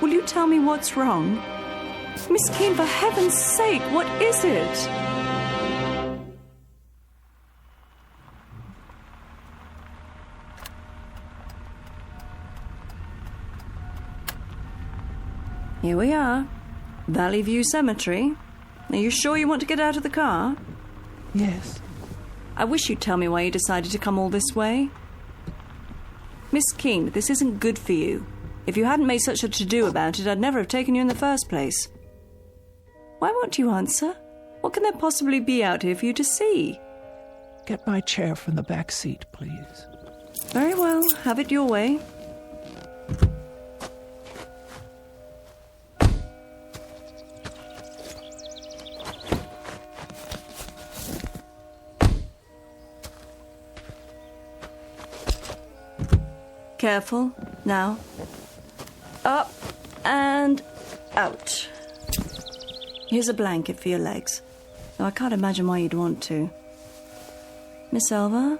Will you tell me what's wrong? Miss Keene, for heaven's sake, what is it? Here we are. Valley View Cemetery. Are you sure you want to get out of the car? Yes. I wish you'd tell me why you decided to come all this way. Miss Keene, this isn't good for you. If you hadn't made such a to-do about it, I'd never have taken you in the first place. Why won't you answer? What can there possibly be out here for you to see? Get my chair from the back seat, please. Very well. Have it your way. Careful. Now. Up and out. Here's a blanket for your legs. Though I can't imagine why you'd want to. Miss Alva?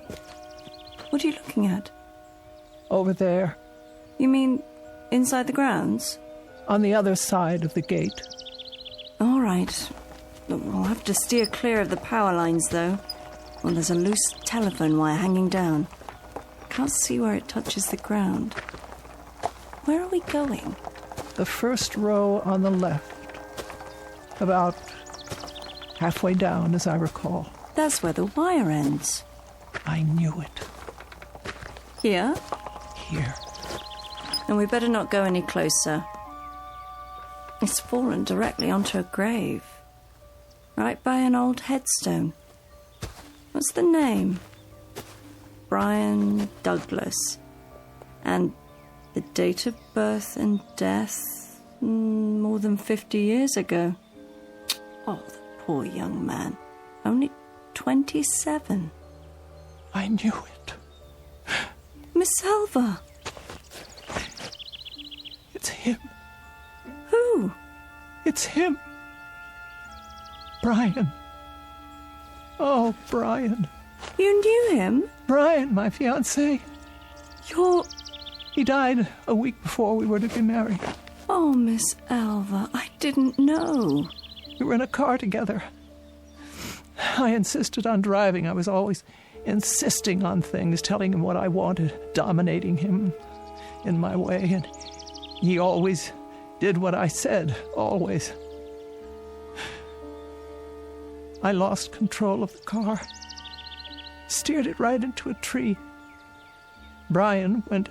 What are you looking at? Over there. You mean inside the grounds? On the other side of the gate. All right. We'll have to steer clear of the power lines, though. Well, there's a loose telephone wire hanging down. Can't see where it touches the ground. Where are we going? The first row on the left. About halfway down, as I recall. That's where the wire ends. I knew it. Here? Here. And we better not go any closer. It's fallen directly onto a grave. Right by an old headstone. What's the name? Brian Douglas. And the date of birth and death, more than 50 years ago. Oh, the poor young man. Only 27. I knew it. Miss Alva. It's him. Who? It's him. Brian. Oh, Brian. You knew him? Brian, my fiancé. He died a week before we were to be married. Oh, Miss Alva, I didn't know. We were in a car together. I insisted on driving. I was always insisting on things, telling him what I wanted, dominating him in my way, and he always did what I said, always. I lost control of the car, steered it right into a tree. Brian went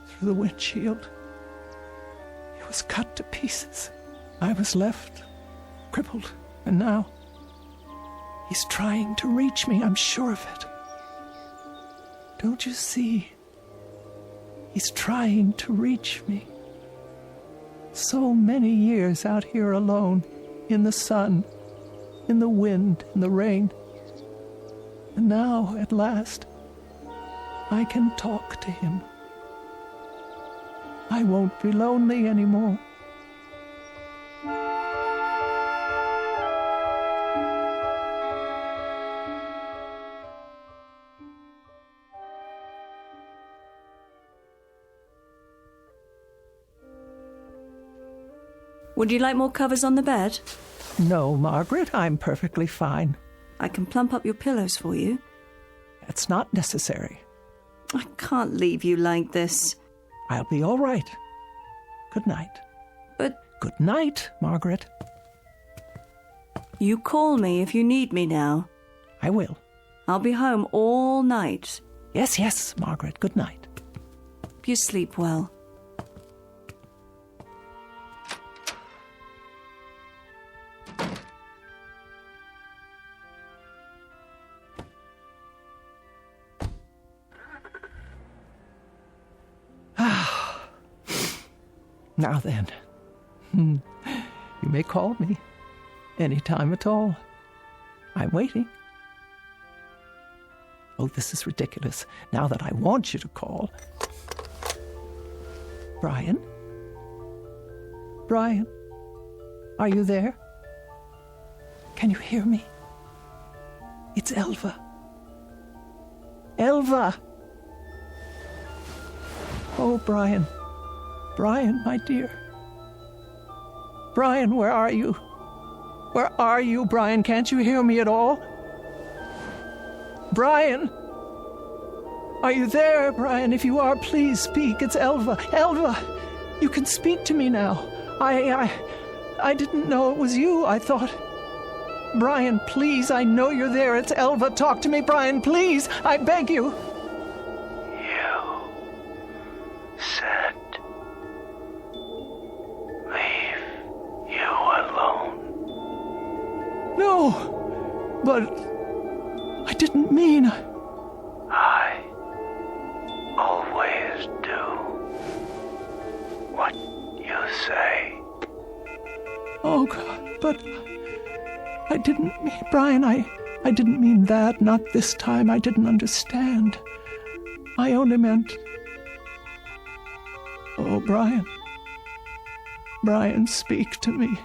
through the windshield. He was cut to pieces. I was left crippled, and now he's trying to reach me, I'm sure of it. Don't you see? He's trying to reach me. So many years out here alone, in the sun, in the wind, in the rain. And now, at last, I can talk to him. I won't be lonely anymore. Would you like more covers on the bed? No, Margaret, I'm perfectly fine. I can plump up your pillows for you. It's not necessary. I can't leave you like this. I'll be all right. Good night. But... Good night, Margaret. You call me if you need me now. I will. I'll be home all night. Yes, Margaret. Good night. You sleep well. Now then, you may call me any time at all. I'm waiting. Oh, this is ridiculous. Now that I want you to call. Brian? Brian? Are you there? Can you hear me? It's Elva. Elva! Oh, Brian. Brian, my dear. Brian, where are you? Where are you, Brian? Can't you hear me at all? Brian! Are you there, Brian? If you are, please speak. It's Elva. Elva! You can speak to me now. I didn't know it was you. I thought... Brian, please, I know you're there. It's Elva. Talk to me, Brian, please. I beg you. You said... leave you alone. No, but I didn't mean... I always do what you say. Oh, God, but I didn't mean... Brian, I didn't mean that. Not this time. I didn't understand. I only meant... Oh, Brian. Brian, speak to me.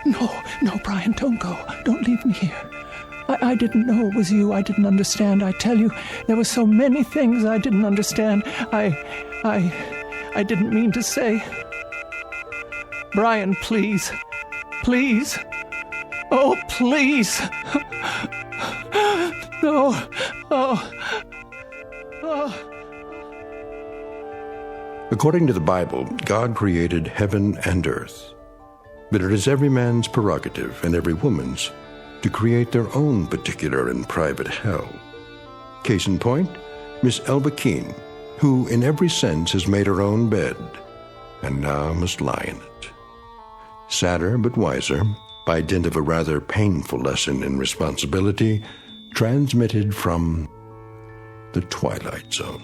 No, Brian, don't go. Don't leave me here. I didn't know it was you. I didn't understand. I tell you, there were so many things I didn't understand. I didn't mean to say. Brian, please. Please. Oh, please. No. Oh. According to the Bible, God created heaven and earth. But it is every man's prerogative and every woman's to create their own particular and private hell. Case in point, Miss Elva Keene, who in every sense has made her own bed, and now must lie in it. Sadder but wiser, by dint of a rather painful lesson in responsibility, transmitted from the Twilight Zone.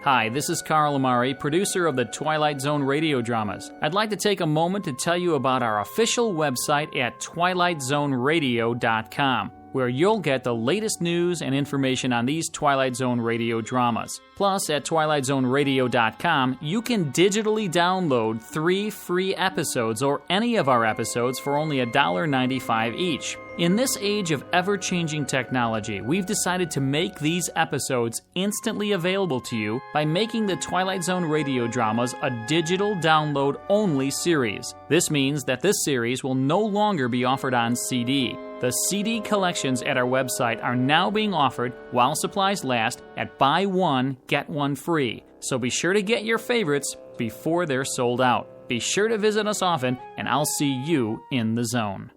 Hi, this is Carl Amari, producer of the Twilight Zone radio dramas. I'd like to take a moment to tell you about our official website at twilightzoneradio.com, where you'll get the latest news and information on these Twilight Zone radio dramas. Plus, at twilightzoneradio.com, you can digitally download 3 free episodes or any of our episodes for only $1.95 each. In this age of ever-changing technology, we've decided to make these episodes instantly available to you by making the Twilight Zone radio dramas a digital download-only series. This means that this series will no longer be offered on CD. The CD collections at our website are now being offered while supplies last at buy one, get one free. So be sure to get your favorites before they're sold out. Be sure to visit us often, and I'll see you in the zone.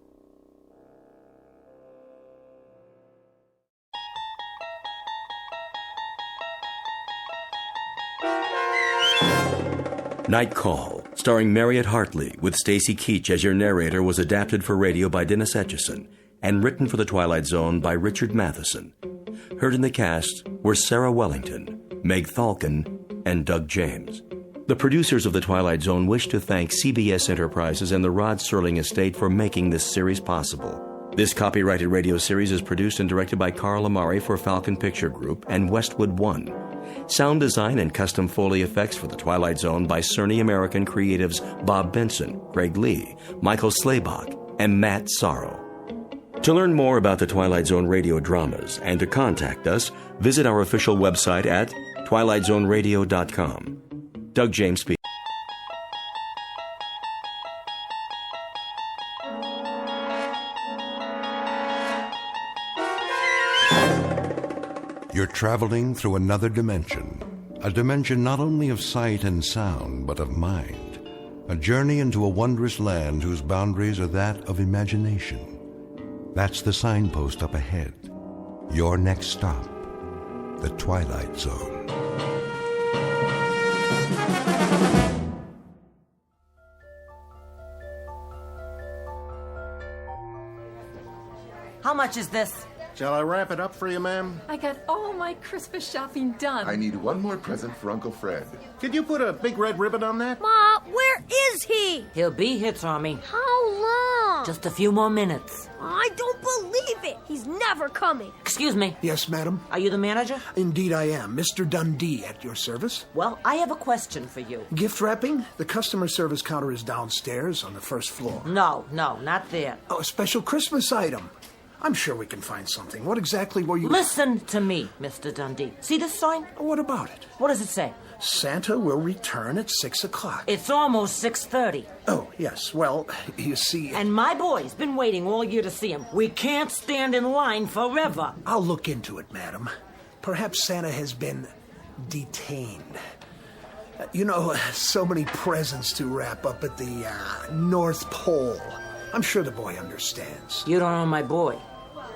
Night Call, starring Marriott Hartley with Stacy Keach as your narrator, was adapted for radio by Dennis Etchison and written for The Twilight Zone by Richard Matheson. Heard in the cast were Sarah Wellington, Meg Thalken, and Doug James. The producers of The Twilight Zone wish to thank CBS Enterprises and the Rod Serling estate for making this series possible. This copyrighted radio series is produced and directed by Carl Amari for Falcon Picture Group and Westwood One. Sound design and custom Foley effects for The Twilight Zone by Cerny American creatives Bob Benson, Greg Lee, Michael Slaybach, and Matt Sorrow. To learn more about the Twilight Zone radio dramas and to contact us, visit our official website at twilightzoneradio.com. Doug James speaking. You're traveling through another dimension. A dimension not only of sight and sound, but of mind. A journey into a wondrous land whose boundaries are that of imagination. That's the signpost up ahead. Your next stop, the Twilight Zone. How much is this? Shall I wrap it up for you, ma'am? I got all my Christmas shopping done. I need one more present for Uncle Fred. Could you put a big red ribbon on that? Ma, where is he? He'll be here, Tommy. How long? Just a few more minutes. I don't believe it. He's never coming. Excuse me. Yes, madam? Are you the manager? Indeed I am. Mr. Dundee at your service. Well, I have a question for you. Gift wrapping? The customer service counter is downstairs on the first floor. No, not there. Oh, a special Christmas item. I'm sure we can find something. What exactly were you... Listen to me, Mr. Dundee. See this sign? What about it? What does it say? Santa will return at 6 o'clock. It's almost 6:30. Oh, yes. Well, you see... And my boy's been waiting all year to see him. We can't stand in line forever. I'll look into it, madam. Perhaps Santa has been detained. You know, so many presents to wrap up at the North Pole. I'm sure the boy understands. You don't know my boy.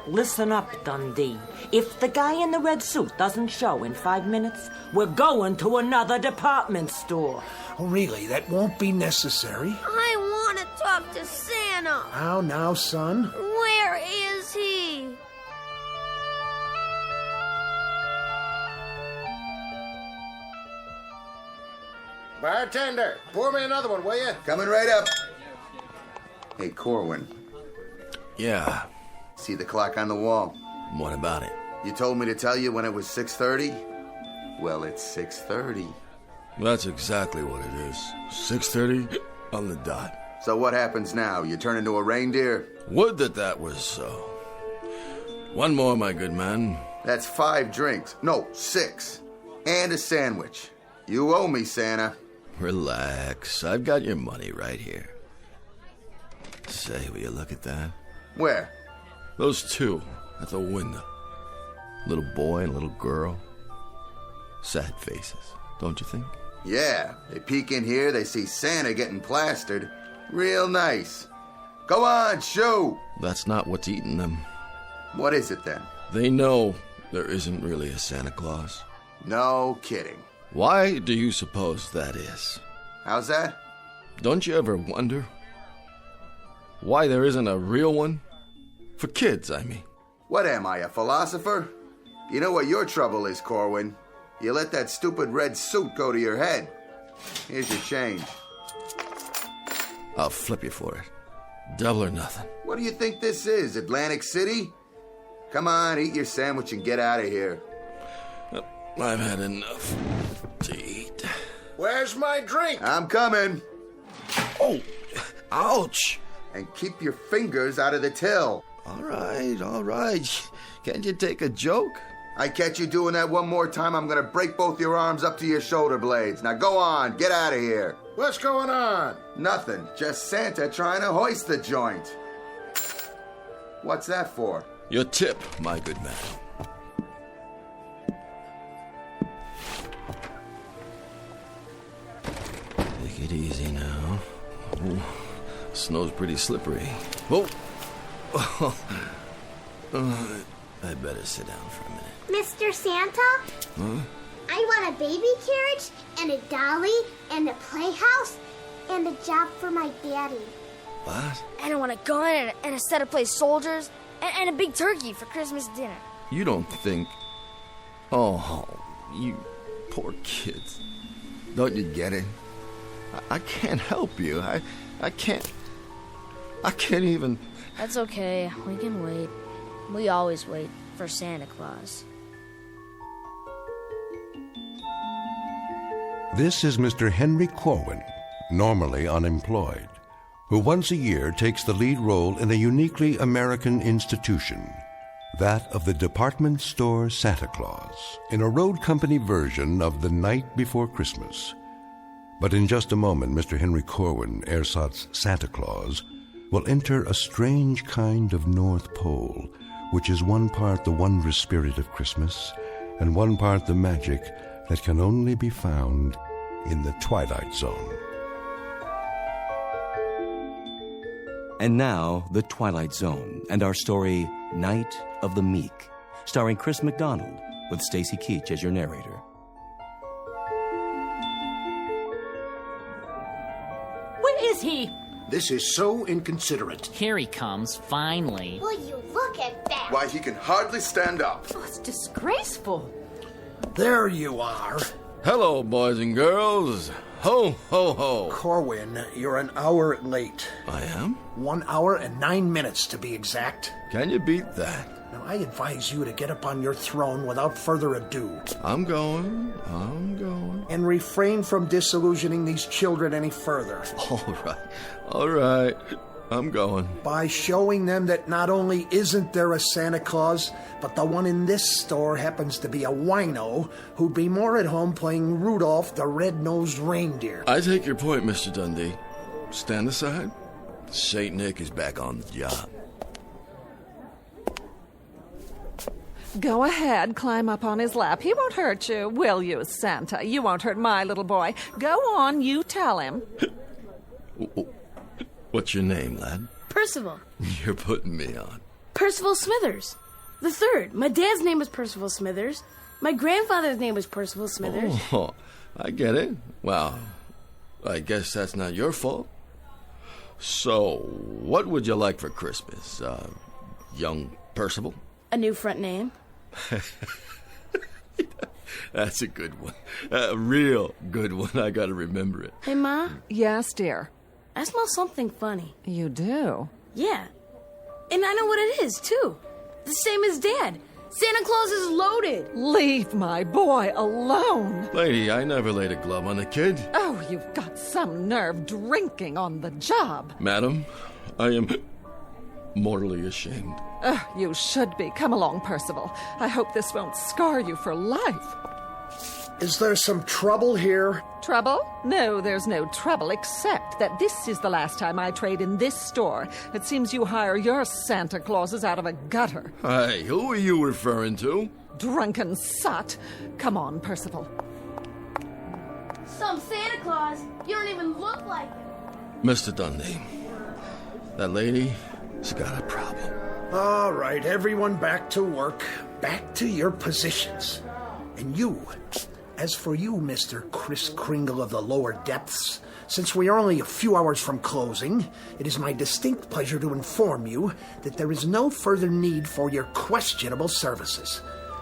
Listen up, Dundee. If the guy in the red suit doesn't show in 5 minutes, we're going to another department store. Oh, really? That won't be necessary. I want to talk to Santa. How now, son? Where is he? Bartender, pour me another one, will you? Coming right up. Hey, Corwin. Yeah. See the clock on the wall? What about it? You told me to tell you when it was 6:30? Well, it's 6:30. That's exactly what it is. 6:30 on the dot. So what happens now? You turn into a reindeer? Would that was so. One more, my good man. That's 5 drinks. No, 6. And a sandwich. You owe me, Santa. Relax. I've got your money right here. Say, will you look at that? Where? Those two at the window. Little boy and little girl. Sad faces, don't you think? Yeah, they peek in here, they see Santa getting plastered. Real nice. Go on, shoot! That's not what's eating them. What is it then? They know there isn't really a Santa Claus. No kidding. Why do you suppose that is? How's that? Don't you ever wonder why there isn't a real one? For kids, I mean. What am I, a philosopher? You know what your trouble is, Corwin? You let that stupid red suit go to your head. Here's your change. I'll flip you for it. Double or nothing. What do you think this is, Atlantic City? Come on, eat your sandwich and get out of here. I've had enough to eat. Where's my drink? I'm coming. Oh, ouch. And keep your fingers out of the till. All right. Can't you take a joke? I catch you doing that one more time, I'm gonna break both your arms up to your shoulder blades. Now go on, get out of here. What's going on? Nothing, just Santa trying to hoist the joint. What's that for? Your tip, my good man. Take it easy now. Oh, snow's pretty slippery. I'd better sit down for a minute. Mr. Santa? Huh? I want a baby carriage and a dolly and a playhouse and a job for my daddy. What? And I want a gun and a set of play soldiers and a big turkey for Christmas dinner. You don't think... Oh, you poor kids. Don't you get it? I can't help you. I can't even... That's okay. We can wait. We always wait for Santa Claus. This is Mr. Henry Corwin, normally unemployed. who once a year takes the lead role in a uniquely American institution, that of the department store Santa Claus, in a road company version of The Night Before Christmas. But in just a moment, Mr. Henry Corwin, ersatz Santa Claus, will enter a strange kind of North Pole, which is one part the wondrous spirit of Christmas and one part the magic that can only be found in the Twilight Zone. And now, The Twilight Zone, and our story, Night of the Meek, starring Chris McDonald, with Stacy Keach as your narrator. Where is he? This is so inconsiderate. Here he comes, finally. Will you look at that? Why, he can hardly stand up. Oh, it's disgraceful. There you are. Hello, boys and girls. Ho, ho, ho. Corwin, you're an hour late. I am? 1 hour and 9 minutes, to be exact. Can you beat that? Now, I advise you to get up on your throne without further ado. I'm going. And refrain from disillusioning these children any further. All right. I'm going. By showing them that not only isn't there a Santa Claus, but the one in this store happens to be a wino who'd be more at home playing Rudolph the Red-Nosed Reindeer. I take your point, Mr. Dundee. Stand aside. St. Nick is back on the job. Go ahead, climb up on his lap. He won't hurt you, will you, Santa? You won't hurt my little boy. Go on, you tell him. What's your name, lad? Percival. You're putting me on. Percival Smithers. The third. My dad's name is Percival Smithers. My grandfather's name was Percival Smithers. Oh, I get it. Well, I guess that's not your fault. So, what would you like for Christmas, young Percival? A new front name. That's a good one. A real good one. I gotta remember it. Hey, Ma? Yes, dear? I smell something funny. You do? Yeah. And I know what it is, too. The same as Dad. Santa Claus is loaded. Leave my boy alone. Lady, I never laid a glove on a kid. Oh, you've got some nerve drinking on the job. Madam, I am mortally ashamed. You should be. Come along, Percival. I hope this won't scar you for life. Is there some trouble here? Trouble? No, there's no trouble, except that this is the last time I trade in this store. It seems you hire your Santa Clauses out of a gutter. Hey, who are you referring to? Drunken sot. Come on, Percival. Some Santa Claus? You don't even look like him. Mr. Dundee, that lady's got a problem. All right, everyone back to work. Back to your positions. And you... As for you, Mr. Kris Kringle of the lower depths, since we are only a few hours from closing, it is my distinct pleasure to inform you that there is no further need for your questionable services.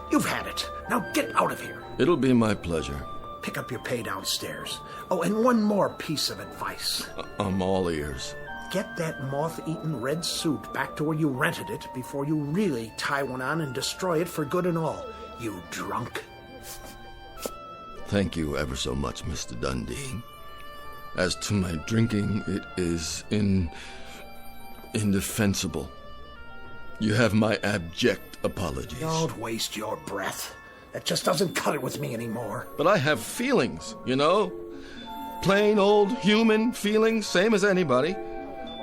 You've had it. Now get out of here. It'll be my pleasure. Pick up your pay downstairs. Oh, and one more piece of advice. I'm all ears. Get that moth-eaten red suit back to where you rented it before you really tie one on and destroy it for good and all, you drunk. Thank you ever so much, Mr. Dundee. As to my drinking, it is indefensible. You have my abject apologies. Don't waste your breath. That just doesn't cut it with me anymore. But I have feelings, you know? Plain old human feelings, same as anybody.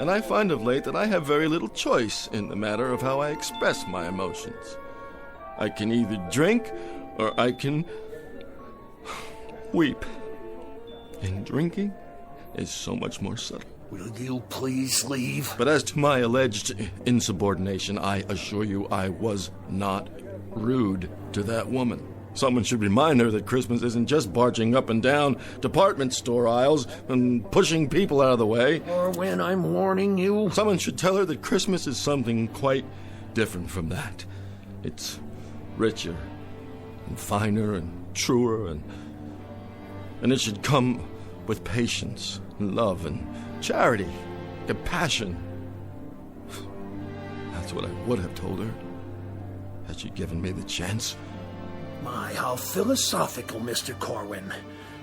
And I find of late that I have very little choice in the matter of how I express my emotions. I can either drink or I can weep. And drinking is so much more subtle. Will you please leave? But as to my alleged insubordination, I assure you I was not rude to that woman. Someone should remind her that Christmas isn't just barging up and down department store aisles and pushing people out of the way. Or when I'm warning you. Someone should tell her that Christmas is something quite different from that. It's richer and finer and truer, and it should come with patience and love and charity, compassion. That's what I would have told her, had she given me the chance. My, how philosophical, Mr. Corwin.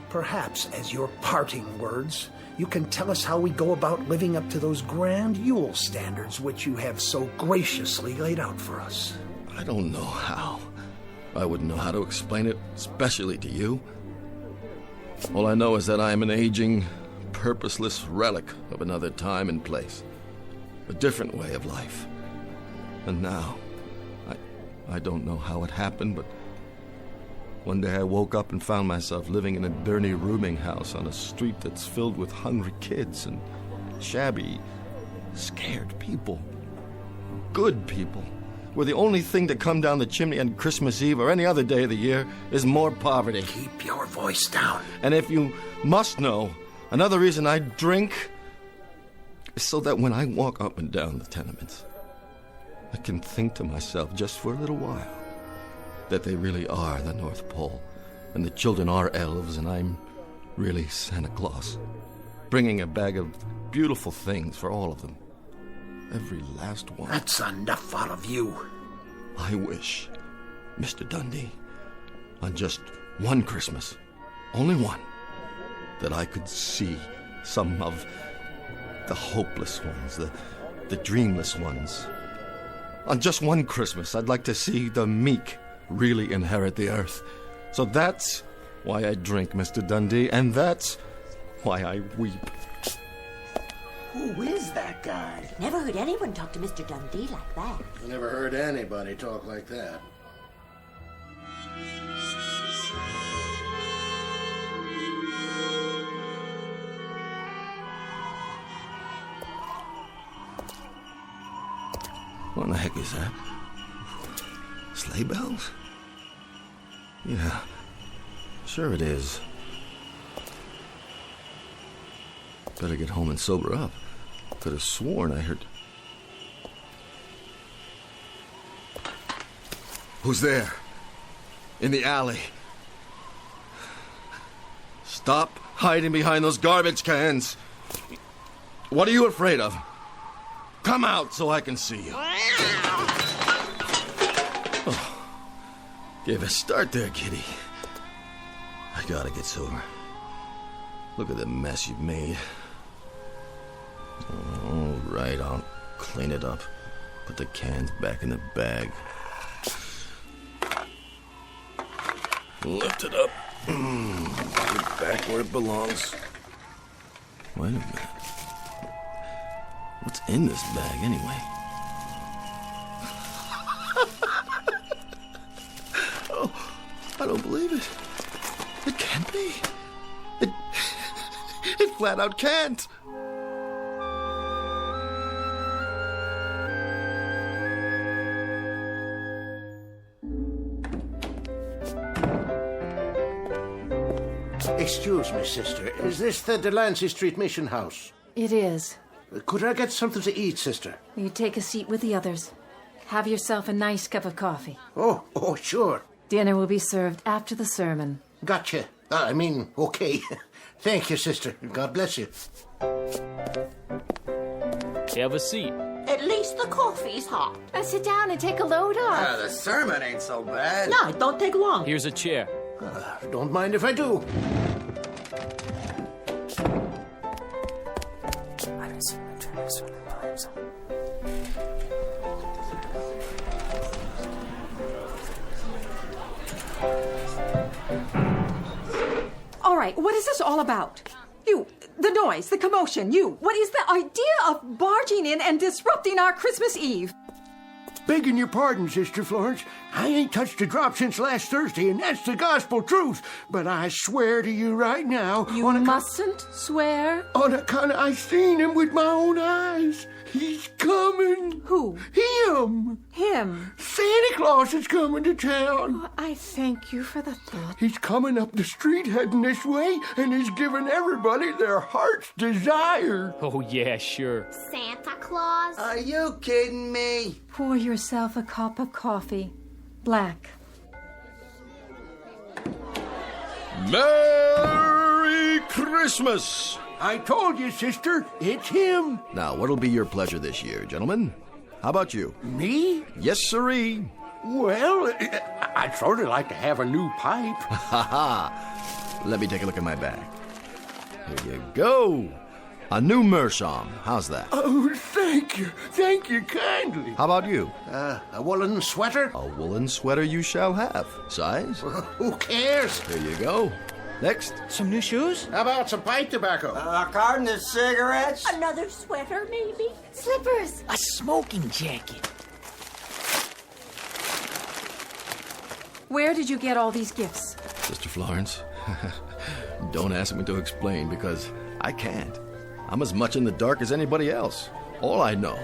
Perhaps, as your parting words, you can tell us how we go about living up to those grand Yule standards which you have so graciously laid out for us. I don't know how. I wouldn't know how to explain it, especially to you. All I know is that I am an aging, purposeless relic of another time and place. A different way of life. And now, I don't know how it happened, but one day I woke up and found myself living in a dirty rooming house on a street that's filled with hungry kids and shabby, scared people. Good people. Where the only thing to come down the chimney on Christmas Eve or any other day of the year is more poverty. Keep your voice down. And if you must know, another reason I drink is so that when I walk up and down the tenements, I can think to myself just for a little while that they really are the North Pole, and the children are elves, and I'm really Santa Claus, bringing a bag of beautiful things for all of them. Every last one. That's enough out of you. I wish, Mr. Dundee, on just one Christmas, only one, that I could see some of the hopeless ones, the dreamless ones. On just one Christmas, I'd like to see the meek really inherit the earth. So that's why I drink, Mr. Dundee, and that's why I weep. Who is that guy? Never heard anyone talk to Mr. Dundee like that. I never heard anybody talk like that. What in the heck is that? Sleigh bells? Yeah, sure it is. Better get home and sober up. Could have sworn I heard... Who's there? In the alley. Stop hiding behind those garbage cans. What are you afraid of? Come out so I can see you. Oh, gave a start there, kitty. I gotta get sober. Look at the mess you've made. All right, I'll clean it up. Put the cans back in the bag. Lift it up. Put it back where it belongs. Wait a minute. What's in this bag, anyway? Oh, I don't believe it. It can't be. It flat out can't. Excuse me, sister. Is this the Delancey Street Mission House? It is. Could I get something to eat, sister? You take a seat with the others. Have yourself a nice cup of coffee. Oh, sure. Dinner will be served after the sermon. Gotcha. Okay. Thank you, sister. God bless you. Have a seat. At least the coffee's hot. Sit down and take a load off. The sermon ain't so bad. No, it don't take long. Here's a chair. Don't mind if I do. All right, what is this all about? You, the noise, the commotion, what is the idea of barging in and disrupting our Christmas Eve? Begging your pardon, Sister Florence. I ain't touched a drop since last Thursday, and that's the gospel truth. But I swear to you right now... You mustn't swear. On account I seen him with my own eyes. He's coming. Who? Him. Him? Santa Claus is coming to town. Oh, I thank you for the thought. He's coming up the street heading this way, and he's giving everybody their heart's desire. Oh, yeah, sure. Santa Claus? Are you kidding me? Pour yourself a cup of coffee. Black. Merry Christmas! I told you, sister, it's him. Now, what'll be your pleasure this year, gentlemen? How about you? Me? Yes, sirree. Well, I'd sort of like to have a new pipe. Ha ha! Let me take a look at my bag. Here you go. A new meerschaum. How's that? Oh, thank you. Thank you kindly. How about you? A woolen sweater? A woolen sweater you shall have. Size? Who cares? Here you go. Next. Some new shoes? How about some pipe tobacco? A carton of cigarettes? Another sweater, maybe? Slippers. A smoking jacket. Where did you get all these gifts? Sister Florence, don't ask me to explain because I can't. I'm as much in the dark as anybody else. All I know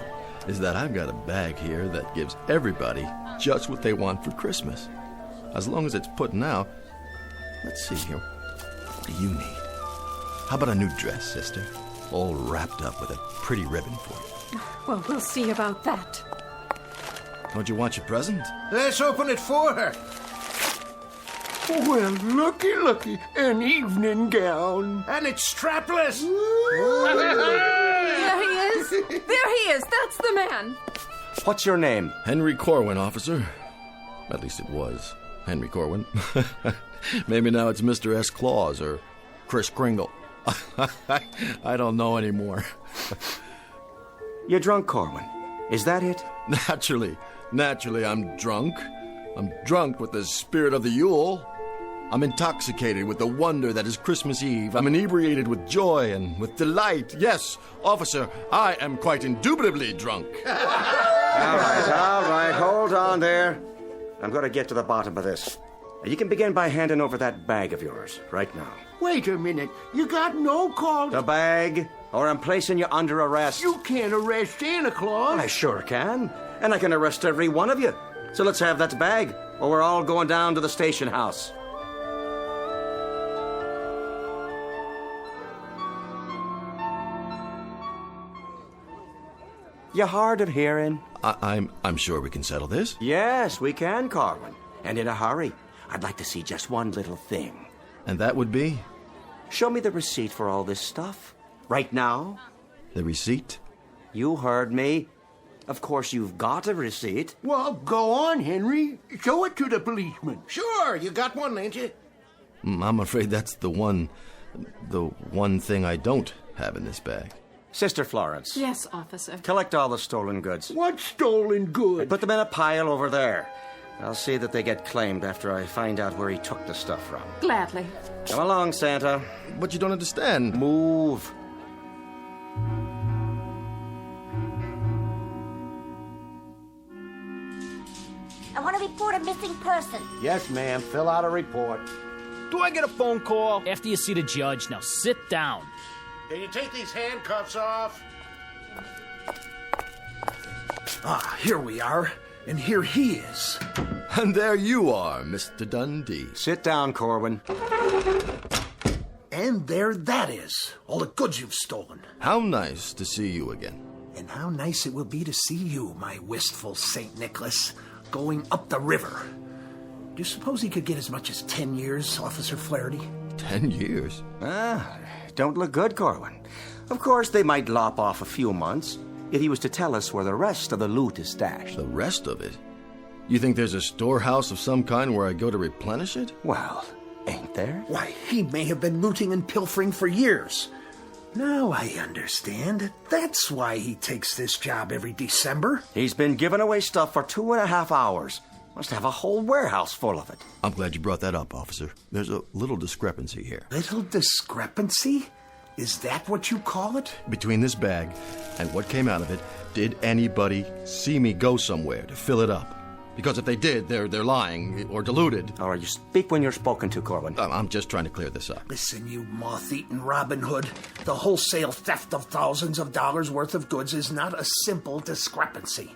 is that I've got a bag here that gives everybody just what they want for Christmas. As long as it's putting out. Let's see here. What do you need? How about a new dress, sister? All wrapped up with a pretty ribbon for you. Well, we'll see about that. Don't you want your present? Let's open it for her. Well, looky, an evening gown. And it's strapless. There he is. There he is. That's the man. What's your name? Henry Corwin, officer. At least it was Henry Corwin. Maybe now it's Mr. S. Claus or Kris Kringle. I don't know anymore. You're drunk, Corwin. Is that it? Naturally, I'm drunk. I'm drunk with the spirit of the Yule. I'm intoxicated with the wonder that is Christmas Eve. I'm inebriated with joy and with delight. Yes, officer, I am quite indubitably drunk. All right, hold on there. I'm going to get to the bottom of this. You can begin by handing over that bag of yours right now. Wait a minute. You got no call. The bag, or I'm placing you under arrest. You can't arrest Santa Claus. I sure can. And I can arrest every one of you. So let's have that bag, or we're all going down to the station house. You hard of hearing? I'm sure we can settle this. Yes, we can, Corwin. And in a hurry. I'd like to see just one little thing. And that would be? Show me the receipt for all this stuff. Right now. The receipt? You heard me. Of course you've got a receipt. Well, go on, Henry. Show it to the policeman. Sure, you got one, ain't you? I'm afraid that's the one thing I don't have in this bag. Sister Florence. Yes, officer. Collect all the stolen goods. What stolen goods? Put them in a pile over there. I'll see that they get claimed after I find out where he took the stuff from. Gladly. Come along, Santa. But you don't understand. Move. I want to report a missing person. Yes, ma'am. Fill out a report. Do I get a phone call? After you see the judge, now sit down. Can you take these handcuffs off? Ah, here we are. And here he is. And there you are, Mr. Dundee. Sit down, Corwin. And there that is. All the goods you've stolen. How nice to see you again. And how nice it will be to see you, my wistful St. Nicholas, going up the river. Do you suppose he could get as much as 10 years, Officer Flaherty? 10 years? Don't look good, Corwin. Of course, they might lop off a few months if he was to tell us where the rest of the loot is stashed. The rest of it? You think there's a storehouse of some kind where I go to replenish it? Well, ain't there? Why, he may have been looting and pilfering for years. Now I understand. That's why he takes this job every December. He's been giving away stuff for 2.5 hours. Must have a whole warehouse full of it. I'm glad you brought that up, officer. There's a little discrepancy here. Little discrepancy? Is that what you call it? Between this bag and what came out of it, did anybody see me go somewhere to fill it up? Because if they did, they're lying or deluded. All right, you speak when you're spoken to, Corwin. I'm just trying to clear this up. Listen, you moth-eaten Robin Hood. The wholesale theft of thousands of dollars worth of goods is not a simple discrepancy.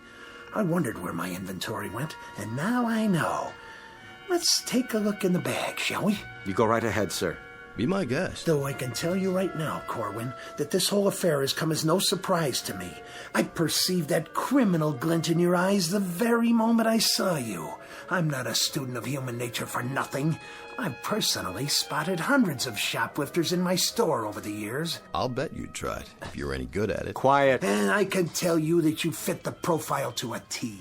I wondered where my inventory went, and now I know. Let's take a look in the bag, shall we? You go right ahead, sir. Be my guest. Though I can tell you right now, Corwin, that this whole affair has come as no surprise to me. I perceived that criminal glint in your eyes the very moment I saw you. I'm not a student of human nature for nothing. I've personally spotted hundreds of shoplifters in my store over the years. I'll bet you'd try it, if you're any good at it. Quiet. And I can tell you that you fit the profile to a T.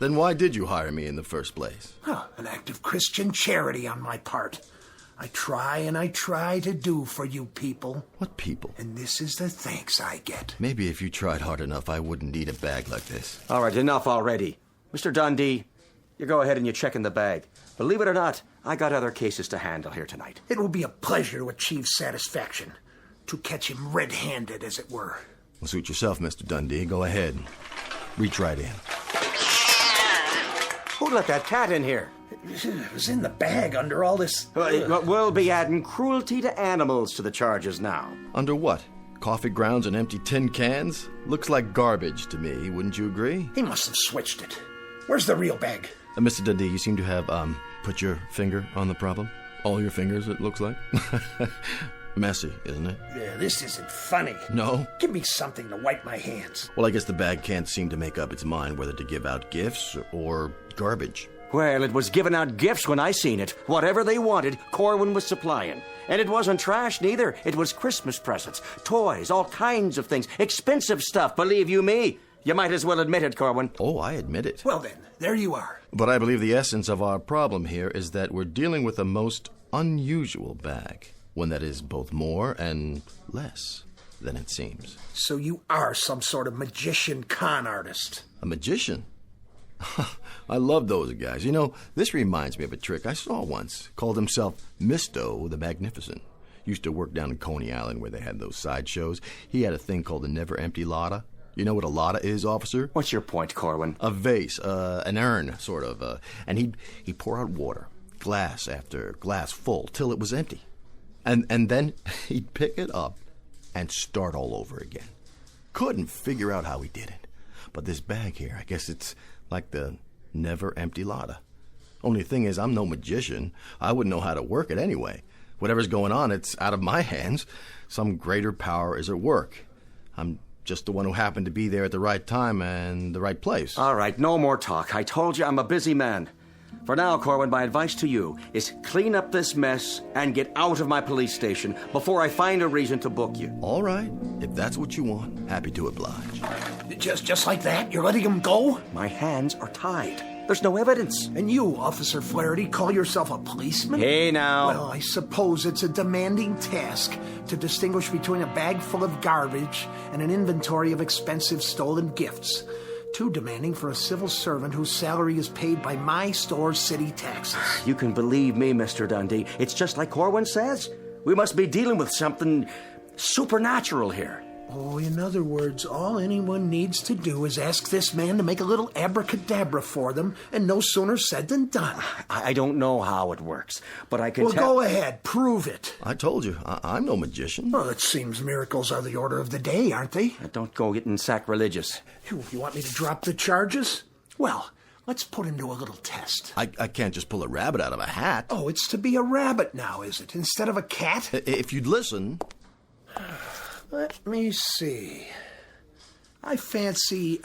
Then why did you hire me in the first place? An act of Christian charity on my part. I try and I try to do for you people. What people? And this is the thanks I get. Maybe if you tried hard enough, I wouldn't need a bag like this. All right, enough already. Mr. Dundee, you go ahead and you check in the bag. Believe it or not, I got other cases to handle here tonight. It will be a pleasure to achieve satisfaction. To catch him red-handed, as it were. Well, suit yourself, Mr. Dundee. Go ahead. Reach right in. Who let that cat in here? It was in the bag under all this... We'll be adding cruelty to animals to the charges now. Under what? Coffee grounds and empty tin cans? Looks like garbage to me, wouldn't you agree? He must have switched it. Where's the real bag? Mr. Dundee, you seem to have, put your finger on the problem. All your fingers, it looks like. Messy, isn't it? Yeah, this isn't funny. No? Give me something to wipe my hands. Well, I guess the bag can't seem to make up its mind whether to give out gifts or garbage. Well, it was giving out gifts when I seen it. Whatever they wanted, Corwin was supplying. And it wasn't trash, neither. It was Christmas presents, toys, all kinds of things. Expensive stuff, believe you me. You might as well admit it, Corwin. Oh, I admit it. Well then, there you are. But I believe the essence of our problem here is that we're dealing with a most unusual bag. One that is both more and less than it seems. So you are some sort of magician con artist. A magician? I love those guys. You know, this reminds me of a trick I saw once. Called himself Misto the Magnificent. Used to work down in Coney Island where they had those sideshows. He had a thing called the Never Empty Lotta. You know what a lotta is, officer? What's your point, Corwin? A vase, an urn, sort of. And he'd pour out water, glass after glass full, till it was empty. And then he'd pick it up and start all over again. Couldn't figure out how he did it. But this bag here, I guess it's like the never empty lotta. Only thing is, I'm no magician. I wouldn't know how to work it anyway. Whatever's going on, it's out of my hands. Some greater power is at work. I'm just the one who happened to be there at the right time and the right place. All right, no more talk. I told you I'm a busy man. For now, Corwin, my advice to you is clean up this mess and get out of my police station before I find a reason to book you. All right. If that's what you want, happy to oblige. Just like that? You're letting him go? My hands are tied. There's no evidence. And you, Officer Flaherty, call yourself a policeman? Hey, now. Well, I suppose it's a demanding task to distinguish between a bag full of garbage and an inventory of expensive stolen gifts. Too demanding for a civil servant whose salary is paid by my store's city taxes. You can believe me, Mr. Dundee. It's just like Corwin says. We must be dealing with something supernatural here. Oh, in other words, all anyone needs to do is ask this man to make a little abracadabra for them, and no sooner said than done. I don't know how it works, but I can Well, go ahead. Prove it. I told you, I'm no magician. Well, it seems miracles are the order of the day, aren't they? Don't go getting sacrilegious. You want me to drop the charges? Well, let's put him to a little test. I can't just pull a rabbit out of a hat. Oh, it's to be a rabbit now, is it? Instead of a cat? If you'd listen... Let me see. I fancy...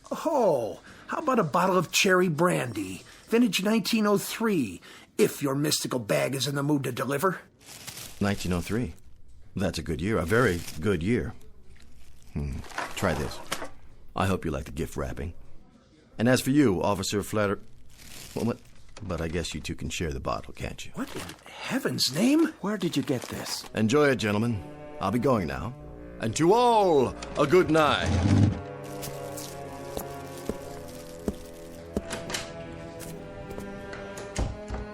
Oh, how about a bottle of cherry brandy? Vintage 1903, if your mystical bag is in the mood to deliver. 1903. That's a good year. A very good year. Try this. I hope you like the gift wrapping. And as for you, Officer Flatter... Well, what? But I guess you two can share the bottle, can't you? What in heaven's name? Where did you get this? Enjoy it, gentlemen. I'll be going now. And to all, a good night.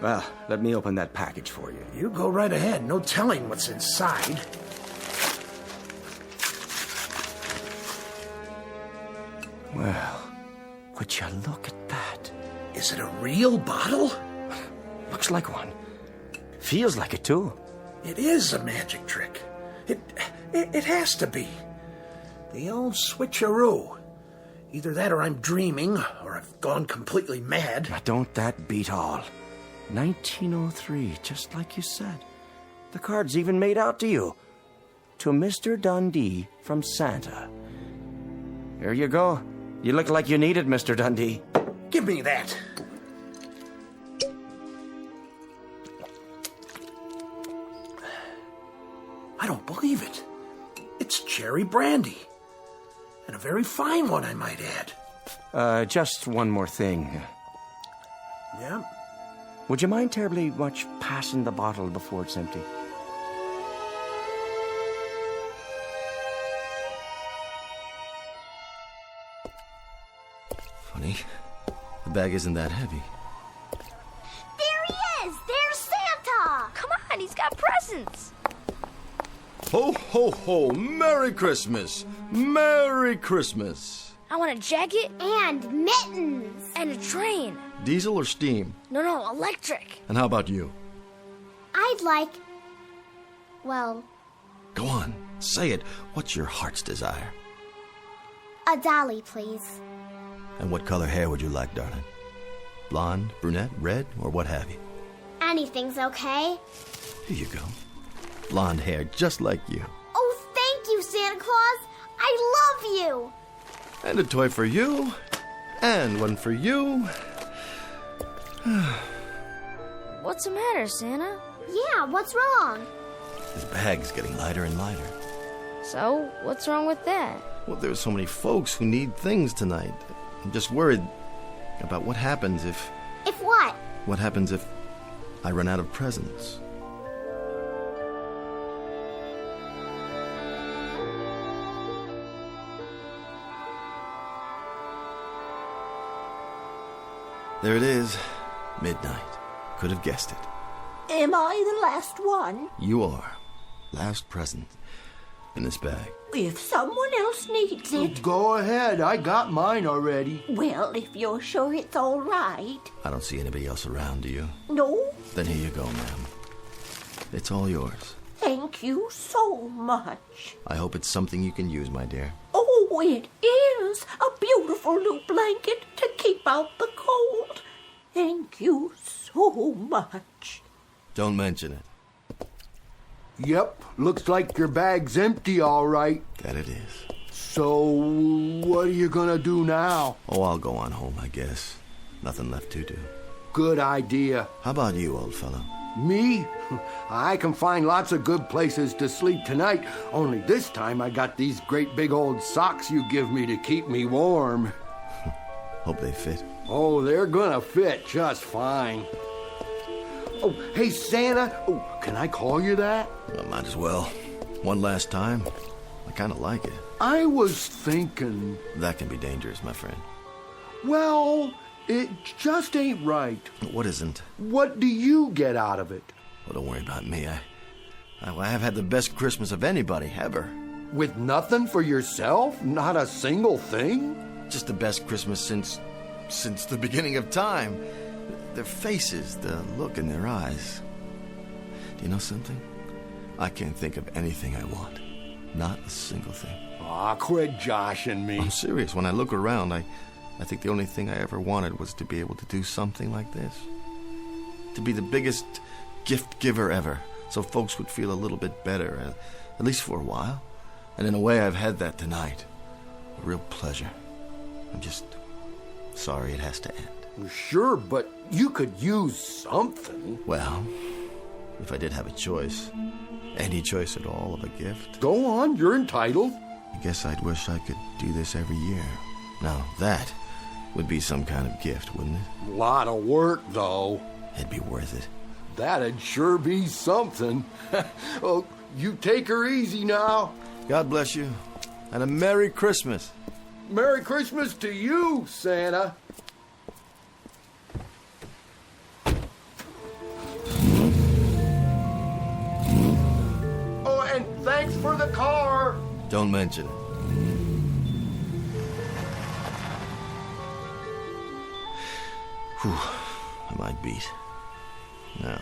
Well, let me open that package for you. You go right ahead. No telling what's inside. Well, would you look at that? Is it a real bottle? Looks like one. Feels like it, too. It is a magic trick. It has to be. The old switcheroo. Either that or I'm dreaming, or I've gone completely mad. Now, don't that beat all? 1903, just like you said. The card's even made out to you. To Mr. Dundee from Santa. Here you go. You look like you need it, Mr. Dundee. Give me that. I don't believe it. It's cherry brandy. And a very fine one, I might add. Just one more thing. Yeah? Would you mind terribly much passing the bottle before it's empty? Funny, the bag isn't that heavy. There he is! There's Santa! Come on, he's got presents. Ho, ho, ho! Merry Christmas! Merry Christmas! I want a jacket. And mittens! And a train. Diesel or steam? No, electric. And how about you? I'd like... well, Go on, say it. What's your heart's desire? a dolly, please. And what color hair would you like, darling? Blonde, brunette, red, or what have you? Anything's okay. Here you go. Blonde hair, just like you. Oh, thank you, Santa Claus. I love you. And a toy for you. And one for you. What's the matter, Santa? Yeah, what's wrong? This bag's getting lighter and lighter. So, what's wrong with that? Well, there's so many folks who need things tonight. I'm just worried about what happens if... If what? What happens if I run out of presents? There it is. Midnight. Could have guessed it. Am I the last one? You are. Last present in this bag. If someone else needs it. Go ahead. I got mine already. Well, if you're sure it's all right. I don't see anybody else around, do you? No, Then here you go, ma'am. It's all yours. thank you so much. I hope it's something you can use, my dear. Oh, it is a beautiful new blanket to keep out the cold. Thank you so much. Don't mention it. Yep, looks like your bag's empty, all right. That it is. So, what are you gonna do now? Oh, I'll go on home, I guess. Nothing left to do. Good idea. How about you, old fellow? Me? I can find lots of good places to sleep tonight, only this time I got these great big old socks you give me to keep me warm. Hope they fit. Oh, they're gonna fit just fine. Oh, hey, Santa. Oh, can I call you that? Well, might as well. One last time. I kind of like it. I was thinking... That can be dangerous, my friend. Well, it just ain't right. What isn't? What do you get out of it? Well, don't worry about me. I have had the best Christmas of anybody, ever. With nothing for yourself? Not a single thing? Just the best Christmas since the beginning of time. Their faces, the look in their eyes. Do you know something? I can't think of anything I want. Not a single thing. Aw, quit joshing me. I'm serious. When I look around, I think the only thing I ever wanted was to be able to do something like this. To be the biggest gift giver ever, so folks would feel a little bit better, at least for a while. And in a way, I've had that tonight. A real pleasure. I'm just sorry it has to end. Sure, but you could use something. Well, if I did have a choice, any choice at all of a gift. Go on, you're entitled. I guess I'd wish I could do this every year. Now, that would be some kind of gift, wouldn't it? Lot of work, though. It'd be worth it. That'd sure be something. Oh, you take her easy now. God bless you, and a Merry Christmas. Merry Christmas to you, Santa. Oh, and thanks for the car. Don't mention it. Whew, I might beat. Now,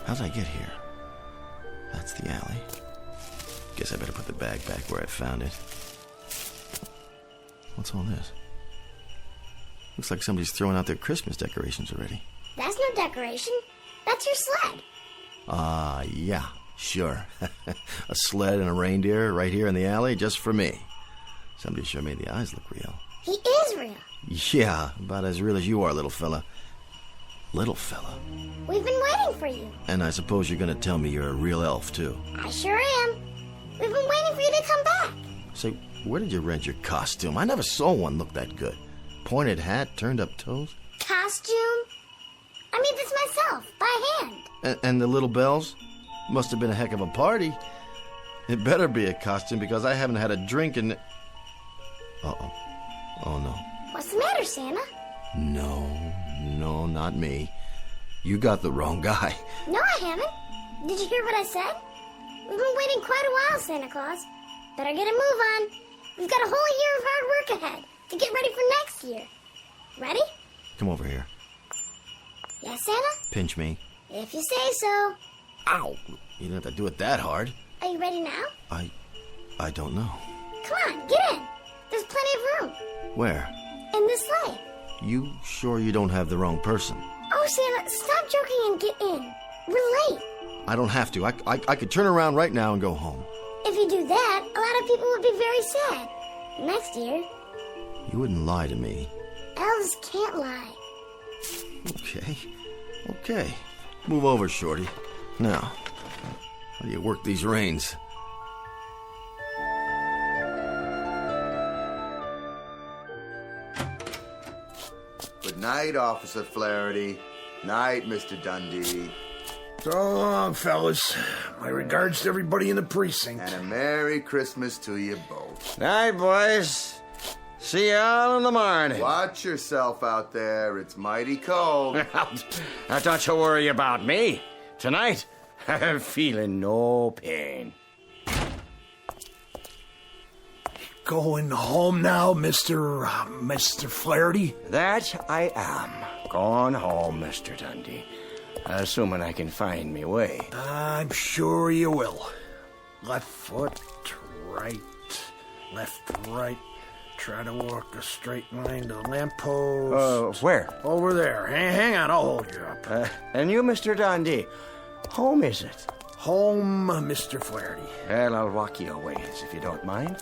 how did I get here? That's the alley. Guess I better put the bag back where I found it. What's all this? Looks like somebody's throwing out their Christmas decorations already. That's no decoration. That's your sled. Yeah, sure. A sled and a reindeer right here in the alley just for me. Somebody sure made the eyes look real. He is real. Yeah, about as real as you are, little fella. Little fella. We've been waiting for you. And I suppose you're going to tell me you're a real elf, too. I sure am. We've been waiting for you to come back. Say, where did you rent your costume? I never saw one look that good. Pointed hat, turned up toes. Costume? I made this myself, by hand. And the little bells? Must have been a heck of a party. It better be a costume because I haven't had a drink in... Uh-oh. Oh, no. What's the matter, Santa? No, not me. You got the wrong guy. No, I haven't. Did you hear what I said? We've been waiting quite a while, Santa Claus. Better get a move on. We've got a whole year of hard work ahead to get ready for next year. Ready? Come over here. Yes, Santa? Pinch me. If you say so. Ow! You don't have to do it that hard. Are you ready now? I don't know. Come on, get in. There's plenty of room. Where? In this sleigh. You sure you don't have the wrong person? Oh, Santa, stop joking and get in. We're late. I don't have to. I could turn around right now and go home. If you do that, a lot of people would be very sad. Next year. You wouldn't lie to me. Elves can't lie. Okay. Move over, Shorty. Now, how do you work these reins? Good night, Officer Flaherty. Night, Mr. Dundee. So long, fellas. My regards to everybody in the precinct. And a Merry Christmas to you both. Night, boys. See you all in the morning. Watch yourself out there. It's mighty cold. Now, don't you worry about me. Tonight, I'm feeling no pain. Going home now, Mr. Flaherty? That I am. Going home, Mr. Dundee. Assuming I can find me way. I'm sure you will. Left foot, right, left, right. Try to walk a straight line to the lamppost. Where? Over there. Hang on, I'll hold you up. And you, Mr. Dundee, home is it? Home, Mr. Flaherty. Well, I'll walk you a ways, if you don't mind.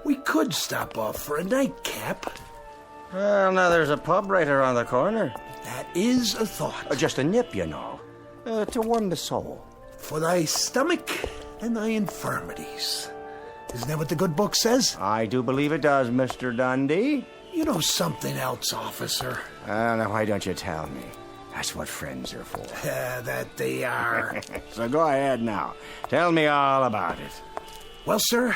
We could stop off for a nightcap. Well, now there's a pub right around the corner. That is a thought. Just a nip, you know. To warm the soul. For thy stomach and thy infirmities. Isn't that what the good book says? I do believe it does, Mr. Dundee. You know something else, officer. Now, why don't you tell me? That's what friends are for. That they are. So go ahead now. Tell me all about it. Well, sir,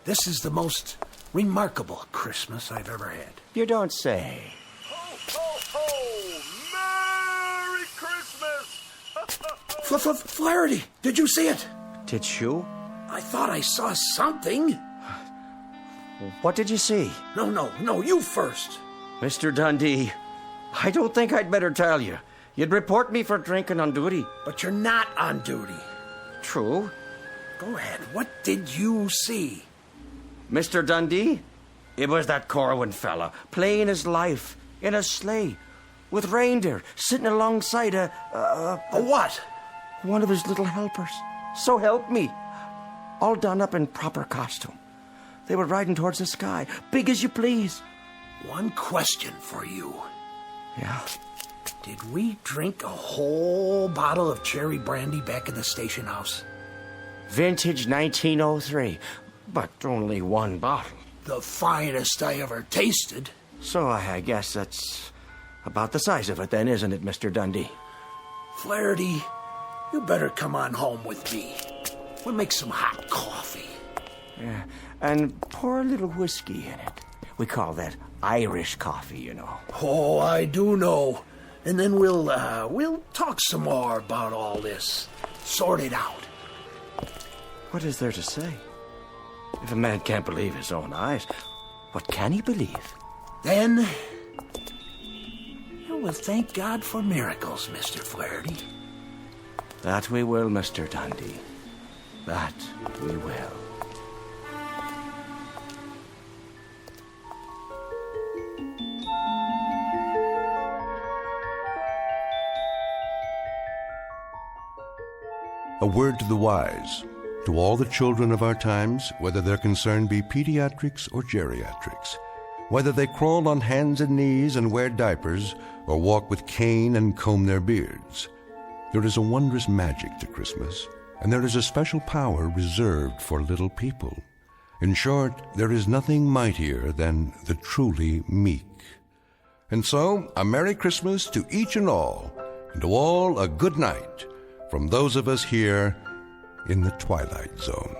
this is the most remarkable Christmas I've ever had. You don't say. Ho, ho, ho! Merry Christmas! Flaherty, did you see it? Did you? I thought I saw something. What did you see? No, you first. Mr. Dundee, I don't think I'd better tell you. You'd report me for drinking on duty. But you're not on duty. True. Go ahead. What did you see? Mr. Dundee, it was that Corwin fella, playing his life in a sleigh, with reindeer sitting alongside a what? One of his little helpers. So help me. All done up in proper costume. They were riding towards the sky, big as you please. One question for you. Yeah? Did we drink a whole bottle of cherry brandy back in the station house? Vintage 1903, but only one bottle. The finest I ever tasted. So I guess that's about the size of it then, isn't it, Mr. Dundee? Flaherty, you better come on home with me. We'll make some hot coffee. Yeah, and pour a little whiskey in it. We call that Irish coffee, you know. Oh, I do know. And then we'll talk some more about all this. Sort it out. What is there to say? If a man can't believe his own eyes, what can he believe? Then, we'll thank God for miracles, Mr. Flaherty. That we will, Mr. Dundee. That we will. A word to the wise, to all the children of our times, whether their concern be pediatrics or geriatrics, whether they crawl on hands and knees and wear diapers, or walk with cane and comb their beards. There is a wondrous magic to Christmas, and there is a special power reserved for little people. In short, there is nothing mightier than the truly meek. And so, a Merry Christmas to each and all, And to all, a good night from those of us here in the Twilight Zone.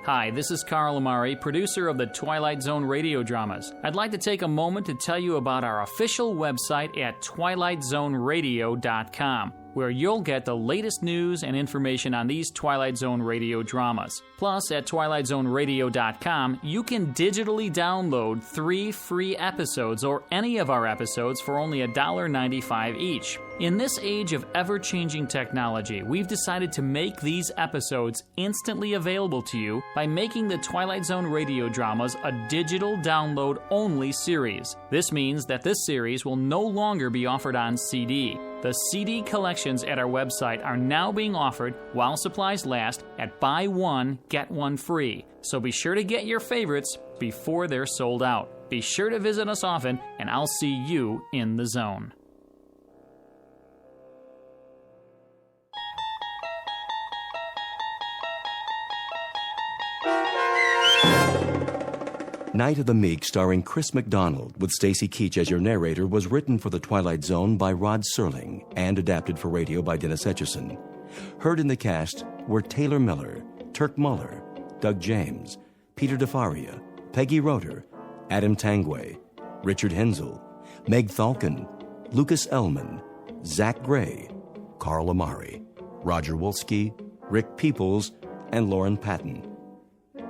Hi, this is Carl Amari, producer of the Twilight Zone radio dramas. I'd like to take a moment to tell you about our official website at twilightzoneradio.com, where you'll get the latest news and information on these Twilight Zone radio dramas. Plus, at twilightzoneradio.com, you can digitally download 3 free episodes or any of our episodes for only $1.95 each. In this age of ever-changing technology, we've decided to make these episodes instantly available to you by making the Twilight Zone radio dramas a digital download-only series. This means that this series will no longer be offered on CD. The CD collections at our website are now being offered while supplies last at buy one, get one free. So be sure to get your favorites before they're sold out. Be sure to visit us often, and I'll see you in the zone. Night of the Meek, starring Chris McDonald, with Stacy Keach as your narrator, was written for The Twilight Zone by Rod Serling and adapted for radio by Dennis Etchison. Heard in the cast were Taylor Miller, Turk Muller, Doug James, Peter DeFaria, Peggy Roeder, Adam Tangway, Richard Hensel, Meg Thalken, Lucas Ellman, Zach Gray, Carl Amari, Roger Wolski, Rick Peoples, and Lauren Patton.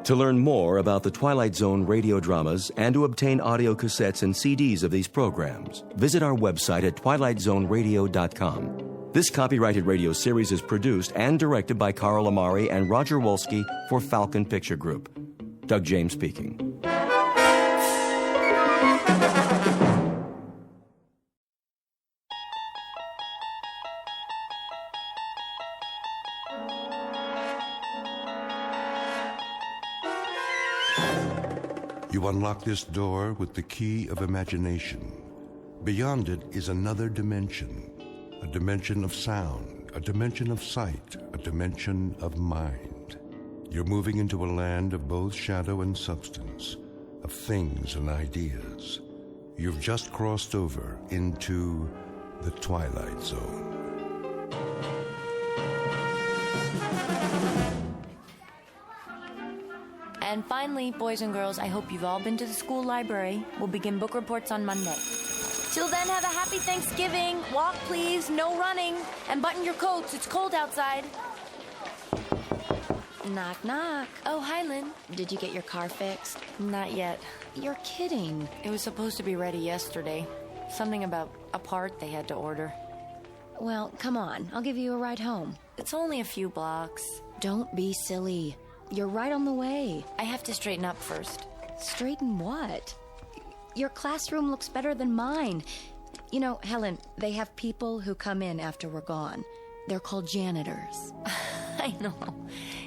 To learn more about the Twilight Zone radio dramas and to obtain audio cassettes and CDs of these programs, visit our website at twilightzoneradio.com. This copyrighted radio series is produced and directed by Carl Amari and Roger Wolski for Falcon Picture Group. Doug James speaking. You unlock this door with the key of imagination. Beyond it is another dimension, a dimension of sound, a dimension of sight, a dimension of mind. You're moving into a land of both shadow and substance, of things and ideas. You've just crossed over into the Twilight Zone. And finally, boys and girls, I hope you've all been to the school library. We'll begin book reports on Monday. Till then, have a happy Thanksgiving. Walk, please. No running. And button your coats. It's cold outside. Knock, knock. Oh, hi, Lynn. Did you get your car fixed? Not yet. You're kidding. It was supposed to be ready yesterday. Something about a part they had to order. Well, come on. I'll give you a ride home. It's only a few blocks. Don't be silly. You're right on the way. I have to straighten up first. Straighten what? Your classroom looks better than mine. You know, Helen, they have people who come in after we're gone. They're called janitors. I know.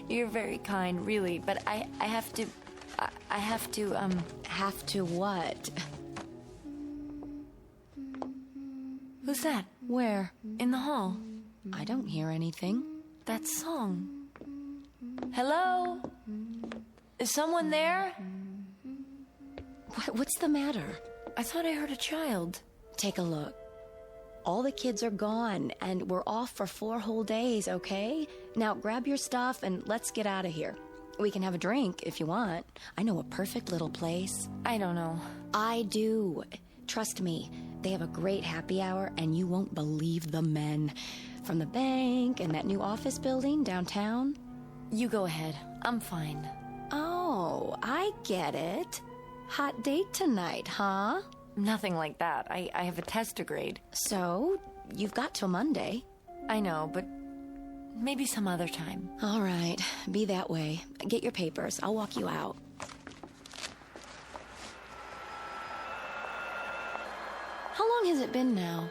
You're very kind, really, but I have to... Have to what? Who's that? Where? In the hall. I don't hear anything. That song. Hello? Is someone there? What's the matter? I thought I heard a child. Take a look. All the kids are gone, and we're off for 4 whole days, okay? Now grab your stuff and let's get out of here. We can have a drink if you want. I know a perfect little place. I don't know. I do. Trust me, they have a great happy hour, and you won't believe the men. From the bank and that new office building downtown. You go ahead. I'm fine. Oh, I get it. Hot date tonight, huh? Nothing like that. I have a test to grade. So, you've got till Monday. I know, but maybe some other time. All right, be that way. Get your papers. I'll walk you out. How long has it been now?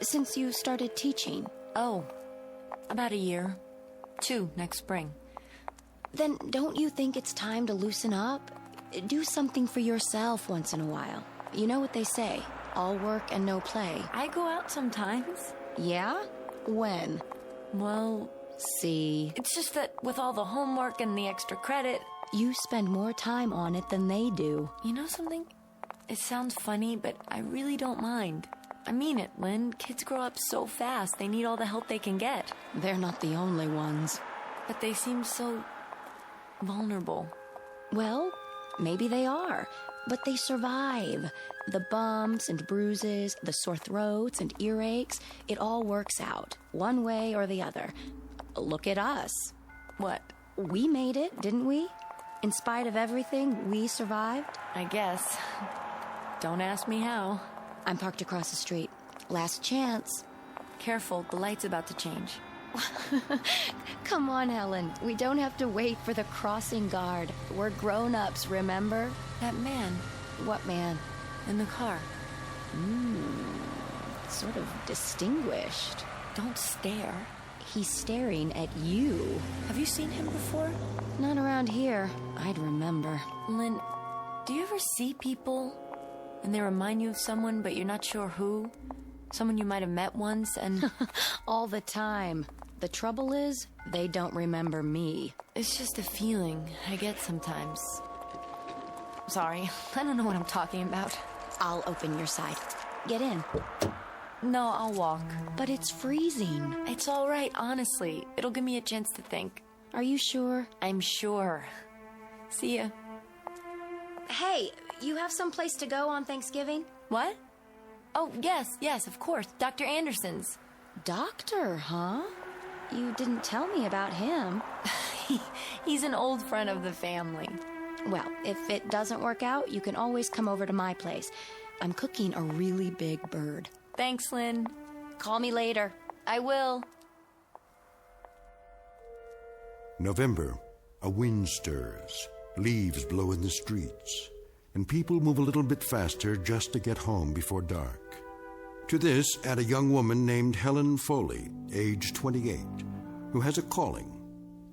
Since you started teaching? Oh, about a year. 2 next spring. Then don't you think it's time to loosen up? Do something for yourself once in a while. You know what they say, all work and no play. I go out sometimes. Yeah? When? Well, see. It's just that with all the homework and the extra credit, You spend more time on it than they do. You know something? It sounds funny, but I really don't mind. I mean it, Lynn. Kids grow up so fast. They need all the help they can get. They're not the only ones. But they seem so vulnerable. Well, maybe they are, but they survive. The bumps and bruises, the sore throats and earaches, it all works out, one way or the other. Look at us. What? We made it, didn't we? In spite of everything, we survived. I guess. Don't ask me how. I'm parked across the street. Last chance. Careful, the light's about to change. Come on, Helen. We don't have to wait for the crossing guard. We're grown-ups, remember? That man. What man? In the car. Sort of distinguished. Don't stare. He's staring at you. Have you seen him before? Not around here. I'd remember. Lynn, do you ever see people and they remind you of someone, but you're not sure who? Someone you might have met once and... All the time. The trouble is, they don't remember me. It's just a feeling I get sometimes. Sorry, I don't know what I'm talking about. I'll open your side. Get in. No, I'll walk. But it's freezing. It's all right, honestly. It'll give me a chance to think. Are you sure? I'm sure. See ya. Hey, you have some place to go on Thanksgiving? What? Oh, yes, of course. Dr. Anderson's. Doctor, huh? You didn't tell me about him. He's an old friend of the family. Well, if it doesn't work out, you can always come over to my place. I'm cooking a really big bird. Thanks, Lynn. Call me later. I will. November. A wind stirs. Leaves blow in the streets. And people move a little bit faster just to get home before dark. To this, add a young woman named Helen Foley, age 28, who has a calling.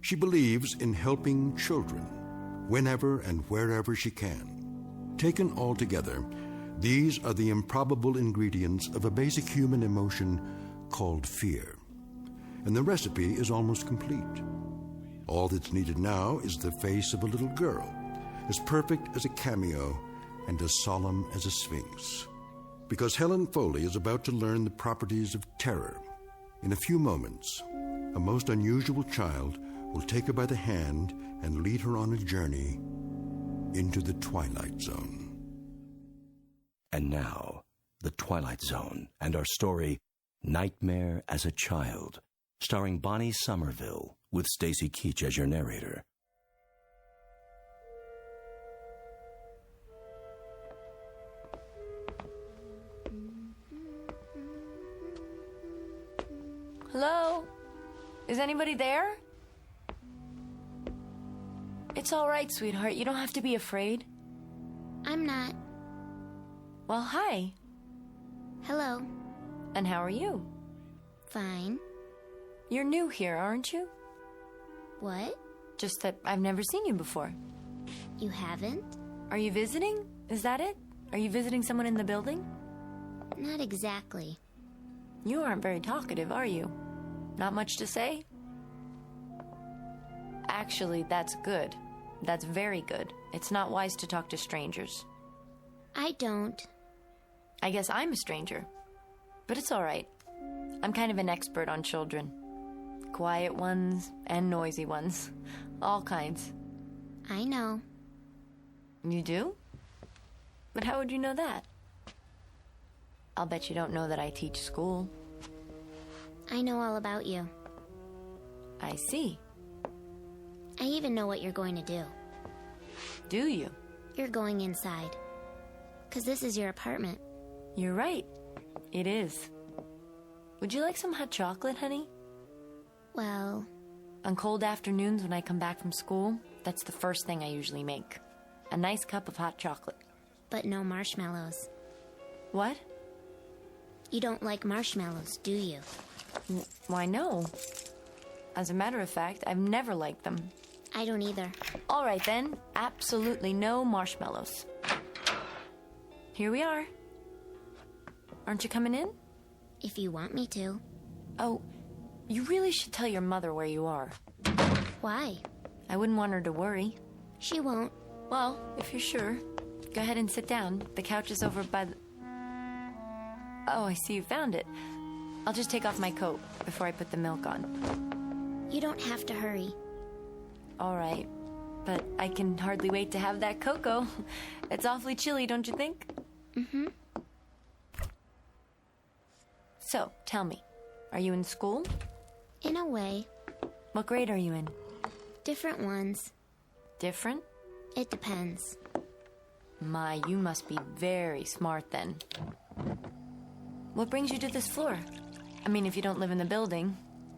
She believes in helping children, whenever and wherever she can. Taken all together, these are the improbable ingredients of a basic human emotion called fear. And the recipe is almost complete. All that's needed now is the face of a little girl, as perfect as a cameo and as solemn as a sphinx. Because Helen Foley is about to learn the properties of terror. In a few moments, a most unusual child will take her by the hand and lead her on a journey into the Twilight Zone. And now, the Twilight Zone and our story, Nightmare as a Child, starring Bonnie Somerville, with Stacy Keach as your narrator. Hello? Is anybody there? It's all right, sweetheart. You don't have to be afraid. I'm not. Well, hi. Hello. And how are you? Fine. You're new here, aren't you? What? Just that I've never seen you before. You haven't? Are you visiting? Is that it? Are you visiting someone in the building? Not exactly. You aren't very talkative, are you? Not much to say? Actually, that's good. That's very good. It's not wise to talk to strangers. I don't. I guess I'm a stranger. But it's all right. I'm kind of an expert on children. Quiet ones and noisy ones. All kinds. I know. You do? But how would you know that? I'll bet you don't know that I teach school. I know all about you. I see. I even know what you're going to do. Do you? You're going inside. 'Cause this is your apartment. You're right. It is. Would you like some hot chocolate, honey? Well... On cold afternoons when I come back from school, that's the first thing I usually make. A nice cup of hot chocolate. But no marshmallows. What? You don't like marshmallows, do you? Why, no. As a matter of fact, I've never liked them. I don't either. All right, then. Absolutely no marshmallows. Here we are. Aren't you coming in? If you want me to. Oh, you really should tell your mother where you are. Why? I wouldn't want her to worry. She won't. Well, if you're sure, go ahead and sit down. The couch is over by the... Oh, I see you found it. I'll just take off my coat before I put the milk on. You don't have to hurry. All right. But I can hardly wait to have that cocoa. It's awfully chilly, don't you think? Mm-hmm. So, tell me, are you in school? In a way. What grade are you in? Different ones. Different? It depends. My, you must be very smart then. What brings you to this floor? I mean, if you don't live in the building.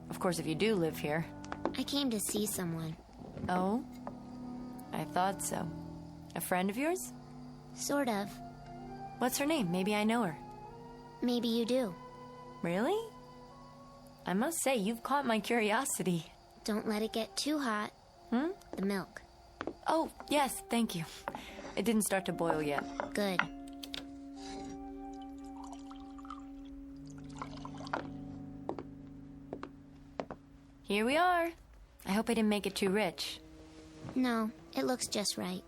Of course, if you do live here. I came to see someone. Oh? I thought so. A friend of yours? Sort of. What's her name? Maybe I know her. Maybe you do. Really? I must say, you've caught my curiosity. Don't let it get too hot. Hmm? The milk. Oh, yes, thank you. It didn't start to boil yet. Good. Here we are. I hope I didn't make it too rich. No, it looks just right.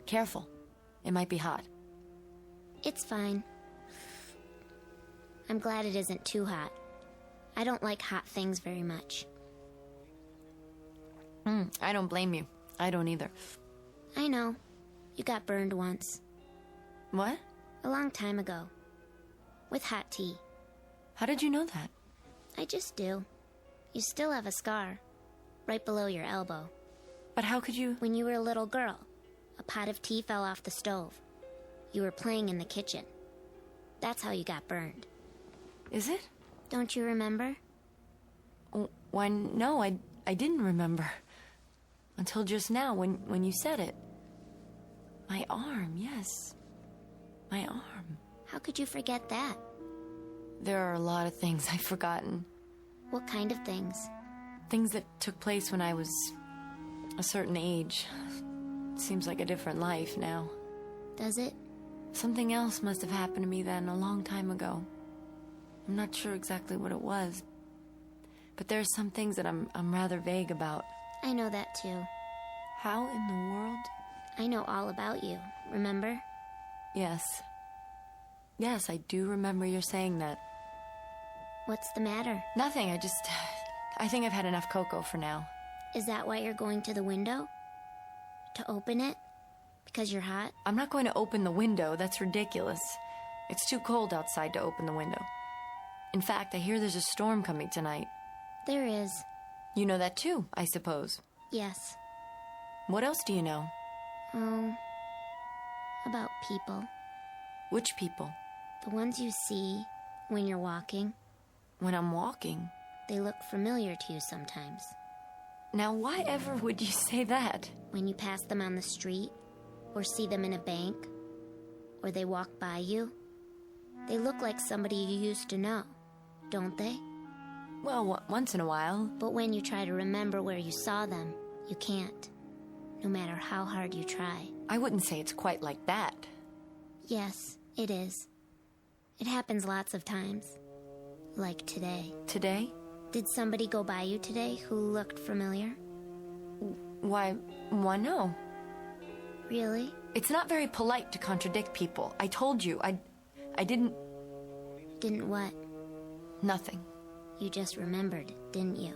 Careful. It might be hot. It's fine. I'm glad it isn't too hot. I don't like hot things very much. I don't blame you. I don't either. I know. You got burned once. What? A long time ago. With hot tea. How did you know that? I just do. You still have a scar. Right below your elbow. But how could you... When you were a little girl, a pot of tea fell off the stove. You were playing in the kitchen. That's how you got burned. Is it? Don't you remember? Why, no, I didn't remember. Until just now, when you said it. My arm, yes. My arm. How could you forget that? There are a lot of things I've forgotten. What kind of things? Things that took place when I was a certain age. Seems like a different life now. Does it? Something else must have happened to me then, a long time ago. I'm not sure exactly what it was. But there are some things that I'm rather vague about. I know that too. How in the world? I know all about you, remember? Yes. Yes, I do remember your saying that. What's the matter? Nothing, I think I've had enough cocoa for now. Is that why you're going to the window? To open it? Because you're hot? I'm not going to open the window, that's ridiculous. It's too cold outside to open the window. In fact, I hear there's a storm coming tonight. There is. You know that too, I suppose. Yes. What else do you know? About people. Which people? The ones you see when you're walking. When I'm walking? They look familiar to you sometimes. Now, why ever would you say that? When you pass them on the street, or see them in a bank, or they walk by you, they look like somebody you used to know, don't they? Well, once in a while. But when you try to remember where you saw them, you can't. No matter how hard you try. I wouldn't say it's quite like that. Yes, it is. It happens lots of times. Like today. Today? Did somebody go by you today who looked familiar? Why, no. Really? It's not very polite to contradict people. I told you, I didn't... Didn't what? Nothing. You just remembered, didn't you?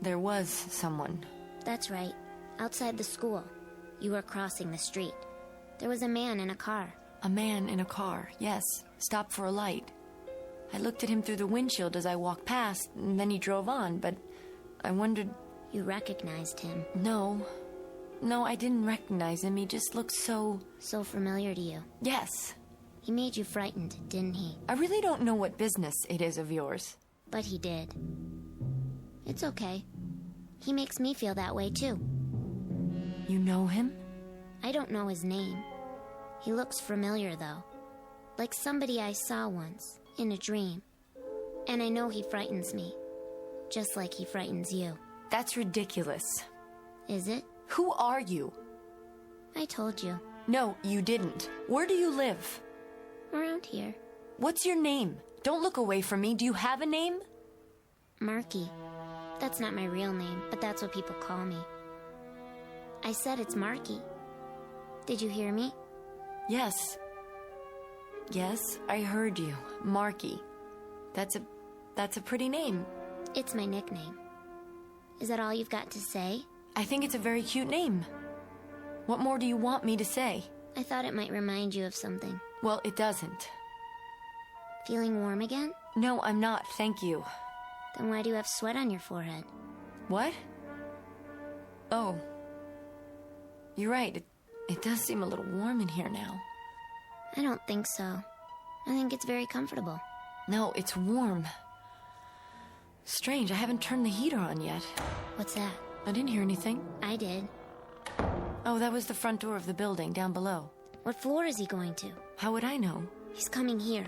There was someone. That's right. Outside the school. You were crossing the street. There was a man in a car. A man in a car, yes. Stopped for a light. I looked at him through the windshield as I walked past, and then he drove on, but I wondered... You recognized him? No, I didn't recognize him. He just looked so... So familiar to you? Yes. He made you frightened, didn't he? I really don't know what business it is of yours. But he did. It's okay. He makes me feel that way, too. You know him? I don't know his name. He looks familiar, though. Like somebody I saw once, in a dream. And I know he frightens me. Just like he frightens you. That's ridiculous. Is it? Who are you? I told you. No, you didn't. Where do you live? Around here. What's your name? Don't look away from me. Do you have a name? Marky. That's not my real name, but that's what people call me. I I said it's Marky. Did you hear me? Yes. Yes, I heard you. Marky. That's a pretty name. It's my nickname. Is that all you've got to say? I think it's a very cute name. What more do you want me to say? I thought it might remind you of something. Well, it doesn't. Feeling warm again? No, I'm not, thank you. Then why do you have sweat on your forehead? What? Oh. You're right, it does seem a little warm in here now. I don't think so. I think it's very comfortable. No, it's warm. Strange, I haven't turned the heater on yet. What's that? I didn't hear anything. I did. Oh, that was the front door of the building down below. What floor is he going to? How would I know? He's coming here,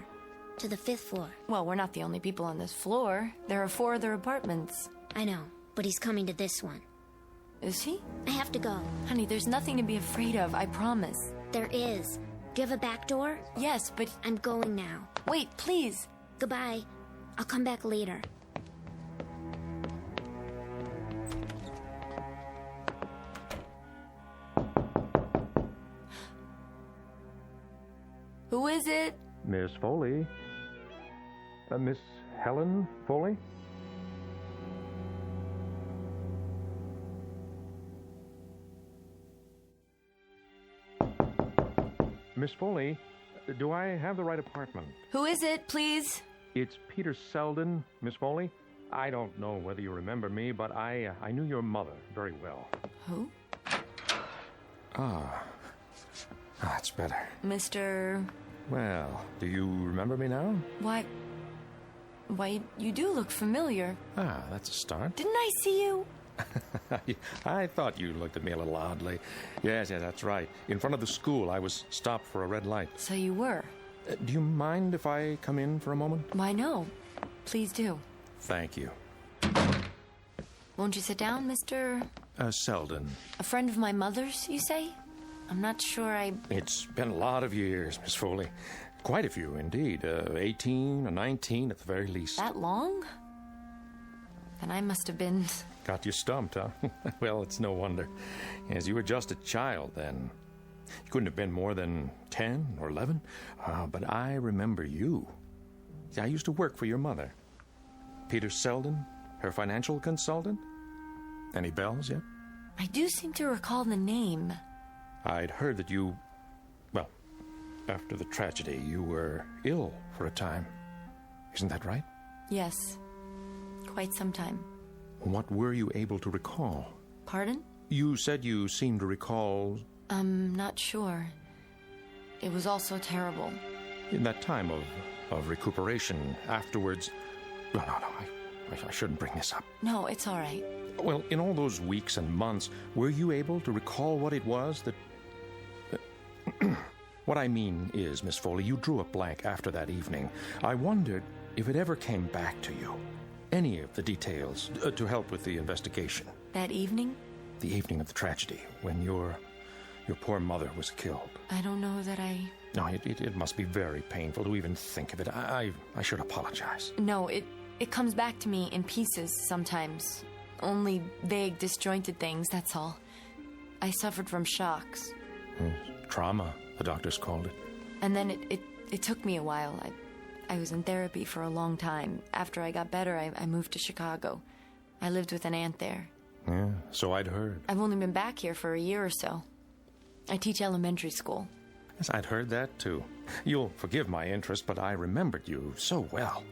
to the 5th floor. Well, we're not the only people on this floor. There are 4 other apartments. I know, but he's coming to this one. Is he? I have to go. Honey, there's nothing to be afraid of, I promise. There is. Do you have a back door? Yes, but... I'm going now. Wait, please. Goodbye. I'll come back later. Who is it? Miss Foley. Miss Helen Foley? Miss Foley, do I have the right apartment? Who is it, please? It's Peter Selden, Miss Foley. I don't know whether you remember me, but I knew your mother very well. Who? That's better. Mr... Well, do you remember me now? Why, you do look familiar. That's a start. Didn't I see you? I thought you looked at me a little oddly. Yes, that's right. In front of the school, I was stopped for a red light. So you were? Do you mind if I come in for a moment? Why, no. Please do. Thank you. Won't you sit down, Mr... Selden. A friend of my mother's, you say? I'm not sure It's been a lot of years, Miss Foley. Quite a few, indeed. 18 or 19 at the very least. That long? Then I must have been... Got you stumped, huh? Well, it's no wonder. As you were just a child then. You couldn't have been more than 10 or 11. But I remember you. See, I used to work for your mother. Peter Selden, her financial consultant. Any bells yet? I do seem to recall the name. I'd heard that you... Well, after the tragedy, you were ill for a time. Isn't that right? Yes. Quite some time. What were you able to recall? Pardon? You said you seemed to recall... I'm not sure. It was all so terrible. In that time of recuperation afterwards... No, I shouldn't bring this up. No, it's all right. Well, in all those weeks and months, were you able to recall what it was that... What I mean is, Miss Foley, you drew a blank after that evening. I wondered if it ever came back to you. Any of the details to help with the investigation. That evening? The evening of the tragedy, when your poor mother was killed. I don't know that I... No, it must be very painful to even think of it. I should apologize. No, it comes back to me in pieces sometimes. Only vague, disjointed things, that's all. I suffered from shocks. Trauma, the doctors called it. And then it took me a while. I was in therapy for a long time. After I got better, I moved to Chicago. I lived with an aunt there. Yeah, so I'd heard. I've only been back here for a year or so. I teach elementary school. Yes, I'd heard that, too. You'll forgive my interest, but I remembered you so well.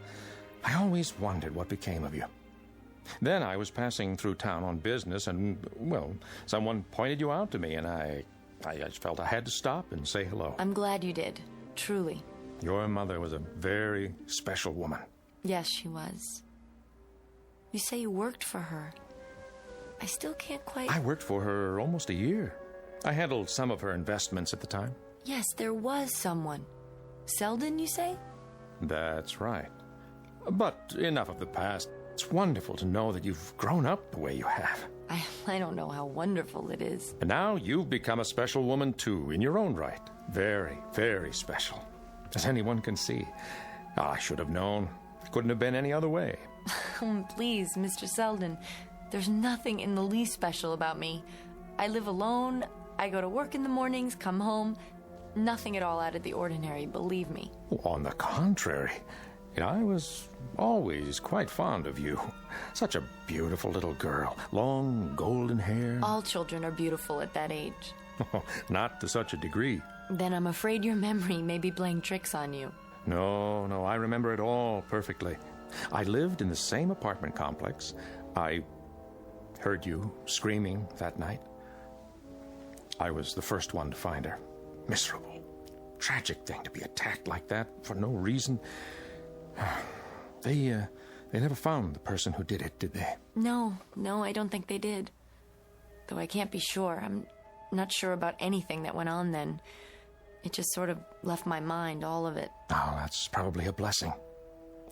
I always wondered what became of you. Then I was passing through town on business, and, well, someone pointed you out to me, and I just felt I had to stop and say hello. I'm glad you did, truly. Your mother was a very special woman. Yes, she was. You say you worked for her. I still can't quite... I worked for her almost a year. I handled some of her investments at the time. Yes, there was someone. Selden, you say? That's right. But enough of the past. It's wonderful to know that you've grown up the way you have. I don't know how wonderful it is. And now you've become a special woman, too, in your own right. Very, very special. As anyone can see. I should have known. It couldn't have been any other way. Please, Mr. Selden. There's nothing in the least special about me. I live alone. I go to work in the mornings, come home. Nothing at all out of the ordinary, believe me. On the contrary, I was always quite fond of you. Such a beautiful little girl. Long golden hair. All children are beautiful at that age. Not to such a degree. Then I'm afraid your memory may be playing tricks on you. No, I remember it all perfectly. I lived in the same apartment complex. I heard you screaming that night. I was the first one to find her. Miserable. Tragic thing to be attacked like that for no reason. They never found the person who did it, did they? No, I don't think they did. Though I can't be sure. I'm not sure about anything that went on then. It just sort of left my mind, all of it. Oh, that's probably a blessing.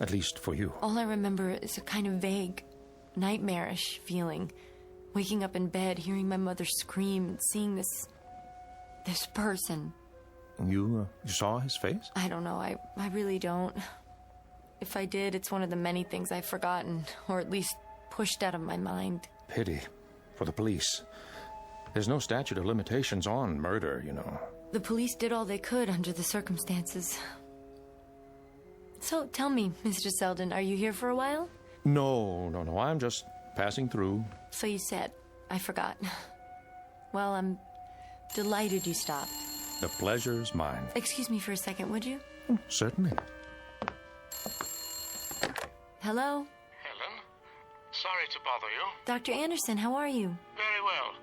At least for you. All I remember is a kind of vague, nightmarish feeling. Waking up in bed, hearing my mother scream, and seeing this person. You saw his face? I don't know. I really don't. If I did, it's one of the many things I've forgotten, or at least pushed out of my mind. Pity for the police. There's no statute of limitations on murder, you know. The police did all they could under the circumstances. So, tell me, Mr. Selden, are you here for a while? No. I'm just passing through. So you said. I forgot. Well, I'm delighted you stopped. The pleasure's mine. Excuse me for a second, would you? Certainly. Hello? Helen? Sorry to bother you. Dr. Anderson, how are you? Very well.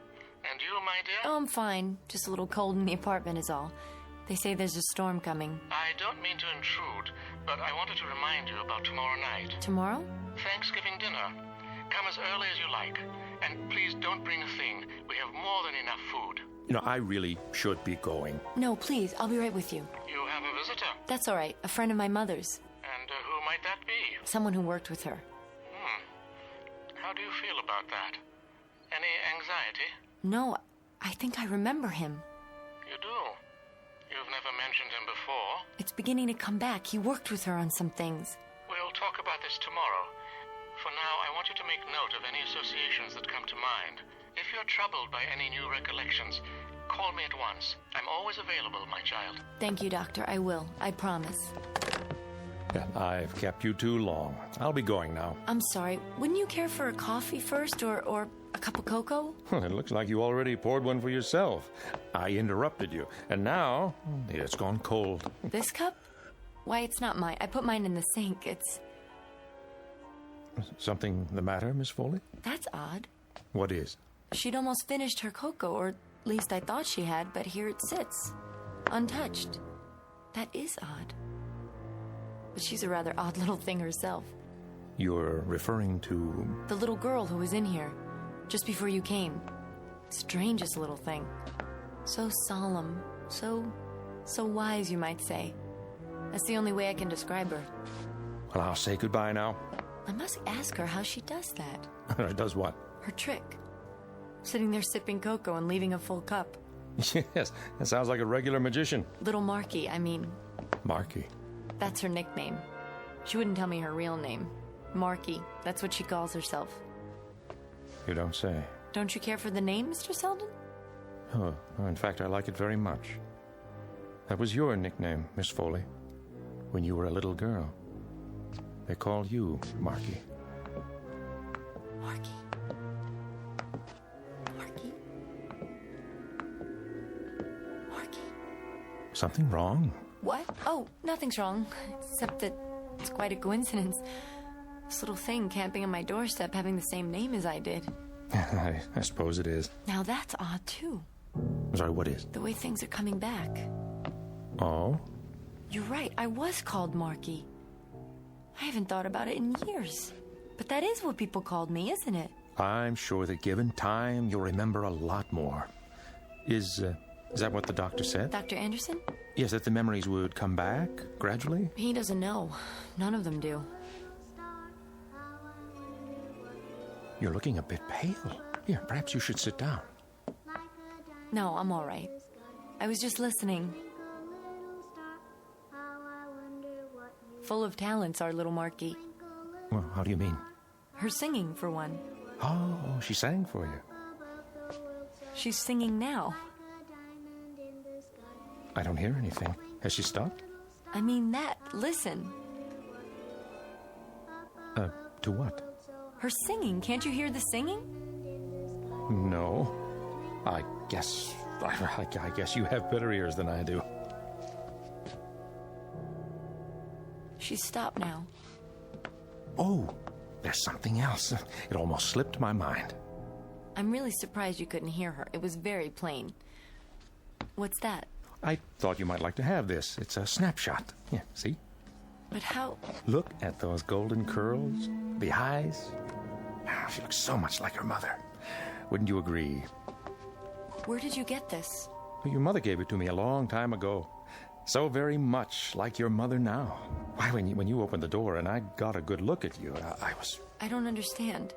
And you, my dear? Oh, I'm fine. Just a little cold in the apartment is all. They say there's a storm coming. I don't mean to intrude, but I wanted to remind you about tomorrow night. Tomorrow? Thanksgiving dinner. Come as early as you like. And please don't bring a thing. We have more than enough food. I really should be going. No, please. I'll be right with you. You have a visitor? That's all right. A friend of my mother's. And who might that be? Someone who worked with her. How do you feel about that? Any anxiety? No, I think I remember him. You do? You've never mentioned him before? It's beginning to come back. He worked with her on some things. We'll talk about this tomorrow. For now, I want you to make note of any associations that come to mind. If you're troubled by any new recollections, call me at once. I'm always available, my child. Thank you, Doctor. I will. I promise. I've kept you too long. I'll be going now. I'm sorry. Wouldn't you care for a coffee first or a cup of cocoa? It looks like you already poured one for yourself. I interrupted you, and now it's gone cold. This cup? Why, it's not mine. I put mine in the sink. It's... Something the matter, Miss Foley? That's odd. What is? She'd almost finished her cocoa, or at least I thought she had, but here it sits, untouched. That is odd. But she's a rather odd little thing herself. You're referring to... The little girl who was in here, just before you came. Strangest little thing. So solemn, so wise, you might say. That's the only way I can describe her. Well, I'll say goodbye now. I must ask her how she does that. Does what? Her trick. Sitting there sipping cocoa and leaving a full cup. Yes, that sounds like a regular magician. Little Marky, I mean. Marky? That's her nickname. She wouldn't tell me her real name. Marky, that's what she calls herself. You don't say. Don't you care for the name, Mr. Selden? Oh, in fact, I like it very much. That was your nickname, Miss Foley, when you were a little girl. They called you Marky. Marky. Marky. Marky. Something wrong? What? Oh, nothing's wrong. Except that it's quite a coincidence. This little thing camping on my doorstep having the same name as I did. I suppose it is. Now that's odd, too. Sorry, what is? The way things are coming back. Oh? You're right, I was called Marky. I haven't thought about it in years. But that is what people called me, isn't it? I'm sure that given time, you'll remember a lot more. Is that what the doctor said? Dr. Anderson? Yes, that the memories would come back gradually? He doesn't know. None of them do. You're looking a bit pale. Here, perhaps you should sit down. No, I'm all right. I was just listening. Full of talents, our little Marky. Well, how do you mean? Her singing, for one. Oh, she sang for you. She's singing now. I don't hear anything. Has she stopped? I mean that. Listen. To what? Her singing. Can't you hear the singing? No. I guess you have better ears than I do. She's stopped now. Oh, there's something else. It almost slipped my mind. I'm really surprised you couldn't hear her. It was very plain. What's that? I thought you might like to have this. It's a snapshot. Yeah, see? But how? Look at those golden curls, the eyes. She looks so much like her mother. Wouldn't you agree? Where did you get this? Well, your mother gave it to me a long time ago. So very much like your mother now. Why, when you opened the door and I got a good look at you, I was... I don't understand.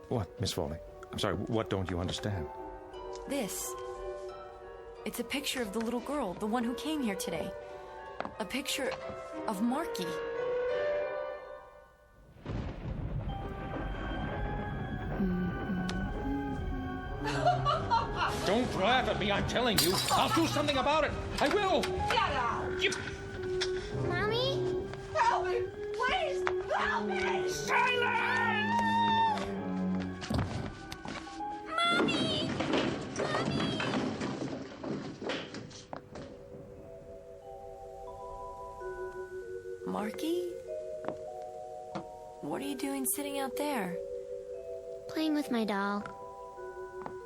What, Miss Foley? I'm sorry, what don't you understand? This. It's a picture of the little girl, the one who came here today. A picture of Marky. Don't laugh at me, I'm telling you. I'll do something about it. I will. Get out! Mommy? Help me! Please! Help me! Silence! Mommy! Marky? What are you doing sitting out there? Playing with my doll.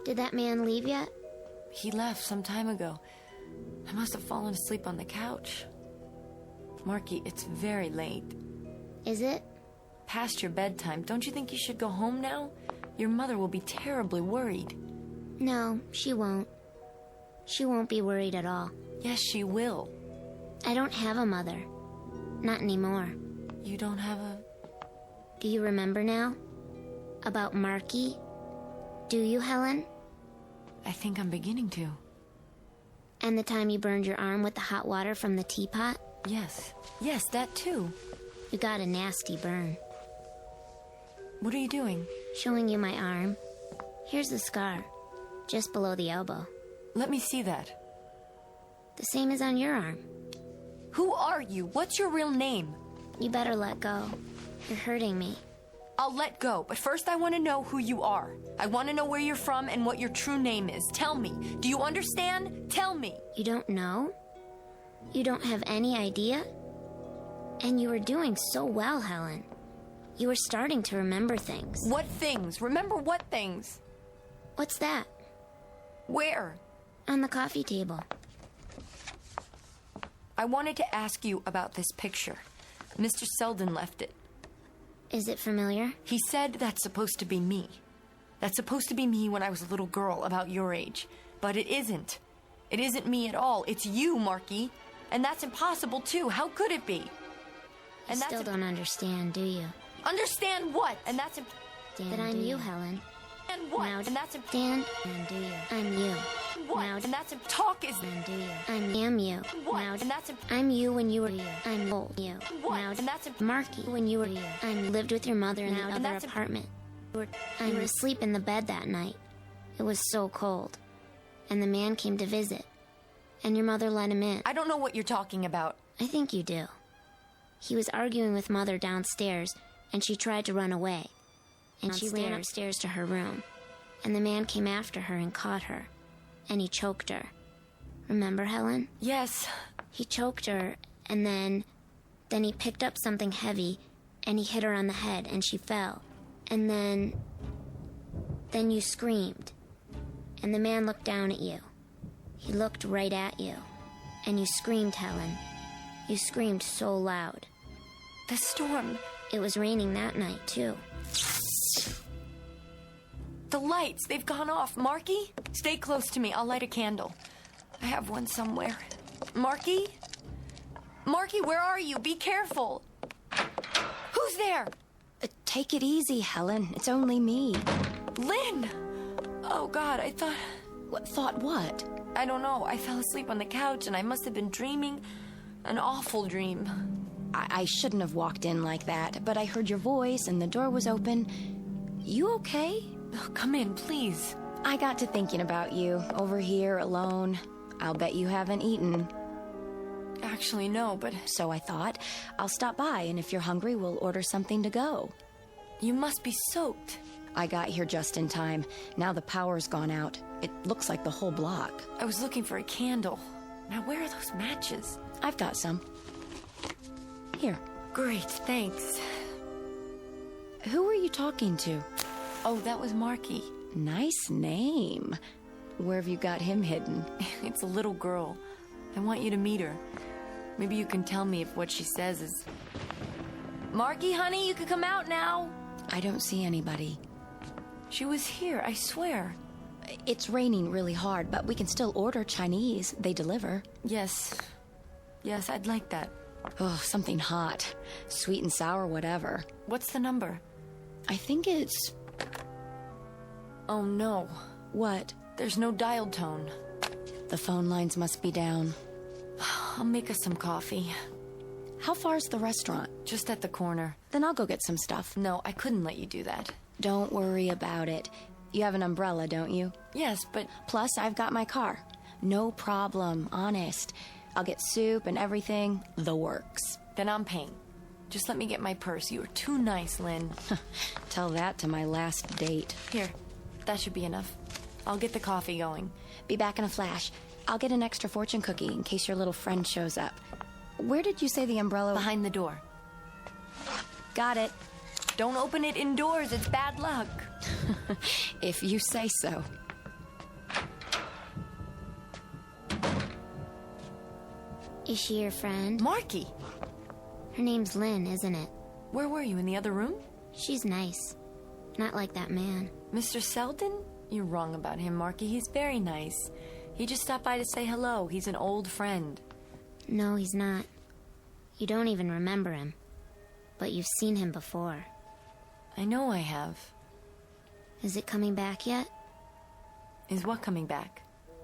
Did that man leave yet? He left some time ago. I must have fallen asleep on the couch. Marky, it's very late. Is it? Past your bedtime. Don't you think you should go home now? Your mother will be terribly worried. No, she won't. She won't be worried at all. Yes, she will. I don't have a mother. Not anymore. You don't have a... Do you remember now? About Marky? Do you, Helen? I think I'm beginning to. And the time you burned your arm with the hot water from the teapot? Yes. Yes, that too. You got a nasty burn. What are you doing? Showing you my arm. Here's the scar. Just below the elbow. Let me see that. The same as on your arm. Who are you? What's your real name? You better let go. You're hurting me. I'll let go, but first I want to know who you are. I want to know where you're from and what your true name is. Tell me. Do you understand? Tell me. You don't know? You don't have any idea? And you were doing so well, Helen. You were starting to remember things. What things? Remember what things? What's that? Where? On the coffee table. I wanted to ask you about this picture. Mr. Selden left it. Is it familiar? He said that's supposed to be me. That's supposed to be me when I was a little girl about your age. But it isn't. It isn't me at all. It's you, Marky. And that's impossible, too. How could it be? You still don't understand, do you? Understand what? And that's... That I'm you, Helen. And what? Now, and that's... Stand and do you. I'm you. What? Now, and that's... Talk is... And do you. I am you. What? Now, and that's... I'm you when you were you. I'm old you. What? Now, and that's... Marky when you were you. I lived with your mother in the and other that's apartment. I was asleep in the bed that night. It was so cold. And the man came to visit. And your mother let him in. I don't know what you're talking about. I think you do. He was arguing with Mother downstairs, and she tried to run away. And she ran upstairs to her room. And the man came after her and caught her. And he choked her. Remember, Helen? Yes. He choked her, and then he picked up something heavy, and he hit her on the head, and she fell. And then you screamed. And the man looked down at you. He looked right at you. And you screamed, Helen. You screamed so loud. The storm. It was raining that night, too. The lights, they've gone off. Marky, stay close to me. I'll light a candle. I have one somewhere. Marky? Marky, where are you? Be careful. Who's there? Take it easy, Helen. It's only me. Lynn! Oh, God, I thought... Thought what? I don't know. I fell asleep on the couch, and I must have been dreaming an awful dream. I shouldn't have walked in like that, but I heard your voice, and the door was open. You okay? Oh, come in, please. I got to thinking about you, over here, alone. I'll bet you haven't eaten. Actually, no, but... So I thought, I'll stop by, and if you're hungry, we'll order something to go. You must be soaked. I got here just in time. Now the power's gone out. It looks like the whole block. I was looking for a candle. Now, where are those matches? I've got some. Here. Great, thanks. Who were you talking to? Oh, that was Marky. Nice name. Where have you got him hidden? It's a little girl. I want you to meet her. Maybe you can tell me if what she says is... Marky, honey, you can come out now. I don't see anybody. She was here, I swear. It's raining really hard, but we can still order Chinese. They deliver. Yes. Yes, I'd like that. Oh, something hot. Sweet and sour, whatever. What's the number? I think it's... Oh, no. What? There's no dial tone. The phone lines must be down. I'll make us some coffee. How far's the restaurant? Just at the corner. Then I'll go get some stuff. No, I couldn't let you do that. Don't worry about it. You have an umbrella, don't you? Yes, but... Plus, I've got my car. No problem, honest. I'll get soup and everything. The works. Then I'm paying. Just let me get my purse. You are too nice, Lynn. Tell that to my last date. Here, that should be enough. I'll get the coffee going. Be back in a flash. I'll get an extra fortune cookie in case your little friend shows up. Where did you say the umbrella... Behind the door. Got it. Don't open it indoors. It's bad luck. If you say so. Is she your friend? Marky! Her name's Lynn, isn't it? Where were you, in the other room? She's nice. Not like that man. Mr. Selden? You're wrong about him, Marky. He's very nice. He just stopped by to say hello. He's an old friend. No, he's not. You don't even remember him. But you've seen him before. I know I have. Is it coming back yet? Is what coming back?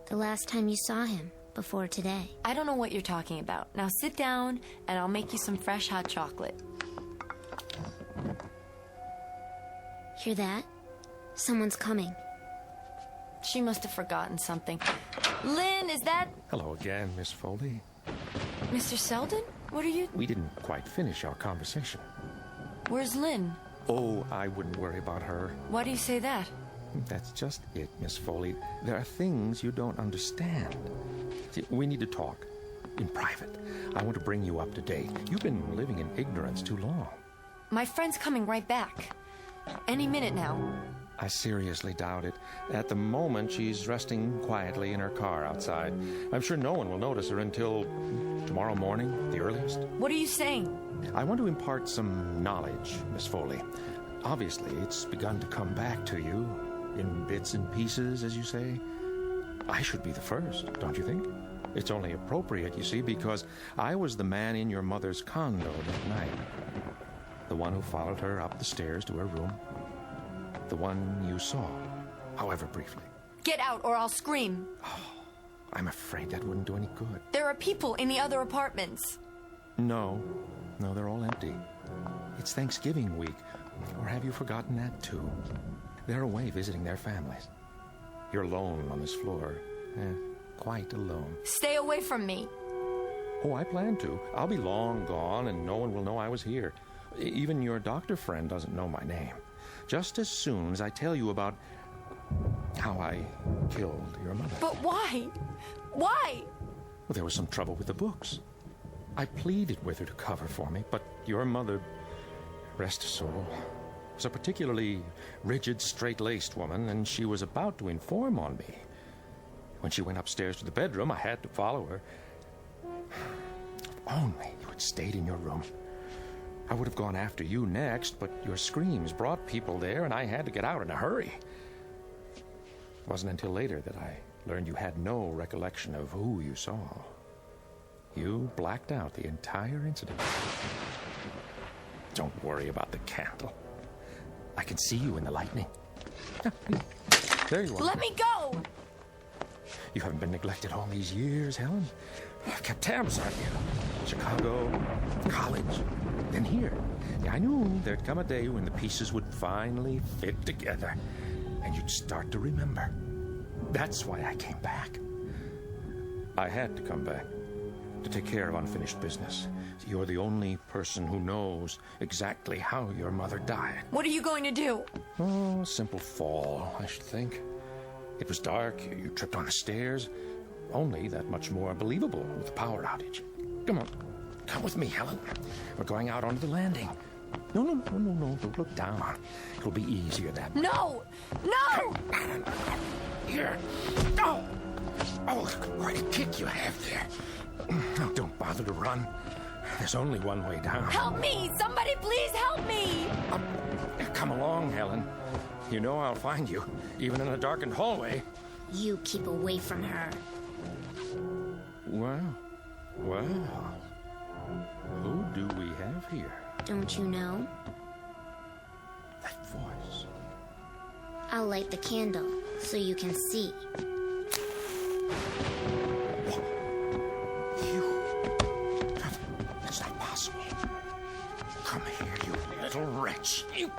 The last time you saw him, before today. I don't know what you're talking about. Now sit down, and I'll make you some fresh hot chocolate. Hear that? Someone's coming. She must have forgotten something. Lynn, is that... Hello again, Miss Foley. Mr. Selden? What are you... We didn't quite finish our conversation. Where's Lynn? Oh, I wouldn't worry about her. Why do you say that? That's just it, Miss Foley. There are things you don't understand. See, we need to talk. In private. I want to bring you up to date. You've been living in ignorance too long. My friend's coming right back. Any minute now. I seriously doubt it. At the moment, she's resting quietly in her car outside. I'm sure no one will notice her until tomorrow morning, the earliest. What are you saying? I want to impart some knowledge, Miss Foley. Obviously, it's begun to come back to you, in bits and pieces, as you say. I should be the first, don't you think? It's only appropriate, you see, because I was the man in your mother's condo that night. The one who followed her up the stairs to her room. The one you saw, however briefly. Get out or I'll scream. Oh, I'm afraid that wouldn't do any good. There are people in the other apartments. No, they're all empty. It's Thanksgiving week. Or have you forgotten that too? They're away visiting their families. You're alone on this floor. Quite alone. Stay away from me. Oh, I plan to. I'll be long gone and no one will know I was here. Even your doctor friend doesn't know my name. Just as soon as I tell you about how I killed your mother. But why? Why? Well, there was some trouble with the books. I pleaded with her to cover for me, but your mother, rest her soul, was a particularly rigid, straight-laced woman, and she was about to inform on me. When she went upstairs to the bedroom, I had to follow her. If only you had stayed in your room. I would have gone after you next, but your screams brought people there, and I had to get out in a hurry. It wasn't until later that I learned you had no recollection of who you saw. You blacked out the entire incident. Don't worry about the candle. I can see you in the lightning. There you are. Let me go! You haven't been neglected all these years, Helen. I've kept tabs on you. Chicago, college, then here. Yeah, I knew there'd come a day when the pieces would finally fit together, and you'd start to remember. That's why I came back. I had to come back to take care of unfinished business. You're the only person who knows exactly how your mother died. What are you going to do? Oh, a simple fall, I should think. It was dark, you tripped on the stairs. Only that much more believable with the power outage. Come on, come with me, Helen. We're going out onto the landing. No, don't look down. It'll be easier that way. No! No! Here. Oh, what a kick you have there. Now, don't bother to run. There's only one way down. Help me! Somebody please help me! Come along, Helen. You know I'll find you, even in a darkened hallway. You keep away from her. Well. Who do we have here? Don't you know? That voice. I'll light the candle so you can see. That's not possible. Come here, you little wretch. You...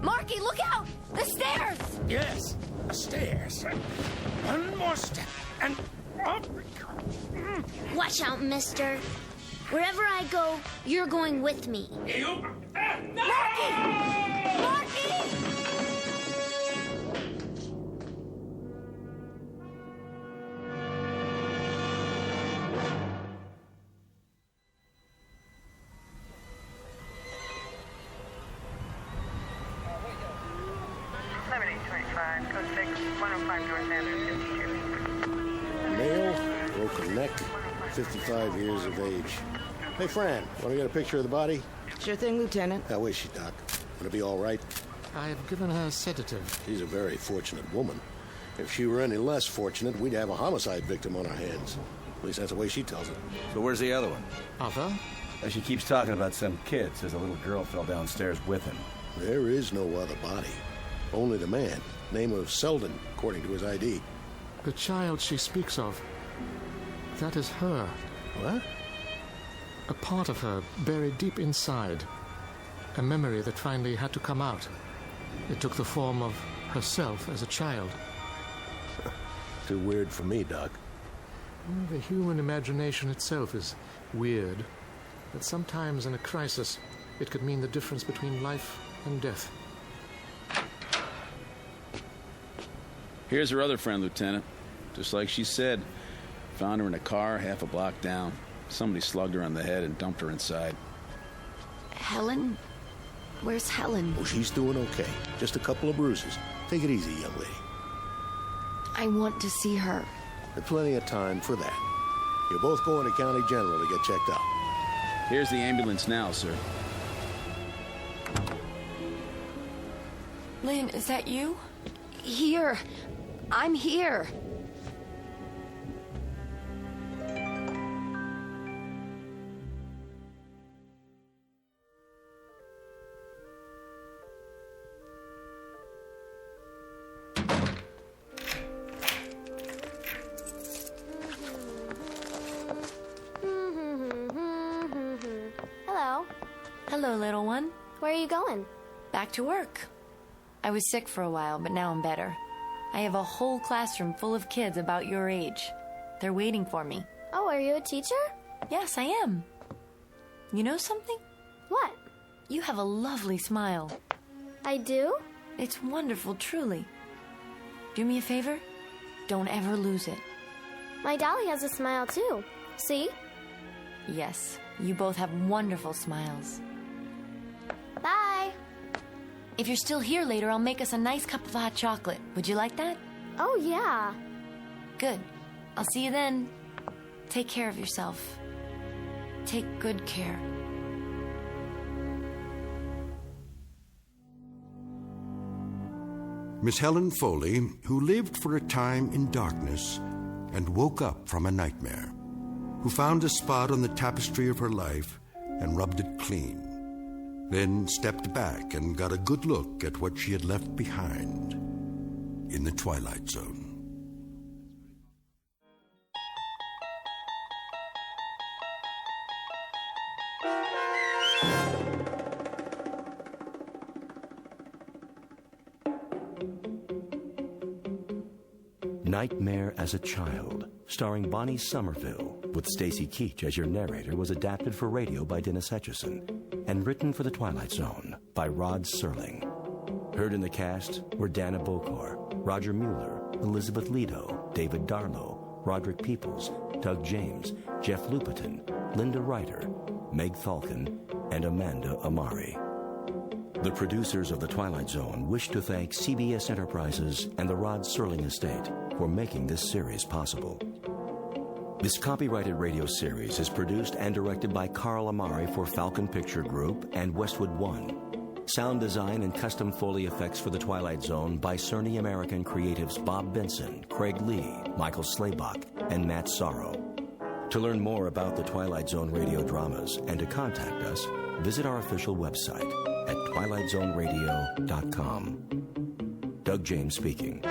Marky, look out! The stairs! Yes, the stairs. One more step, and up. Watch out, mister. Wherever I go, you're going with me. Marky! Marky! Male, broken neck, 55 years of age. Hey, Fran, want to get a picture of the body? Sure thing, Lieutenant. How is she, Doc? Gonna be all right? I've given her a sedative. She's a very fortunate woman. If she were any less fortunate, we'd have a homicide victim on our hands. At least that's the way she tells it. So where's the other one? Other? She keeps talking about some kid. Says a little girl fell downstairs with him. There is no other body. Only the man. Name of Selden, according to his ID. The child she speaks of. That is her. What? A part of her buried deep inside. A memory that finally had to come out. It took the form of herself as a child. Too weird for me, Doc. The human imagination itself is weird. But sometimes in a crisis, it could mean the difference between life and death. Here's her other friend, Lieutenant. Just like she said. Found her in a car half a block down. Somebody slugged her on the head and dumped her inside. Helen? Where's Helen? Oh, she's doing okay. Just a couple of bruises. Take it easy, young lady. I want to see her. There's plenty of time for that. You're both going to County General to get checked out. Here's the ambulance now, sir. Lynn, is that you? Here. I'm here. Hello. Hello, little one. Where are you going? Back to work. I was sick for a while, but now I'm better. I have a whole classroom full of kids about your age. They're waiting for me. Oh, are you a teacher? Yes, I am. You know something? What? You have a lovely smile. I do? It's wonderful, truly. Do me a favor? Don't ever lose it. My dolly has a smile, too. See? Yes, you both have wonderful smiles. Bye. If you're still here later, I'll make us a nice cup of hot chocolate. Would you like that? Oh, yeah. Good. I'll see you then. Take care of yourself. Take good care. Miss Helen Foley, who lived for a time in darkness and woke up from a nightmare, who found a spot on the tapestry of her life and rubbed it clean, then stepped back and got a good look at what she had left behind in the Twilight Zone. Nightmare as a Child, starring Bonnie Somerville, with Stacy Keach as your narrator, was adapted for radio by Dennis Etchison and written for The Twilight Zone by Rod Serling. Heard in the cast were Dana Bokor, Roger Mueller, Elizabeth Lido, David Darlow, Roderick Peoples, Doug James, Jeff Lupetin, Linda Ryder, Meg Thalken, and Amanda Amari. The producers of The Twilight Zone wish to thank CBS Enterprises and the Rod Serling Estate for making this series possible. This copyrighted radio series is produced and directed by Carl Amari for Falcon Picture Group and Westwood One. Sound design and custom Foley effects for The Twilight Zone by Cerny American creatives Bob Benson, Craig Lee, Michael Slaybach, and Matt Sorrow. To learn more about the Twilight Zone radio dramas and to contact us, visit our official website at twilightzoneradio.com. Doug James speaking.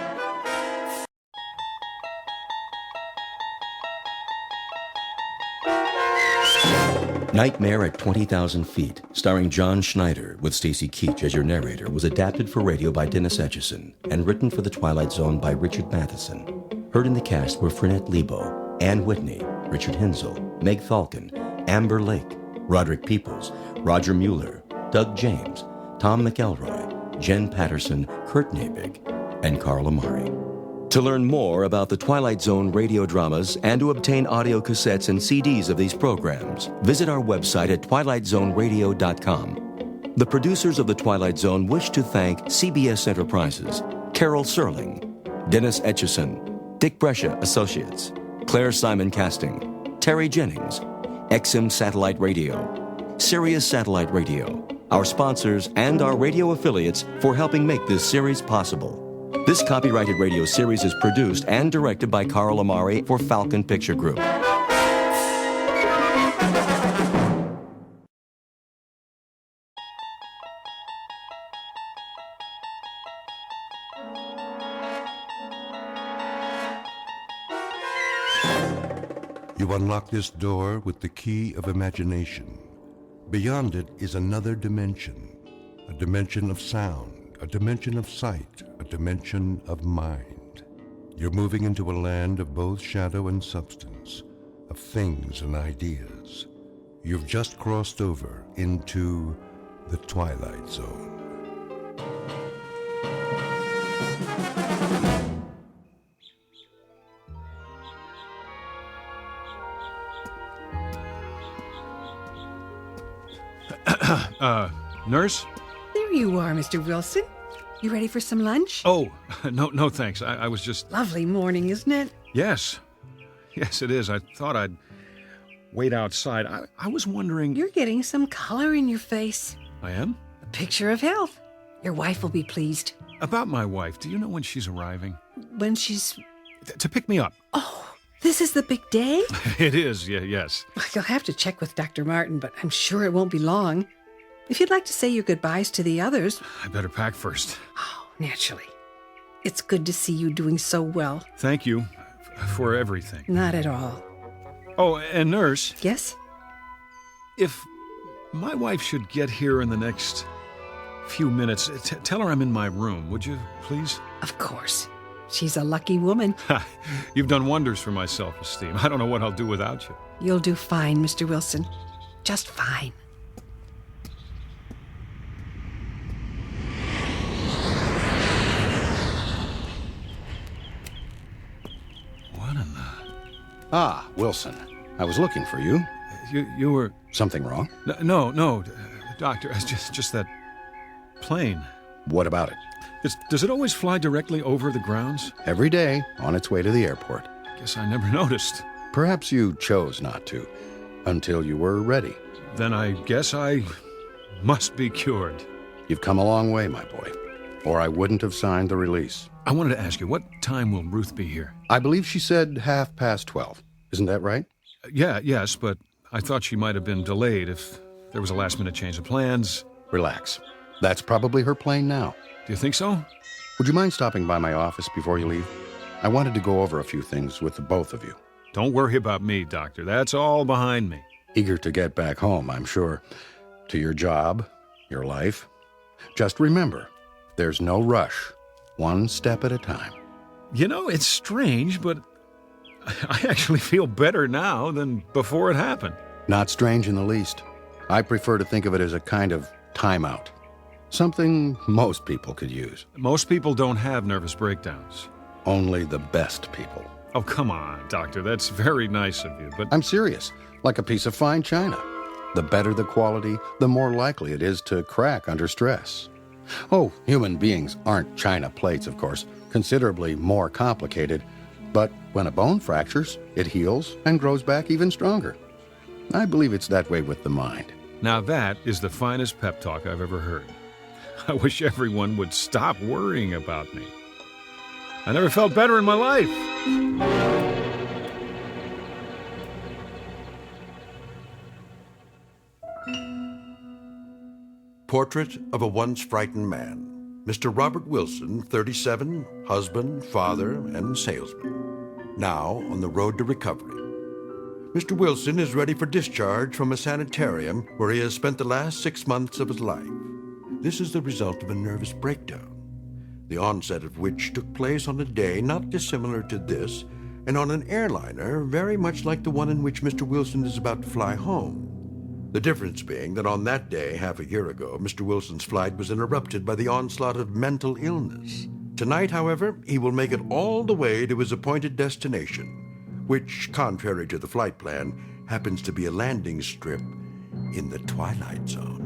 Nightmare at 20,000 Feet, starring John Schneider with Stacy Keach as your narrator, was adapted for radio by Dennis Etchison and written for The Twilight Zone by Richard Matheson. Heard in the cast were Frenette Lebo, Ann Whitney, Richard Hinsel, Meg Thalken, Amber Lake, Roderick Peoples, Roger Mueller, Doug James, Tom McElroy, Jen Patterson, Kurt Nabig, and Carl Amari. To learn more about the Twilight Zone radio dramas and to obtain audio cassettes and CDs of these programs, visit our website at twilightzoneradio.com. The producers of The Twilight Zone wish to thank CBS Enterprises, Carol Serling, Dennis Etchison, Dick Brescia Associates, Claire Simon Casting, Terry Jennings, XM Satellite Radio, Sirius Satellite Radio, our sponsors, and our radio affiliates for helping make this series possible. This copyrighted radio series is produced and directed by Carl Amari for Falcon Picture Group. You unlock this door with the key of imagination. Beyond it is another dimension, a dimension of sound, a dimension of sight, a dimension of mind. You're moving into a land of both shadow and substance, of things and ideas. You've just crossed over into the Twilight Zone. Nurse? There you are, Mr. Wilson. You ready for some lunch? Oh, no, thanks. I was just... Lovely morning, isn't it? Yes, it is. I thought I'd wait outside. I was wondering... You're getting some color in your face. I am? A picture of health. Your wife will be pleased. About my wife, do you know when she's arriving? When she's... To pick me up. Oh, this is the big day? It is, yes. You'll have to check with Dr. Martin, but I'm sure it won't be long. If you'd like to say your goodbyes to the others... I better pack first. Oh, naturally. It's good to see you doing so well. Thank you for everything. Not at all. Oh, and nurse... Yes? If my wife should get here in the next few minutes, tell her I'm in my room, would you, please? Of course. She's a lucky woman. You've done wonders for my self-esteem. I don't know what I'll do without you. You'll do fine, Mr. Wilson. Just fine. Ah, Wilson. I was looking for you. You were... Something wrong? No, Doctor. It's just that plane. What about it? Does it always fly directly over the grounds? Every day, on its way to the airport. Guess I never noticed. Perhaps you chose not to, until you were ready. Then I guess I must be cured. You've come a long way, my boy, or I wouldn't have signed the release. I wanted to ask you, what time will Ruth be here? I believe she said 12:30. Isn't that right? Yes, but I thought she might have been delayed if there was a last-minute change of plans. Relax. That's probably her plane now. Do you think so? Would you mind stopping by my office before you leave? I wanted to go over a few things with the both of you. Don't worry about me, Doctor. That's all behind me. Eager to get back home, I'm sure. To your job, your life. Just remember, there's no rush. One step at a time. You know, it's strange, but I actually feel better now than before it happened. Not strange in the least. I prefer to think of it as a kind of timeout. Something most people could use. Most people don't have nervous breakdowns. Only the best people. Oh, come on, Doctor. That's very nice of you, but... I'm serious. Like a piece of fine china. The better the quality, the more likely it is to crack under stress. Oh, human beings aren't china plates, of course. Considerably more complicated. But when a bone fractures, it heals and grows back even stronger. I believe it's that way with the mind. Now that is the finest pep talk I've ever heard. I wish everyone would stop worrying about me. I never felt better in my life. Portrait of a once frightened man. Mr. Robert Wilson, 37, husband, father, and salesman. Now on the road to recovery. Mr. Wilson is ready for discharge from a sanitarium where he has spent the last 6 months of his life. This is the result of a nervous breakdown, the onset of which took place on a day not dissimilar to this, and on an airliner very much like the one in which Mr. Wilson is about to fly home. The difference being that on that day, half a year ago, Mr. Wilson's flight was interrupted by the onslaught of mental illness. Tonight, however, he will make it all the way to his appointed destination, which, contrary to the flight plan, happens to be a landing strip in the Twilight Zone.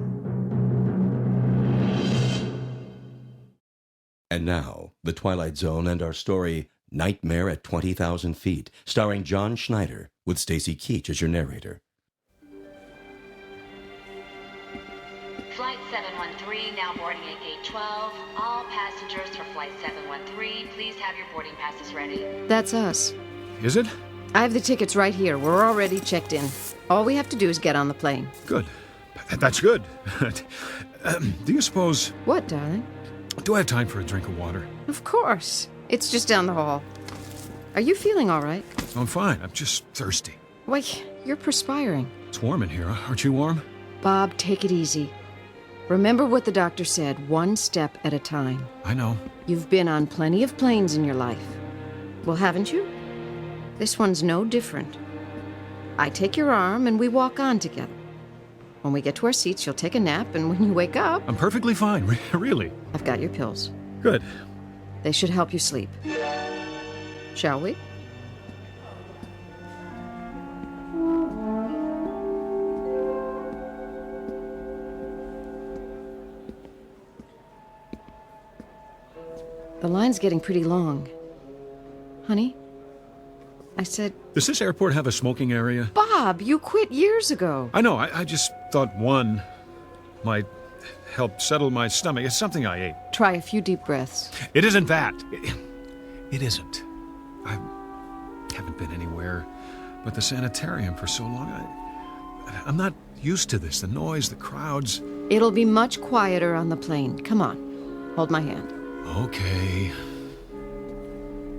And now, The Twilight Zone and our story, Nightmare at 20,000 Feet, starring John Schneider, with Stacy Keach as your narrator. Flight 713, now boarding at gate 12. All passengers for Flight 713, please have your boarding passes ready. That's us. Is it? I have the tickets right here. We're already checked in. All we have to do is get on the plane. Good. That's good. Do you suppose... What, darling? Do I have time for a drink of water? Of course. It's just down the hall. Are you feeling all right? I'm fine. I'm just thirsty. Wait, you're perspiring. It's warm in here. Aren't you warm? Bob, take it easy. Remember what the doctor said, one step at a time. I know. You've been on plenty of planes in your life. Well, haven't you? This one's no different. I take your arm and we walk on together. When we get to our seats, you'll take a nap, and when you wake up... I'm perfectly fine, really. I've got your pills. Good. They should help you sleep. Shall we? The line's getting pretty long. Honey? I said... Does this airport have a smoking area? Bob, you quit years ago. I know. I just thought one might help settle my stomach. It's something I ate. Try a few deep breaths. It isn't that. It isn't. I haven't been anywhere but the sanitarium for so long. I'm not used to this. The noise, the crowds. It'll be much quieter on the plane. Come on. Hold my hand. Okay.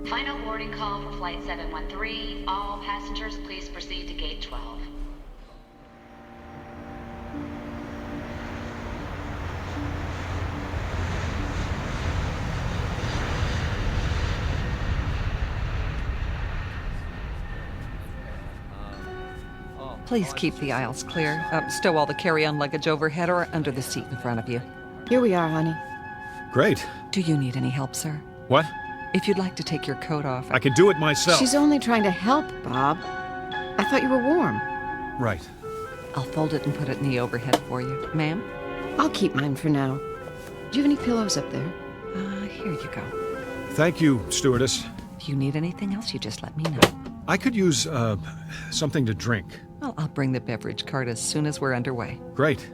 Final boarding call for Flight 713. All passengers, please proceed to gate 12. Please keep the aisles clear. Stow all the carry-on luggage overhead or under the seat in front of you. Here we are, honey. Great. Do you need any help, sir? What? If you'd like to take your coat off... I can do it myself. She's only trying to help, Bob. I thought you were warm. Right. I'll fold it and put it in the overhead for you. Ma'am? I'll keep mine for now. Do you have any pillows up there? Here you go. Thank you, stewardess. If you need anything else, you just let me know. I could use, something to drink. Well, I'll bring the beverage cart as soon as we're underway. Great.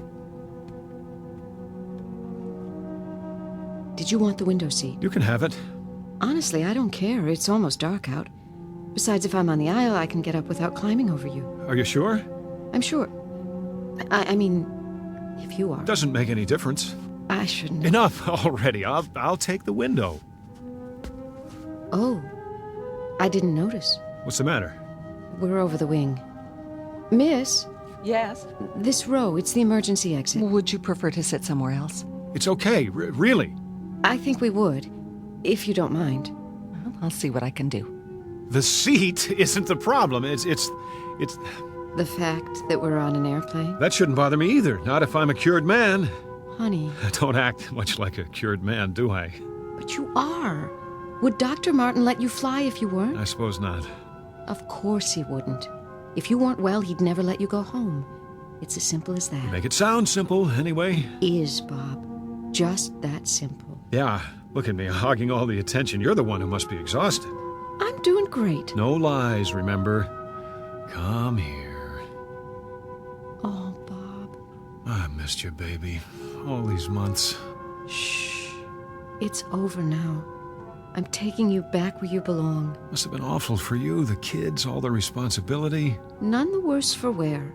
Did you want the window seat? You can have it. Honestly, I don't care. It's almost dark out. Besides, if I'm on the aisle, I can get up without climbing over you. Are you sure? I'm sure. I mean, if you are. Doesn't make any difference. I shouldn't. Enough already. I'll take the window. Oh, I didn't notice. What's the matter? We're over the wing. Miss? Yes? This row, it's the emergency exit. Would you prefer to sit somewhere else? It's okay, really. I think we would, if you don't mind. Well, I'll see what I can do. The seat isn't the problem. It's The fact that we're on an airplane? that shouldn't bother me either. Not if I'm a cured man. Honey. I don't act much like a cured man, do I? But you are. Would Dr. Martin let you fly if you weren't? I suppose not. Of course he wouldn't. If you weren't well, he'd never let you go home. It's as simple as that. Make it sound simple, anyway. Is, Bob. Just that simple. Yeah, look at me, hogging all the attention. You're the one who must be exhausted. I'm doing great. No lies, remember? Come here. Oh, Bob. I missed you, baby. All these months. Shh. It's over now. I'm taking you back where you belong. Must have been awful for you, the kids, all the responsibility. None the worse for wear.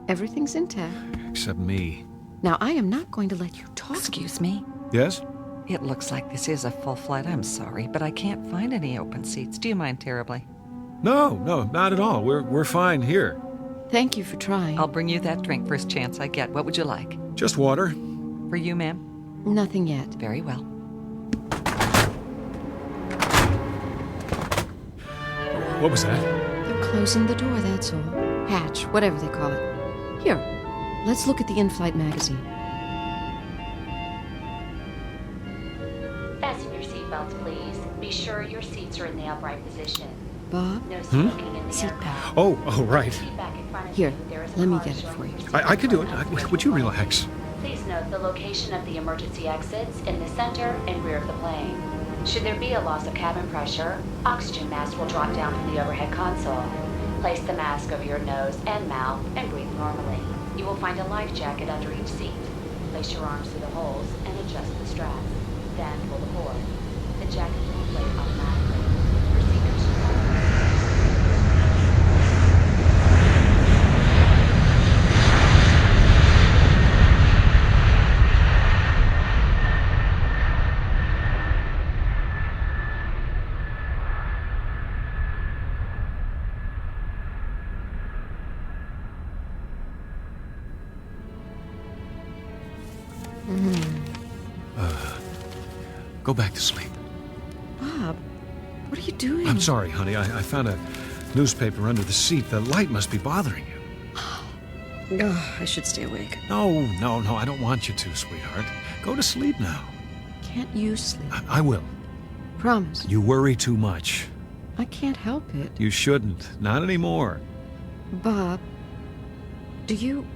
Everything's intact. Except me. Now, I am not going to let you talk. Excuse me? Yes? It looks like this is a full flight. I'm sorry, but I can't find any open seats. Do you mind terribly? No, not at all. We're fine here. Thank you for trying. I'll bring you that drink first chance I get. What would you like? Just water. For you, ma'am? Nothing yet. Very well. What was that? They're closing the door, that's all. Hatch, whatever they call it. Here, let's look at the in-flight magazine. Fasten your seatbelts, please. Be sure your seats are in the upright position. Bob? No smoking in the aircraft. Oh, right. Seat back in front of Here, you. There is a let me car get it showing for you. your I could do it. Would you relax? Please note the location of the emergency exits in the center and rear of the plane. Should there be a loss of cabin pressure, oxygen mask will drop down from the overhead console. Place the mask over your nose and mouth and breathe normally. You will find a life jacket under each seat. Place your arms through the holes and adjust the straps. Then pull the cord. The jacket will inflate automatically. Procedures Go back to sleep. Bob, what are you doing? I'm sorry, honey. I found a newspaper under the seat. The light must be bothering you. Oh, I should stay awake. No. I don't want you to, sweetheart. Go to sleep now. Can't you sleep? I will. Promise. You worry too much. I can't help it. You shouldn't. Not anymore. Bob, do you...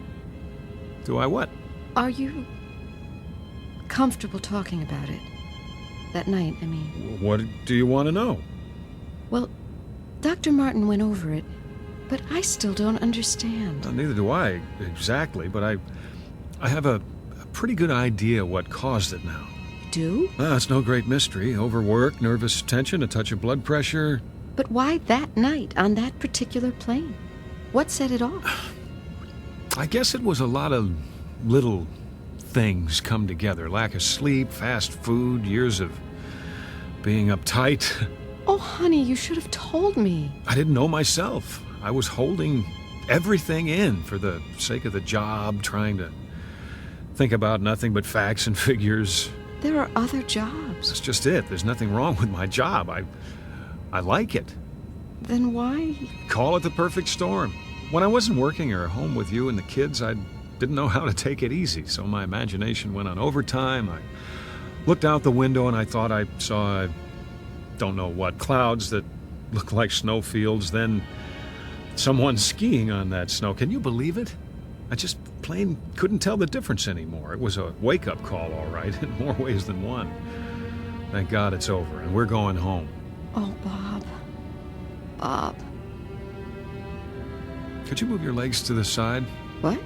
Do I what? Are you comfortable talking about it? That night, I mean. What do you want to know? Well, Dr. Martin went over it, but I still don't understand. Well, neither do I, exactly, but I have a pretty good idea what caused it now. Do? Well, it's no great mystery. Overwork, nervous tension, a touch of blood pressure. But why that night on that particular plane? What set it off? I guess it was a lot of little things come together. Lack of sleep, fast food, years of being uptight. Oh, honey, you should have told me. I didn't know myself. I was holding everything in for the sake of the job, trying to think about nothing but facts and figures. There are other jobs. That's just it. There's nothing wrong with my job. I like it. Then why? Call it the perfect storm. When I wasn't working or home with you and the kids, I didn't know how to take it easy, so my imagination went on overtime. I looked out the window and I thought I saw, I don't know what, clouds that looked like snowfields, then someone skiing on that snow. Can you believe it? I just plain couldn't tell the difference anymore. It was a wake-up call, all right, in more ways than one. Thank God it's over, and we're going home. Oh, Bob. Bob. Could you move your legs to the side? What?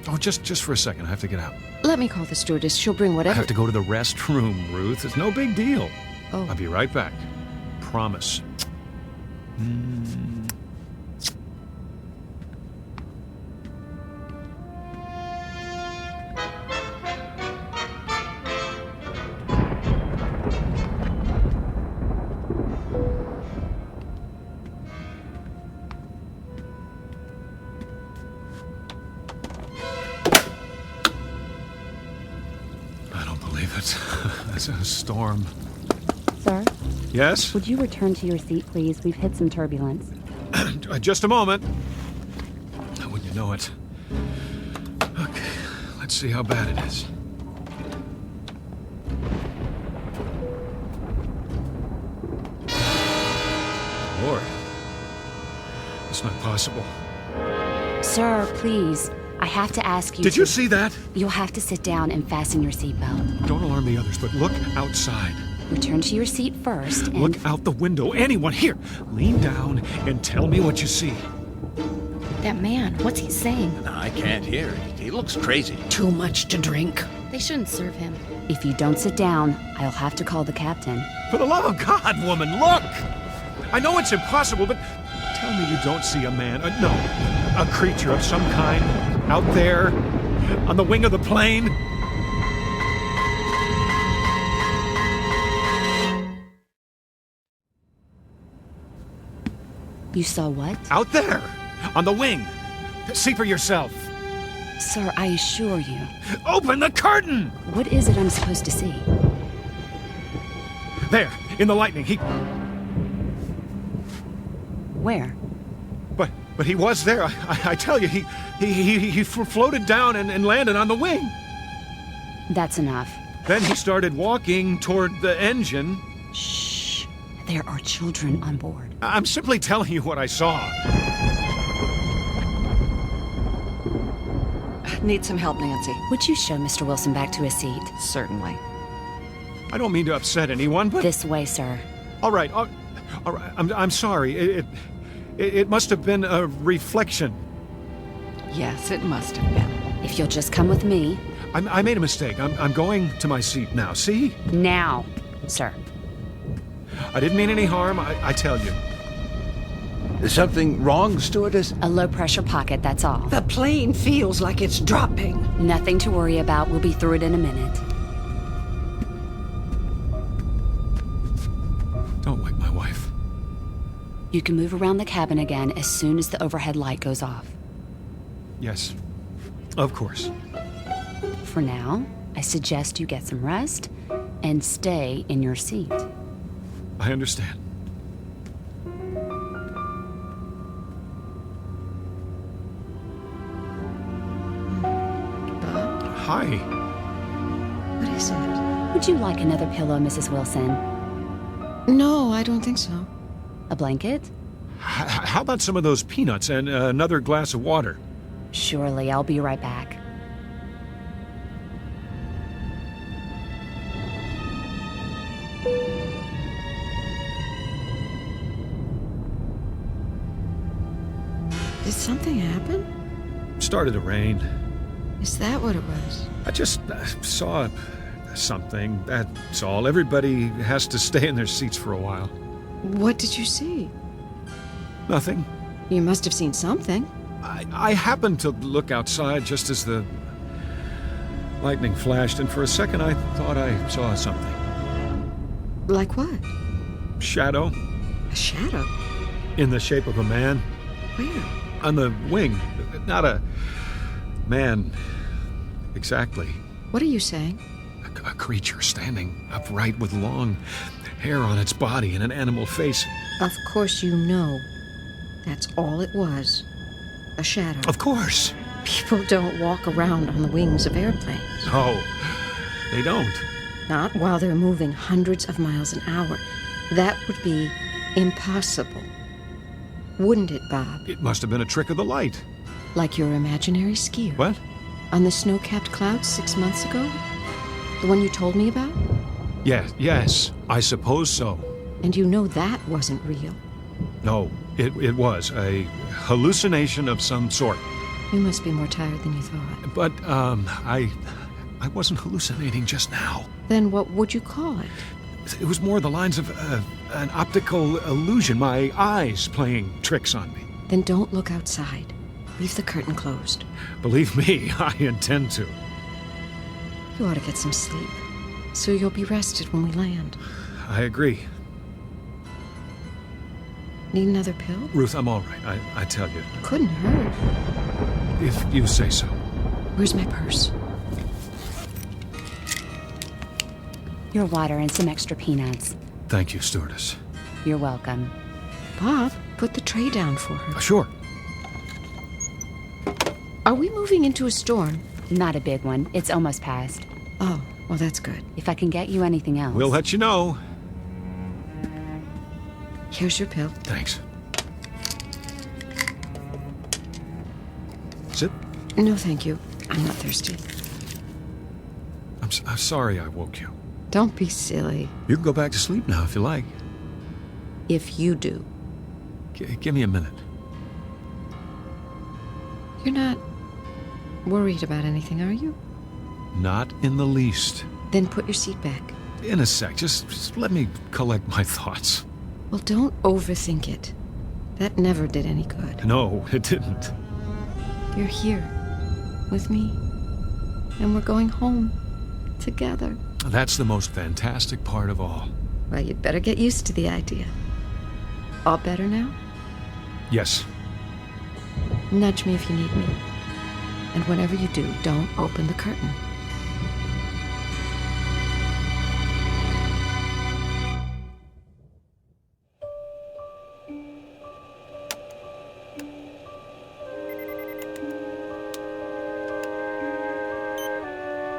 Oh, just for a second. I have to get out. Let me call the stewardess. She'll bring whatever... I have to go to the restroom, Ruth. It's no big deal. Oh. I'll be right back. Promise. It's a storm. Sorry? Yes? Would you return to your seat, please? We've hit some turbulence. Just a moment. Wouldn't you know it? Okay, let's see how bad it is. Lord. It's not possible. Sir, please. I have to ask you. Did you see that? You'll have to sit down and fasten your seatbelt. Don't alarm the others, but look outside. Return to your seat first and... Look out the window. Anyone here. Lean down and tell me what you see. That man, what's he saying? I can't hear. He looks crazy. Too much to drink. They shouldn't serve him. If you don't sit down, I'll have to call the captain. For the love of God, woman, look! I know it's impossible, but tell me you don't see a man, no, a creature of some kind out there on the wing of the plane. You saw what? Out there, on the wing. See for yourself. Sir, I assure you. Open the curtain! What is it I'm supposed to see? There, in the lightning, he... Where? But he was there. I tell you, he floated down and landed on the wing. That's enough. Then he started walking toward the engine. Shh. There are children on board. I'm simply telling you what I saw. Need some help, Nancy? Would you show Mr. Wilson back to his seat? Certainly. I don't mean to upset anyone, but... This way, sir. All right. I'm sorry. It must have been a reflection. Yes, it must have been. If you'll just come with me... I made a mistake. I'm going to my seat now. See? Now, sir. I didn't mean any harm, I tell you. Is something wrong, stewardess? A low-pressure pocket, that's all. The plane feels like it's dropping. Nothing to worry about. We'll be through it in a minute. Don't wake my wife. You can move around the cabin again as soon as the overhead light goes off. Yes, of course. For now, I suggest you get some rest and stay in your seat. I understand. Bob? Hi. What is it? Would you like another pillow, Mrs. Wilson? No, I don't think so. A blanket? How about some of those peanuts and another glass of water? Surely, I'll be right back. Did something happen? Started to rain. Is that what it was? I just saw something, that's all. Everybody has to stay in their seats for a while. What did you see? Nothing. You must have seen something. I happened to look outside just as the lightning flashed, and for a second I thought I saw something. Like what? Shadow. A shadow? In the shape of a man. Where? On the wing. Not a man exactly. What are you saying? A creature standing upright with long hair on its body and an animal face. Of course you know. That's all it was. A shadow. Of course. People don't walk around on the wings of airplanes. No, they don't. Not while they're moving hundreds of miles an hour. That would be impossible. Wouldn't it, Bob? It must have been a trick of the light. Like your imaginary skier. What? On the snow-capped clouds 6 months ago? The one you told me about? Yes, I suppose so. And you know that wasn't real. No, it was a hallucination of some sort. You must be more tired than you thought. But, I wasn't hallucinating just now. Then what would you call it? It was more the lines of an optical illusion, my eyes playing tricks on me. Then don't look outside. Leave the curtain closed. Believe me, I intend to. You ought to get some sleep, so you'll be rested when we land. I agree. Need another pill? Ruth, I'm all right, I tell you. Couldn't hurt. If you say so. Where's my purse? Your water and some extra peanuts. Thank you, stewardess. You're welcome. Bob, put the tray down for her. Sure. Are we moving into a storm? Not a big one. It's almost past. Oh, well, that's good. If I can get you anything else. We'll let you know. Here's your pill. Thanks. Sit. No, thank you. I'm not thirsty. I'm sorry I woke you. Don't be silly. You can go back to sleep now if you like. If you do. Give me a minute. You're not worried about anything, are you? Not in the least. Then put your seat back. In a sec. Just let me collect my thoughts. Well, don't overthink it. That never did any good. No, it didn't. You're here with me, and we're going home together. That's the most fantastic part of all. Well, you'd better get used to the idea. All better now? Yes. Nudge me if you need me. And whenever you do, don't open the curtain.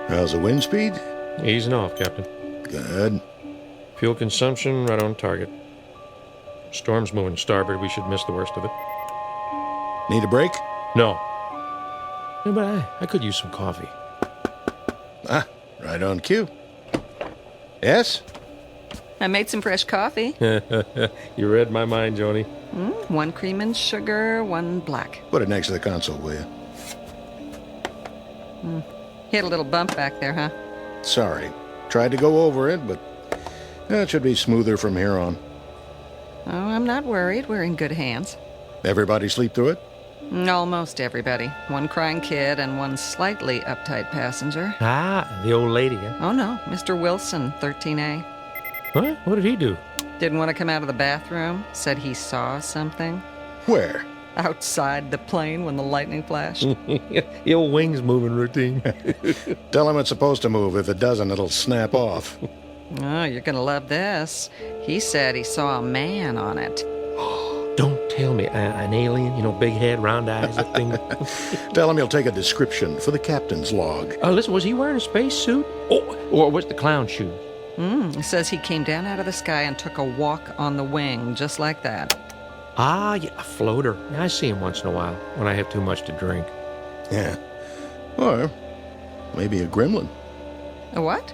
How's the wind speed? Easing off, Captain. Good. Fuel consumption right on target. Storm's moving starboard. We should miss the worst of it. Need a break? No. Yeah, but I could use some coffee. Ah, right on cue. Yes? I made some fresh coffee. You read my mind, Joni. 1 cream and sugar, 1 black. Put it next to the console, will you? Hit a little bump back there, huh? Sorry. Tried to go over it, but it should be smoother from here on. Oh, I'm not worried. We're in good hands. Everybody sleep through it? Almost everybody. 1 crying kid and 1 slightly uptight passenger. Ah, the old lady, huh? Oh, no. Mr. Wilson, 13A. What? What did he do? Didn't want to come out of the bathroom. Said he saw something. Where? Outside the plane when the lightning flashed. The old wing's moving routine. Tell him it's supposed to move. If it doesn't, it'll snap off. Oh, you're going to love this. He said he saw a man on it. Don't tell me. An alien, big head, round eyes, that thing. Tell him he'll take a description for the captain's log. Listen, was he wearing a spacesuit? Oh, or was the clown shoes? He says he came down out of the sky and took a walk on the wing, just like that. Ah, yeah, a floater. I see him once in a while when I have too much to drink. Yeah. Or maybe a gremlin. A what?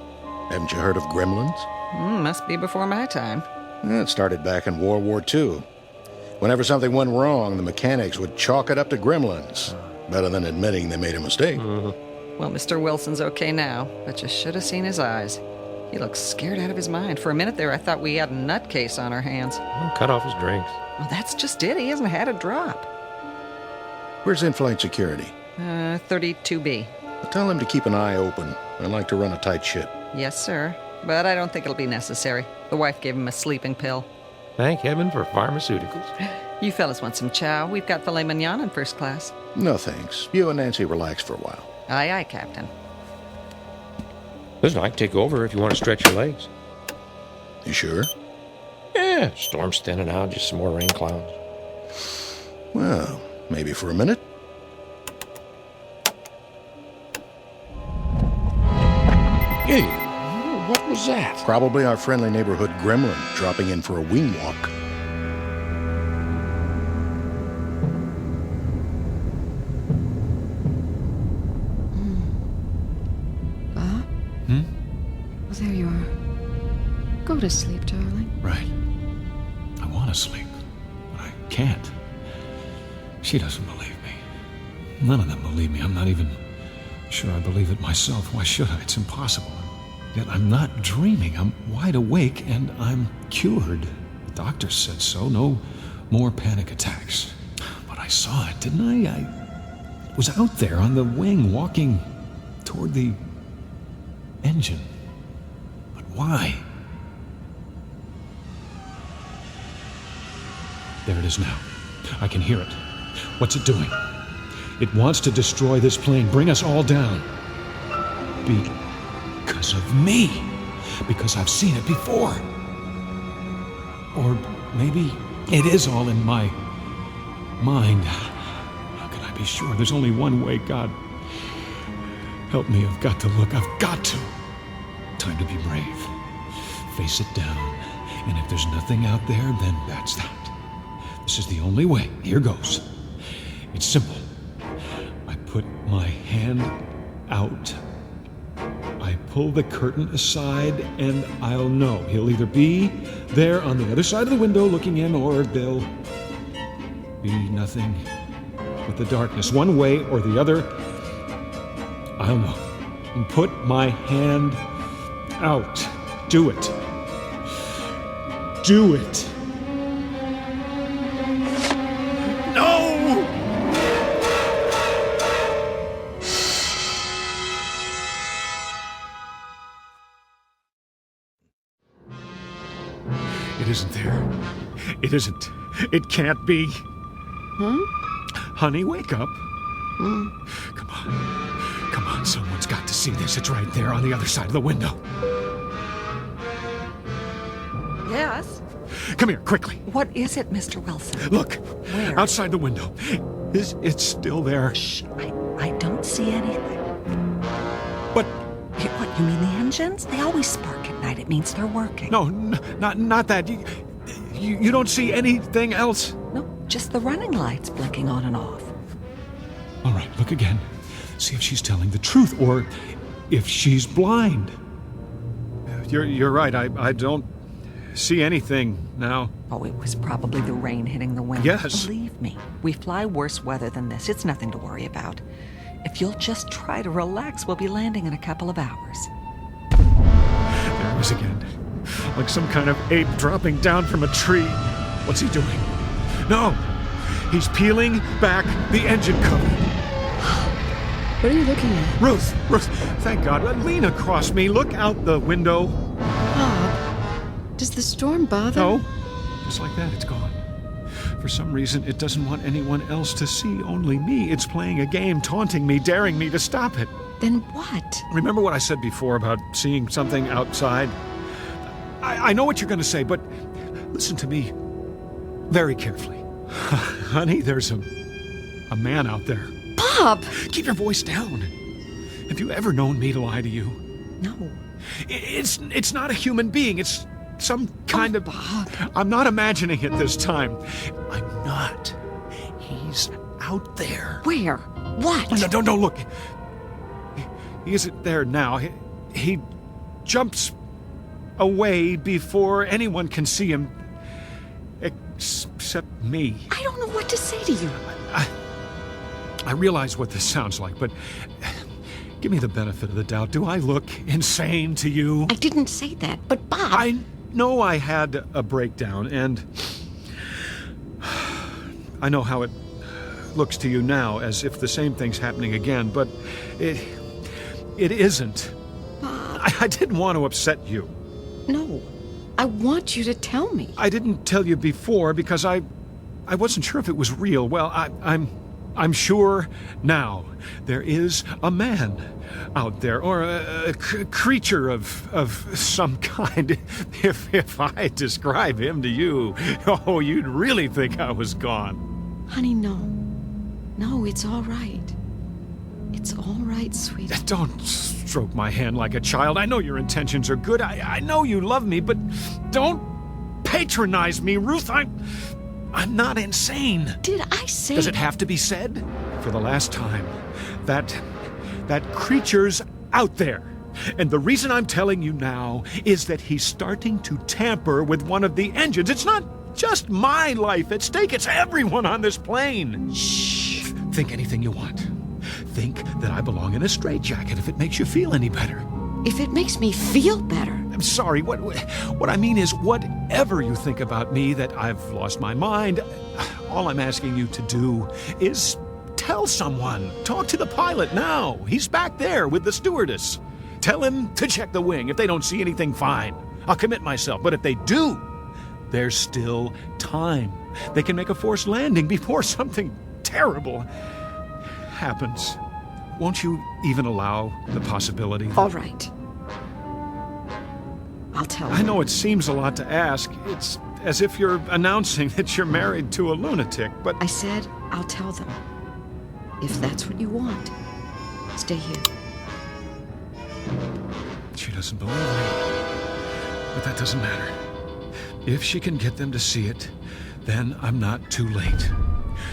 Haven't you heard of gremlins? Must be before my time. It started back in World War II. Whenever something went wrong, the mechanics would chalk it up to gremlins. Better than admitting they made a mistake. Well, Mr. Wilson's okay now, but you should have seen his eyes. He looks scared out of his mind. For a minute there, I thought we had a nutcase on our hands. Cut off his drinks. Well, that's just it. He hasn't had a drop. Where's in-flight security? 32B. Tell him to keep an eye open. I like to run a tight ship. Yes, sir. But I don't think it'll be necessary. The wife gave him a sleeping pill. Thank heaven for pharmaceuticals. You fellas want some chow? We've got filet mignon in first class. No, thanks. You and Nancy relax for a while. Aye, aye, Captain. Listen, I can take over if you want to stretch your legs. You sure? Yeah, storm's thinning out, just some more rain clouds. Well, maybe for a minute. Hey, what was that? Probably our friendly neighborhood gremlin dropping in for a wing walk. Bob? Well, there you are. Go to sleep, darling. Right. I want to sleep, but I can't. She doesn't believe me. None of them believe me. I'm not even sure I believe it myself. Why should I? It's impossible. Yet I'm not dreaming. I'm wide awake and I'm cured. The doctor said so. No more panic attacks. But I saw it, didn't I? I was out there on the wing walking toward the engine. But why? There it is now. I can hear it. What's it doing? It wants to destroy this plane, bring us all down. Because of me. Because I've seen it before. Or maybe it is all in my mind. How can I be sure? There's only one way. God, help me. I've got to look. I've got to. Time to be brave. Face it down. And if there's nothing out there, then that's that. This is the only way. Here goes. It's simple. I put my hand out. I pull the curtain aside, and I'll know. He'll either be there on the other side of the window looking in, or there'll be nothing but the darkness. One way or the other, I'll know. And put my hand out. Do it. Do it. No! It isn't there. It isn't. It can't be. Huh? Honey, wake up. Come on. Come on, someone's got to see this. It's right there on the other side of the window. Yes? Come here, quickly. What is it, Mr. Wilson? Look. Where? Outside the window. It's still there. Shh. I don't see anything. But... What, you mean the engines? They always spark at night. It means they're working. No, not that. You don't see anything else? No, just the running lights blinking on and off. All right, look again. See if she's telling the truth, or if she's blind. You're right. I don't see anything now. Oh, it was probably the rain hitting the window. Yes. Believe me, we fly worse weather than this. It's nothing to worry about. If you'll just try to relax, we'll be landing in a couple of hours. There he is again. Like some kind of ape dropping down from a tree. What's he doing? No! He's peeling back the engine cover. What are you looking at? Ruth, thank God. Lean across me. Look out the window. Bob, does the storm bother? No. Just like that, it's gone. For some reason, it doesn't want anyone else to see, only me. It's playing a game, taunting me, daring me to stop it. Then what? Remember what I said before about seeing something outside? I know what you're going to say, but listen to me very carefully. Honey, there's a man out there. Bob! Keep your voice down. Have you ever known me to lie to you? No. It's not a human being. It's some kind of... Bob. I'm not imagining it this time. I'm not. He's out there. Where? What? No, don't look. He isn't there now. He jumps away before anyone can see him. Except me. I don't know what to say to you. I realize what this sounds like, but give me the benefit of the doubt. Do I look insane to you? I didn't say that, but Bob... I know I had a breakdown, and I know how it looks to you now, as if the same thing's happening again, but it isn't. Bob... I didn't want to upset you. No. I want you to tell me. I didn't tell you before because I wasn't sure if it was real. Well, I'm sure now. There is a man out there, or a creature of some kind. If I describe him to you, oh, you'd really think I was gone. Honey, no. No, it's all right. It's all right, sweetie. Don't stroke my hand like a child. I know your intentions are good. I know you love me, but don't patronize me, Ruth. I'm not insane. Did I say... Does it have to be said? For the last time, that creature's out there. And the reason I'm telling you now is that he's starting to tamper with one of the engines. It's not just my life at stake. It's everyone on this plane. Shh. Think anything you want. Think that I belong in a straitjacket if it makes you feel any better. If it makes me feel better. I'm sorry. What I mean is, whatever you think about me, that I've lost my mind, all I'm asking you to do is tell someone. Talk to the pilot now. He's back there with the stewardess. Tell him to check the wing. If they don't see anything, fine. I'll commit myself. But if they do, there's still time. They can make a forced landing before something terrible happens. Won't you even allow the possibility? All right. I'll tell I know it seems a lot to ask. as if you're announcing that you're married to a lunatic, but... I said I'll tell them. If that's what you want, stay here. She doesn't believe me. But that doesn't matter. If she can get them to see it, then I'm not too late.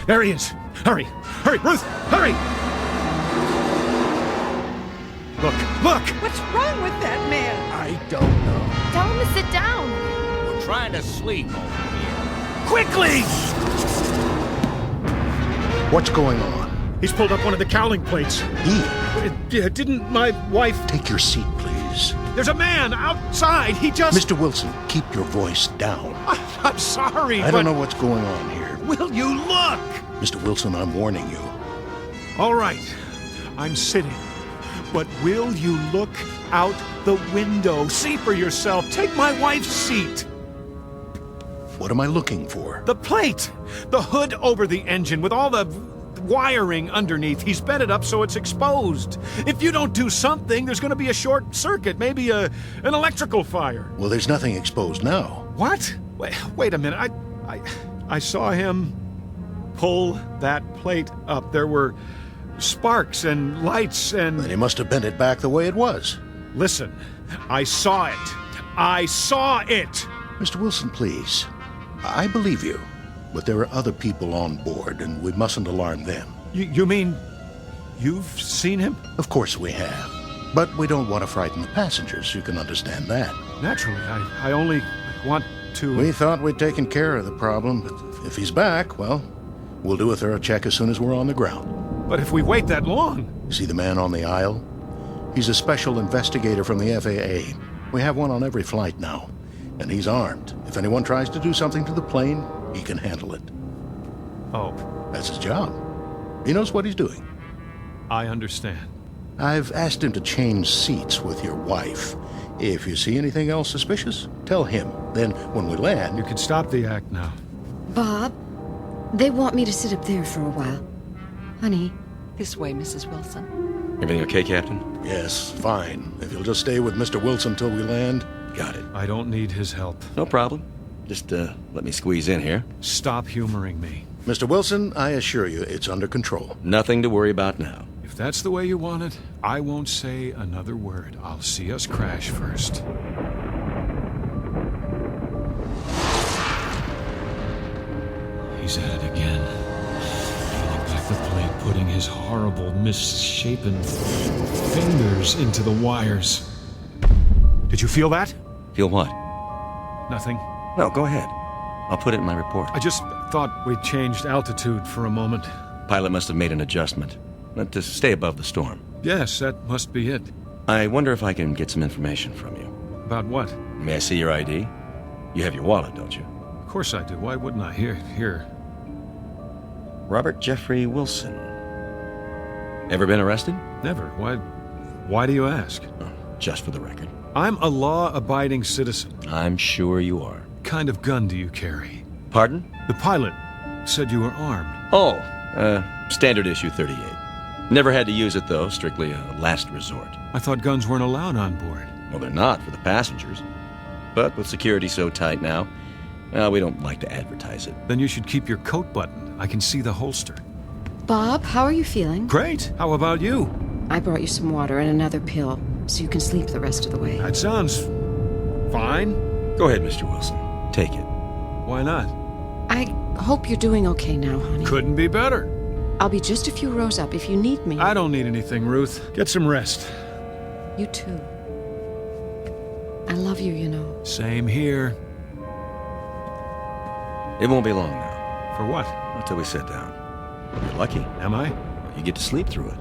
There he is! Hurry! Hurry, Ruth! Hurry! Look! What's wrong with that man? I don't know. Tell him to sit down. We're trying to sleep over here. Quickly! What's going on? He's pulled up one of the cowling plates. Didn't my wife... Take your seat, please. There's a man outside. He just... Mr. Wilson, keep your voice down. I'm sorry, I don't know what's going on here. Will you look? Mr. Wilson, I'm warning you. All right. I'm sitting. But will you look out the window? See for yourself. Take my wife's seat. What am I looking for? The plate. The hood over the engine with all the wiring underneath. He's bent it up so it's exposed. If you don't do something, there's going to be a short circuit, maybe an electrical fire. Well, there's nothing exposed now. What? Wait a minute. I saw him pull that plate up. There were sparks and lights and... Then he must have bent it back the way it was. Listen, I saw it. I saw it! Mr. Wilson, please. I believe you. But there are other people on board, and we mustn't alarm them. You mean you've seen him? Of course we have. But we don't want to frighten the passengers. You can understand that. Naturally, I only want to... We thought we'd taken care of the problem, but if he's back, well, we'll do a thorough check as soon as we're on the ground. But if we wait that long... See the man on the aisle? He's a special investigator from the FAA. We have one on every flight now. And he's armed. If anyone tries to do something to the plane, he can handle it. Oh. That's his job. He knows what he's doing. I understand. I've asked him to change seats with your wife. If you see anything else suspicious, tell him. Then, when we land... You can stop the act now. Bob, they want me to sit up there for a while. Honey. This way, Mrs. Wilson. Everything okay, Captain? Yes, fine. If you'll just stay with Mr. Wilson till we land... Got it. I don't need his help. No problem. Just, let me squeeze in here. Stop humoring me. Mr. Wilson, I assure you, it's under control. Nothing to worry about now. If that's the way you want it, I won't say another word. I'll see us crash first. He's at it again. Peeling back the plate, putting his horrible, misshapen fingers into the wires. Did you feel that? Feel what? Nothing. No, go ahead. I'll put it in my report. I just thought we'd changed altitude for a moment. Pilot must have made an adjustment. Meant to stay above the storm. Yes, that must be it. I wonder if I can get some information from you. About what? May I see your ID? You have your wallet, don't you? Of course I do. Why wouldn't I? Here. Robert Jeffrey Wilson. Ever been arrested? Never. Why do you ask? Oh, just for the record. I'm a law-abiding citizen. I'm sure you are. What kind of gun do you carry? Pardon? The pilot said you were armed. Oh, standard issue 38. Never had to use it, though. Strictly a last resort. I thought guns weren't allowed on board. Well, they're not for the passengers. But with security so tight now, well, we don't like to advertise it. Then you should keep your coat buttoned. I can see the holster. Bob, how are you feeling? Great. How about you? I brought you some water and another pill, so you can sleep the rest of the way. That sounds fine. Go ahead, Mr. Wilson. Take it. Why not? I hope you're doing okay now, honey. Couldn't be better. I'll be just a few rows up if you need me. I don't need anything, Ruth. Get some rest. You too. I love you, you know. Same here. It won't be long now. For what? Until we sit down. You're lucky. Am I? You get to sleep through it.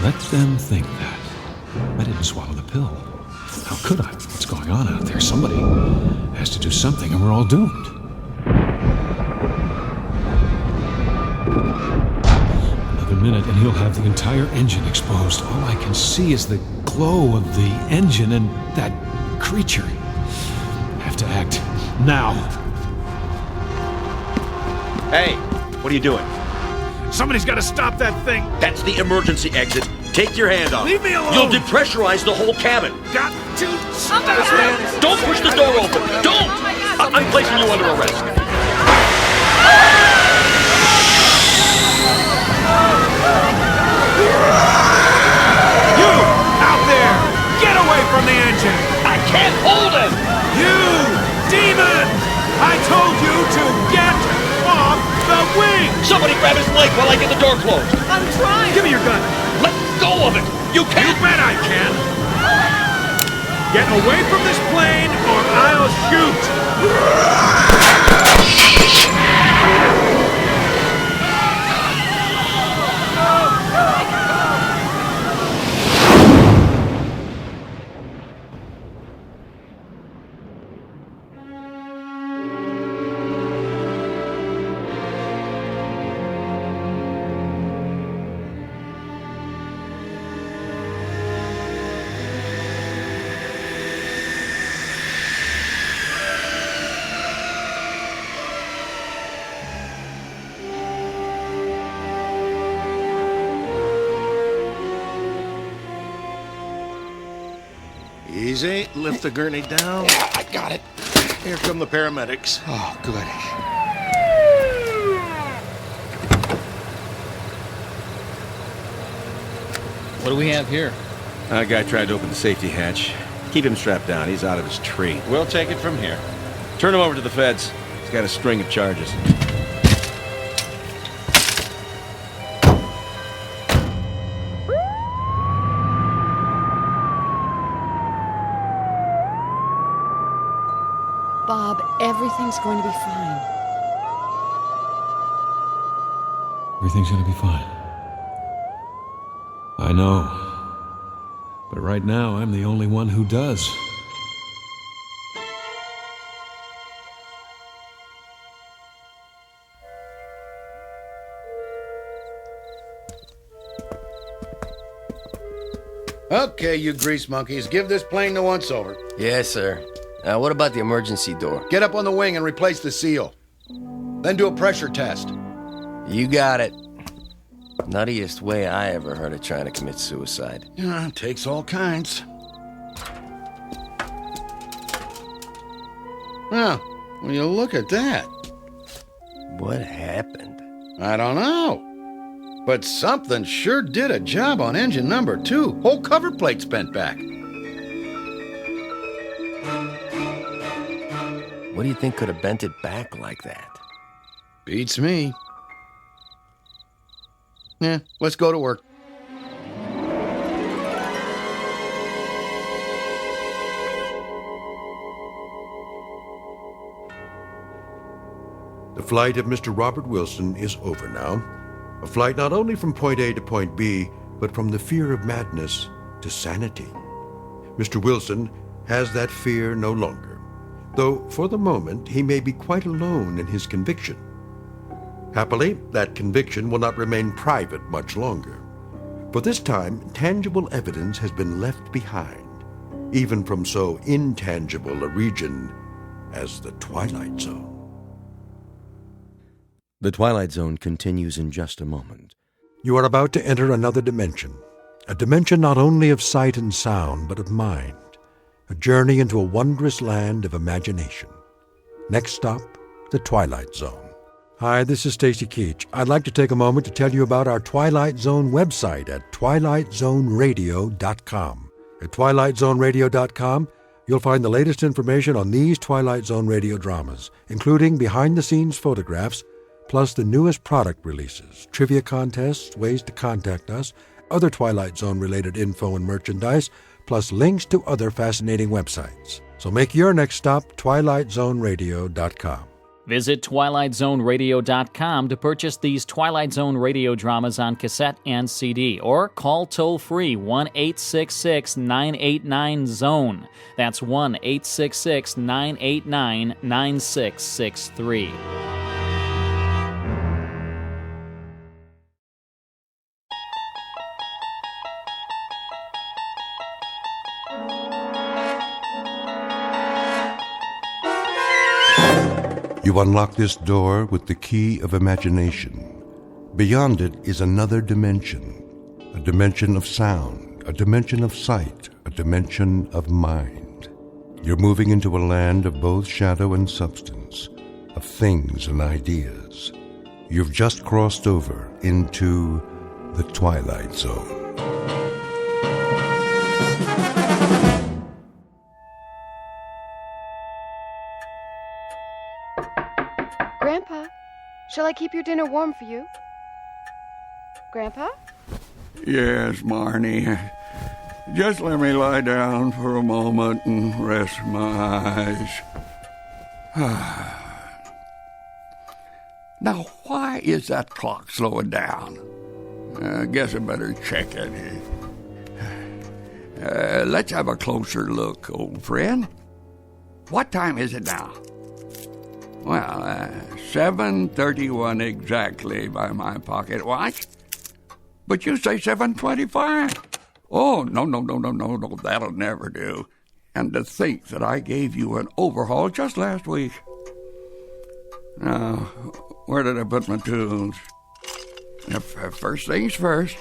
Let them think that. I didn't swallow the pill. How could I? What's going on out there? Somebody has to do something and we're all doomed. Another minute and he'll have the entire engine exposed. All I can see is the glow of the engine and that creature. I have to act now. Hey, what are you doing? Somebody's got to stop that thing. That's the emergency exit. Take your hand off. Leave me alone. You'll depressurize the whole cabin. Got to stop. Don't push the door open. Don't! I'm placing you under arrest. You! Out there! Get away from the engine! I can't hold him! You! Demon! I told you to get off the wing! Somebody grab his leg while I get the door closed. I'm trying. Give me your gun. Let go of it! You can't! You bet I can! Get away from this plane or I'll shoot! Easy. Lift the gurney down. Yeah, I got it. Here come the paramedics. Oh, good. What do we have here? A guy tried to open the safety hatch. Keep him strapped down. He's out of his tree. We'll take it from here. Turn him over to the feds. He's got a string of charges. Bob, everything's going to be fine. Everything's gonna be fine. I know. But right now, I'm the only one who does. Okay, you grease monkeys, give this plane the once-over. Yes, sir. What about the emergency door? Get up on the wing and replace the seal. Then do a pressure test. You got it. Nuttiest way I ever heard of trying to commit suicide. Yeah, it takes all kinds. Well, when you look at that. What happened? I don't know. But something sure did a job on engine number 2. Whole cover plate's bent back. What do you think could have bent it back like that? Beats me. Yeah, let's go to work. The flight of Mr. Robert Wilson is over now. A flight not only from point A to point B, but from the fear of madness to sanity. Mr. Wilson has that fear no longer, though for the moment he may be quite alone in his conviction. Happily, that conviction will not remain private much longer. For this time, tangible evidence has been left behind, even from so intangible a region as the Twilight Zone. The Twilight Zone continues in just a moment. You are about to enter another dimension, a dimension not only of sight and sound, but of mind, a journey into a wondrous land of imagination. Next stop, the Twilight Zone. Hi, this is Stacy Keach. I'd like to take a moment to tell you about our Twilight Zone website at twilightzoneradio.com. At twilightzoneradio.com, you'll find the latest information on these Twilight Zone radio dramas, including behind-the-scenes photographs, plus the newest product releases, trivia contests, ways to contact us, other Twilight Zone-related info and merchandise, plus links to other fascinating websites. So make your next stop twilightzoneradio.com. Visit twilightzoneradio.com to purchase these Twilight Zone radio dramas on cassette and CD, or call toll-free 1-866-989-ZONE. That's 1-866-989-9663. You unlock this door with the key of imagination. Beyond it is another dimension, a dimension of sound, a dimension of sight, a dimension of mind. You're moving into a land of both shadow and substance, of things and ideas. You've just crossed over into the Twilight Zone. Grandpa, shall I keep your dinner warm for you? Grandpa? Yes, Marnie. Just let me lie down for a moment and rest my eyes. Now, why is that clock slowing down? I guess I better check it. Let's have a closer look, old friend. What time is it now? Well, 7:31 exactly by my pocket watch. But you say 7:25. Oh, no, that'll never do. And to think that I gave you an overhaul just last week. Now, where did I put my tools? First things first,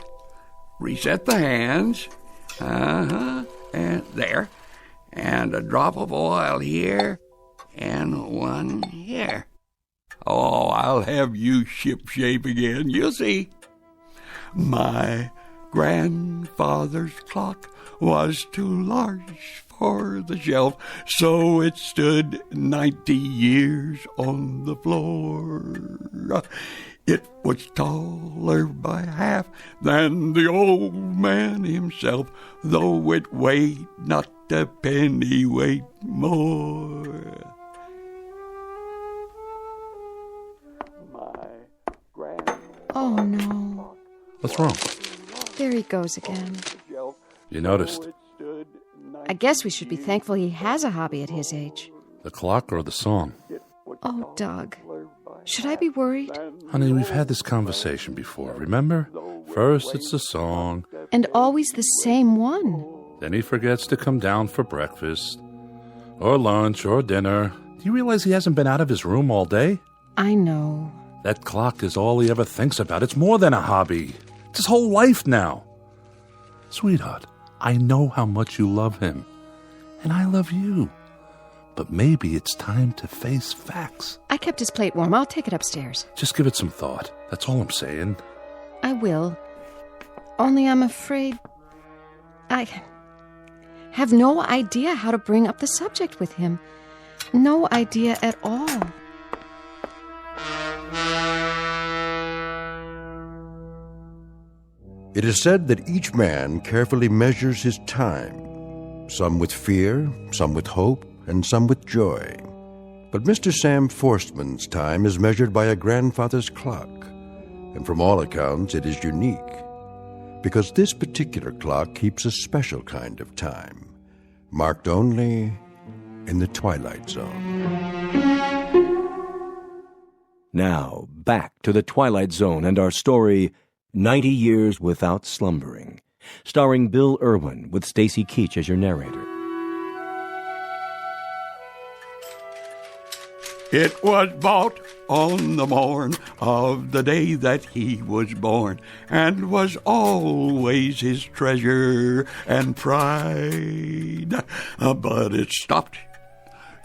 reset the hands. And there. And a drop of oil here, and one here. Oh, I'll have you shipshape again, you'll see. My grandfather's clock was too large for the shelf, so it stood 90 years on the floor. It was taller by half than the old man himself, though it weighed not a pennyweight more. Oh, no. What's wrong? There he goes again. You noticed? I guess we should be thankful he has a hobby at his age. The clock or the song? Oh, Doug. Should I be worried? Honey, we've had this conversation before, remember? First it's the song. And always the same one. Then he forgets to come down for breakfast. Or lunch, or dinner. Do you realize he hasn't been out of his room all day? I know. That clock is all he ever thinks about. It's more than a hobby. It's his whole life now. Sweetheart, I know how much you love him. And I love you. But maybe it's time to face facts. I kept his plate warm. I'll take it upstairs. Just give it some thought. That's all I'm saying. I will. Only I'm afraid I have no idea how to bring up the subject with him. No idea at all. It is said that each man carefully measures his time, some with fear, some with hope, and some with joy. But Mr. Sam Forstman's time is measured by a grandfather's clock, and from all accounts it is unique, because this particular clock keeps a special kind of time, marked only in the Twilight Zone. Now, back to the Twilight Zone and our story, 90 Years Without Slumbering, starring Bill Irwin with Stacy Keach as your narrator. It was bought on the morn of the day that he was born, and was always his treasure and pride. But it stopped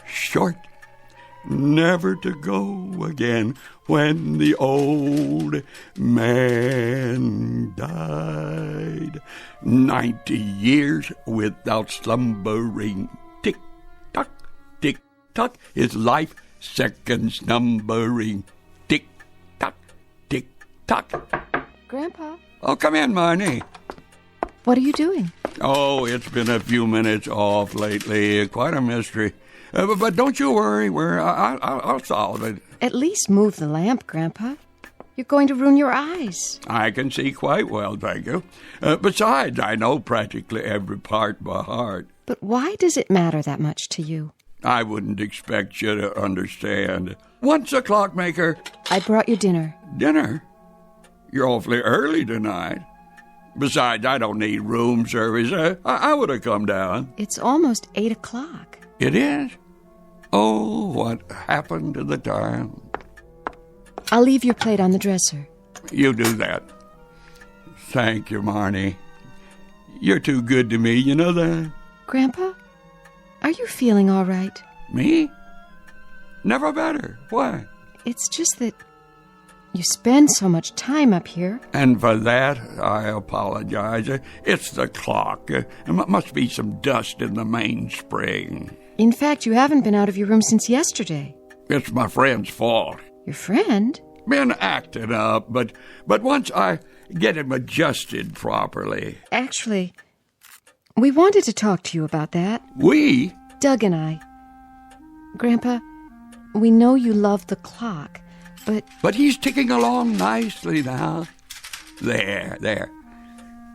short, never to go again, when the old man died. 90 years without slumbering. Tick-tock, tick-tock, his life seconds numbering. Tick-tock, tick-tock. Grandpa? Oh, come in, Marnie. What are you doing? Oh, it's been a few minutes off lately. Quite a mystery. But don't you worry. I'll solve it. At least move the lamp, Grandpa. You're going to ruin your eyes. I can see quite well, thank you. Besides, I know practically every part by heart. But why does it matter that much to you? I wouldn't expect you to understand. Once a clockmaker... I brought you dinner. Dinner? You're awfully early tonight. Besides, I don't need room service. I would have come down. It's almost 8 o'clock. It is? Oh, what happened to the time? I'll leave your plate on the dresser. You do that. Thank you, Marnie. You're too good to me, you know that? Grandpa, are you feeling all right? Me? Never better. Why? It's just that you spend so much time up here. And for that, I apologize. It's the clock. There must be some dust in the mainspring. In fact, you haven't been out of your room since yesterday. It's my friend's fault. Your friend? Been acting up, but once I get him adjusted properly. Actually, we wanted to talk to you about that. We? Doug and I. Grandpa, we know you love the clock, but... But he's ticking along nicely now. There.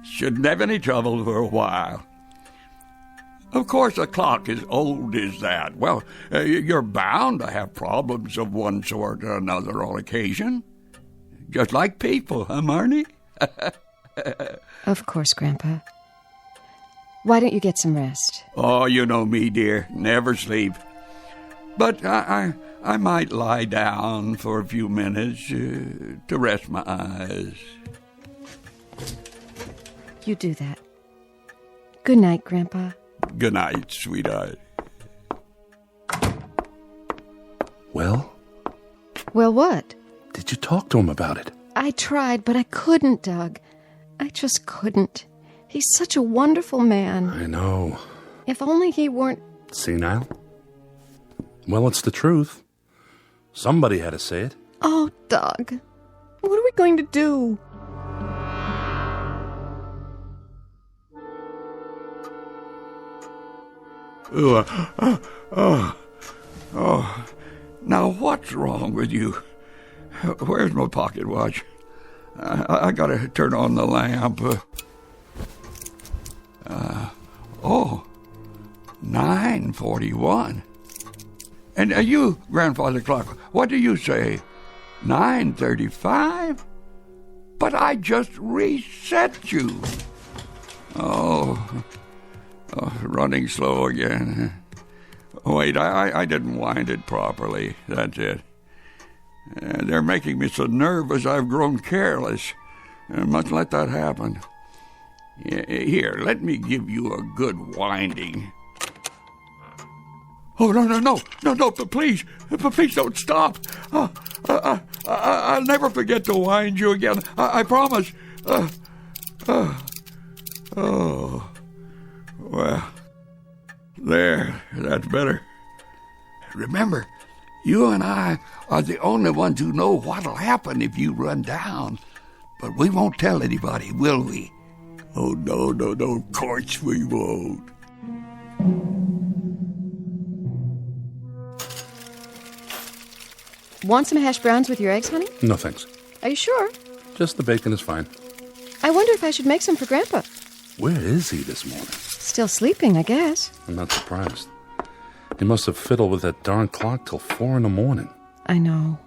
Shouldn't have any trouble for a while. Of course, a clock as old as that, well, you're bound to have problems of one sort or another on occasion. Just like people, huh, Marnie? Of course, Grandpa. Why don't you get some rest? Oh, you know me, dear. Never sleep. But I might lie down for a few minutes to rest my eyes. You do that. Good night, Grandpa. Good night, sweetheart. Well? Well, what? Did you talk to him about it? I tried, but I couldn't, Doug. I just couldn't. He's such a wonderful man. I know. If only he weren't... Senile? Well, it's the truth. Somebody had to say it. Oh, Doug. What are we going to do? Now, what's wrong with you? Where's my pocket watch? I gotta turn on the lamp. 9:41. And you, Grandfather Clock, what do you say? 9:35? But I just reset you. Oh, running slow again. Wait, I didn't wind it properly. That's it. They're making me so nervous I've grown careless. I must let that happen. Here, let me give you a good winding. Oh, no, please don't stop. I'll never forget to wind you again. I promise. Oh, well, there, that's better. Remember, you and I are the only ones who know what'll happen if you run down. But we won't tell anybody, will we? Oh, no, of course we won't. Want some hash browns with your eggs, honey? No, thanks. Are you sure? Just the bacon is fine. I wonder if I should make some for Grandpa. Where is he this morning? Still sleeping, I guess. I'm not surprised. He must have fiddled with that darn clock till 4 a.m. I know.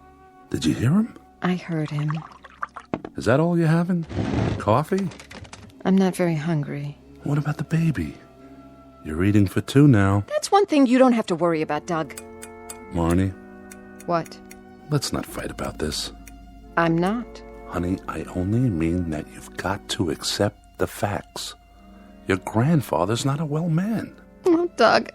Did you hear him? I heard him. Is that all you're having? Coffee? I'm not very hungry. What about the baby? You're eating for two now. That's one thing you don't have to worry about, Doug. Marnie? What? Let's not fight about this. I'm not. Honey, I only mean that you've got to accept the facts. Your grandfather's not a well man. Oh, Doug,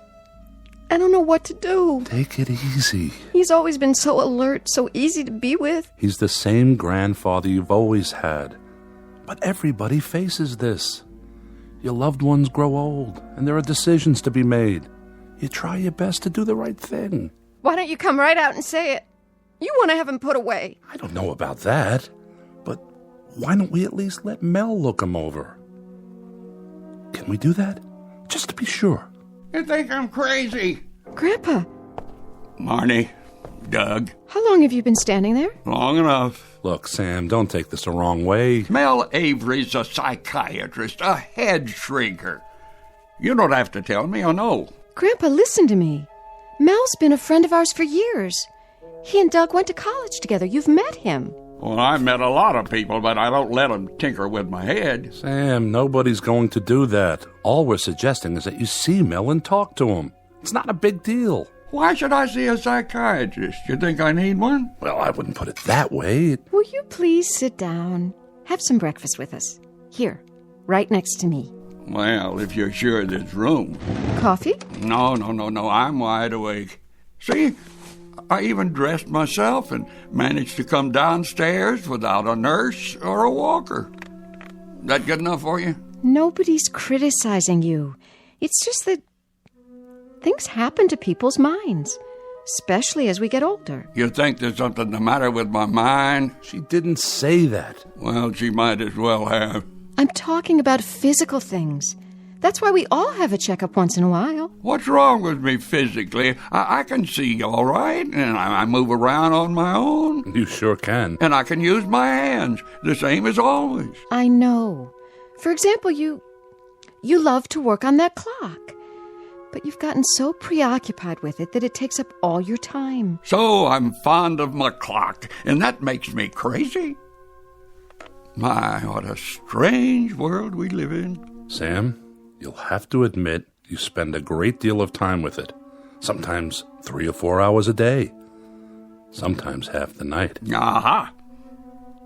I don't know what to do. Take it easy. He's always been so alert, so easy to be with. He's the same grandfather you've always had. But everybody faces this. Your loved ones grow old, and there are decisions to be made. You try your best to do the right thing. Why don't you come right out and say it? You want to have him put away. I don't know about that, but why don't we at least let Mel look him over? Can we do that? Just to be sure. You think I'm crazy? Grandpa. Marnie, Doug. How long have you been standing there? Long enough. Look, Sam, don't take this the wrong way. Mel Avery's a psychiatrist, a head shrinker. You don't have to tell me, I know. Grandpa, listen to me. Mel's been a friend of ours for years. He and Doug went to college together. You've met him. Well, I've met a lot of people, but I don't let them tinker with my head. Sam, nobody's going to do that. All we're suggesting is that you see Mel and talk to him. It's not a big deal. Why should I see a psychiatrist? You think I need one? Well, I wouldn't put it that way. Will you please sit down? Have some breakfast with us. Here, right next to me. Well, if you're sure there's room. Coffee? No. I'm wide awake. See, I even dressed myself and managed to come downstairs without a nurse or a walker. That good enough for you? Nobody's criticizing you. It's just that things happen to people's minds, especially as we get older. You think there's something the matter with my mind? She didn't say that. Well, she might as well have. I'm talking about physical things. That's why we all have a checkup once in a while. What's wrong with me physically? I can see all right, and I move around on my own. You sure can. And I can use my hands, the same as always. I know. For example, you love to work on that clock. But you've gotten so preoccupied with it that it takes up all your time. So I'm fond of my clock, and that makes me crazy. My, what a strange world we live in. Sam, you'll have to admit you spend a great deal of time with it. Sometimes 3 or 4 hours a day. Sometimes half the night. Aha!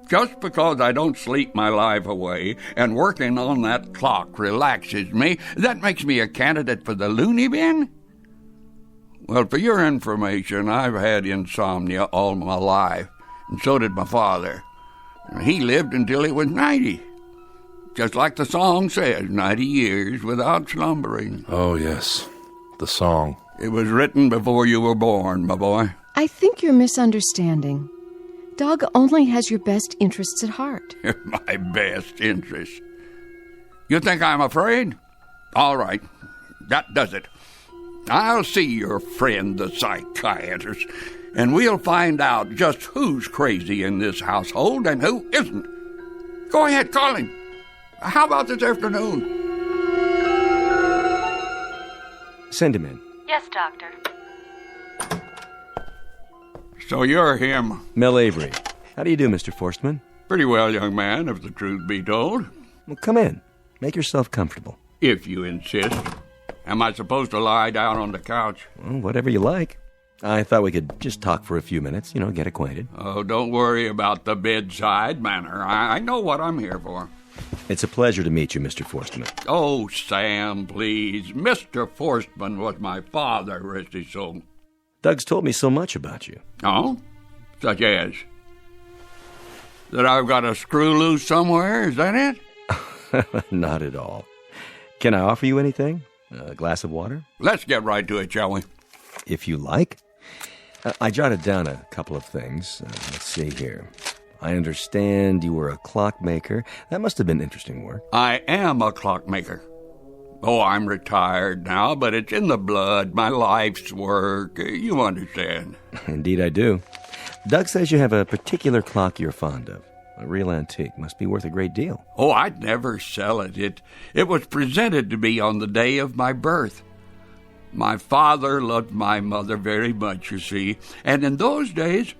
Just because I don't sleep my life away and working on that clock relaxes me, that makes me a candidate for the loony bin? Well, for your information, I've had insomnia all my life, and so did my father. He lived until he was 90. Just like the song says, 90 years without slumbering. Oh, yes. The song. It was written before you were born, my boy. I think you're misunderstanding. Doug only has your best interests at heart. My best interests. You think I'm afraid? All right. That does it. I'll see your friend, the psychiatrist, and we'll find out just who's crazy in this household and who isn't. Go ahead, call him. How about this afternoon? Send him in. Yes, Doctor. So you're him. Mel Avery. How do you do, Mr. Forstman? Pretty well, young man, if the truth be told. Well, come in. Make yourself comfortable. If you insist. Am I supposed to lie down on the couch? Well, whatever you like. I thought we could just talk for a few minutes, get acquainted. Oh, don't worry about the bedside manner. I know what I'm here for. It's a pleasure to meet you, Mr. Forstman. Oh, Sam, please. Mr. Forstman was my father, rest his soul. Doug's told me so much about you. Oh? Such as? That I've got a screw loose somewhere, is that it? Not at all. Can I offer you anything? A glass of water? Let's get right to it, shall we? If you like. I jotted down a couple of things. Let's see here. I understand you were a clockmaker. That must have been interesting work. I am a clockmaker. Oh, I'm retired now, but it's in the blood, my life's work. You understand. Indeed I do. Doug says you have a particular clock you're fond of. A real antique. Must be worth a great deal. Oh, I'd never sell it. It was presented to me on the day of my birth. My father loved my mother very much, you see, and in those days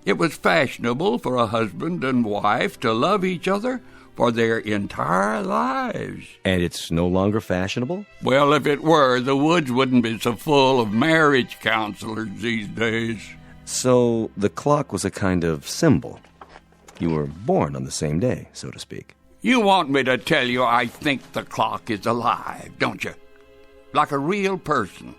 it was fashionable for a husband and wife to love each other for their entire lives. And it's no longer fashionable? Well, if it were, the woods wouldn't be so full of marriage counselors these days. So the clock was a kind of symbol. You were born on the same day, so to speak. You want me to tell you I think the clock is alive, don't you? Like a real person.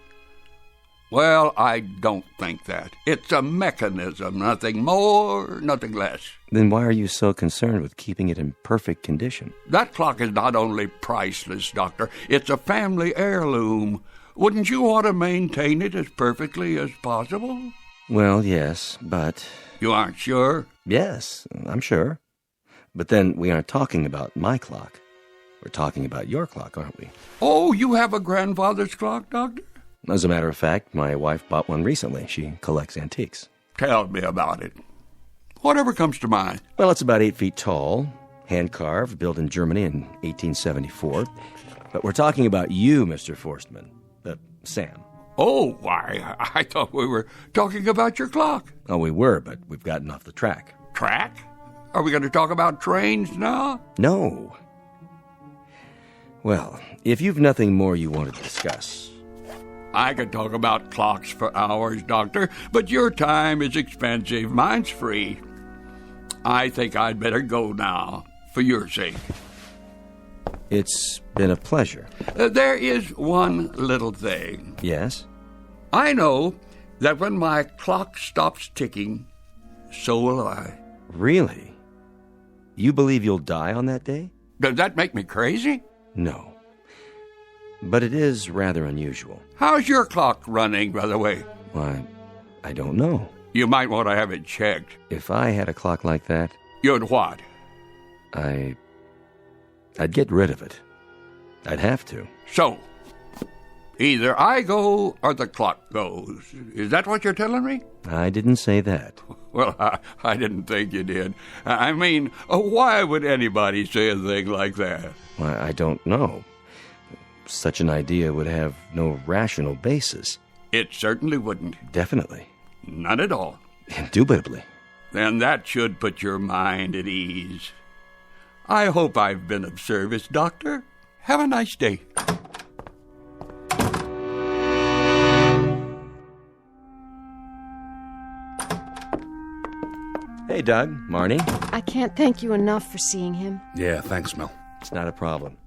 Well, I don't think that. It's a mechanism, nothing more, nothing less. Then why are you so concerned with keeping it in perfect condition? That clock is not only priceless, Doctor, it's a family heirloom. Wouldn't you want to maintain it as perfectly as possible? Well, yes, but... You aren't sure? Yes, I'm sure. But then we aren't talking about my clock. We're talking about your clock, aren't we? Oh, you have a grandfather's clock, Doctor? As a matter of fact, my wife bought one recently. She collects antiques. Tell me about it. Whatever comes to mind. Well, it's about 8 feet tall, hand-carved, built in Germany in 1874. But we're talking about you, Mr. Forstman. Sam. Oh, why, I thought we were talking about your clock. Oh, we were, but we've gotten off the track. Track? Are we going to talk about trains now? No. Well, if you've nothing more you want to discuss... I could talk about clocks for hours, Doctor, but your time is expensive. Mine's free. I think I'd better go now, for your sake. It's been a pleasure. There is one little thing. Yes? I know that when my clock stops ticking, so will I. Really? You believe you'll die on that day? Does that make me crazy? No. But it is rather unusual. How's your clock running, by the way? Why, I don't know. You might want to have it checked. If I had a clock like that... You'd what? I'd get rid of it. I'd have to. So, either I go or the clock goes. Is that what you're telling me? I didn't say that. Well, I didn't think you did. I mean, why would anybody say a thing like that? Why, I don't know. Such an idea would have no rational basis. It certainly wouldn't. Definitely. None at all. Indubitably. Then that should put your mind at ease. I hope I've been of service, Doctor. Have a nice day. Hey, Doug, Marnie. I can't thank you enough for seeing him. Yeah, thanks, Mel. It's not a problem.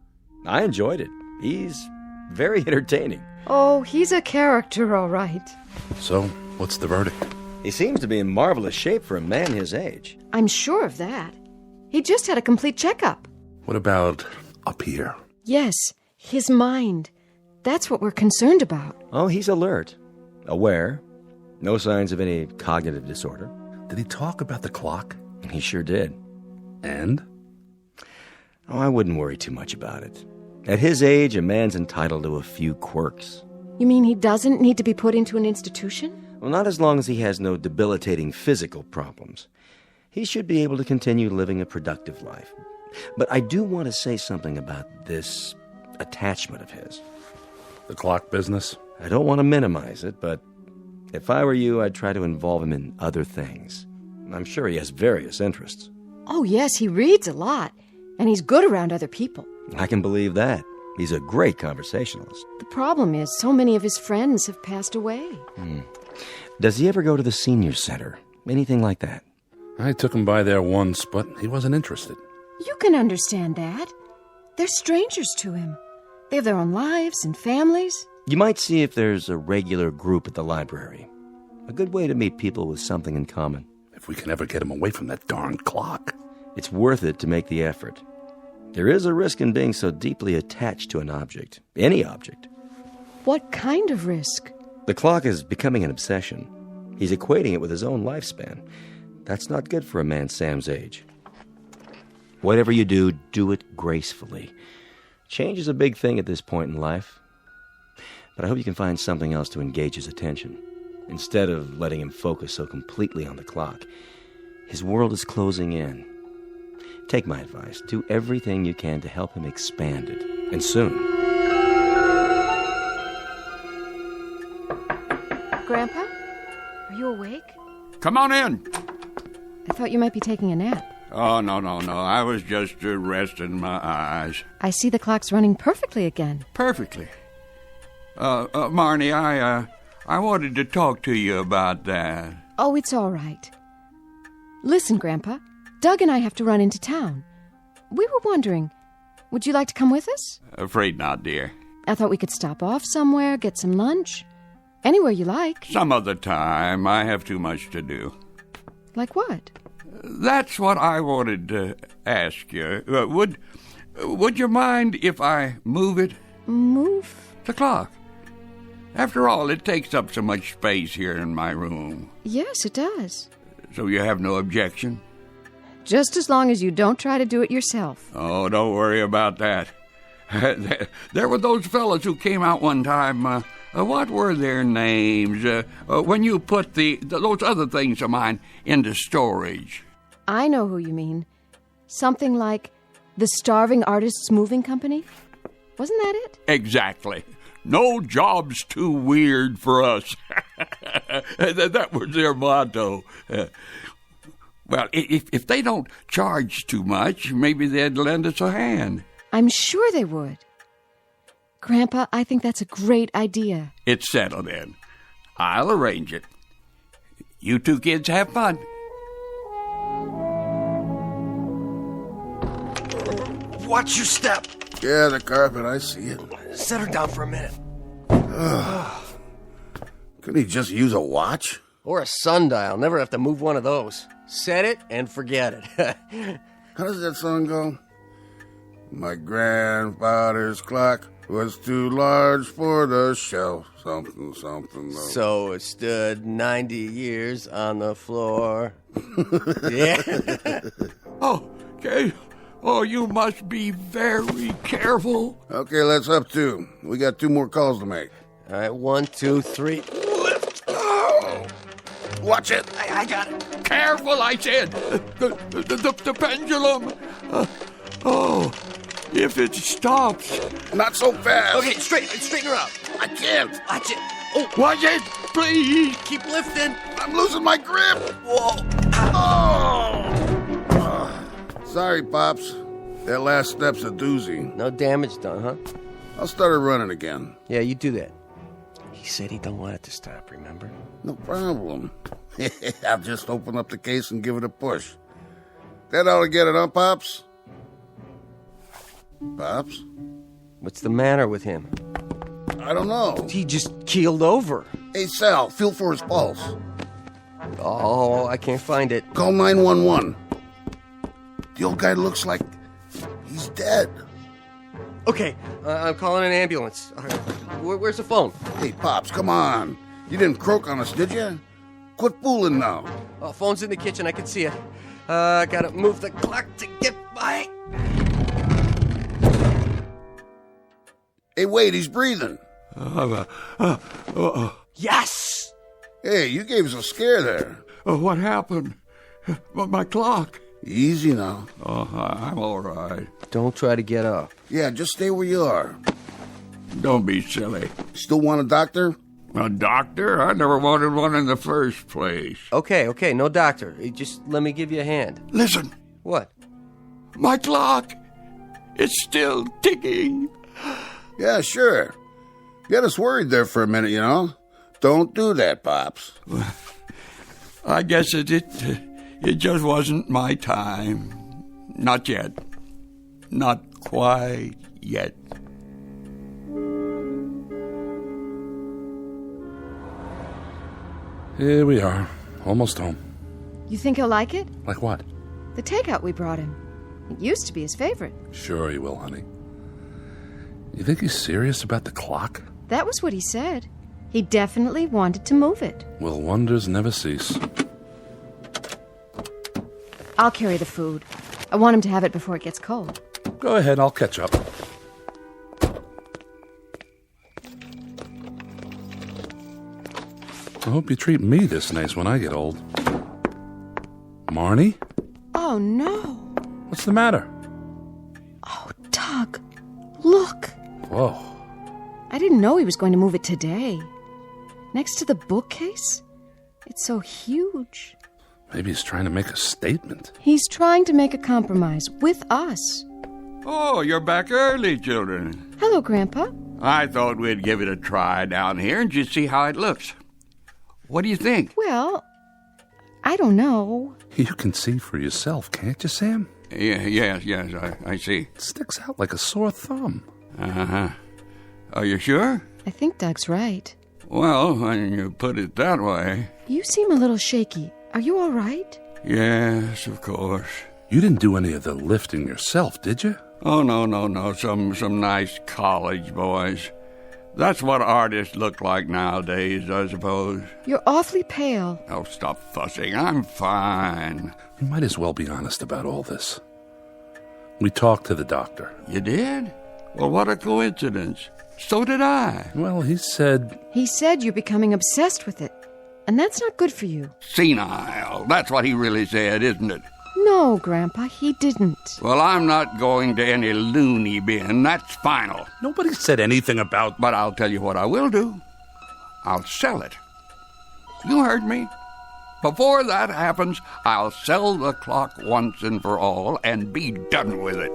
I enjoyed it. He's very entertaining. Oh, he's a character, all right. So, what's the verdict? He seems to be in marvelous shape for a man his age. I'm sure of that. He just had a complete checkup. What about up here? Yes, his mind. That's what we're concerned about. Oh, he's alert, aware. No signs of any cognitive disorder. Did he talk about the clock? He sure did. And? Oh, I wouldn't worry too much about it. At his age, a man's entitled to a few quirks. You mean he doesn't need to be put into an institution? Well, not as long as he has no debilitating physical problems. He should be able to continue living a productive life. But I do want to say something about this attachment of his. The clock business? I don't want to minimize it, but if I were you, I'd try to involve him in other things. I'm sure he has various interests. Oh, yes, he reads a lot, and he's good around other people. I can believe that. He's a great conversationalist. The problem is so many of his friends have passed away. Does he ever go to the senior center? Anything like that? I took him by there once, but he wasn't interested. You can understand that. They're strangers to him. They have their own lives and families. You might see if there's a regular group at the library. A good way to meet people with something in common. If we can ever get him away from that darn clock. It's worth it to make the effort. There is a risk in being so deeply attached to an object. Any object. What kind of risk? The clock is becoming an obsession. He's equating it with his own lifespan. That's not good for a man Sam's age. Whatever you do, do it gracefully. Change is a big thing at this point in life. But I hope you can find something else to engage his attention. Instead of letting him focus so completely on the clock. His world is closing in. Take my advice. Do everything you can to help him expand it. And soon. Grandpa? Are you awake? Come on in. I thought you might be taking a nap. Oh, no. I was just resting my eyes. I see the clock's running perfectly again. Perfectly. Marnie, I wanted to talk to you about that. Oh, it's all right. Listen, Grandpa. Doug and I have to run into town. We were wondering, would you like to come with us? Afraid not, dear. I thought we could stop off somewhere, get some lunch. Anywhere you like. Some other time. I have too much to do. Like what? That's what I wanted to ask you. Would you mind if I move it? Move? The clock. After all, it takes up so much space here in my room. Yes, it does. So you have no objection? Just as long as you don't try to do it yourself. Oh, don't worry about that. There were those fellas who came out one time. What were their names? When you put those other things of mine into storage. I know who you mean. Something like the Starving Artists Moving Company? Wasn't that it? Exactly. No job's too weird for us. That was their motto. Well, if they don't charge too much, maybe they'd lend us a hand. I'm sure they would. Grandpa, I think that's a great idea. It's settled then. I'll arrange it. You two kids have fun. Watch your step. Yeah, the carpet, I see it. Set her down for a minute. Couldn't he just use a watch? Or a sundial. Never have to move one of those. Set it and forget it. How does that song go? My grandfather's clock was too large for the shelf. Something, something. So it stood 90 years on the floor. Yeah. Oh, okay. Oh, you must be very careful. Okay, let's up two. We got 2 more calls to make. All right, 1, 2, 3. Oh. Watch it. I got it. Careful, I said. The pendulum. Oh, if it stops. Not so fast. Okay, straighten her up. I can't. Watch it. Oh, watch it, please. Keep lifting. I'm losing my grip. Whoa. Sorry, Pops. That last step's a doozy. No damage done, huh? I'll start her running again. Yeah, you do that. He said he don't want it to stop, remember? No problem. I'll just open up the case and give it a push. That ought to get it, huh, Pops? Pops? What's the matter with him? I don't know. He just keeled over. Hey, Sal, feel for his pulse. Oh, I can't find it. Call 911. The old guy looks like he's dead. Okay, I'm calling an ambulance. Where's the phone? Hey, Pops, come on. You didn't croak on us, did you? Quit fooling now. Oh, phone's in the kitchen. I can see it. Gotta move the clock to get by. Hey, wait, he's breathing. Yes! Hey, you gave us a scare there. What happened? My clock. Easy now. Oh, I'm all right. Don't try to get up. Yeah, just stay where you are. Don't be silly. Still want a doctor? A doctor? I never wanted one in the first place. Okay, no doctor. Just let me give you a hand. Listen. What? My clock. It's still ticking. Yeah, sure. You had us worried there for a minute, you know. Don't do that, Pops. I guess it just wasn't my time. Not yet. Not quite yet. Here we are, almost home. You think he'll like it? Like what? The takeout we brought him. It used to be his favorite. Sure he will, honey. You think he's serious about the clock? That was what he said. He definitely wanted to move it. Will wonders never cease? I'll carry the food. I want him to have it before it gets cold. Go ahead, I'll catch up. I hope you treat me this nice when I get old. Marnie? Oh, no. What's the matter? Oh, Doug. Look. Whoa. I didn't know he was going to move it today. Next to the bookcase? It's so huge. Maybe he's trying to make a statement. He's trying to make a compromise with us. Oh, you're back early, children. Hello, Grandpa. I thought we'd give it a try down here and just see how it looks. What do you think? Well, I don't know. You can see for yourself, can't you, Sam? Yes, I see. It sticks out like a sore thumb. Uh-huh. Are you sure? I think Doug's right. Well, when you put it that way... You seem a little shaky. Are you all right? Yes, of course. You didn't do any of the lifting yourself, did you? Oh, no. Some nice college boys. That's what artists look like nowadays, I suppose. You're awfully pale. Oh, stop fussing. I'm fine. You might as well be honest about all this. We talked to the doctor. You did? Well, what a coincidence. So did I. Well, he said... He said you're becoming obsessed with it. And that's not good for you. Senile. That's what he really said, isn't it? No, Grandpa, he didn't. Well, I'm not going to any loony bin. That's final. Nobody said anything about... But I'll tell you what I will do. I'll sell it. You heard me. Before that happens, I'll sell the clock once and for all and be done with it.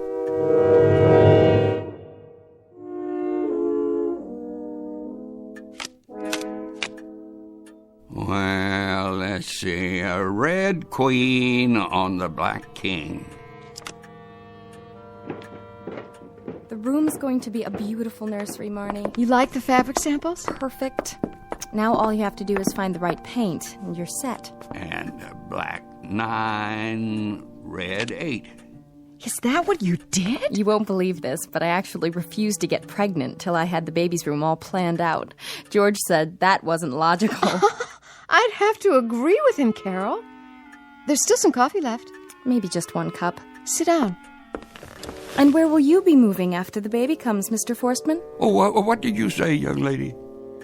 Well, let's see. A red queen on the black king. The room's going to be a beautiful nursery, Marnie. You like the fabric samples? Perfect. Now all you have to do is find the right paint, and you're set. And black 9, red 8. Is that what you did? You won't believe this, but I actually refused to get pregnant till I had the baby's room all planned out. George said that wasn't logical. I'd have to agree with him, Carol. There's still some coffee left. Maybe just 1 cup. Sit down. And where will you be moving after the baby comes, Mr. Forstman? Oh, what did you say, young lady?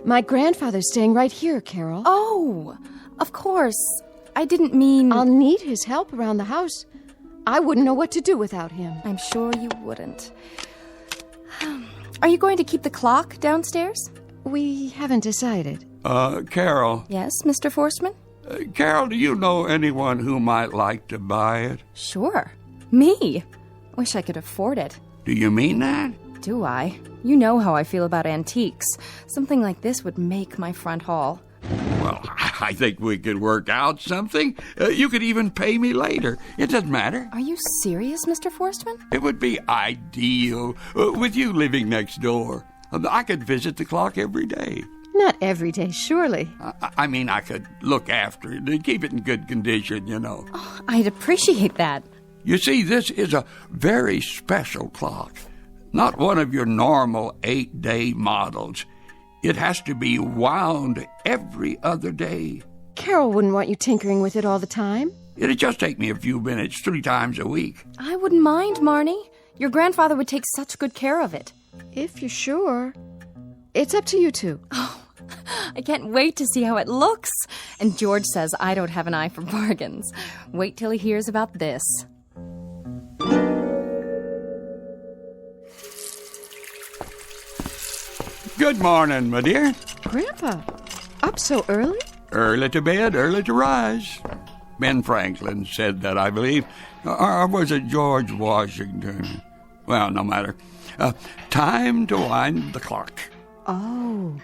My grandfather's staying right here, Carol. Oh, of course. I didn't mean... I'll need his help around the house. I wouldn't know what to do without him. I'm sure you wouldn't. Are you going to keep the clock downstairs? We haven't decided. Carol. Yes, Mr. Forstman? Carol, do you know anyone who might like to buy it? Sure. Me. Wish I could afford it. Do you mean that? Do I? You know how I feel about antiques. Something like this would make my front hall. Well, I think we could work out something. You could even pay me later. It doesn't matter. Are you serious, Mr. Forstman? It would be ideal with you living next door. I could visit the clock every day. Not every day, surely. I mean, I could look after it and keep it in good condition, you know. Oh, I'd appreciate that. You see, this is a very special clock. Not one of your normal 8-day models. It has to be wound every other day. Carol wouldn't want you tinkering with it all the time. It'd just take me a few minutes 3 times a week. I wouldn't mind, Marnie. Your grandfather would take such good care of it. If you're sure. It's up to you two. Oh, I can't wait to see how it looks. And George says I don't have an eye for bargains. Wait till he hears about this. Good morning, my dear. Grandpa, up so early? Early to bed, early to rise. Ben Franklin said that, I believe. Or was it George Washington? Well, no matter. Time to wind the clock. Oh,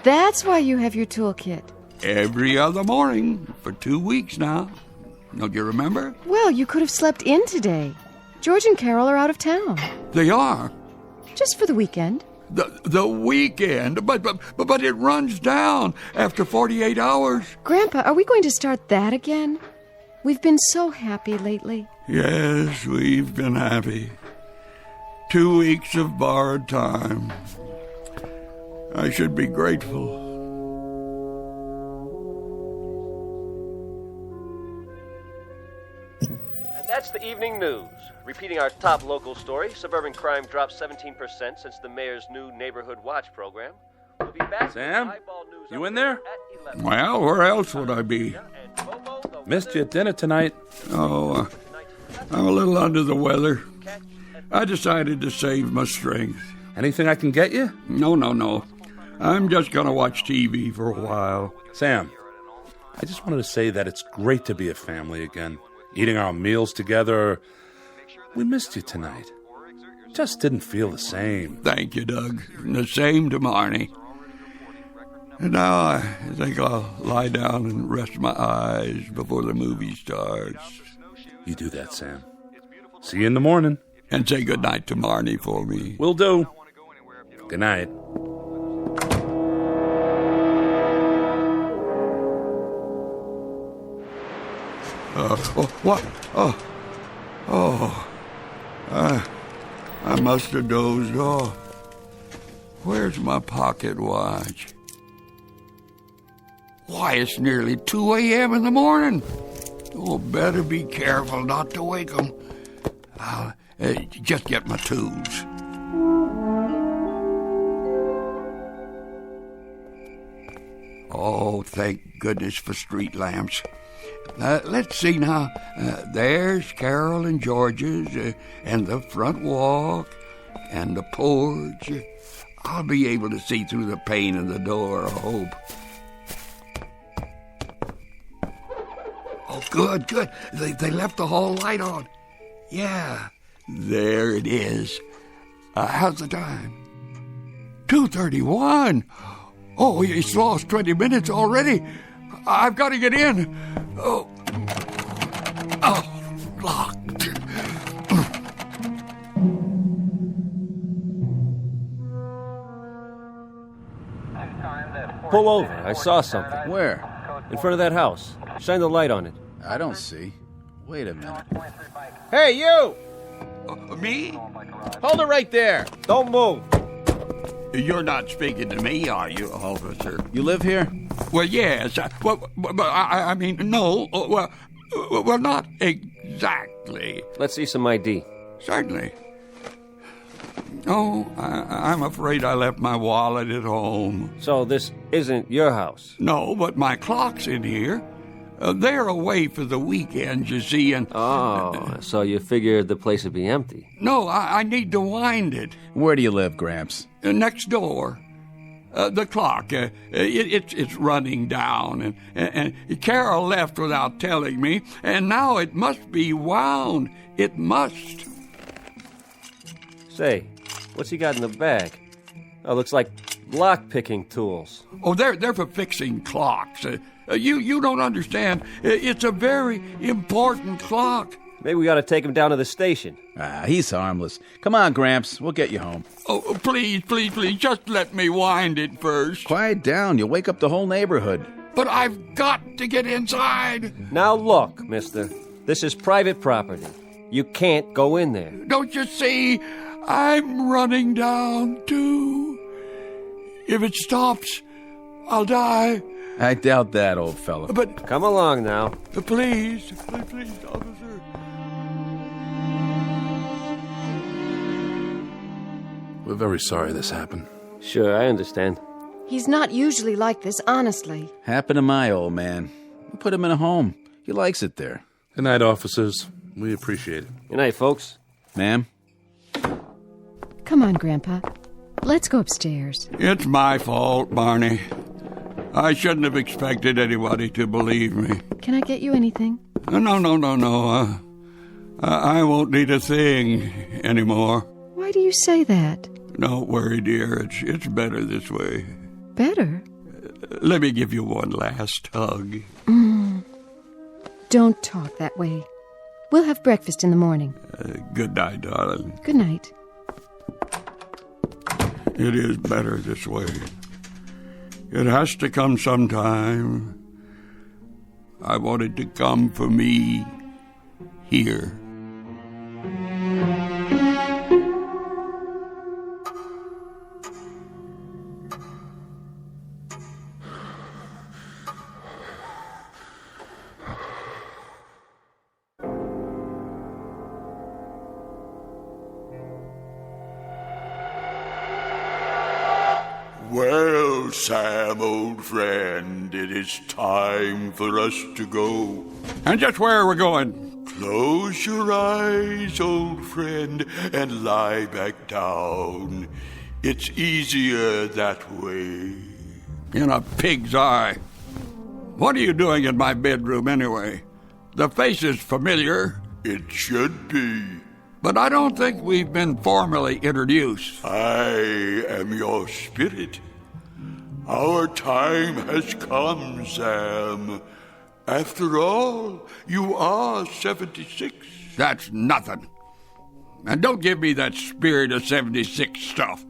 that's why you have your toolkit. Every other morning for 2 weeks now. Don't you remember? Well, you could have slept in today. George and Carol are out of town. They are? Just for the weekend. The weekend? But it runs down after 48 hours. Grandpa, are we going to start that again? We've been so happy lately. Yes, we've been happy. 2 weeks of borrowed time. I should be grateful. And that's the evening news. Repeating our top local story, suburban crime dropped 17% since the mayor's new Neighborhood Watch program. We'll be back. Sam, you in there? Well, where else would I be? Missed you at dinner tonight. Oh, I'm a little under the weather. I decided to save my strength. Anything I can get you? No. I'm just going to watch TV for a while. Sam, I just wanted to say that it's great to be a family again. Eating our meals together. We missed you tonight. Just didn't feel the same. Thank you, Doug. And the same to Marnie. And now I think I'll lie down and rest my eyes before the movie starts. You do that, Sam. See you in the morning. And say goodnight to Marnie for me. Will do. Good night. What? I must have dozed off. Where's my pocket watch? Why, it's nearly 2 a.m. in the morning. Oh, better be careful not to wake them. I'll just get my tools. Oh, thank goodness for street lamps. Let's see now. There's Carol and George's, and the front walk, and the porch. I'll be able to see through the pane in the door, I hope. Oh, good. They left the hall light on. Yeah, there it is. How's the time? 2:31. Oh, he's lost 20 minutes already. I've got to get in. Oh, locked. pull over. I saw something. Where? In front of that house. Shine the light on it. I don't see. Wait a minute. Hey, you! Me? Hold it right there. Don't move. You're not speaking to me, are you, officer? You live here? Well, yes. I mean, no. Well, not exactly. Let's see some ID. Certainly. Oh, I'm afraid I left my wallet at home. So this isn't your house? No, but my clock's in here. They're away for the weekend, you see, and... Oh, so you figured the place would be empty? No, I need to wind it. Where do you live, Gramps? Next door. The clock, it's running down, and Carol left without telling me, and now it must be wound. It must. Say, what's he got in the bag? Oh, looks like lock-picking tools. Oh, they're for fixing clocks. You don't understand. It's a very important clock. Maybe we ought to take him down to the station. He's harmless. Come on, Gramps. We'll get you home. Oh, please, just let me wind it first. Quiet down. You'll wake up the whole neighborhood. But I've got to get inside. Now look, mister. This is private property. You can't go in there. Don't you see? I'm running down, too. If it stops, I'll die. I doubt that, old fella. But... Come along now. Please, officer. We're very sorry this happened. Sure, I understand. He's not usually like this, honestly. Happened to my old man. We put him in a home. He likes it there. Good night, officers. We appreciate it. Good night, folks. Ma'am? Come on, Grandpa. Let's go upstairs. It's my fault, Barney. I shouldn't have expected anybody to believe me. Can I get you anything? No. I won't need a thing anymore. Why do you say that? Don't worry, dear. It's better this way. Better? Let me give you one last hug. Don't talk that way. We'll have breakfast in the morning. Good night, darling. Good night. It is better this way. It has to come sometime. I want it to come for me here. Well, Sam, old friend, it is time for us to go. And just where are we going? Close your eyes, old friend, and lie back down. It's easier that way. In a pig's eye. What are you doing in my bedroom anyway? The face is familiar. It should be. But I don't think we've been formally introduced. I am your spirit. Our time has come, Sam. After all, you are 76. That's nothing. And don't give me that spirit of 76 stuff.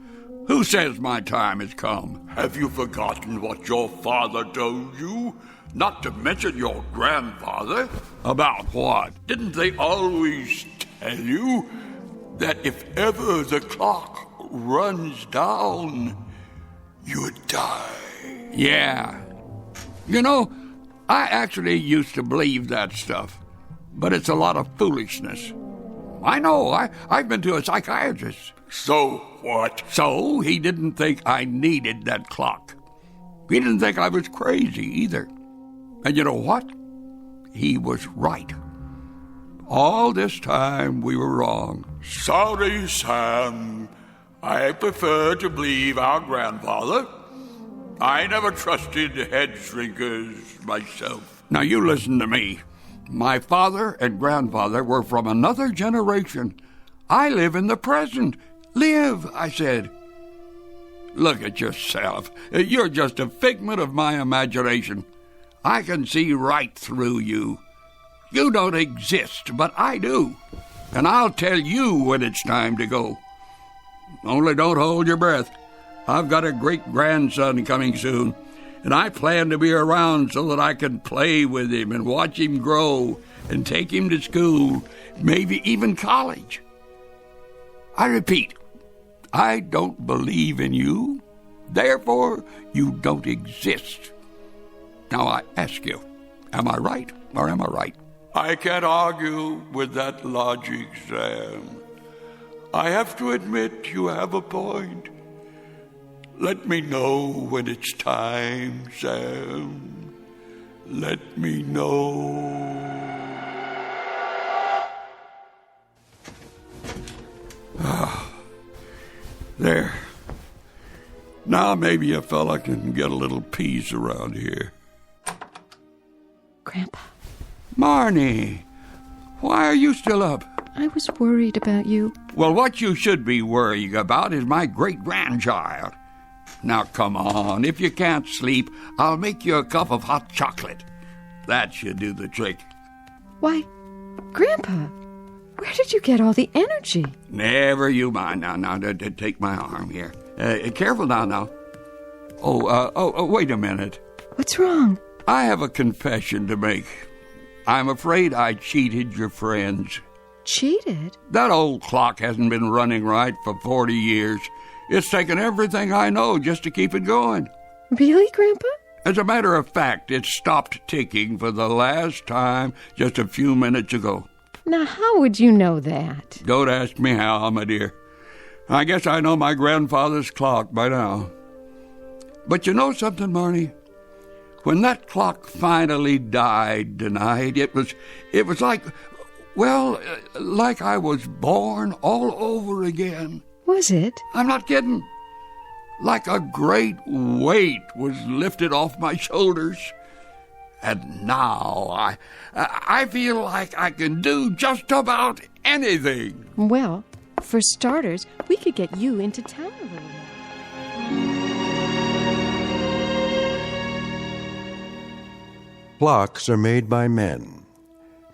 Who says my time has come? Have you forgotten what your father told you? Not to mention your grandfather. About what? Didn't they always tell you that if ever the clock runs down, you'd die? Yeah. You know, I actually used to believe that stuff, but it's a lot of foolishness. I know, I've been to a psychiatrist. So what? So he didn't think I needed that clock. He didn't think I was crazy either. And you know what? He was right. All this time we were wrong. Sorry, Sam. I prefer to believe our grandfather. I never trusted head shrinkers myself. Now you listen to me. My father and grandfather were from another generation. I live in the present. Live, I said. Look at yourself. You're just a figment of my imagination. I can see right through you. You don't exist, but I do. And I'll tell you when it's time to go. Only don't hold your breath. I've got a great-grandson coming soon, and I plan to be around so that I can play with him and watch him grow and take him to school, maybe even college. I repeat, I don't believe in you, therefore you don't exist. Now I ask you, am I right or am I right? I can't argue with that logic, Sam. I have to admit you have a point. Let me know when it's time, Sam. Let me know. There. Now maybe a fella can get a little peace around here. Grandpa. Marnie, why are you still up? I was worried about you. Well, what you should be worrying about is my great-grandchild. Now, come on. If you can't sleep, I'll make you a cup of hot chocolate. That should do the trick. Why, Grandpa, where did you get all the energy? Never you mind. Now, take my arm here. Careful now. Oh, wait a minute. What's wrong? I have a confession to make. I'm afraid I cheated your friends. Cheated? That old clock hasn't been running right for 40 years. It's taken everything I know just to keep it going. Really, Grandpa? As a matter of fact, it stopped ticking for the last time just a few minutes ago. Now, how would you know that? Don't ask me how, my dear. I guess I know my grandfather's clock by now. But you know something, Marnie? When that clock finally died tonight, it was like, well, like I was born all over again. Was it? I'm not kidding. Like a great weight was lifted off my shoulders. And now I feel like I can do just about anything. Well, for starters, we could get you into town a little more. Clocks are made by men,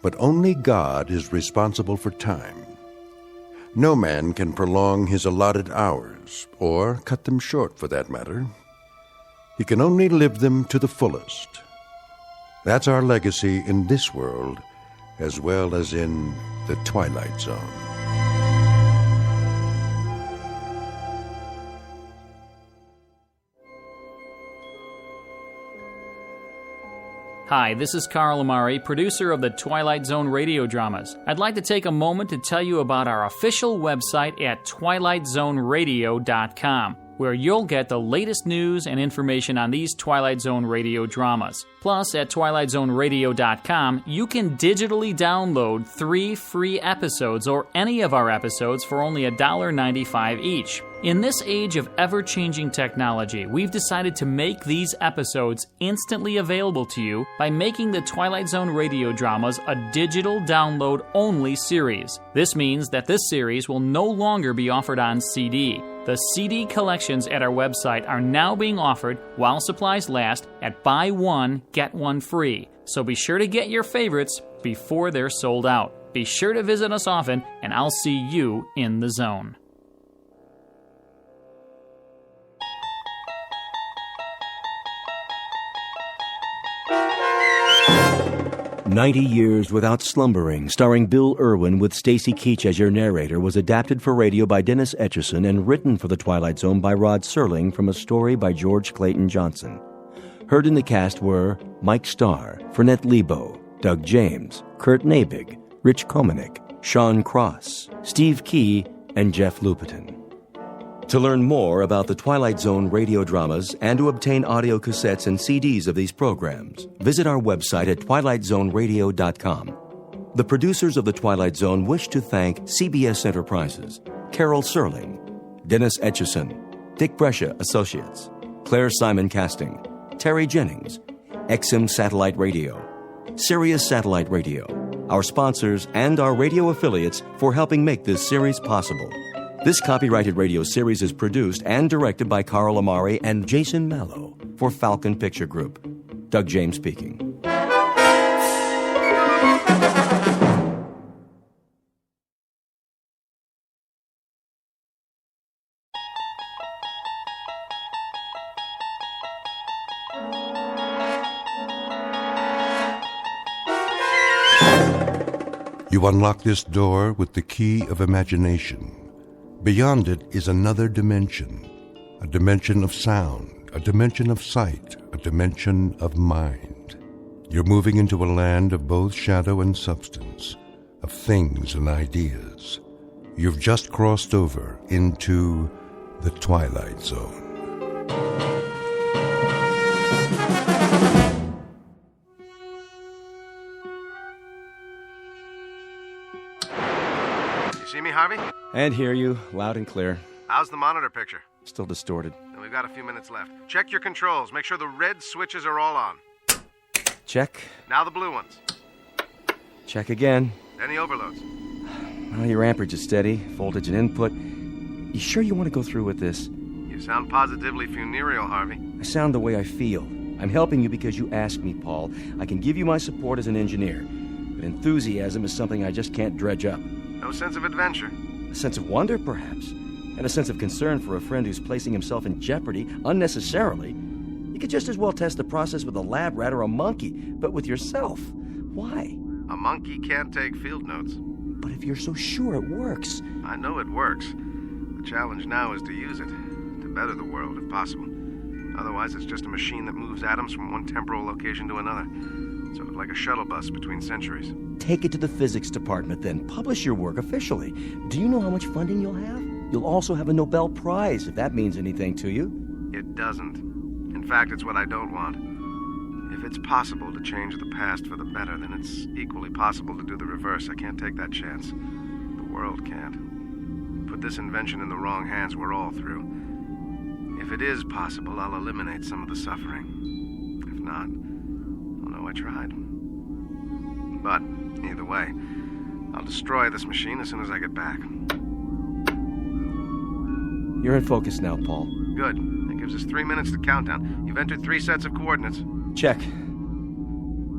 but only God is responsible for time. No man can prolong his allotted hours, or cut them short for that matter. He can only live them to the fullest. That's our legacy in this world, as well as in the Twilight Zone. Hi, this is Carl Amari, producer of the Twilight Zone radio dramas. I'd like to take a moment to tell you about our official website at twilightzoneradio.com, where you'll get the latest news and information on these Twilight Zone radio dramas. Plus, at twilightzoneradio.com, you can digitally download 3 free episodes or any of our episodes for only $1.95 each. In this age of ever-changing technology, we've decided to make these episodes instantly available to you by making the Twilight Zone radio dramas a digital download-only series. This means that this series will no longer be offered on CD. The CD collections at our website are now being offered while supplies last at buy one, get one free. So be sure to get your favorites before they're sold out. Be sure to visit us often, and I'll see you in the zone. 90 Years Without Slumbering, starring Bill Irwin with Stacy Keach as your narrator, was adapted for radio by Dennis Etchison and written for The Twilight Zone by Rod Serling from a story by George Clayton Johnson. Heard in the cast were Mike Starr, Fernette Lebo, Doug James, Kurt Nabig, Rich Komanek, Sean Cross, Steve Key, and Jeff Lupetin. To learn more about the Twilight Zone radio dramas and to obtain audio cassettes and CDs of these programs, visit our website at twilightzoneradio.com. The producers of The Twilight Zone wish to thank CBS Enterprises, Carol Serling, Dennis Etchison, Dick Brescia Associates, Claire Simon Casting, Terry Jennings, XM Satellite Radio, Sirius Satellite Radio, our sponsors, and our radio affiliates for helping make this series possible. This copyrighted radio series is produced and directed by Carl Amari and Jason Mallow for Falcon Picture Group. Doug James speaking. You unlock this door with the key of imagination. Beyond it is another dimension, a dimension of sound, a dimension of sight, a dimension of mind. You're moving into a land of both shadow and substance, of things and ideas. You've just crossed over into the Twilight Zone. You see me, Harvey? And hear you, loud and clear. How's the monitor picture? Still distorted. And we've got a few minutes left. Check your controls. Make sure the red switches are all on. Check. Now the blue ones. Check again. Any overloads? Well, your amperage is steady. Voltage and input. You sure you want to go through with this? You sound positively funereal, Harvey. I sound the way I feel. I'm helping you because you asked me, Paul. I can give you my support as an engineer. But enthusiasm is something I just can't dredge up. No sense of adventure? A sense of wonder, perhaps. And a sense of concern for a friend who's placing himself in jeopardy unnecessarily. You could just as well test the process with a lab rat or a monkey, but with yourself. Why? A monkey can't take field notes. But if you're so sure it works... I know it works. The challenge now is to use it, to better the world if possible. Otherwise, it's just a machine that moves atoms from one temporal location to another. Sort of like a shuttle bus between centuries. Take it to the physics department, then. Publish your work officially. Do you know how much funding you'll have? You'll also have a Nobel Prize, if that means anything to you. It doesn't. In fact, it's what I don't want. If it's possible to change the past for the better, then it's equally possible to do the reverse. I can't take that chance. The world can't. Put this invention in the wrong hands, we're all through. If it is possible, I'll eliminate some of the suffering. If not, I'll know I tried. But, either way, I'll destroy this machine as soon as I get back. You're in focus now, Paul. Good. That gives us 3 minutes to countdown. You've entered 3 sets of coordinates. Check.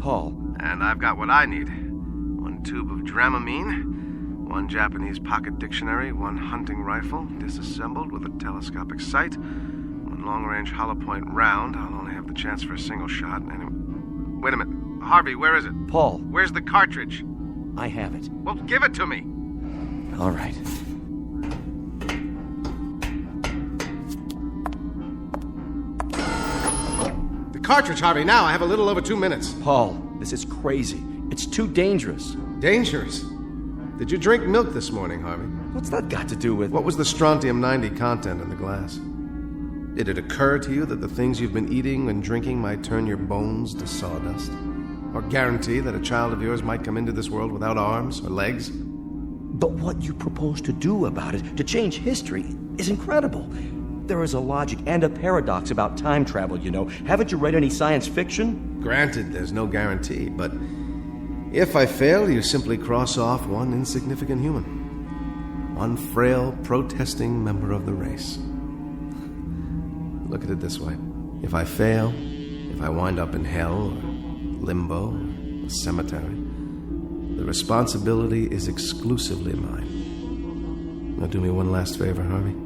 Paul. And I've got what I need. 1 tube of Dramamine, 1 Japanese pocket dictionary, 1 hunting rifle, disassembled with a telescopic sight, 1 long-range hollow point round. I'll only have the chance for a single shot. Anyway. Wait a minute. Harvey, where is it? Paul. Where's the cartridge? I have it. Well, give it to me. All right. Cartridge, Harvey, now. I have a little over 2 minutes. Paul, this is crazy. It's too dangerous. Dangerous? Did you drink milk this morning, Harvey? What's that got to do with... What was the strontium-90 content in the glass? Did it occur to you that the things you've been eating and drinking might turn your bones to sawdust? Or guarantee that a child of yours might come into this world without arms or legs? But what you propose to do about it, to change history, is incredible. There is a logic and a paradox about time travel, you know. Haven't you read any science fiction? Granted, there's no guarantee, but if I fail, you simply cross off one insignificant human. One frail, protesting member of the race. Look at it this way. If I fail, if I wind up in hell, or limbo, or a cemetery, the responsibility is exclusively mine. Now do me one last favor, Harvey.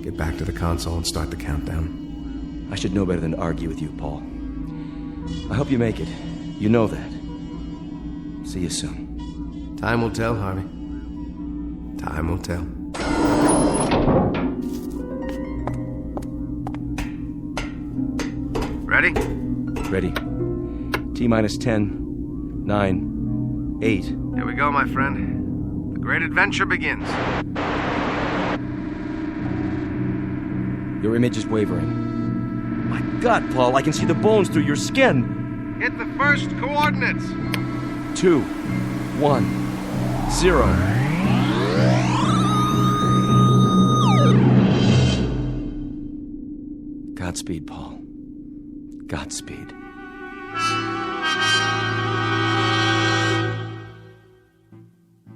Get back to the console and start the countdown. I should know better than to argue with you, Paul. I hope you make it. You know that. See you soon. Time will tell, Harvey. Time will tell. Ready? Ready. T-minus 10, 9, 8. Here we go, my friend. The great adventure begins. Your image is wavering. My God, Paul, I can see the bones through your skin. Hit the first coordinates. 2, 1, 0. Godspeed, Paul. Godspeed.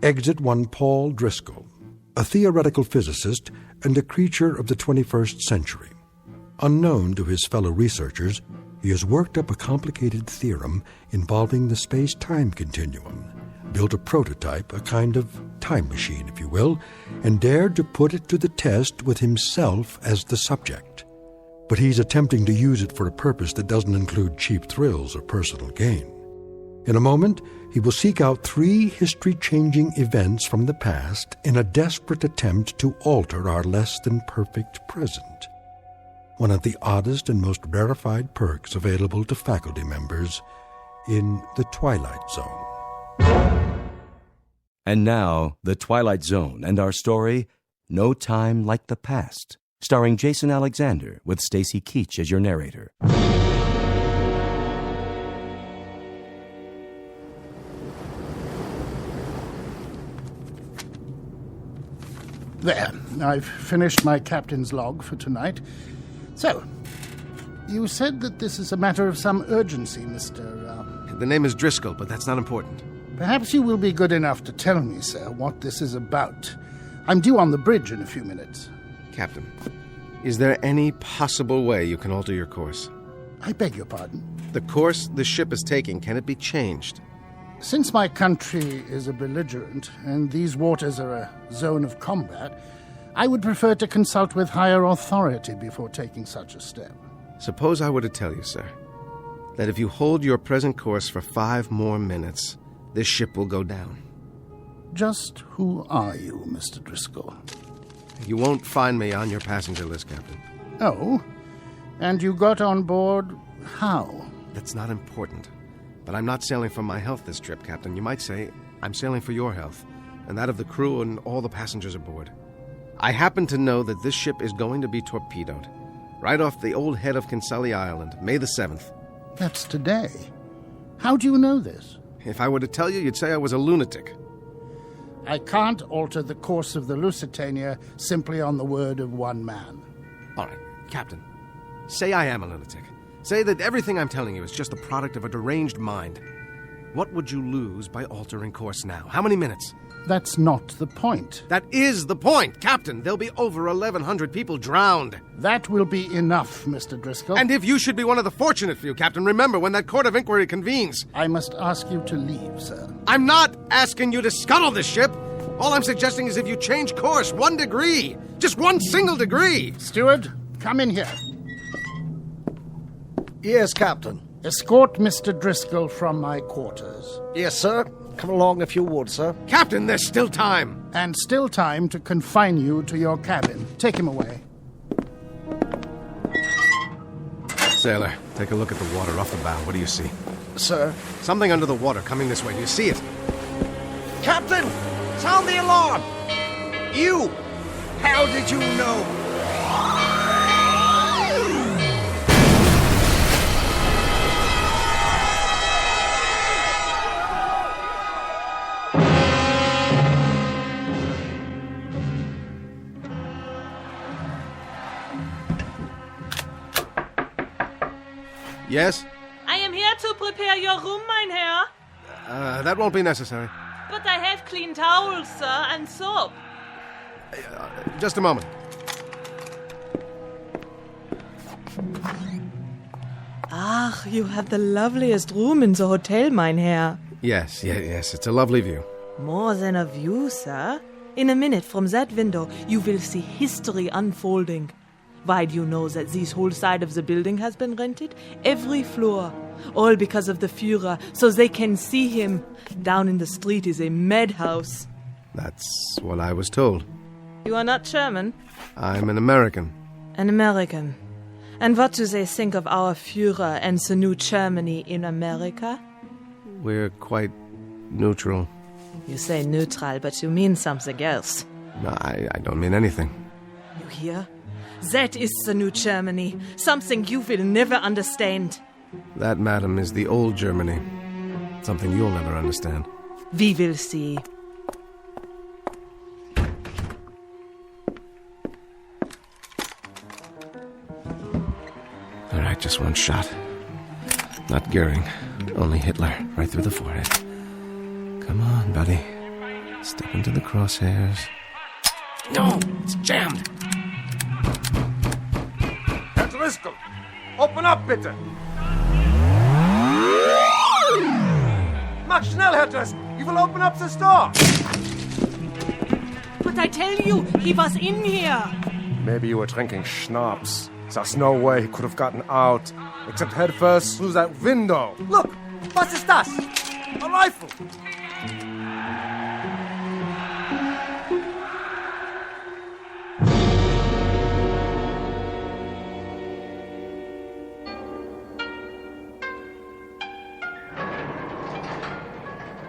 Exit one Paul Driscoll, a theoretical physicist and a creature of the 21st century. Unknown to his fellow researchers, he has worked up a complicated theorem involving the space-time continuum, built a prototype, a kind of time machine, if you will, and dared to put it to the test with himself as the subject. But he's attempting to use it for a purpose that doesn't include cheap thrills or personal gain. In a moment, he will seek out 3 history-changing events from the past in a desperate attempt to alter our less-than-perfect present. One of the oddest and most rarefied perks available to faculty members in the Twilight Zone. And now, The Twilight Zone and our story, No Time Like the Past, starring Jason Alexander with Stacy Keach as your narrator. There, I've finished my captain's log for tonight. So, you said that this is a matter of some urgency, Mr. The name is Driscoll, but that's not important. Perhaps you will be good enough to tell me, sir, what this is about. I'm due on the bridge in a few minutes. Captain, is there any possible way you can alter your course? I beg your pardon? The course the ship is taking, can it be changed? Since my country is a belligerent, and these waters are a zone of combat, I would prefer to consult with higher authority before taking such a step. Suppose I were to tell you, sir, that if you hold your present course for 5 more minutes, this ship will go down. Just who are you, Mr. Driscoll? You won't find me on your passenger list, Captain. Oh? And you got on board how? That's not important. But I'm not sailing for my health this trip, Captain. You might say I'm sailing for your health, and that of the crew and all the passengers aboard. I happen to know that this ship is going to be torpedoed, right off the old head of Kinsale Island, May the 7th. That's today. How do you know this? If I were to tell you, you'd say I was a lunatic. I can't alter the course of the Lusitania simply on the word of one man. All right, Captain, say I am a lunatic. Say that everything I'm telling you is just the product of a deranged mind. What would you lose by altering course now? How many minutes? That's not the point. That is the point, Captain. There'll be over 1,100 people drowned. That will be enough, Mr. Driscoll. And if you should be one of the fortunate few, Captain, remember when that court of inquiry convenes. I must ask you to leave, sir. I'm not asking you to scuttle this ship. All I'm suggesting is if you change course 1 degree, just 1 single degree. Steward, come in here. Yes, Captain. Escort Mr. Driscoll from my quarters. Yes, sir. Come along if you would, sir. Captain, there's still time. And still time to confine you to your cabin. Take him away. Sailor, take a look at the water off the bow. What do you see? Sir? Something under the water coming this way. Do you see it? Captain! Sound the alarm! You! How did you know? Yes? I am here to prepare your room, mein Herr. That won't be necessary. But I have clean towels, sir, and soap. Just a moment. Ach, you have the loveliest room in the hotel, mein Herr. Yes. It's a lovely view. More than a view, sir. In a minute from that window, you will see history unfolding. Why do you know that this whole side of the building has been rented? Every floor. All because of the Führer, so they can see him. Down in the street is a madhouse. That's what I was told. You are not German? I'm an American. An American. And what do they think of our Führer and the new Germany in America? We're quite neutral. You say neutral, but you mean something else. No, I don't mean anything. You hear? That is the new Germany. Something you will never understand. That, madam, is the old Germany. Something you'll never understand. We will see. All right, just 1 shot. Not Goering, only Hitler, right through the forehead. Come on, buddy. Step into the crosshairs. No, it's jammed. Herr Driscoll, open up, bitte. Mach schnell, Herr Driscoll. He will open up the door. But I tell you, he was in here. Maybe you were drinking schnapps. There's no way he could have gotten out, except head first through that window. Look! Was ist das? A rifle!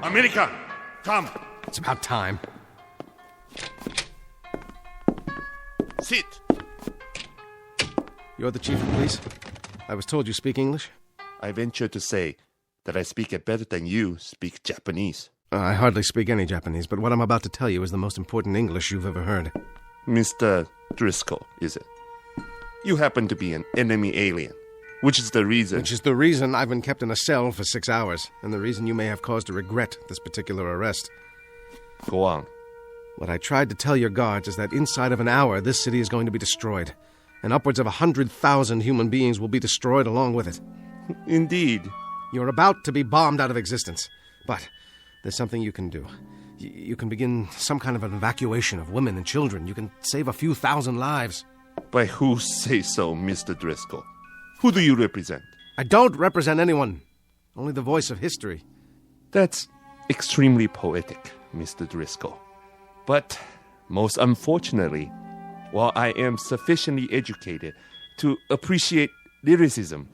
America, come. It's about time. Sit. You're the chief of police? I was told you speak English? I venture to say that I speak it better than you speak Japanese. I hardly speak any Japanese, but what I'm about to tell you is the most important English you've ever heard. Mr. Driscoll, is it? You happen to be an enemy alien, which is the reason... Which is the reason I've been kept in a cell for 6 hours, and the reason you may have cause to regret this particular arrest. Go on. What I tried to tell your guards is that inside of an hour, this city is going to be destroyed, and upwards of 100,000 human beings will be destroyed along with it. Indeed. You're about to be bombed out of existence, but there's something you can do. You can begin some kind of an evacuation of women and children. You can save a few thousand lives. By who say so, Mr. Driscoll? Who do you represent? I don't represent anyone. Only the voice of history. That's extremely poetic, Mr. Driscoll. But, most unfortunately, while I am sufficiently educated to appreciate lyricism,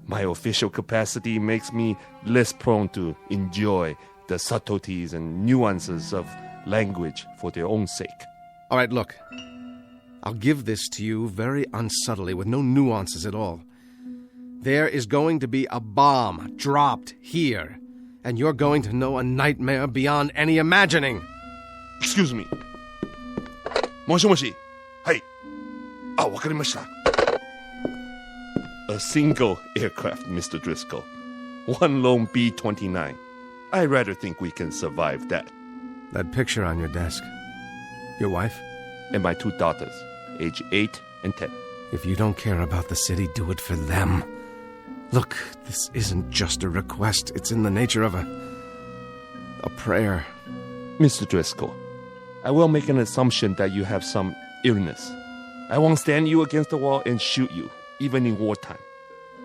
my official capacity makes me less prone to enjoy the subtleties and nuances of language for their own sake. All right, look. I'll give this to you very unsubtly, with no nuances at all. There is going to be a bomb dropped here, and you're going to know a nightmare beyond any imagining. Excuse me. Moshi moshi. Hai. Ah, wakarimashita. A single aircraft, Mr. Driscoll. One lone B-29. I rather think we can survive that. That picture on your desk. Your wife? And my 2 daughters, age 8 and 10. If you don't care about the city, do it for them. Look, this isn't just a request. It's in the nature of a prayer. Mr. Driscoll, I will make an assumption that you have some illness. I won't stand you against the wall and shoot you, even in wartime.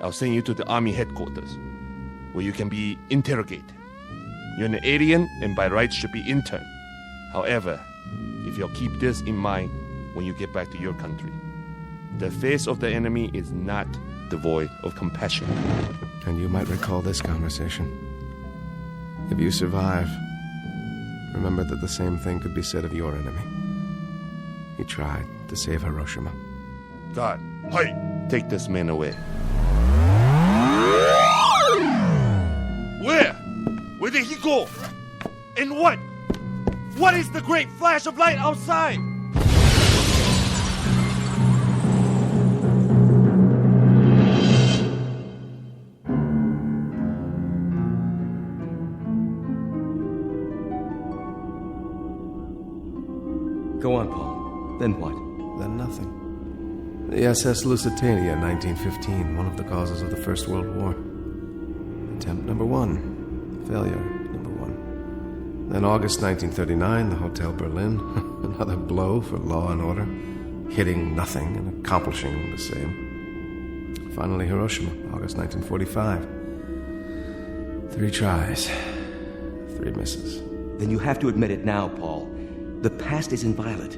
I'll send you to the army headquarters, where you can be interrogated. You're an alien and by rights should be interned. However, if you'll keep this in mind when you get back to your country, the face of the enemy is not devoid of compassion. And you might recall this conversation. If you survive, remember that the same thing could be said of your enemy. He tried to save Hiroshima. God, hey, take this man away. Where? Where did he go? And what? What is the great flash of light outside? Go on, Paul. Then what? Then nothing. The SS Lusitania, 1915, one of the causes of the First World War. Attempt number 1. Failure number 1. Then August 1939, the Hotel Berlin. Another blow for law and order. Hitting nothing and accomplishing the same. Finally, Hiroshima, August 1945. 3 tries. 3 misses. Then you have to admit it now, Paul. The past is inviolate.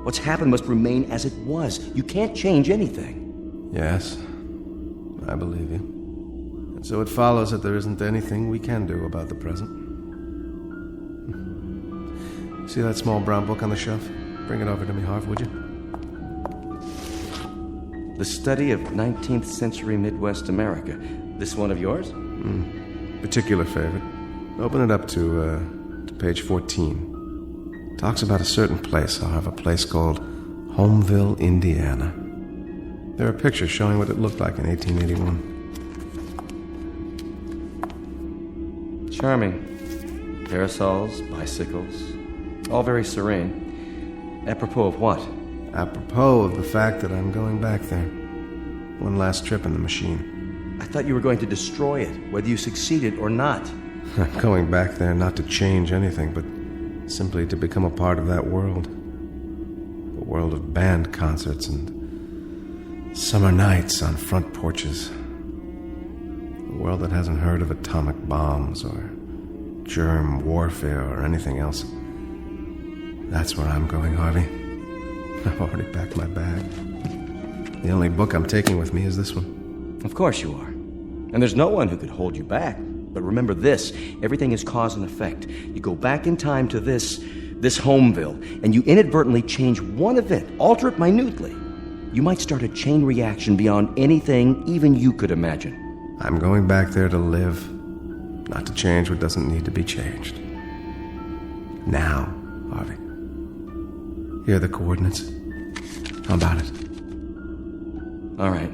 What's happened must remain as it was. You can't change anything. Yes, I believe you. And so it follows that there isn't anything we can do about the present. See that small brown book on the shelf? Bring it over to me, Harv, would you? The study of 19th century Midwest America. This one of yours? Particular favorite. Open it up to page 14. Talks about a certain place, Harv, a place called Homeville, Indiana. There are pictures showing what it looked like in 1881. Charming. Parasols, bicycles, all very serene. Apropos of what? Apropos of the fact that I'm going back there. One last trip in the machine. I thought you were going to destroy it, whether you succeeded or not. I'm going back there not to change anything, but simply to become a part of that world. A world of band concerts and summer nights on front porches. A world that hasn't heard of atomic bombs or germ warfare or anything else. That's where I'm going, Harvey. I've already packed my bag. The only book I'm taking with me is this one. Of course you are. And there's no one who could hold you back. But remember this, everything is cause and effect. You go back in time to this Homeville, and you inadvertently change one event, alter it minutely. You might start a chain reaction beyond anything even you could imagine. I'm going back there to live, not to change what doesn't need to be changed. Now, Harvey. Here are the coordinates. How about it? All right.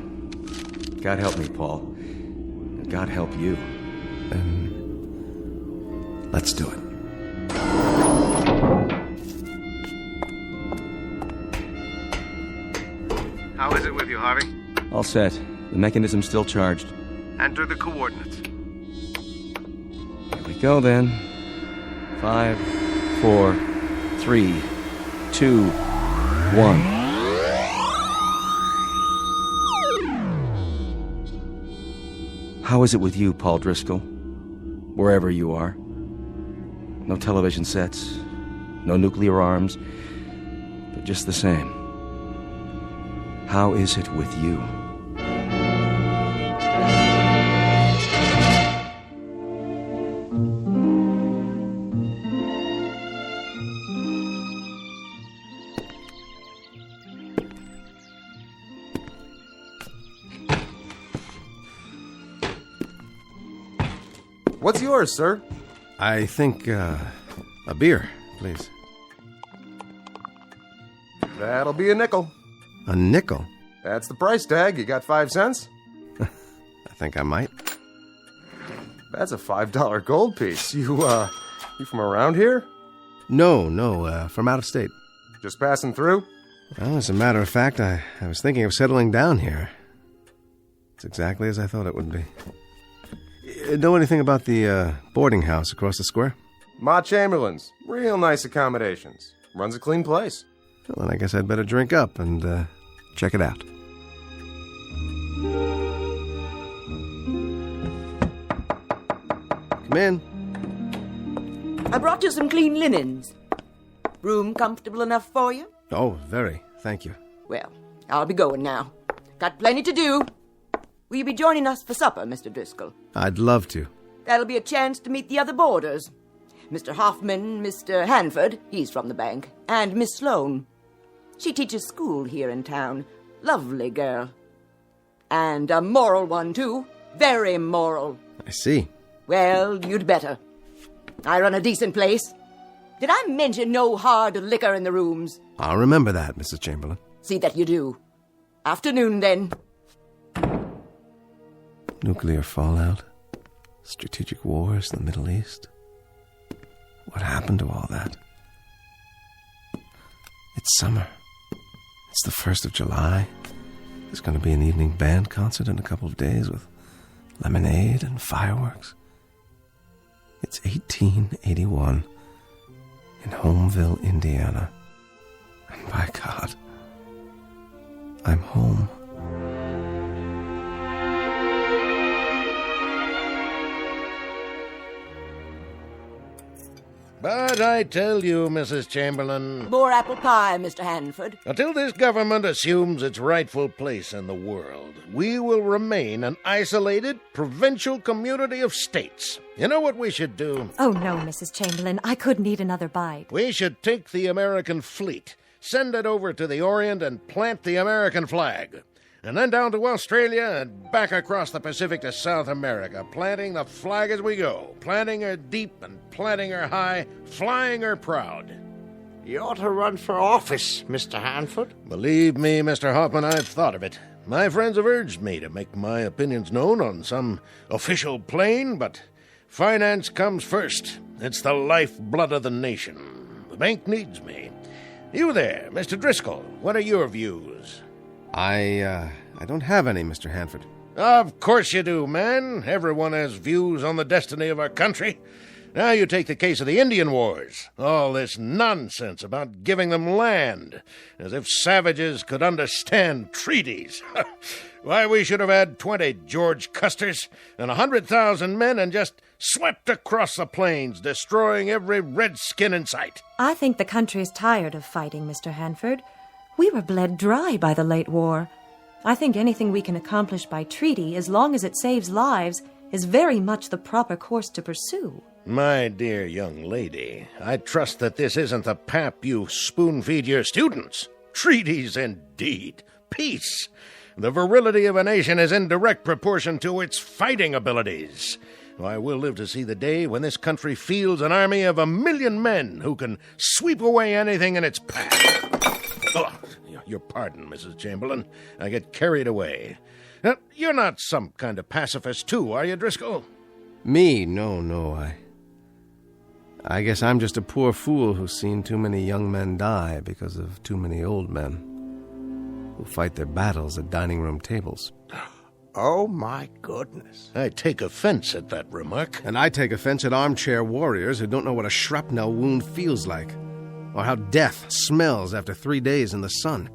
God help me, Paul. God help you. Then let's do it. How is it with you, Harvey? All set. The mechanism's still charged. Enter the coordinates. Here we go, then. 5, 4, 3, 2, 1. How is it with you, Paul Driscoll? Wherever you are. No television sets, no nuclear arms, but just the same. How is it with you? What's yours, sir? I think, a beer, please. That'll be a nickel. A nickel? That's the price tag. You got 5 cents? I think I might. That's a $5 gold piece. You from around here? No, from out of state. Just passing through? Well, as a matter of fact, I was thinking of settling down here. It's exactly as I thought it would be. Know anything about the boarding house across the square? Ma Chamberlain's. Real nice accommodations. Runs a clean place. Well, then I guess I'd better drink up and check it out. Come in. I brought you some clean linens. Room comfortable enough for you? Oh, very. Thank you. Well, I'll be going now. Got plenty to do. Will you be joining us for supper, Mr. Driscoll? I'd love to. That'll be a chance to meet the other boarders. Mr. Hoffman, Mr. Hanford, he's from the bank, and Miss Sloane. She teaches school here in town. Lovely girl. And a moral one, too. Very moral. I see. Well, you'd better. I run a decent place. Did I mention no hard liquor in the rooms? I'll remember that, Mrs. Chamberlain. See that you do. Afternoon, then. Nuclear fallout, strategic wars in the Middle East. What happened to all that? It's summer. It's the 1st of July. There's going to be an evening band concert in a couple of days with lemonade and fireworks. It's 1881 in Homeville, Indiana. And by God, I'm home. But I tell you, Mrs. Chamberlain, More apple pie, Mr. Hanford. until this government assumes its rightful place in the world, we will remain an isolated, provincial community of states. You know what we should do? Oh, no, Mrs. Chamberlain. I couldn't eat another bite. We should take the American fleet, send it over to the Orient, and plant the American flag. And then down to Australia and back across the Pacific to South America, planting the flag as we go, planting her deep and planting her high, flying her proud. You ought to run for office, Mr. Hanford. Believe me, Mr. Hoffman, I've thought of it. My friends have urged me to make my opinions known on some official plane, but finance comes first. It's the lifeblood of the nation. The bank needs me. You there, Mr. Driscoll, what are your views? I don't have any, Mr. Hanford. Of course you do, man. Everyone has views on the destiny of our country. Now you take the case of the Indian Wars. All this nonsense about giving them land, as if savages could understand treaties. Why, we should have had 20 George Custers and 100,000 men and just swept across the plains, destroying every redskin in sight. I think the country is tired of fighting, Mr. Hanford. We were bled dry by the late war. I think anything we can accomplish by treaty, as long as it saves lives, is very much the proper course to pursue. My dear young lady, I trust that this isn't the pap you spoon-feed your students. Treaties, indeed. Peace. The virility of a nation is in direct proportion to its fighting abilities. I will live to see the day when this country fields an army of 1,000,000 men who can sweep away anything in its path. Oh, your pardon, Mrs. Chamberlain. I get carried away. You're not some kind of pacifist, too, are you, Driscoll? Me? No. I guess I'm just a poor fool who's seen too many young men die because of too many old men who fight their battles at dining room tables. Oh, my goodness. I take offense at that remark. And I take offense at armchair warriors who don't know what a shrapnel wound feels like, or how death smells after 3 days in the sun,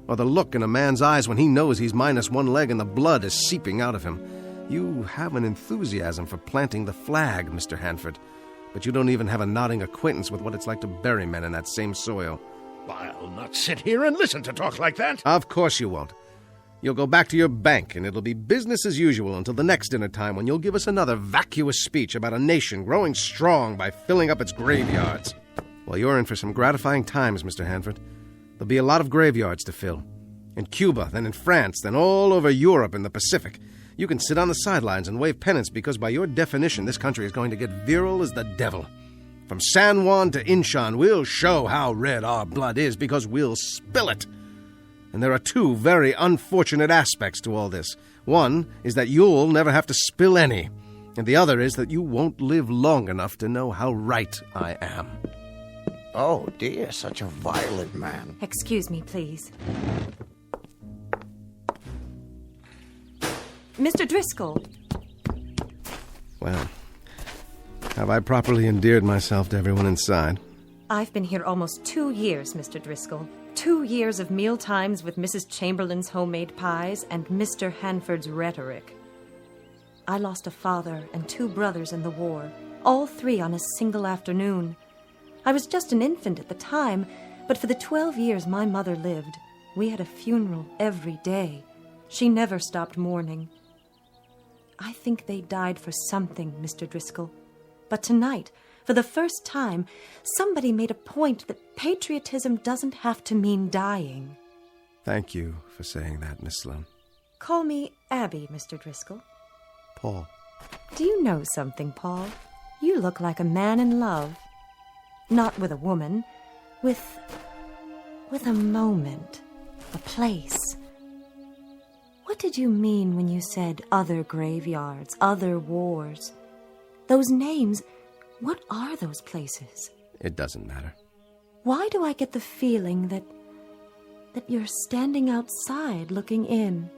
or the look in a man's eyes when he knows he's minus one leg and the blood is seeping out of him. You have an enthusiasm for planting the flag, Mr. Hanford, but you don't even have a nodding acquaintance with what it's like to bury men in that same soil. I'll not sit here and listen to talk like that. Of course you won't. You'll go back to your bank, and it'll be business as usual until the next dinner time, when you'll give us another vacuous speech about a nation growing strong by filling up its graveyards. Well, you're in for some gratifying times, Mr. Hanford. There'll be a lot of graveyards to fill. In Cuba, then in France, then all over Europe and the Pacific. You can sit on the sidelines and wave pennants because by your definition, this country is going to get virile as the devil. From San Juan to Inchon, we'll show how red our blood is because we'll spill it. And there are two very unfortunate aspects to all this. One is that you'll never have to spill any. And the other is that you won't live long enough to know how right I am. Oh, dear, such a violent man. Excuse me, please. Mr. Driscoll. Well, have I properly endeared myself to everyone inside? I've been here almost 2 years, Mr. Driscoll. 2 years of meal times with Mrs. Chamberlain's homemade pies and Mr. Hanford's rhetoric. I lost a father and 2 brothers in the war, all 3 on a single afternoon. I was just an infant at the time, but for the 12 years my mother lived, we had a funeral every day. She never stopped mourning. I think they died for something, Mr. Driscoll. But tonight, for the first time, somebody made a point that patriotism doesn't have to mean dying. Thank you for saying that, Miss Sloane. Call me Abby, Mr. Driscoll. Paul. Do you know something, Paul? You look like a man in love. Not with a woman, with a moment, a place. What did you mean when you said other graveyards, other wars? Those names, what are those places? It doesn't matter. Why do I get the feeling that you're standing outside looking in,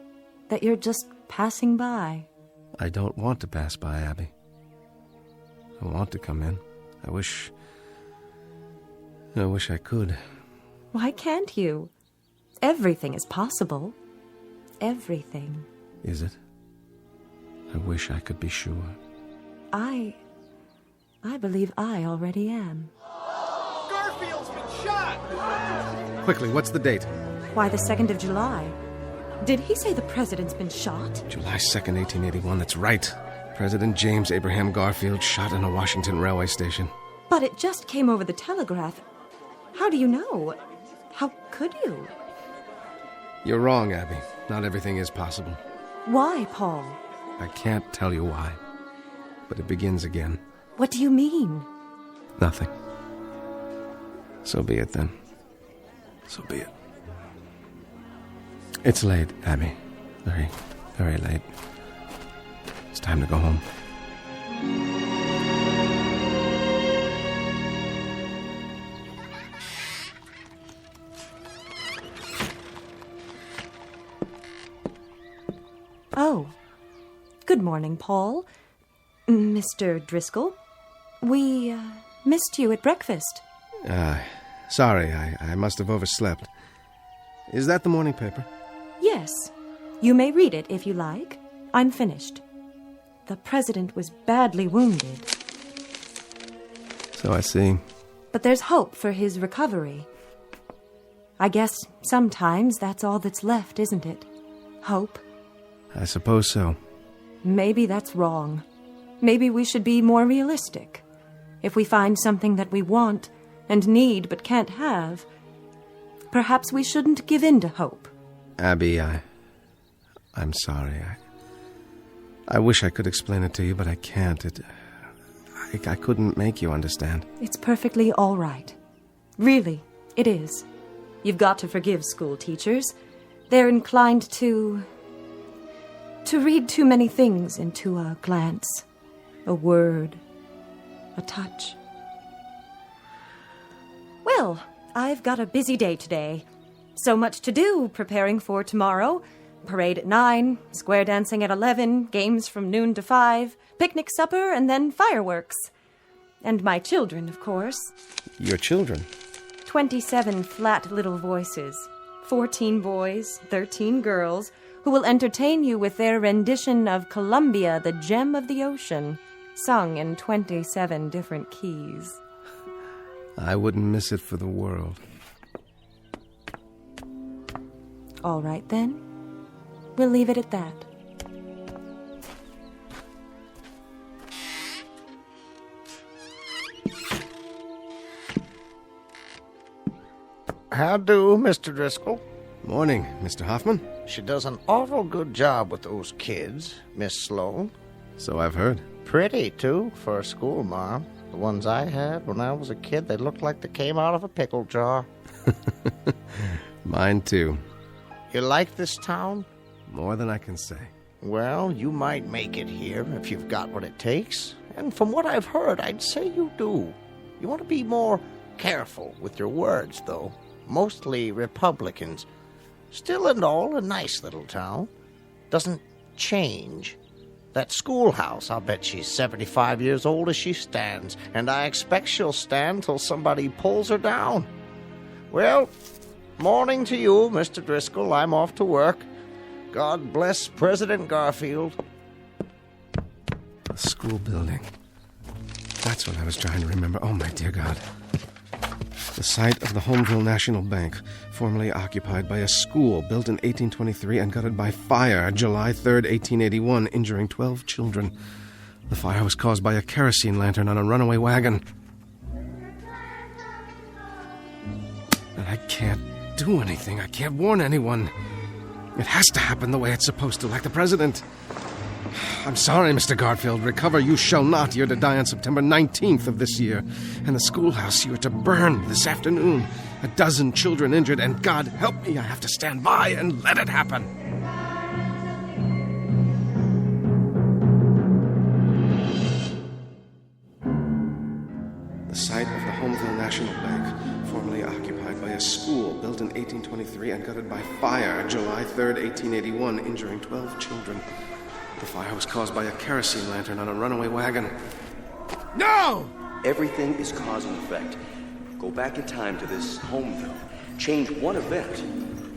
that you're just passing by? I don't want to pass by, Abby. I want to come in. I wish I could. Why can't you? Everything is possible. Everything. Is it? I wish I could be sure. I believe I already am. Garfield's been shot! Quickly, what's the date? Why, the 2nd of July. Did he say the president's been shot? July 2nd, 1881, that's right. President James Abraham Garfield shot in a Washington railway station. But it just came over the telegraph. How do you know? How could you? You're wrong, Abby. Not everything is possible. Why, Paul? I can't tell you why. But it begins again. What do you mean? Nothing. So be it, then. So be it. It's late, Abby. Very, very late. It's time to go home. Oh. Good morning, Paul. Mr. Driscoll. We missed you at breakfast. Sorry, I must have overslept. Is that the morning paper? Yes. You may read it if you like. I'm finished. The president was badly wounded. So I see. But there's hope for his recovery. I guess sometimes that's all that's left, isn't it? Hope. I suppose so. Maybe that's wrong. Maybe we should be more realistic. If we find something that we want and need but can't have, perhaps we shouldn't give in to hope. Abby, I'm sorry. I wish I could explain it to you, but I can't. I couldn't make you understand. It's perfectly all right. Really, it is. You've got to forgive school teachers. They're inclined to read too many things into a glance, a word, a touch. Well, I've got a busy day today. So much to do preparing for tomorrow. Parade at 9, square dancing at 11, games from noon to 5, picnic supper, and then fireworks. And my children, of course. Your children? 27 flat little voices. 14 boys, 13 girls, who will entertain you with their rendition of Columbia, the Gem of the Ocean, sung in 27 different keys. I wouldn't miss it for the world. All right, then. We'll leave it at that. How do, Mr. Driscoll? Morning, Mr. Hoffman. She does an awful good job with those kids, Miss Sloane. So I've heard. Pretty, too, for a school mom. The ones I had when I was a kid, they looked like they came out of a pickle jar. Mine, too. You like this town? More than I can say. Well, you might make it here if you've got what it takes. And from what I've heard, I'd say you do. You want to be more careful with your words, though. Mostly Republicans. Still and all, a nice little town. Doesn't change. That schoolhouse, I'll bet she's 75 years old as she stands, and I expect she'll stand till somebody pulls her down. Well, morning to you, Mr. Driscoll. I'm off to work. God bless President Garfield. The school building. That's what I was trying to remember. Oh, my dear God. The site of the Homeville National Bank, formerly occupied by a school built in 1823 and gutted by fire July 3rd, 1881, injuring 12 children. The fire was caused by a kerosene lantern on a runaway wagon. And I can't do anything. I can't warn anyone. It has to happen the way it's supposed to, like the president. I'm sorry, Mr. Garfield. Recover you shall not. You're to die on September 19th of this year. And the schoolhouse you're to burn this afternoon. 12 children injured, and God help me, I have to stand by and let it happen. The site of the Homeville National Bank, formerly occupied by a school built in 1823 and gutted by fire July 3rd, 1881, injuring 12 children. The fire was caused by a kerosene lantern on a runaway wagon. No! Everything is cause and effect. Go back in time to this Homeville. Change one event.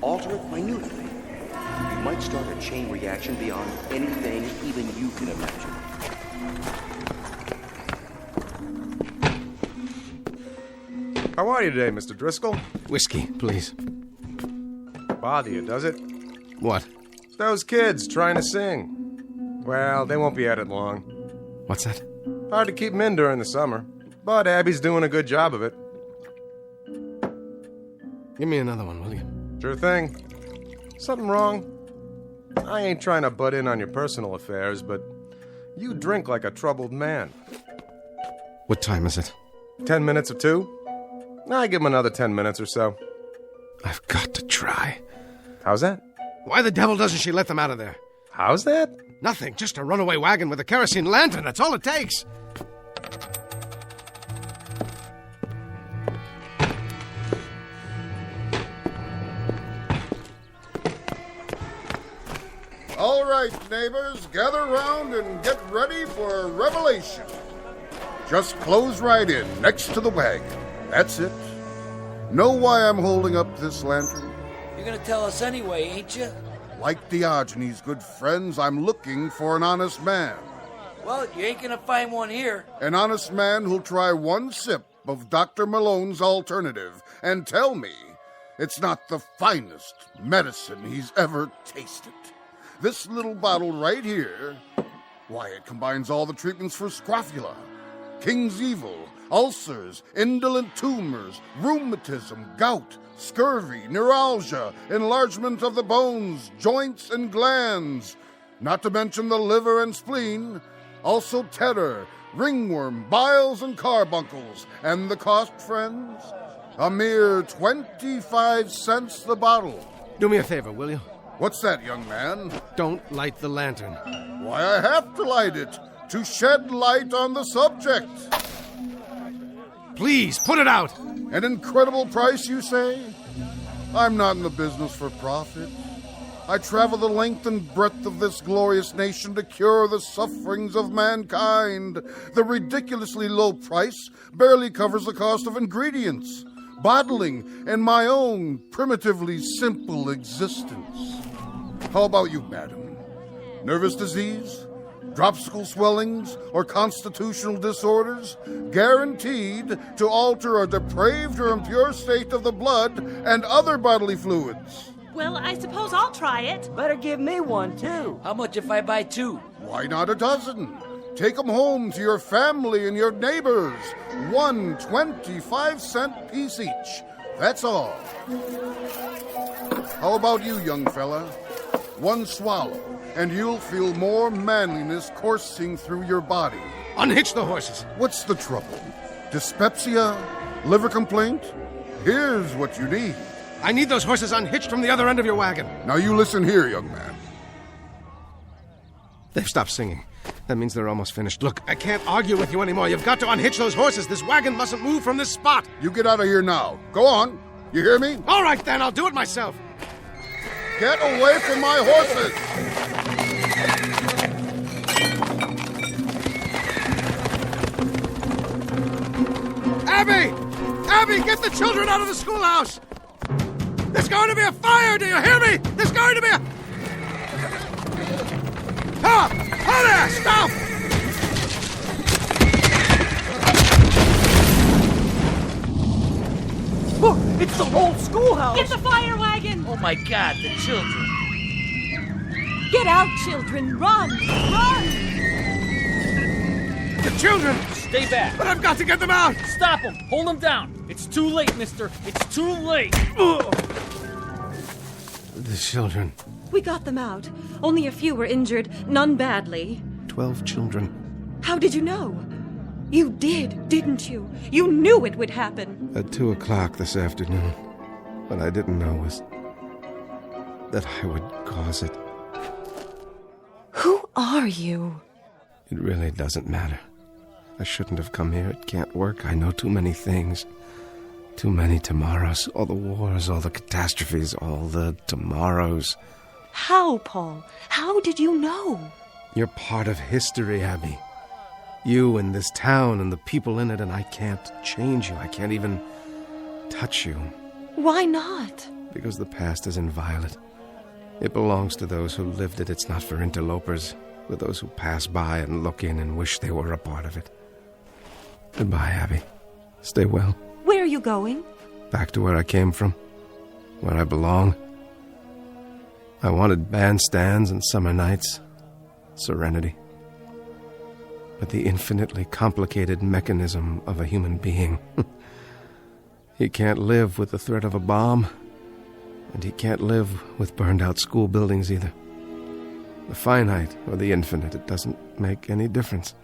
Alter it minutely. You might start a chain reaction beyond anything even you can imagine. How are you today, Mr. Driscoll? Whiskey, please. Bother you, does it? What? Those kids trying to sing. Well, they won't be at it long. What's that? Hard to keep them in during the summer, but Abby's doing a good job of it. Give me another one, will you? Sure thing. Something wrong? I ain't trying to butt in on your personal affairs, but you drink like a troubled man. What time is it? 10 minutes or 2? I give him another 10 minutes or so. I've got to try. How's that? Why the devil doesn't she let them out of there? How's that? Nothing, just a runaway wagon with a kerosene lantern. That's all it takes. All right, neighbors, gather round and get ready for a revelation. Just close right in, next to the wagon. That's it. Know why I'm holding up this lantern? You're gonna tell us anyway, ain't you? Like Diogenes' good friends, I'm looking for an honest man. Well, you ain't gonna find one here. An honest man who'll try one sip of Dr. Malone's alternative and tell me it's not the finest medicine he's ever tasted. This little bottle right here, why, it combines all the treatments for scrofula, King's Evil, ulcers, indolent tumors, rheumatism, gout, scurvy, neuralgia, enlargement of the bones, joints, and glands, not to mention the liver and spleen, also terror, ringworm, biles, and carbuncles. And the cost, friends? A mere 25 cents the bottle. Do me a favor, will you? What's that, young man? Don't light the lantern. Why, I have to light it, to shed light on the subject. Please, put it out! An incredible price, you say? I'm not in the business for profit. I travel the length and breadth of this glorious nation to cure the sufferings of mankind. The ridiculously low price barely covers the cost of ingredients, bottling, and my own primitively simple existence. How about you, madam? Nervous disease? Dropsical swellings, or constitutional disorders, guaranteed to alter a depraved or impure state of the blood and other bodily fluids. Well, I suppose I'll try it. Better give me one, too. How much if I buy 2? Why not a dozen? Take them home to your family and your neighbors. One 25-cent piece each. That's all. How about you, young fella? One swallow, and you'll feel more manliness coursing through your body. Unhitch the horses. What's the trouble? Dyspepsia? Liver complaint? Here's what you need. I need those horses unhitched from the other end of your wagon. Now you listen here, young man. They've stopped singing. That means they're almost finished. Look, I can't argue with you anymore. You've got to unhitch those horses. This wagon mustn't move from this spot. You get out of here now. Go on. You hear me? All right, then. I'll do it myself. Get away from my horses! Abby! Abby, get the children out of the schoolhouse! There's going to be a fire, do you hear me? There's going to be a... Stop! Hold there! Stop! Look, it's the whole schoolhouse! Get the fire wagon! Oh my God, the children! Get out, children! Run! Run! The children! Stay back! But I've got to get them out! Stop them! Hold them down! It's too late, mister! It's too late! The children. We got them out. Only a few were injured, none badly. 12 children. How did you know? You did, didn't you? You knew it would happen. At 2 o'clock this afternoon. What I didn't know was that I would cause it. Who are you? It really doesn't matter. I shouldn't have come here. It can't work. I know too many things. Too many tomorrows. All the wars, all the catastrophes, all the tomorrows. How, Paul? How did you know? You're part of history, Abby. You and this town and the people in it, and I can't change you. I can't even touch you. Why not? Because the past is inviolate. It belongs to those who lived it. It's not for interlopers, for those who pass by and look in and wish they were a part of it. Goodbye, Abby. Stay well. Where are you going? Back to where I came from, where I belong. I wanted bandstands and summer nights, serenity. But the infinitely complicated mechanism of a human being. He can't live with the threat of a bomb, and he can't live with burned-out school buildings either. The finite or the infinite, it doesn't make any difference.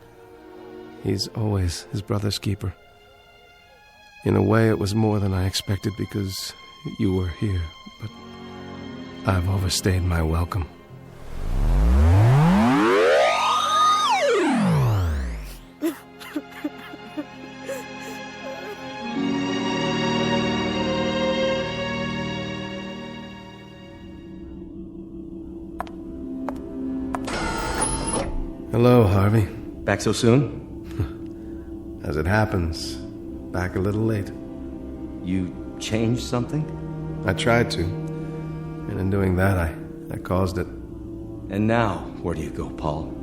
He's always his brother's keeper. In a way, it was more than I expected because you were here, but I've overstayed my welcome. Hello, Harvey. Back so soon? As it happens, back a little late. You changed something? I tried to. And in doing that, I caused it. And now, where do you go, Paul?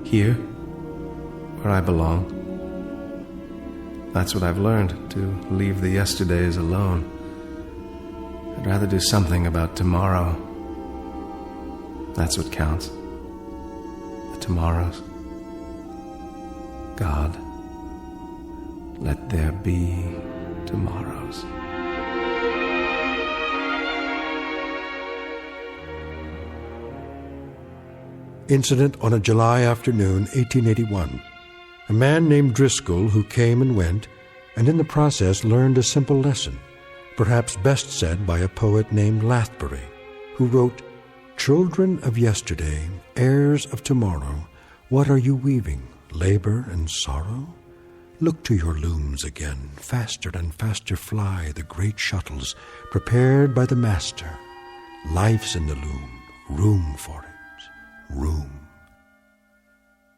Here, where I belong. That's what I've learned, to leave the yesterdays alone. I'd rather do something about tomorrow. That's what counts. The tomorrows. God, let there be tomorrows. Incident on a July afternoon, 1881. A man named Driscoll who came and went, and in the process learned a simple lesson, perhaps best said by a poet named Lathbury, who wrote, "Children of yesterday, heirs of tomorrow, what are you weaving, labor and sorrow? Look to your looms again, faster and faster fly the great shuttles, prepared by the master. Life's in the loom, room for it, room."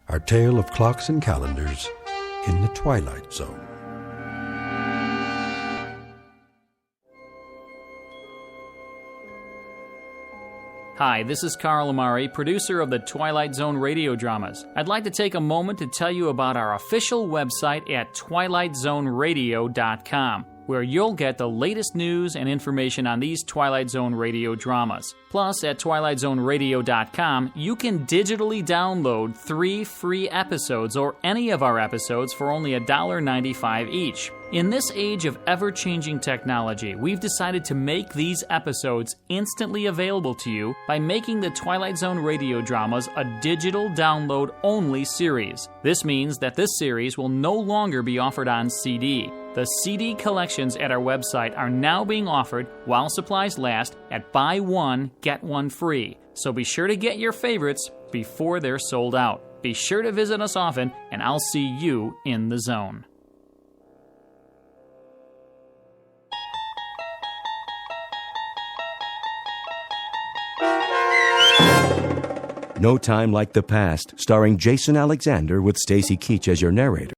Our tale of clocks and calendars in the Twilight Zone. Hi, this is Carl Amari, producer of the Twilight Zone radio dramas. I'd like to take a moment to tell you about our official website at twilightzoneradio.com, where you'll get the latest news and information on these Twilight Zone radio dramas. Plus, at twilightzoneradio.com, you can digitally download 3 free episodes or any of our episodes for only $1.95 each. In this age of ever-changing technology, we've decided to make these episodes instantly available to you by making the Twilight Zone radio dramas a digital download-only series. This means that this series will no longer be offered on CD. The CD collections at our website are now being offered, while supplies last, at buy one, get one free. So be sure to get your favorites before they're sold out. Be sure to visit us often, and I'll see you in the zone. No Time Like the Past, starring Jason Alexander with Stacy Keach as your narrator.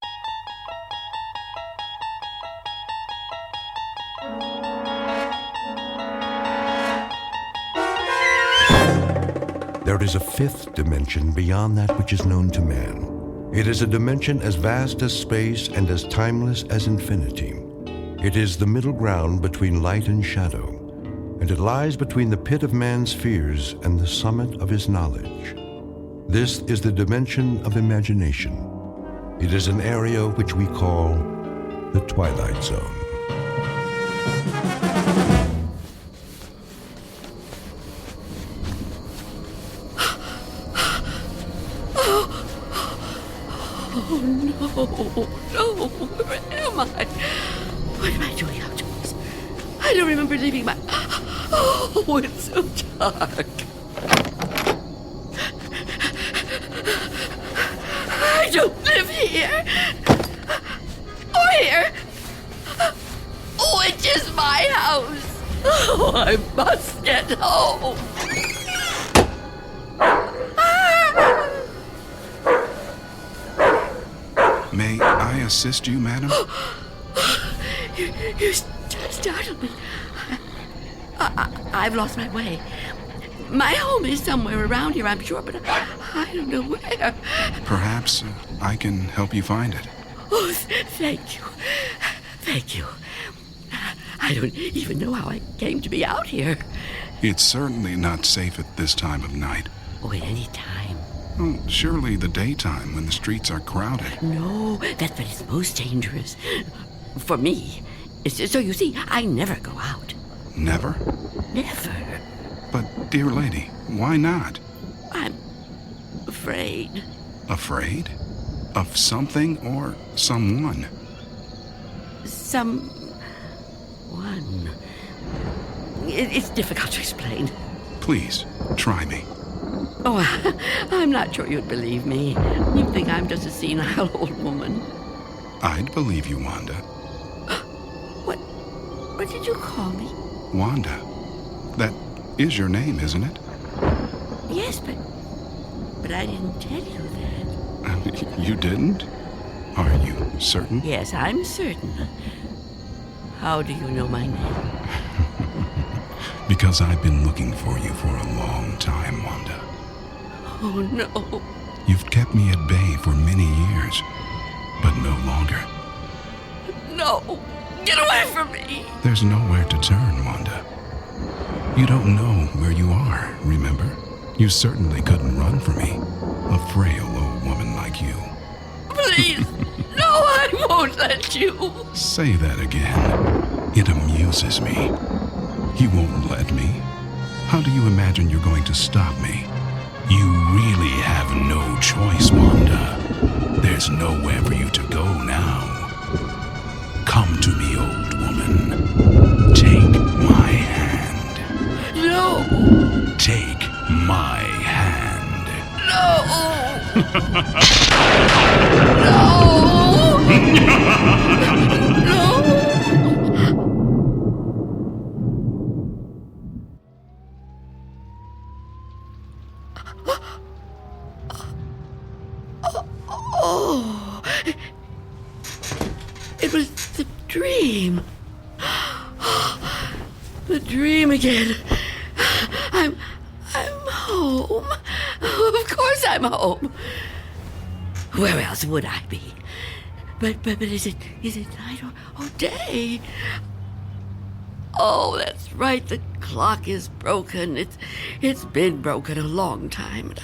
There is a fifth dimension beyond that which is known to man. It is a dimension as vast as space and as timeless as infinity. It is the middle ground between light and shadow, and it lies between the pit of man's fears and the summit of his knowledge. This is the dimension of imagination. It is an area which we call the Twilight Zone. No, where am I? What am I doing outdoors? I don't remember leaving my... Oh, it's so dark. I don't live here. Or here. Oh, it is my house. Oh, I must get home. May I assist you, madam? You startled me. I've lost my way. My home is somewhere around here, I'm sure, but I don't know where. Perhaps I can help you find it. Oh, thank you. Thank you. I don't even know how I came to be out here. It's certainly not safe at this time of night. Oh, at any time. Well, surely the daytime when the streets are crowded. No, that's when it's most dangerous. For me. So you see, I never go out. Never? Never. But, dear lady, why not? I'm afraid. Afraid? Of something or someone? Someone. It's difficult to explain. Please, try me. Oh, I'm not sure you'd believe me. You'd think I'm just a senile old woman. I'd believe you, Wanda. What did you call me? Wanda. That is your name, isn't it? Yes, but I didn't tell you that. You didn't? Are you certain? Yes, I'm certain. How do you know my name? Because I've been looking for you for a long time, Wanda. Oh, no. You've kept me at bay for many years, but no longer. No! Get away from me! There's nowhere to turn, Wanda. You don't know where you are, remember? You certainly couldn't run from me, a frail old woman like you. Please! No, I won't let you! Say that again. It amuses me. You won't let me? How do you imagine you're going to stop me? You really have no choice, Wanda. There's nowhere for you to go now. Come to me, old woman. Take my hand. No! Take my hand. Oh, it was the dream. The dream again. I'm home. Of course I'm home. Where else would I be? But is it night or day? Oh, that's right. The clock is broken. It's been broken a long time. And I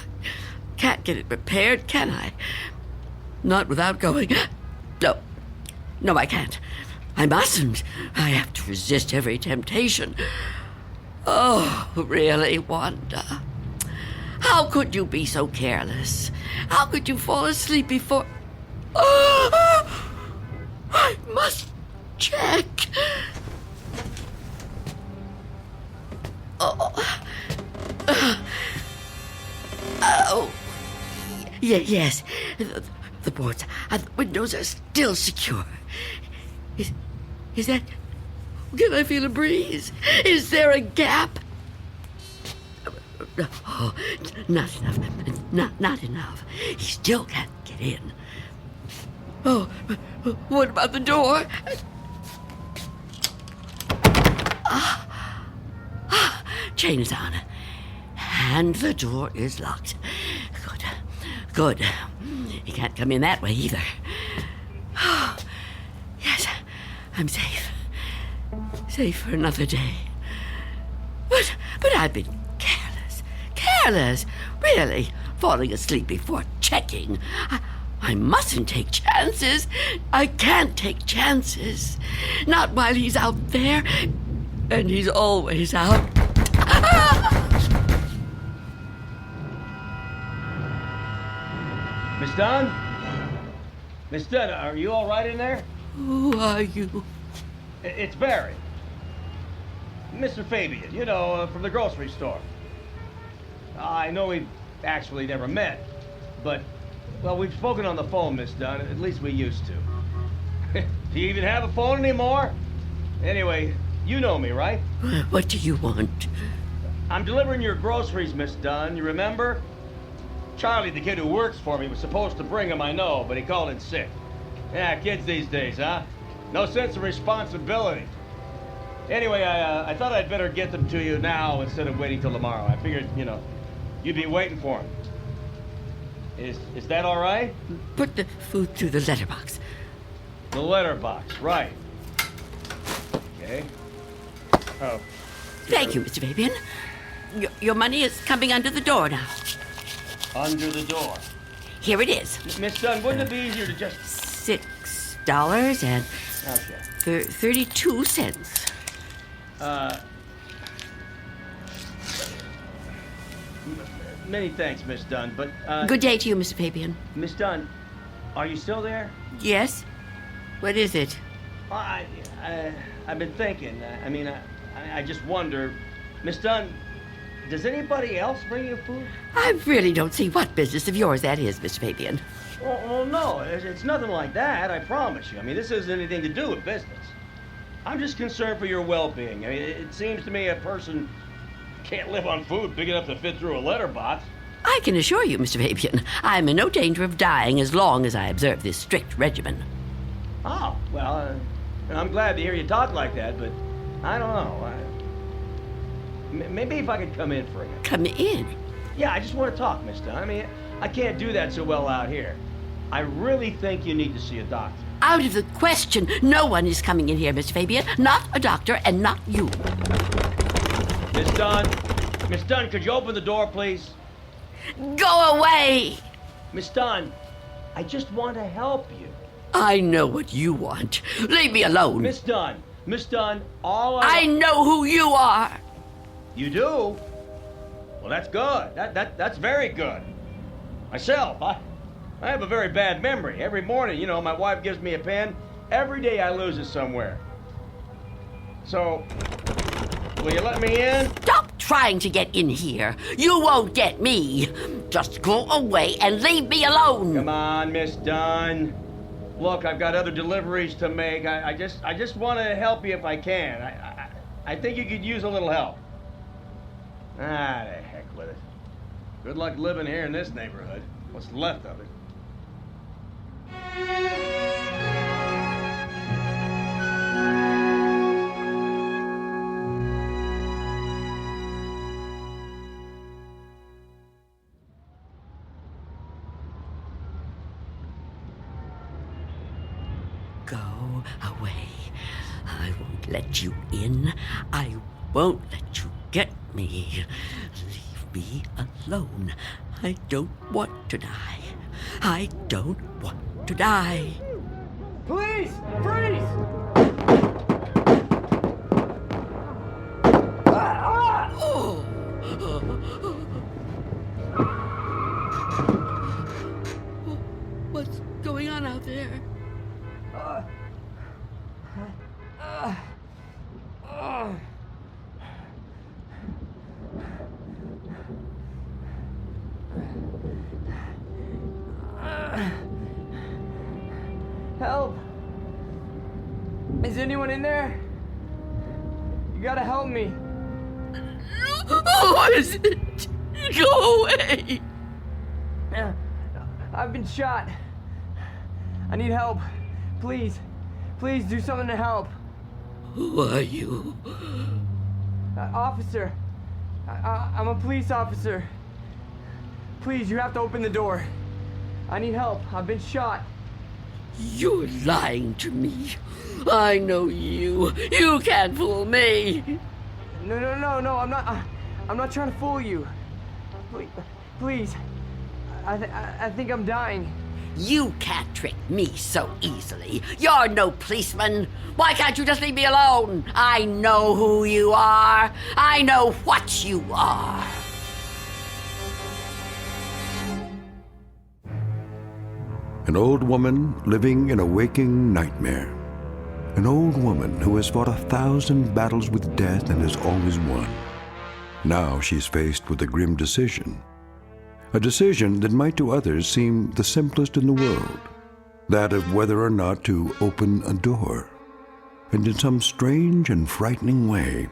can't get it repaired, can I? Not without going. No, I can't. I mustn't. I have to resist every temptation. Oh, really, Wanda? How could you be so careless? How could you fall asleep before... Oh, I must check. Yes. The boards and the windows are still secure. Is that... Can I feel a breeze? Is there a gap? Oh, not enough. Not enough. He still can't get in. Oh, what about the door? Chain is on. And the door is locked. Good. He can't come in that way either. Yes, I'm safe. Safe for another day. But I've been careless. Really, falling asleep before checking. I mustn't take chances. I can't take chances. Not while he's out there. And he's always out. Miss Dunn? Miss Dunn, are you all right in there? Who are you? It's Barry. Mr. Fabian, from the grocery store. I know we've actually never met, but, well, we've spoken on the phone, Miss Dunn. At least we used to. Do you even have a phone anymore? Anyway, you know me, right? What do you want? I'm delivering your groceries, Miss Dunn. You remember? Charlie, the kid who works for me, was supposed to bring them, I know, but he called in sick. Yeah, kids these days, huh? No sense of responsibility. Anyway, I thought I'd better get them to you now instead of waiting till tomorrow. I figured, you'd be waiting for them. Is that all right? Put the food through the letterbox. The letterbox, right. Okay. Oh. Thank you, Mr. Fabian. Your money is coming under the door now. Under the door. Here it is. Miss Dunn, wouldn't it be easier to just... $6 and... Okay. 32 cents. Many thanks, Miss Dunn, but, Good day to you, Mr. Fabian. Miss Dunn, are you still there? Yes? What is it? Well, I've been thinking. I just wonder... Miss Dunn, does anybody else bring you food? I really don't see what business of yours that is, Mr. Fabian. Well, no, it's nothing like that, I promise you. This has anything to do with business. I'm just concerned for your well-being. It seems to me a person can't live on food big enough to fit through a letterbox. I can assure you, Mr. Fabian, I'm in no danger of dying as long as I observe this strict regimen. Oh, well, I'm glad to hear you talk like that, but I don't know. Maybe if I could come in for a minute. Come in? Yeah, I just want to talk, Miss Dunn. I mean, I can't do that so well out here. I really think you need to see a doctor. Out of the question. No one is coming in here, Mr. Fabian. Not a doctor and not you. Miss Dunn. Miss Dunn, could you open the door, please? Go away! Miss Dunn, I just want to help you. I know what you want. Leave me alone. Miss Dunn, all I know who you are. You do? Well, that's good. That's very good. Myself, I have a very bad memory. Every morning, my wife gives me a pen. Every day I lose it somewhere. So, will you let me in? Stop trying to get in here. You won't get me. Just go away and leave me alone. Come on, Miss Dunn. Look, I've got other deliveries to make. I just want to help you if I can. I think you could use a little help. Ah, the heck with it. Good luck living here in this neighborhood. What's left of it. Go away. I won't let you in. I won't let you get me. Leave me alone. I don't want to die. I don't want to die. Please! Freeze! Oh. What's going on out there? Help! Is anyone in there? You gotta help me. What is it? Go away! I've been shot. I need help. Please. Please do something to help. Who are you? Officer. I'm a police officer. Please, you have to open the door. I need help. I've been shot. You're lying to me. I know you. You can't fool me. No, I'm not trying to fool you. Please. I think I'm dying. You can't trick me so easily. You're no policeman. Why can't you just leave me alone? I know who you are. I know what you are. An old woman living in a waking nightmare. An old woman who has fought 1,000 battles with death and has always won. Now she's faced with a grim decision. A decision that might to others seem the simplest in the world. That of whether or not to open a door. And in some strange and frightening way,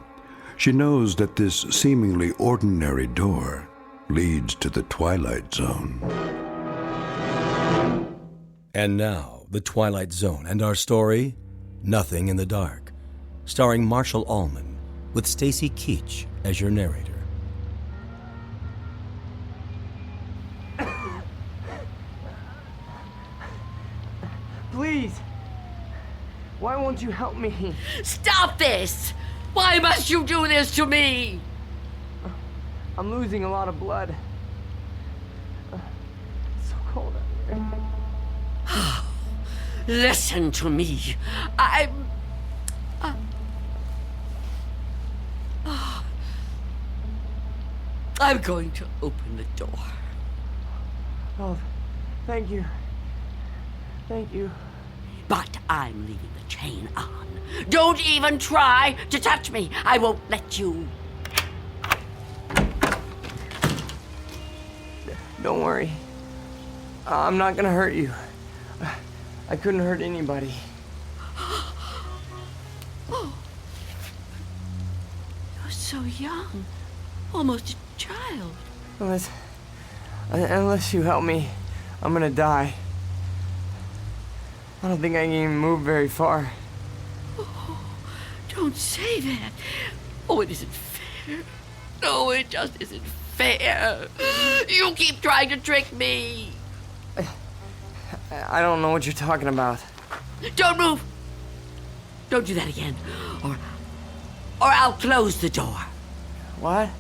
she knows that this seemingly ordinary door leads to the Twilight Zone. And now, the Twilight Zone and our story, Nothing in the Dark, starring Marshall Allman, with Stacy Keach as your narrator. Please. Why won't you help me? Stop this! Why must you do this to me? I'm losing a lot of blood. It's so cold out here. Listen to me. I'm going to open the door. Oh, thank you. Thank you. But I'm leaving the chain on. Don't even try to touch me. I won't let you. Don't worry. I'm not gonna hurt you. I couldn't hurt anybody. Oh. You're so young. Almost a child. Well, Unless you help me, I'm gonna die. I don't think I can even move very far. Oh, don't say that. Oh, it isn't fair. No, it just isn't fair. You keep trying to trick me. I don't know what you're talking about. Don't move. Don't do that again. Or I'll close the door. What?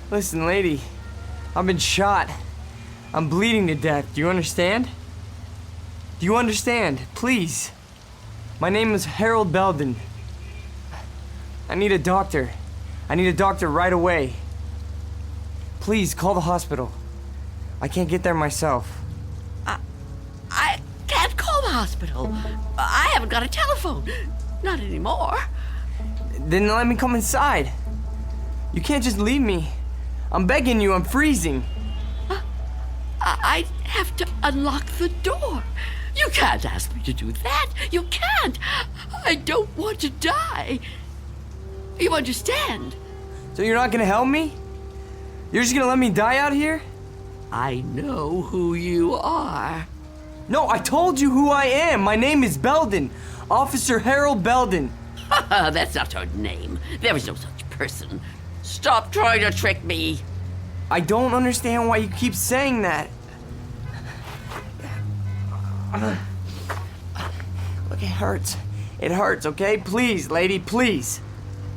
Listen, lady. I've been shot. I'm bleeding to death. Do you understand? Do you understand? Please. My name is Harold Belden. I need a doctor. I need a doctor right away. Please, call the hospital. I can't get there myself. I can't call the hospital. I haven't got a telephone. Not anymore. Then let me come inside. You can't just leave me. I'm begging you, I'm freezing. I have to unlock the door. You can't ask me to do that. You can't. I don't want to die. You understand? So you're not gonna help me? You're just gonna let me die out here? I know who you are. No, I told you who I am. My name is Belden. Officer Harold Belden. That's not her name. There is no such person. Stop trying to trick me. I don't understand why you keep saying that. Look, it hurts. It hurts, okay? Please, lady, please.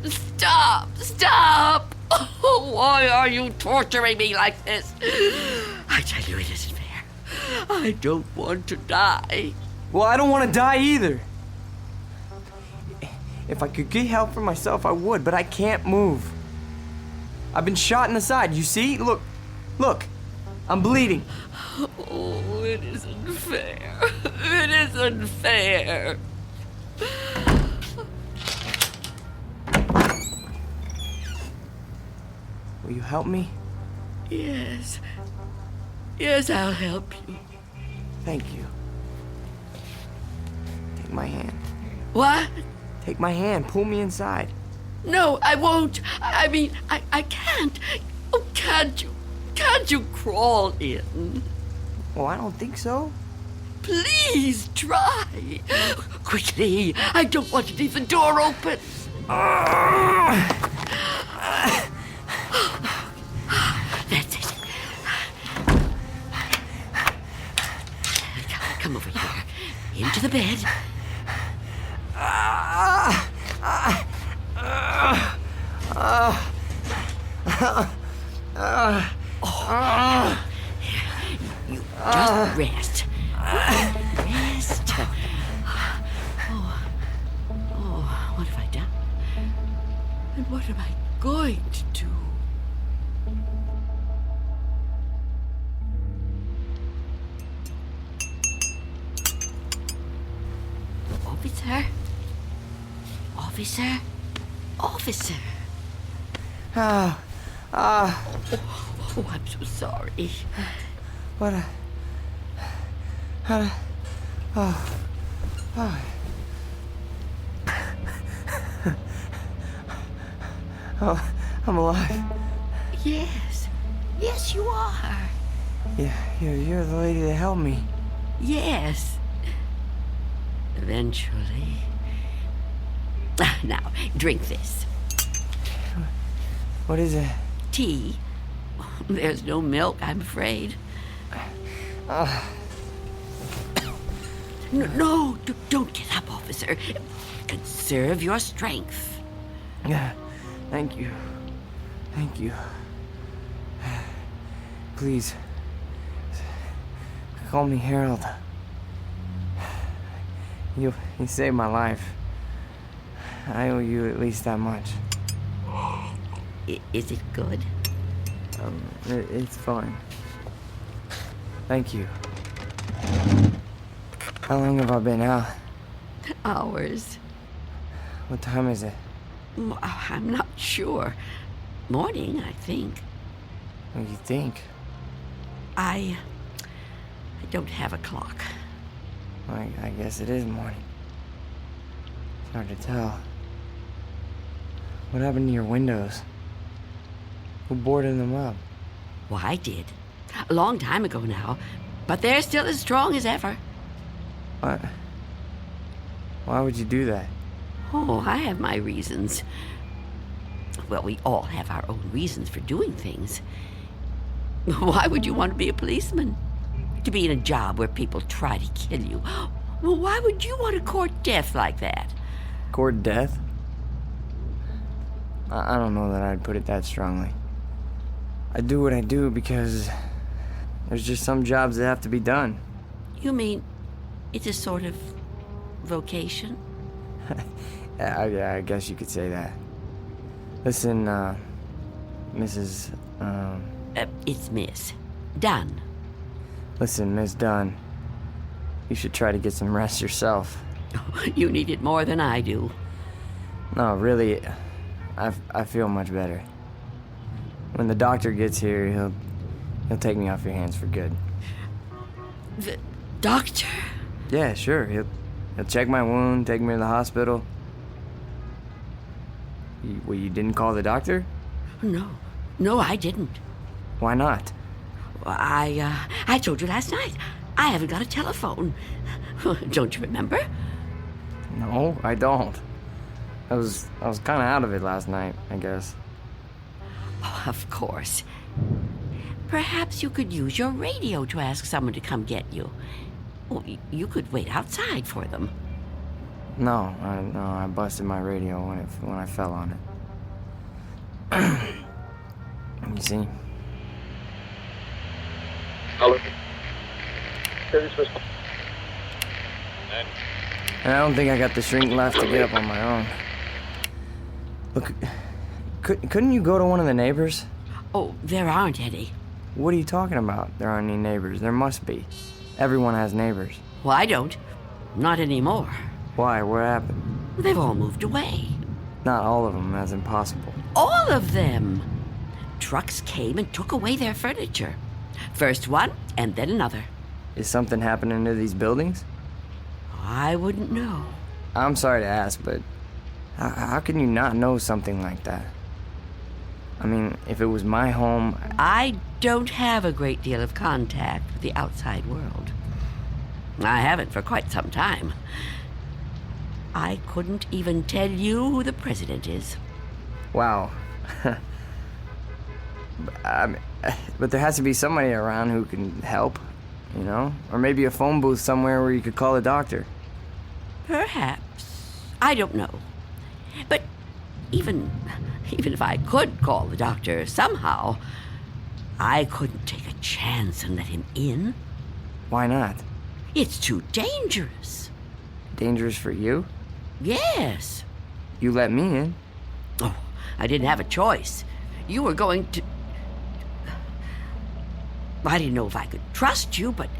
Stop! Stop! Oh, why are you torturing me like this? I tell you, it isn't fair. I don't want to die. Well, I don't want to die either. If I could get help for myself, I would, but I can't move. I've been shot in the side, you see? Look, look, I'm bleeding. Oh, it isn't fair. It isn't fair. Will you help me? Yes. Yes, I'll help you. Thank you. Take my hand. What? Take my hand. Pull me inside. No, I won't. I mean, I can't. Oh, can't you? Can't you crawl in? Well, I don't think so. Please try. Quickly. I don't want to leave the door open. That's it. Come over here. Into the bed. You just rest. Rest. Oh, what have I done? And what am I going to do? Officer? Officer? Officer? Oh, I'm so sorry. What a... Oh, I'm alive. Yes. Yes, you are. Yeah, you're the lady that helped me. Yes. Eventually. Now, drink this. What is it? Tea. There's no milk, I'm afraid. No, don't get up, officer. Conserve your strength. Yeah, thank you. Thank you. Please, call me Harold. You saved my life. I owe you at least that much. Is it good? It's fine. Thank you. How long have I been out? Hours. What time is it? I'm not sure. Morning, I think. What do you think? I don't have a clock. I guess it is morning. It's hard to tell. What happened to your windows? Who boarded them up? Well, I did. A long time ago now, but they're still as strong as ever. What? Why would you do that? Oh, I have my reasons. Well, we all have our own reasons for doing things. Why would you want to be a policeman? To be in a job where people try to kill you? Well, why would you want to court death like that? Court death? I don't know that I'd put it that strongly. I do what I do because there's just some jobs that have to be done. You mean it's a sort of vocation? Yeah, I guess you could say that. Listen, Mrs. It's Miss Dunn. Listen, Miss Dunn, you should try to get some rest yourself. You need it more than I do. No, really, I feel much better. When the doctor gets here, he'll take me off your hands for good. The doctor? Yeah, sure. He'll check my wound, take me to the hospital. You didn't call the doctor? No, I didn't. Why not? I told you last night. I haven't got a telephone. Don't you remember? No, I don't. I was kind of out of it last night, I guess. Oh, of course. Perhaps you could use your radio to ask someone to come get you. Oh, you could wait outside for them. No, I busted my radio when I fell on it. You see? Hello. And I don't think I got the shrink left to get up on my own. Look, couldn't you go to one of the neighbors? Oh, there aren't any. What are you talking about? There aren't any neighbors. There must be. Everyone has neighbors. Well, I don't. Not anymore. Why? What happened? They've all moved away. Not all of them. That's impossible. All of them! Trucks came and took away their furniture. First one, and then another. Is something happening to these buildings? I wouldn't know. I'm sorry to ask, but how can you not know something like that? I mean, if it was my home... I don't have a great deal of contact with the outside world. I haven't for quite some time. I couldn't even tell you who the president is. Wow. But there has to be somebody around who can help, you know? Or maybe a phone booth somewhere where you could call a doctor. Perhaps. I don't know. But even if I could call the doctor somehow, I couldn't take a chance and let him in. Why not? It's too dangerous. Dangerous for you? Yes. You let me in. Oh, I didn't have a choice. You were going to... I didn't know if I could trust you, but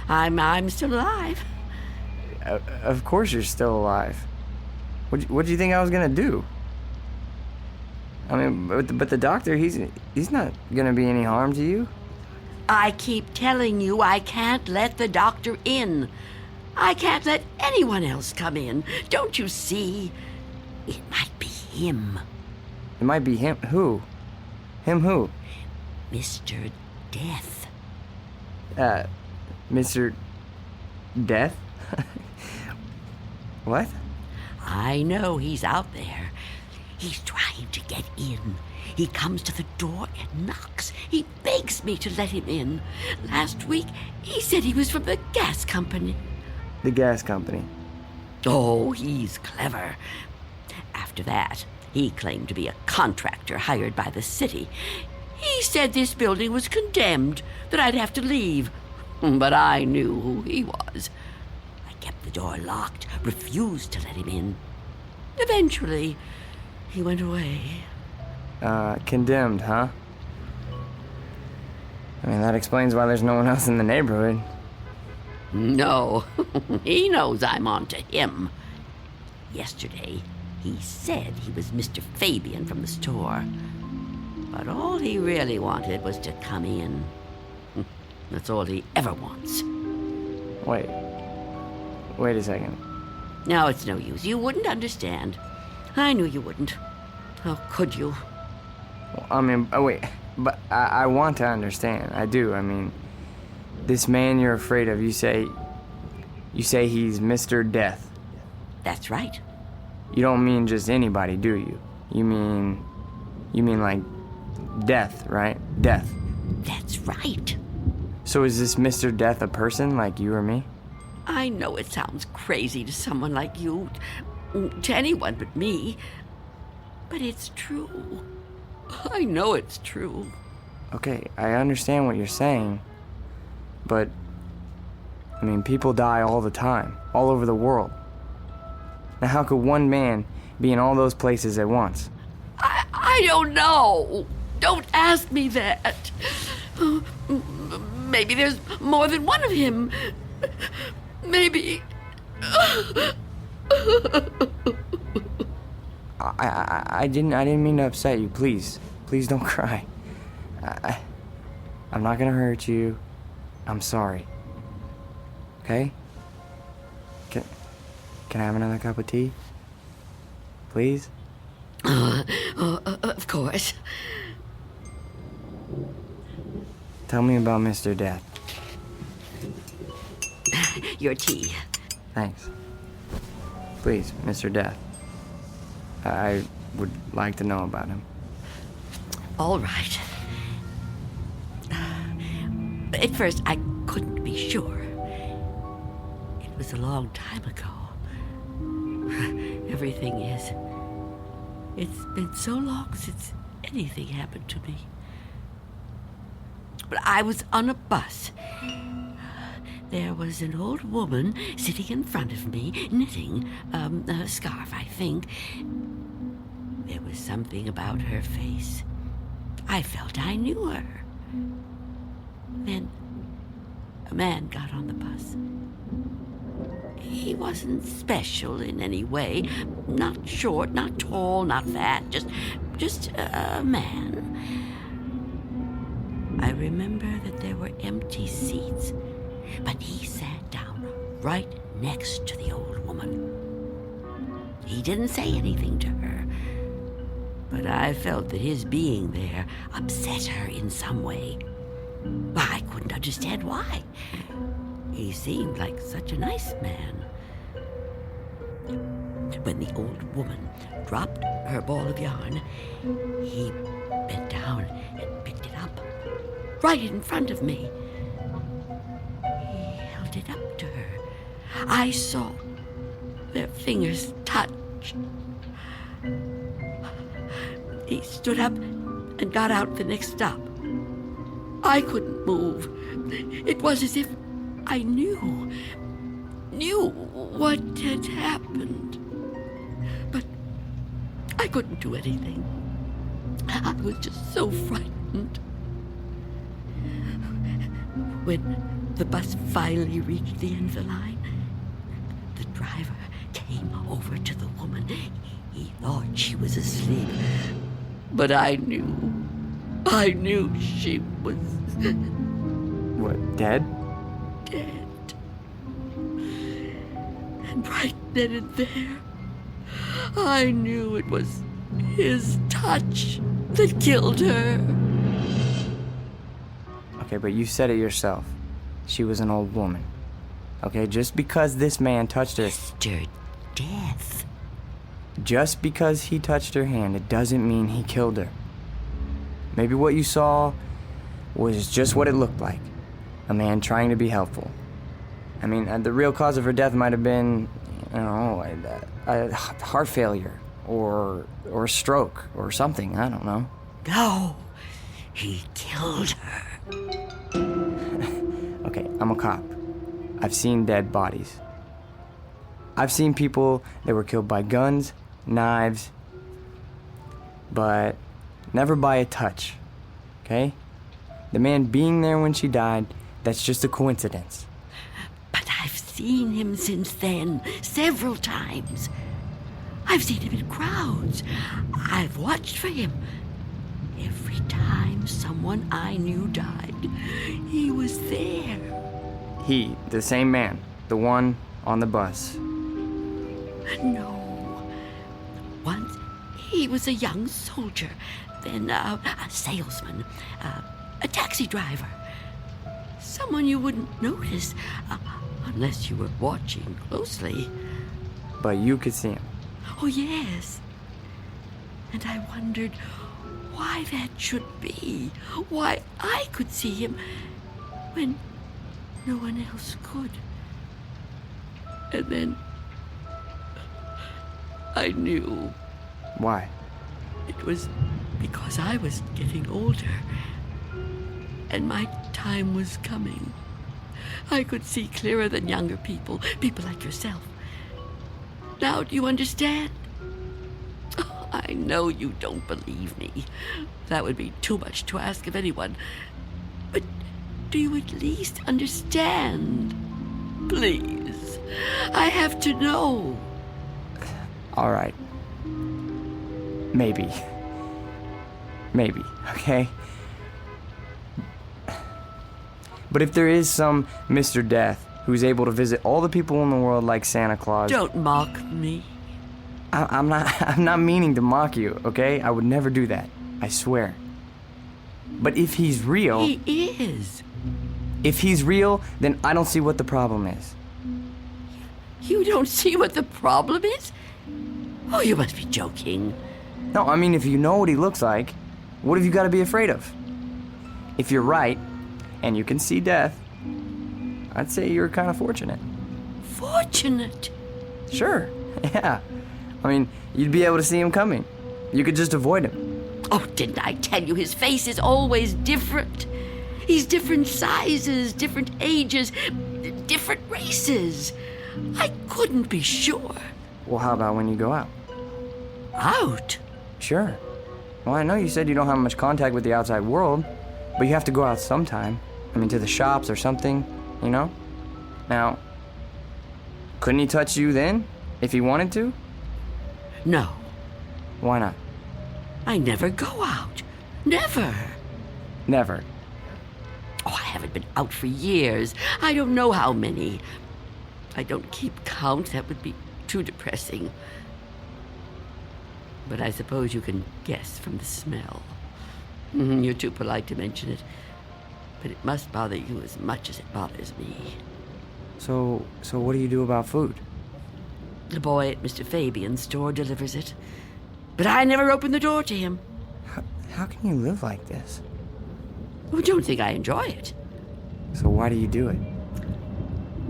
I'm still alive. Of course you're still alive. What do you think I was gonna do? I mean, but the doctor, he's not gonna be any harm to you. I keep telling you I can't let the doctor in. I can't let anyone else come in. Don't you see? It might be him. It might be him. Who? Him who? Mr. Death. Mr. Death? What? I know he's out there. He's trying to get in. He comes to the door and knocks. He begs me to let him in. Last week, he said he was from the gas company. The gas company? Oh, he's clever. After that, he claimed to be a contractor hired by the city. He said this building was condemned, that I'd have to leave. But I knew who he was. I kept the door locked, refused to let him in. Eventually, he went away. Condemned, huh? I mean, that explains why there's no one else in the neighborhood. No, he knows I'm on to him. Yesterday, he said he was Mr. Fabian from the store. But all he really wanted was to come in. That's all he ever wants. Wait a second. No, it's no use. You wouldn't understand. I knew you wouldn't. How could you? I mean, wait. But I want to understand. I do. I mean, this man you're afraid of, you say he's Mr. Death. That's right. You don't mean just anybody, do you? You mean like death, right? Death. That's right. So is this Mr. Death a person like you or me? I know it sounds crazy to someone like you, to anyone but me, but it's true. I know it's true. Okay, I understand what you're saying, but, I mean, people die all the time, all over the world. Now, how could one man be in all those places at once? I don't know. Don't ask me that. Maybe there's more than one of him. Maybe. I didn't mean to upset you. Please don't cry. I'm not gonna hurt you. I'm sorry. Okay? Can I have another cup of tea? Please? Of course. Tell me about Mr. Death. Your tea. Thanks. Please, Mr. Death. I would like to know about him. All right. At first, I couldn't be sure. It was a long time ago. Everything is. It's been so long since anything happened to me. But I was on a bus. There was an old woman sitting in front of me, knitting a scarf, I think. There was something about her face. I felt I knew her. Then a man got on the bus. He wasn't special in any way. Not short, not tall, not fat, just a man. I remember that there were empty seats, but he sat down right next to the old woman. He didn't say anything to her, but I felt that his being there upset her in some way. I couldn't understand why. He seemed like such a nice man. When the old woman dropped her ball of yarn, he bent down and picked it up, right in front of me. He held it up to her. I saw their fingers touch. He stood up and got out the next stop. I couldn't move. It was as if I knew what had happened. But I couldn't do anything. I was just so frightened. When the bus finally reached the end of the line, the driver came over to the woman. He thought she was asleep, but I knew she was... What, dead? Dead. And right then and there, I knew it was his touch that killed her. Okay, but you said it yourself. She was an old woman. Okay, just because this man touched her... Mr. Death. Just because he touched her hand, it doesn't mean he killed her. Maybe what you saw was just what it looked like. A man trying to be helpful. I mean, the real cause of her death might have been, I don't know, a heart failure or a stroke or something. I don't know. No, he killed her. Okay, I'm a cop. I've seen dead bodies. I've seen people that were killed by guns, knives, but never by a touch, okay? The man being there when she died, that's just a coincidence. But I've seen him since then, several times. I've seen him in crowds. I've watched for him. Every time someone I knew died, he was there. He, the same man, the one on the bus. No. Once he was a young soldier. been a salesman, a taxi driver. Someone you wouldn't notice unless you were watching closely. But you could see him. Oh, yes. And I wondered why that should be. Why I could see him when no one else could. And then I knew. Why? It was because I was getting older. And my time was coming. I could see clearer than younger people like yourself. Now, do you understand? Oh, I know you don't believe me. That would be too much to ask of anyone. But do you at least understand? Please. I have to know. All right. Maybe. Maybe, okay? But if there is some Mr. Death who's able to visit all the people in the world like Santa Claus... Don't mock me. I'm not meaning to mock you, okay? I would never do that. I swear. But if he's real... He is. If he's real, then I don't see what the problem is. You don't see what the problem is? Oh, you must be joking. No, I mean, if you know what he looks like, what have you got to be afraid of? If you're right, and you can see death, I'd say you're kind of fortunate. Fortunate? Sure, yeah. I mean, you'd be able to see him coming. You could just avoid him. Oh, didn't I tell you his face is always different? He's different sizes, different ages, different races. I couldn't be sure. Well, how about when you go out? Out? Sure. Well, I know you said you don't have much contact with the outside world, but you have to go out sometime. I mean, to the shops or something, you know? Now, couldn't he touch you then, if he wanted to? No. Why not? I never go out. Never. Never. Oh, I haven't been out for years. I don't know how many. I don't keep count. That would be too depressing. But I suppose you can guess from the smell. You're too polite to mention it. But it must bother you as much as it bothers me. So what do you do about food? The boy at Mr. Fabian's store delivers it. But I never open the door to him. How can you live like this? Oh, don't think I enjoy it. So why do you do it?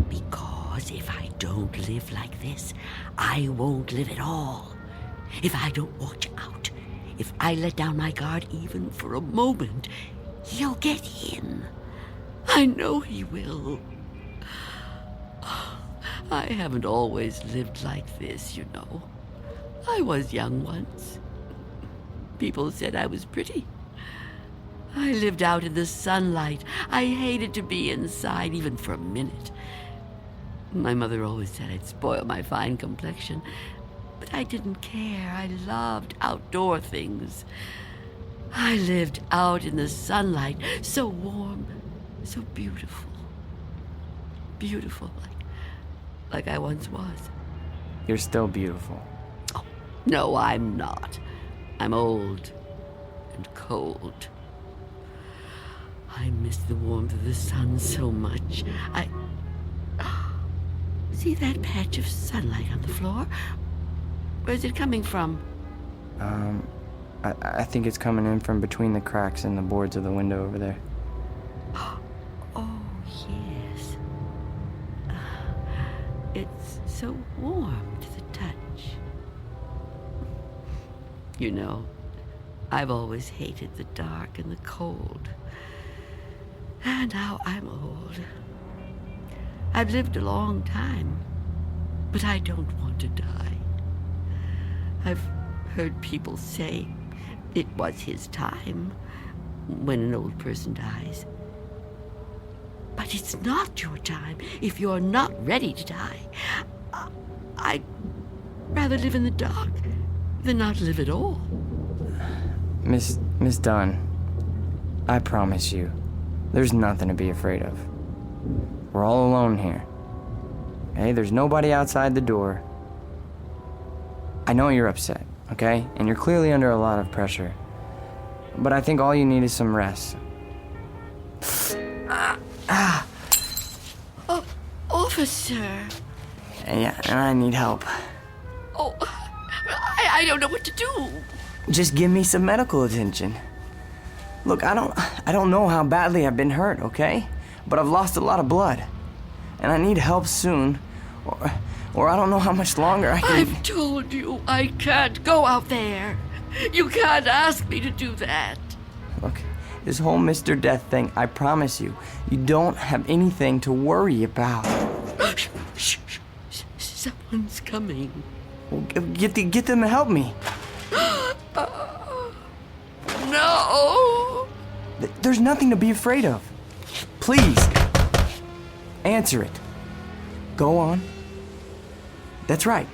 Because if I don't live like this, I won't live at all. If I don't watch out, if I let down my guard even for a moment, he'll get in. I know he will. I haven't always lived like this, you know. I was young once. People said I was pretty. I lived out in the sunlight. I hated to be inside, even for a minute. My mother always said I'd spoil my fine complexion. But I didn't care. I loved outdoor things. I lived out in the sunlight, so warm, so beautiful. Beautiful, like I once was. You're still beautiful. Oh, no, I'm not. I'm old and cold. I miss the warmth of the sun so much. See that patch of sunlight on the floor? Where's it coming from? I think it's coming in from between the cracks in the boards of the window over there. Oh, yes. It's so warm to the touch. You know, I've always hated the dark and the cold. And now I'm old. I've lived a long time, but I don't want to die. I've heard people say it was his time when an old person dies. But it's not your time if you're not ready to die. I'd rather live in the dark than not live at all. Miss Dunn, I promise you, there's nothing to be afraid of. We're all alone here. Okay? There's nobody outside the door. I know you're upset, okay? And you're clearly under a lot of pressure. but I think all you need is some rest. Officer. Yeah, and I need help. Oh, I don't know what to do. Just give me some medical attention. Look, I don't know how badly I've been hurt, okay? But I've lost a lot of blood. And I need help soon. Or I don't know how much longer I can... I've told you I can't go out there. You can't ask me to do that. Look, this whole Mr. Death thing, I promise you, you don't have anything to worry about. Shh. Someone's coming. Well, get them to help me. No! There's nothing to be afraid of. Please, answer it. Go on. That's right.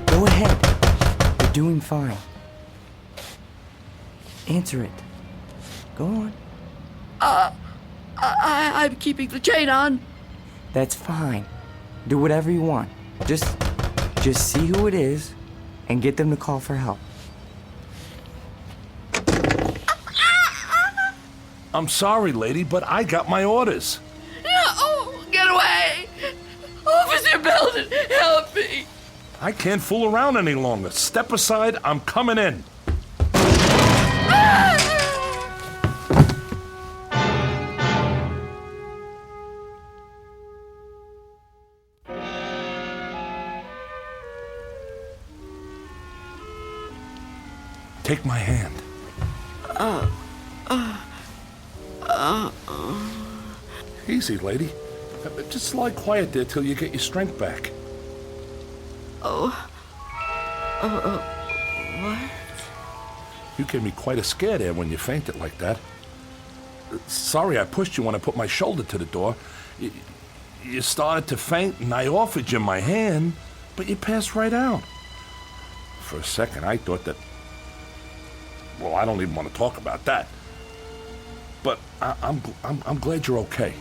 Go ahead. You're doing fine. Answer it. Go on. I'm keeping the chain on. That's fine. Do whatever you want. Just see who it is and get them to call for help. I'm sorry, lady, but I got my orders. No! Get away! Officer Belden, help me! I can't fool around any longer. Step aside, I'm coming in. Take my hand. Easy, lady. Just lie quiet there till you get your strength back. What? You gave me quite a scare there when you fainted like that. Sorry I pushed you when I put my shoulder to the door. You started to faint and I offered you my hand, but you passed right out. For a second I thought that... Well, I don't even want to talk about that. But I'm glad you're okay.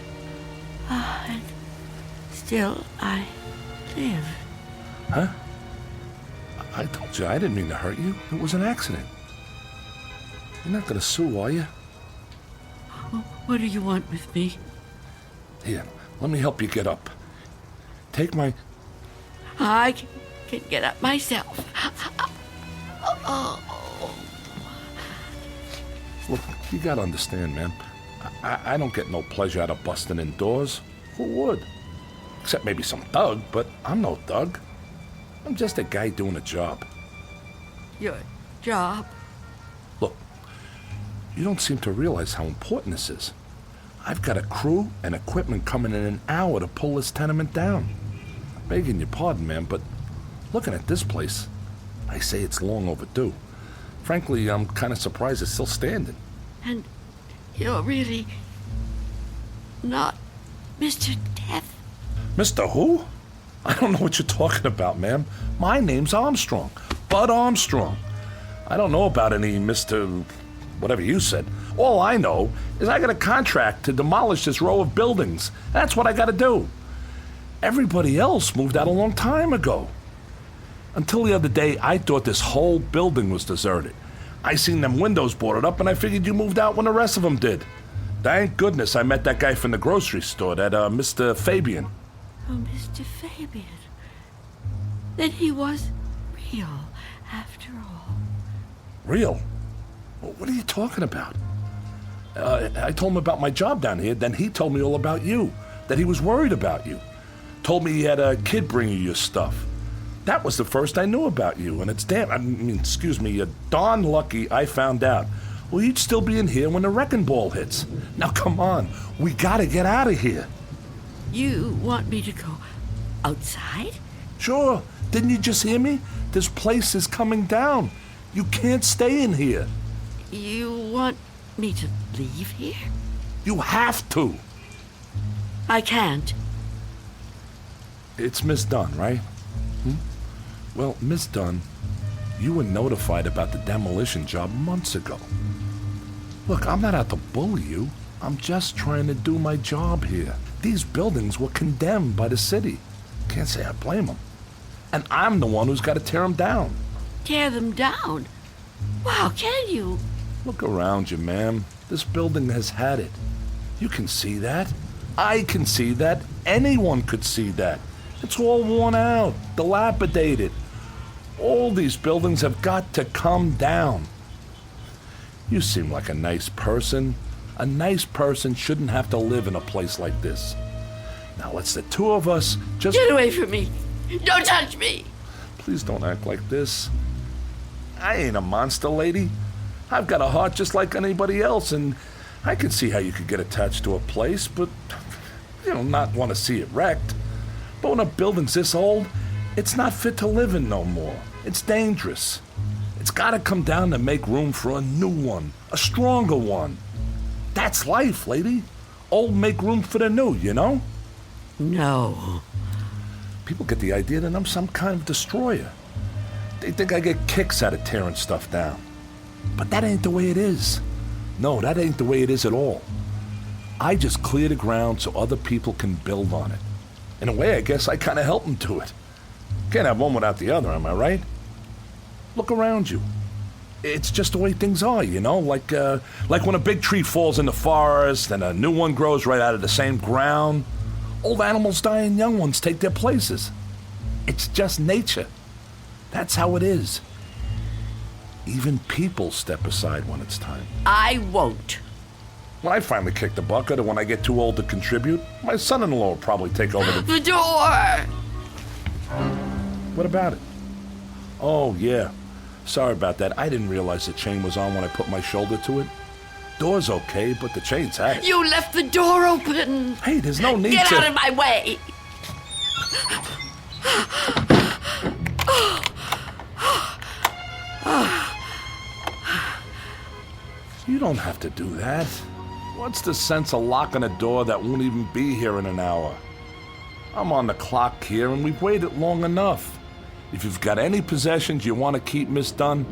And still I live. Huh? I told you I didn't mean to hurt you. It was an accident. You're not gonna sue, are you? What do you want with me? Here, let me help you get up. Take my... I can get up myself. Look, you gotta understand, man. I don't get no pleasure out of busting in doors. Who would? Except maybe some thug, but I'm no thug. I'm just a guy doing a job. Your job? Look, you don't seem to realize how important this is. I've got a crew and equipment coming in an hour to pull this tenement down. Begging your pardon, man, but looking at this place, I say it's long overdue. Frankly, I'm kind of surprised it's still standing. And you're really not Mr. Death? Mr. Who? I don't know what you're talking about, ma'am. My name's Armstrong. Bud Armstrong. I don't know about any Mr. whatever you said. All I know is I got a contract to demolish this row of buildings. That's what I got to do. Everybody else moved out a long time ago. Until the other day, I thought this whole building was deserted. I seen them windows boarded up, and I figured you moved out when the rest of them did. Thank goodness I met that guy from the grocery store, that Mr. Fabian. Oh, Mr. Fabian. Then he was real, after all. Real? What are you talking about? I told him about my job down here, then he told me all about you, that he was worried about you. Told me he had a kid bring you your stuff. That was the first I knew about you, and it's you're darn lucky I found out. Well, you'd still be in here when the wrecking ball hits. Now, come on. We gotta get out of here. You want me to go outside? Sure. Didn't you just hear me? This place is coming down. You can't stay in here. You want me to leave here? You have to. I can't. It's Miss Dunn, right? Well, Miss Dunn, you were notified about the demolition job months ago. Look, I'm not out to bully you. I'm just trying to do my job here. These buildings were condemned by the city. Can't say I blame them. And I'm the one who's got to tear them down. Tear them down? Wow, can you? Look around you, ma'am. This building has had it. You can see that. I can see that. Anyone could see that. It's all worn out, dilapidated. All these buildings have got to come down. You seem like a nice person. A nice person shouldn't have to live in a place like this. Now let's the two of us just... Get away from me! Don't touch me! Please don't act like this. I ain't a monster, lady. I've got a heart just like anybody else, and I can see how you could get attached to a place, but, not want to see it wrecked. But when a building's this old, it's not fit to live in no more. It's dangerous. It's got to come down to make room for a new one, a stronger one. That's life, lady. Old make room for the new, you know? No. People get the idea that I'm some kind of destroyer. They think I get kicks out of tearing stuff down. But that ain't the way it is. No, that ain't the way it is at all. I just clear the ground so other people can build on it. In a way, I guess I kind of help them to it. Can't have one without the other, am I right? Look around you. It's just the way things are, like when a big tree falls in the forest and a new one grows right out of the same ground. Old animals die and young ones take their places. It's just nature. That's how it is. Even people step aside when it's time. I won't. When I finally kick the bucket or when I get too old to contribute, my son-in-law will probably take over The door! What about it? Oh, yeah. Sorry about that. I didn't realize the chain was on when I put my shoulder to it. Door's okay, but the chain's had it. You left the door open! Hey, there's no need Get to... out of my way! You don't have to do that. What's the sense of locking a door that won't even be here in an hour? I'm on the clock here, and we've waited long enough. If you've got any possessions you want to keep, Miss Dunn,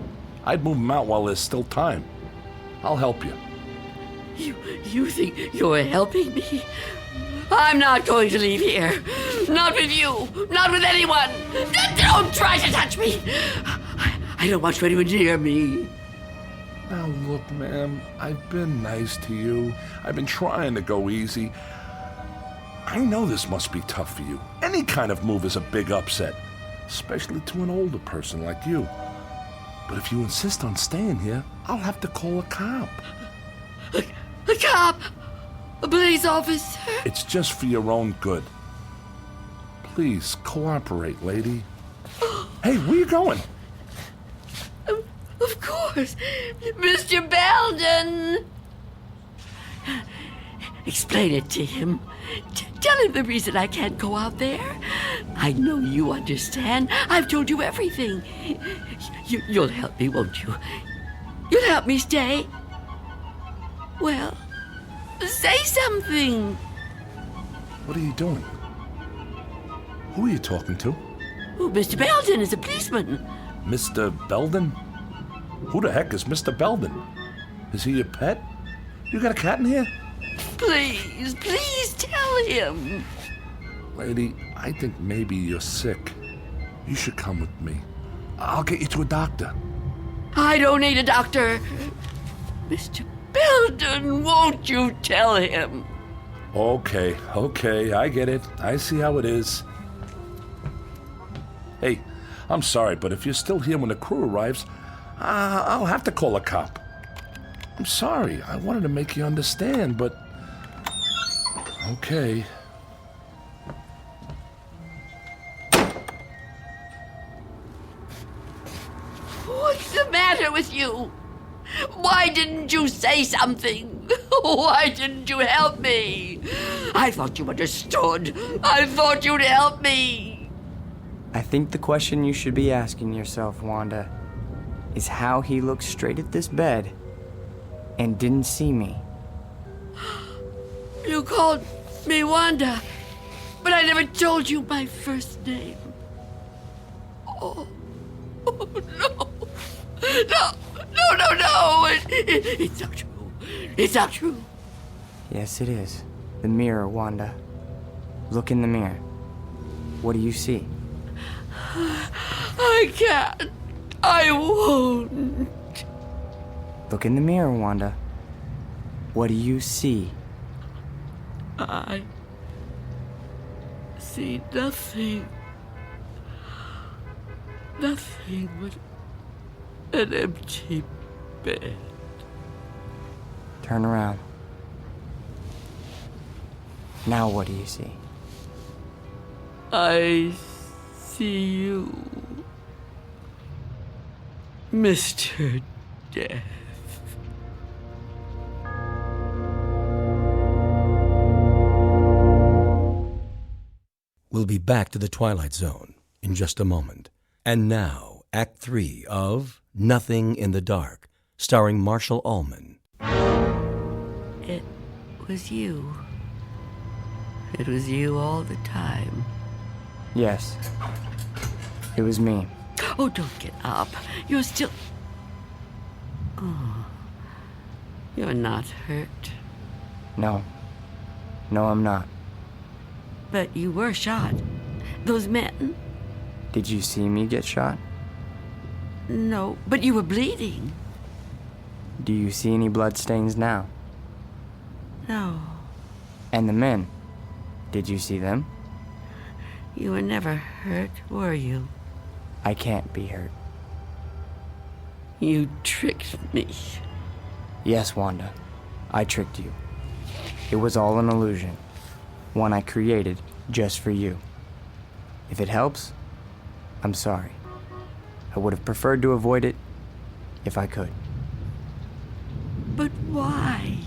I'd move them out while there's still time. I'll help you. You think you're helping me? I'm not going to leave here. Not with you. Not with anyone. Don't try to touch me. I don't want anyone near me. Now look, ma'am, I've been nice to you. I've been trying to go easy. I know this must be tough for you. Any kind of move is a big upset, especially to an older person like you. But if you insist on staying here, I'll have to call a cop. A cop? A police officer? It's just for your own good. Please, cooperate, lady. Hey, where you going? Of course. Mr. Belden! Explain it to him. Tell him the reason I can't go out there. I know you understand. I've told you everything. You'll help me, won't you? You'll help me stay? Well, say something. What are you doing? Who are you talking to? Oh, Mr. Belden is a policeman. Mr. Belden? Who the heck is Mr. Belden? Is he your pet? You got a cat in here? Please tell him. Lady, I think maybe you're sick. You should come with me. I'll get you to a doctor. I don't need a doctor. Mr. Belden, won't you tell him? Okay, I get it. I see how it is. Hey, I'm sorry, but if you're still here when the crew arrives, I'll have to call a cop. I'm sorry. I wanted to make you understand, but... Okay. What's the matter with you? Why didn't you say something? Why didn't you help me? I thought you understood. I thought you'd help me. I think the question you should be asking yourself, Wanda, is how he looked straight at this bed and didn't see me. You called me Wanda, but I never told you my first name. Oh no. No. It's not true. It's not true. Yes, it is. The mirror, Wanda. Look in the mirror. What do you see? I can't. I won't. Look in the mirror, Wanda. What do you see? I see nothing. Nothing but an empty bed. Turn around. Now what do you see? I see you, Mr. Death. We'll be back to the Twilight Zone in just a moment. And now, Act 3 of Nothing in the Dark, starring Marshall Allman. It was you. It was you all the time. Yes. It was me. Oh, don't get up. You're still... Oh. You're not hurt. No. No, I'm not. But you were shot. Those men... Did you see me get shot? No, but you were bleeding. Do you see any bloodstains now? No. And the men? Did you see them? You were never hurt, were you? I can't be hurt. You tricked me. Yes, Wanda. I tricked you. It was all an illusion. One I created just for you. If it helps, I'm sorry. I would have preferred to avoid it if I could. But why?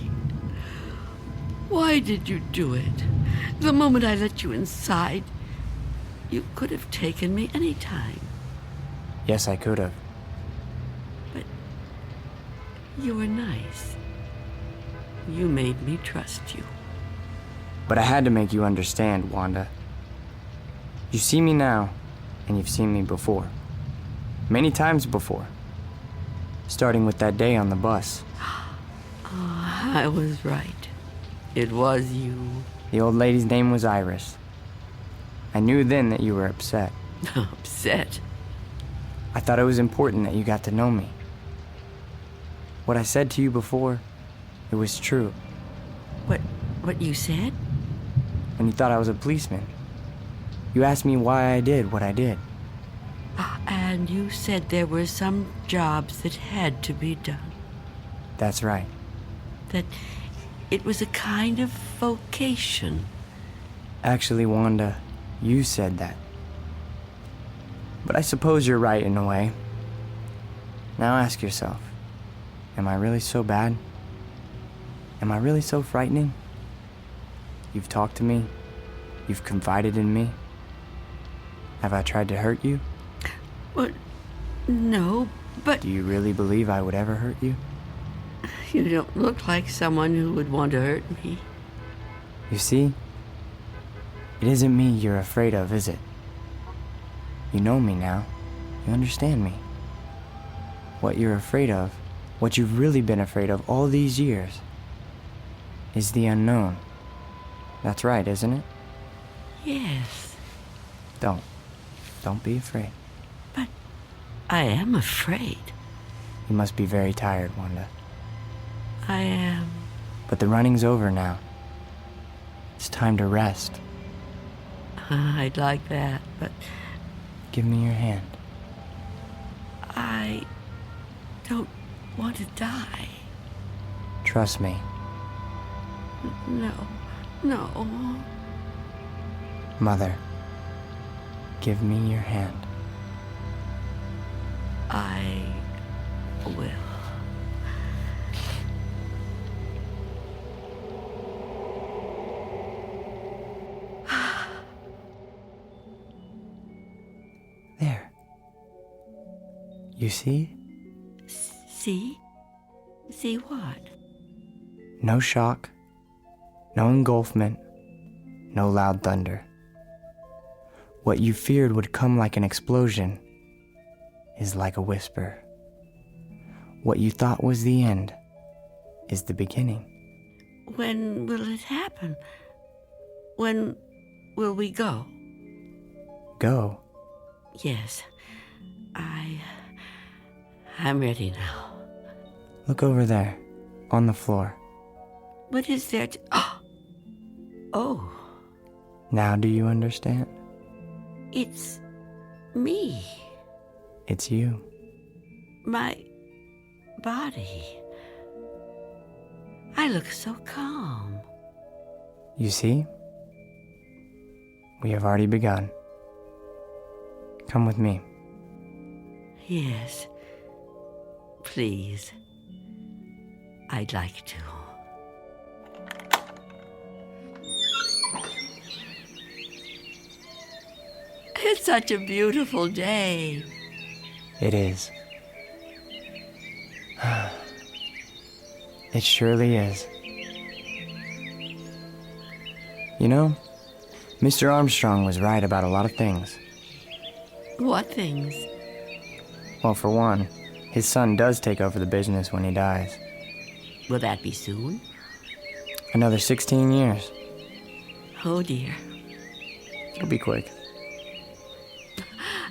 Why did you do it? The moment I let you inside, you could have taken me any time. Yes, I could have. But you were nice. You made me trust you. But I had to make you understand, Wanda. You see me now, and you've seen me before. Many times before. Starting with that day on the bus. Oh, I was right. It was you. The old lady's name was Iris. I knew then that you were upset. Upset? I thought it was important that you got to know me. What I said to you before, it was true. What you said? When you thought I was a policeman. You asked me why I did what I did. And you said there were some jobs that had to be done. That's right. That it was a kind of vocation. Actually, Wanda, you said that. But I suppose you're right in a way. Now ask yourself, am I really so bad? Am I really so frightening? You've talked to me. You've confided in me. Have I tried to hurt you? Well, no, but... Do you really believe I would ever hurt you? You don't look like someone who would want to hurt me. You see? It isn't me you're afraid of, is it? You know me now. You understand me. What you're afraid of, what you've really been afraid of all these years, is the unknown. That's right, isn't it? Yes. Don't be afraid. But I am afraid. You must be very tired, Wanda. I am. But the running's over now. It's time to rest. I'd like that, but... Give me your hand. I don't want to die. Trust me. No. Mother, give me your hand. I will. There. You see? See? See what? No shock, no engulfment, no loud thunder. What you feared would come like an explosion is like a whisper. What you thought was the end is the beginning. When will it happen? When will we go? Go? Yes. I'm ready now. Look over there, on the floor. What is there to... Oh, Now do you understand? it's me. It's you. My body. I look so calm. You see? We have already begun. Come with me. Yes. Please. I'd like to. It's such a beautiful day. It is. It surely is. You know, Mr. Armstrong was right about a lot of things. What things? Well, for one, his son does take over the business when he dies. Will that be soon? Another 16 years. Oh, dear. It'll be quick.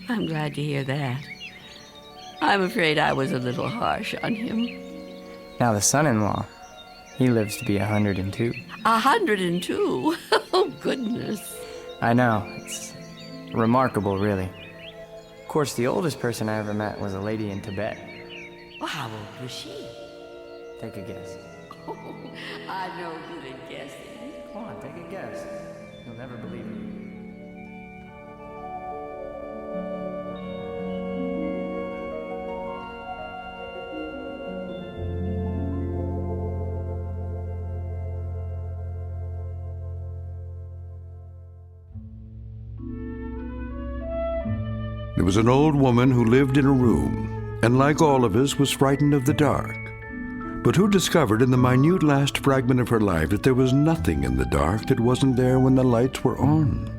I'm glad to hear that. I'm afraid I was a little harsh on him. Now the son-in-law, he lives to be 102. 102? Oh, goodness. I know. It's remarkable, really. Of course, the oldest person I ever met was a lady in Tibet. Well, how old was she? Take a guess. Oh, I'm no good at guessing. Come on, take a guess. You'll never believe it. There was an old woman who lived in a room, and like all of us, was frightened of the dark, but who discovered in the minute last fragment of her life that there was nothing in the dark that wasn't there when the lights were on.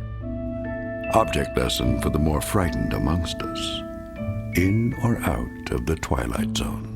Object lesson for the more frightened amongst us. In or out of the Twilight Zone.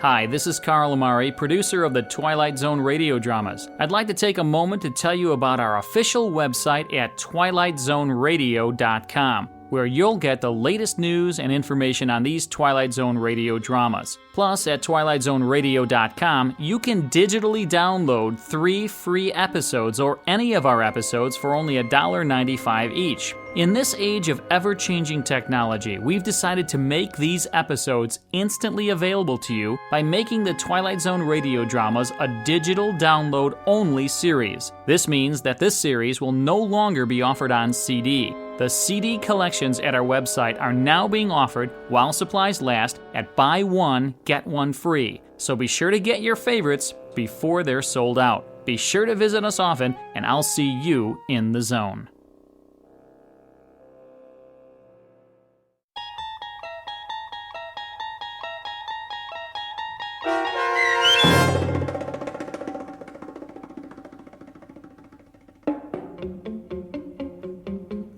Hi, this is Carl Amari, producer of the Twilight Zone radio dramas. I'd like to take a moment to tell you about our official website at twilightzoneradio.com, where you'll get the latest news and information on these Twilight Zone radio dramas. Plus, at twilightzoneradio.com, you can digitally download 3 free episodes or any of our episodes for only $1.95 each. In this age of ever-changing technology, we've decided to make these episodes instantly available to you by making the Twilight Zone radio dramas a digital download-only series. This means that this series will no longer be offered on CD. The CD collections at our website are now being offered while supplies last at buy one, get one free. So be sure to get your favorites before they're sold out. Be sure to visit us often, and I'll see you in the zone.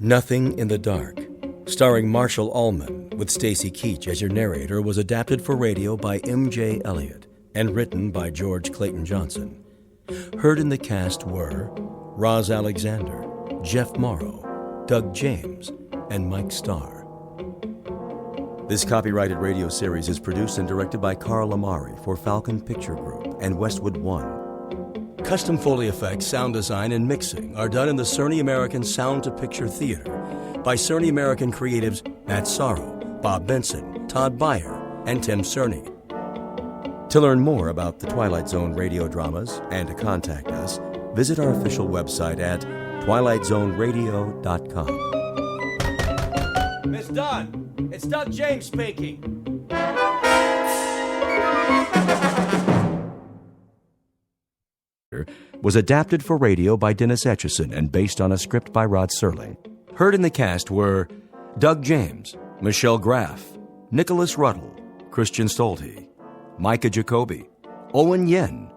Nothing in the Dark, starring Marshall Allman with Stacy Keach as your narrator, was adapted for radio by M.J. Elliott and written by George Clayton Johnson. Heard in the cast were Roz Alexander, Jeff Morrow, Doug James, and Mike Starr. This copyrighted radio series is produced and directed by Carl Amari for Falcon Picture Group and Westwood One. Custom Foley effects, sound design, and mixing are done in the Cerny American Sound to Picture Theater by Cerny American creatives Matt Sorrow, Bob Benson, Todd Beyer, and Tim Cerny. To learn more about the Twilight Zone radio dramas and to contact us, visit our official website at twilightzoneradio.com. Miss Dunn, it's Doug James speaking. Was adapted for radio by Dennis Etchison and based on a script by Rod Serling. Heard in the cast were Doug James, Michelle Graff, Nicholas Ruddle, Christian Stolte, Micah Jacoby, Owen Yen,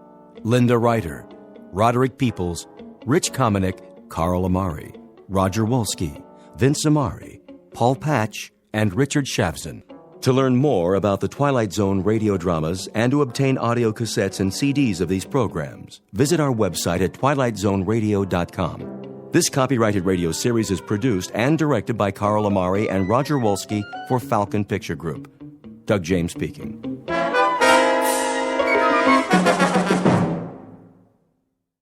Linda Ryder, Roderick Peoples, Rich Kominick, Carl Amari, Roger Wolski, Vince Amari, Paul Patch, and Richard Shavson. To learn more about the Twilight Zone radio dramas and to obtain audio cassettes and CDs of these programs, visit our website at twilightzoneradio.com. This copyrighted radio series is produced and directed by Carl Amari and Roger Wolski for Falcon Picture Group. Doug James speaking.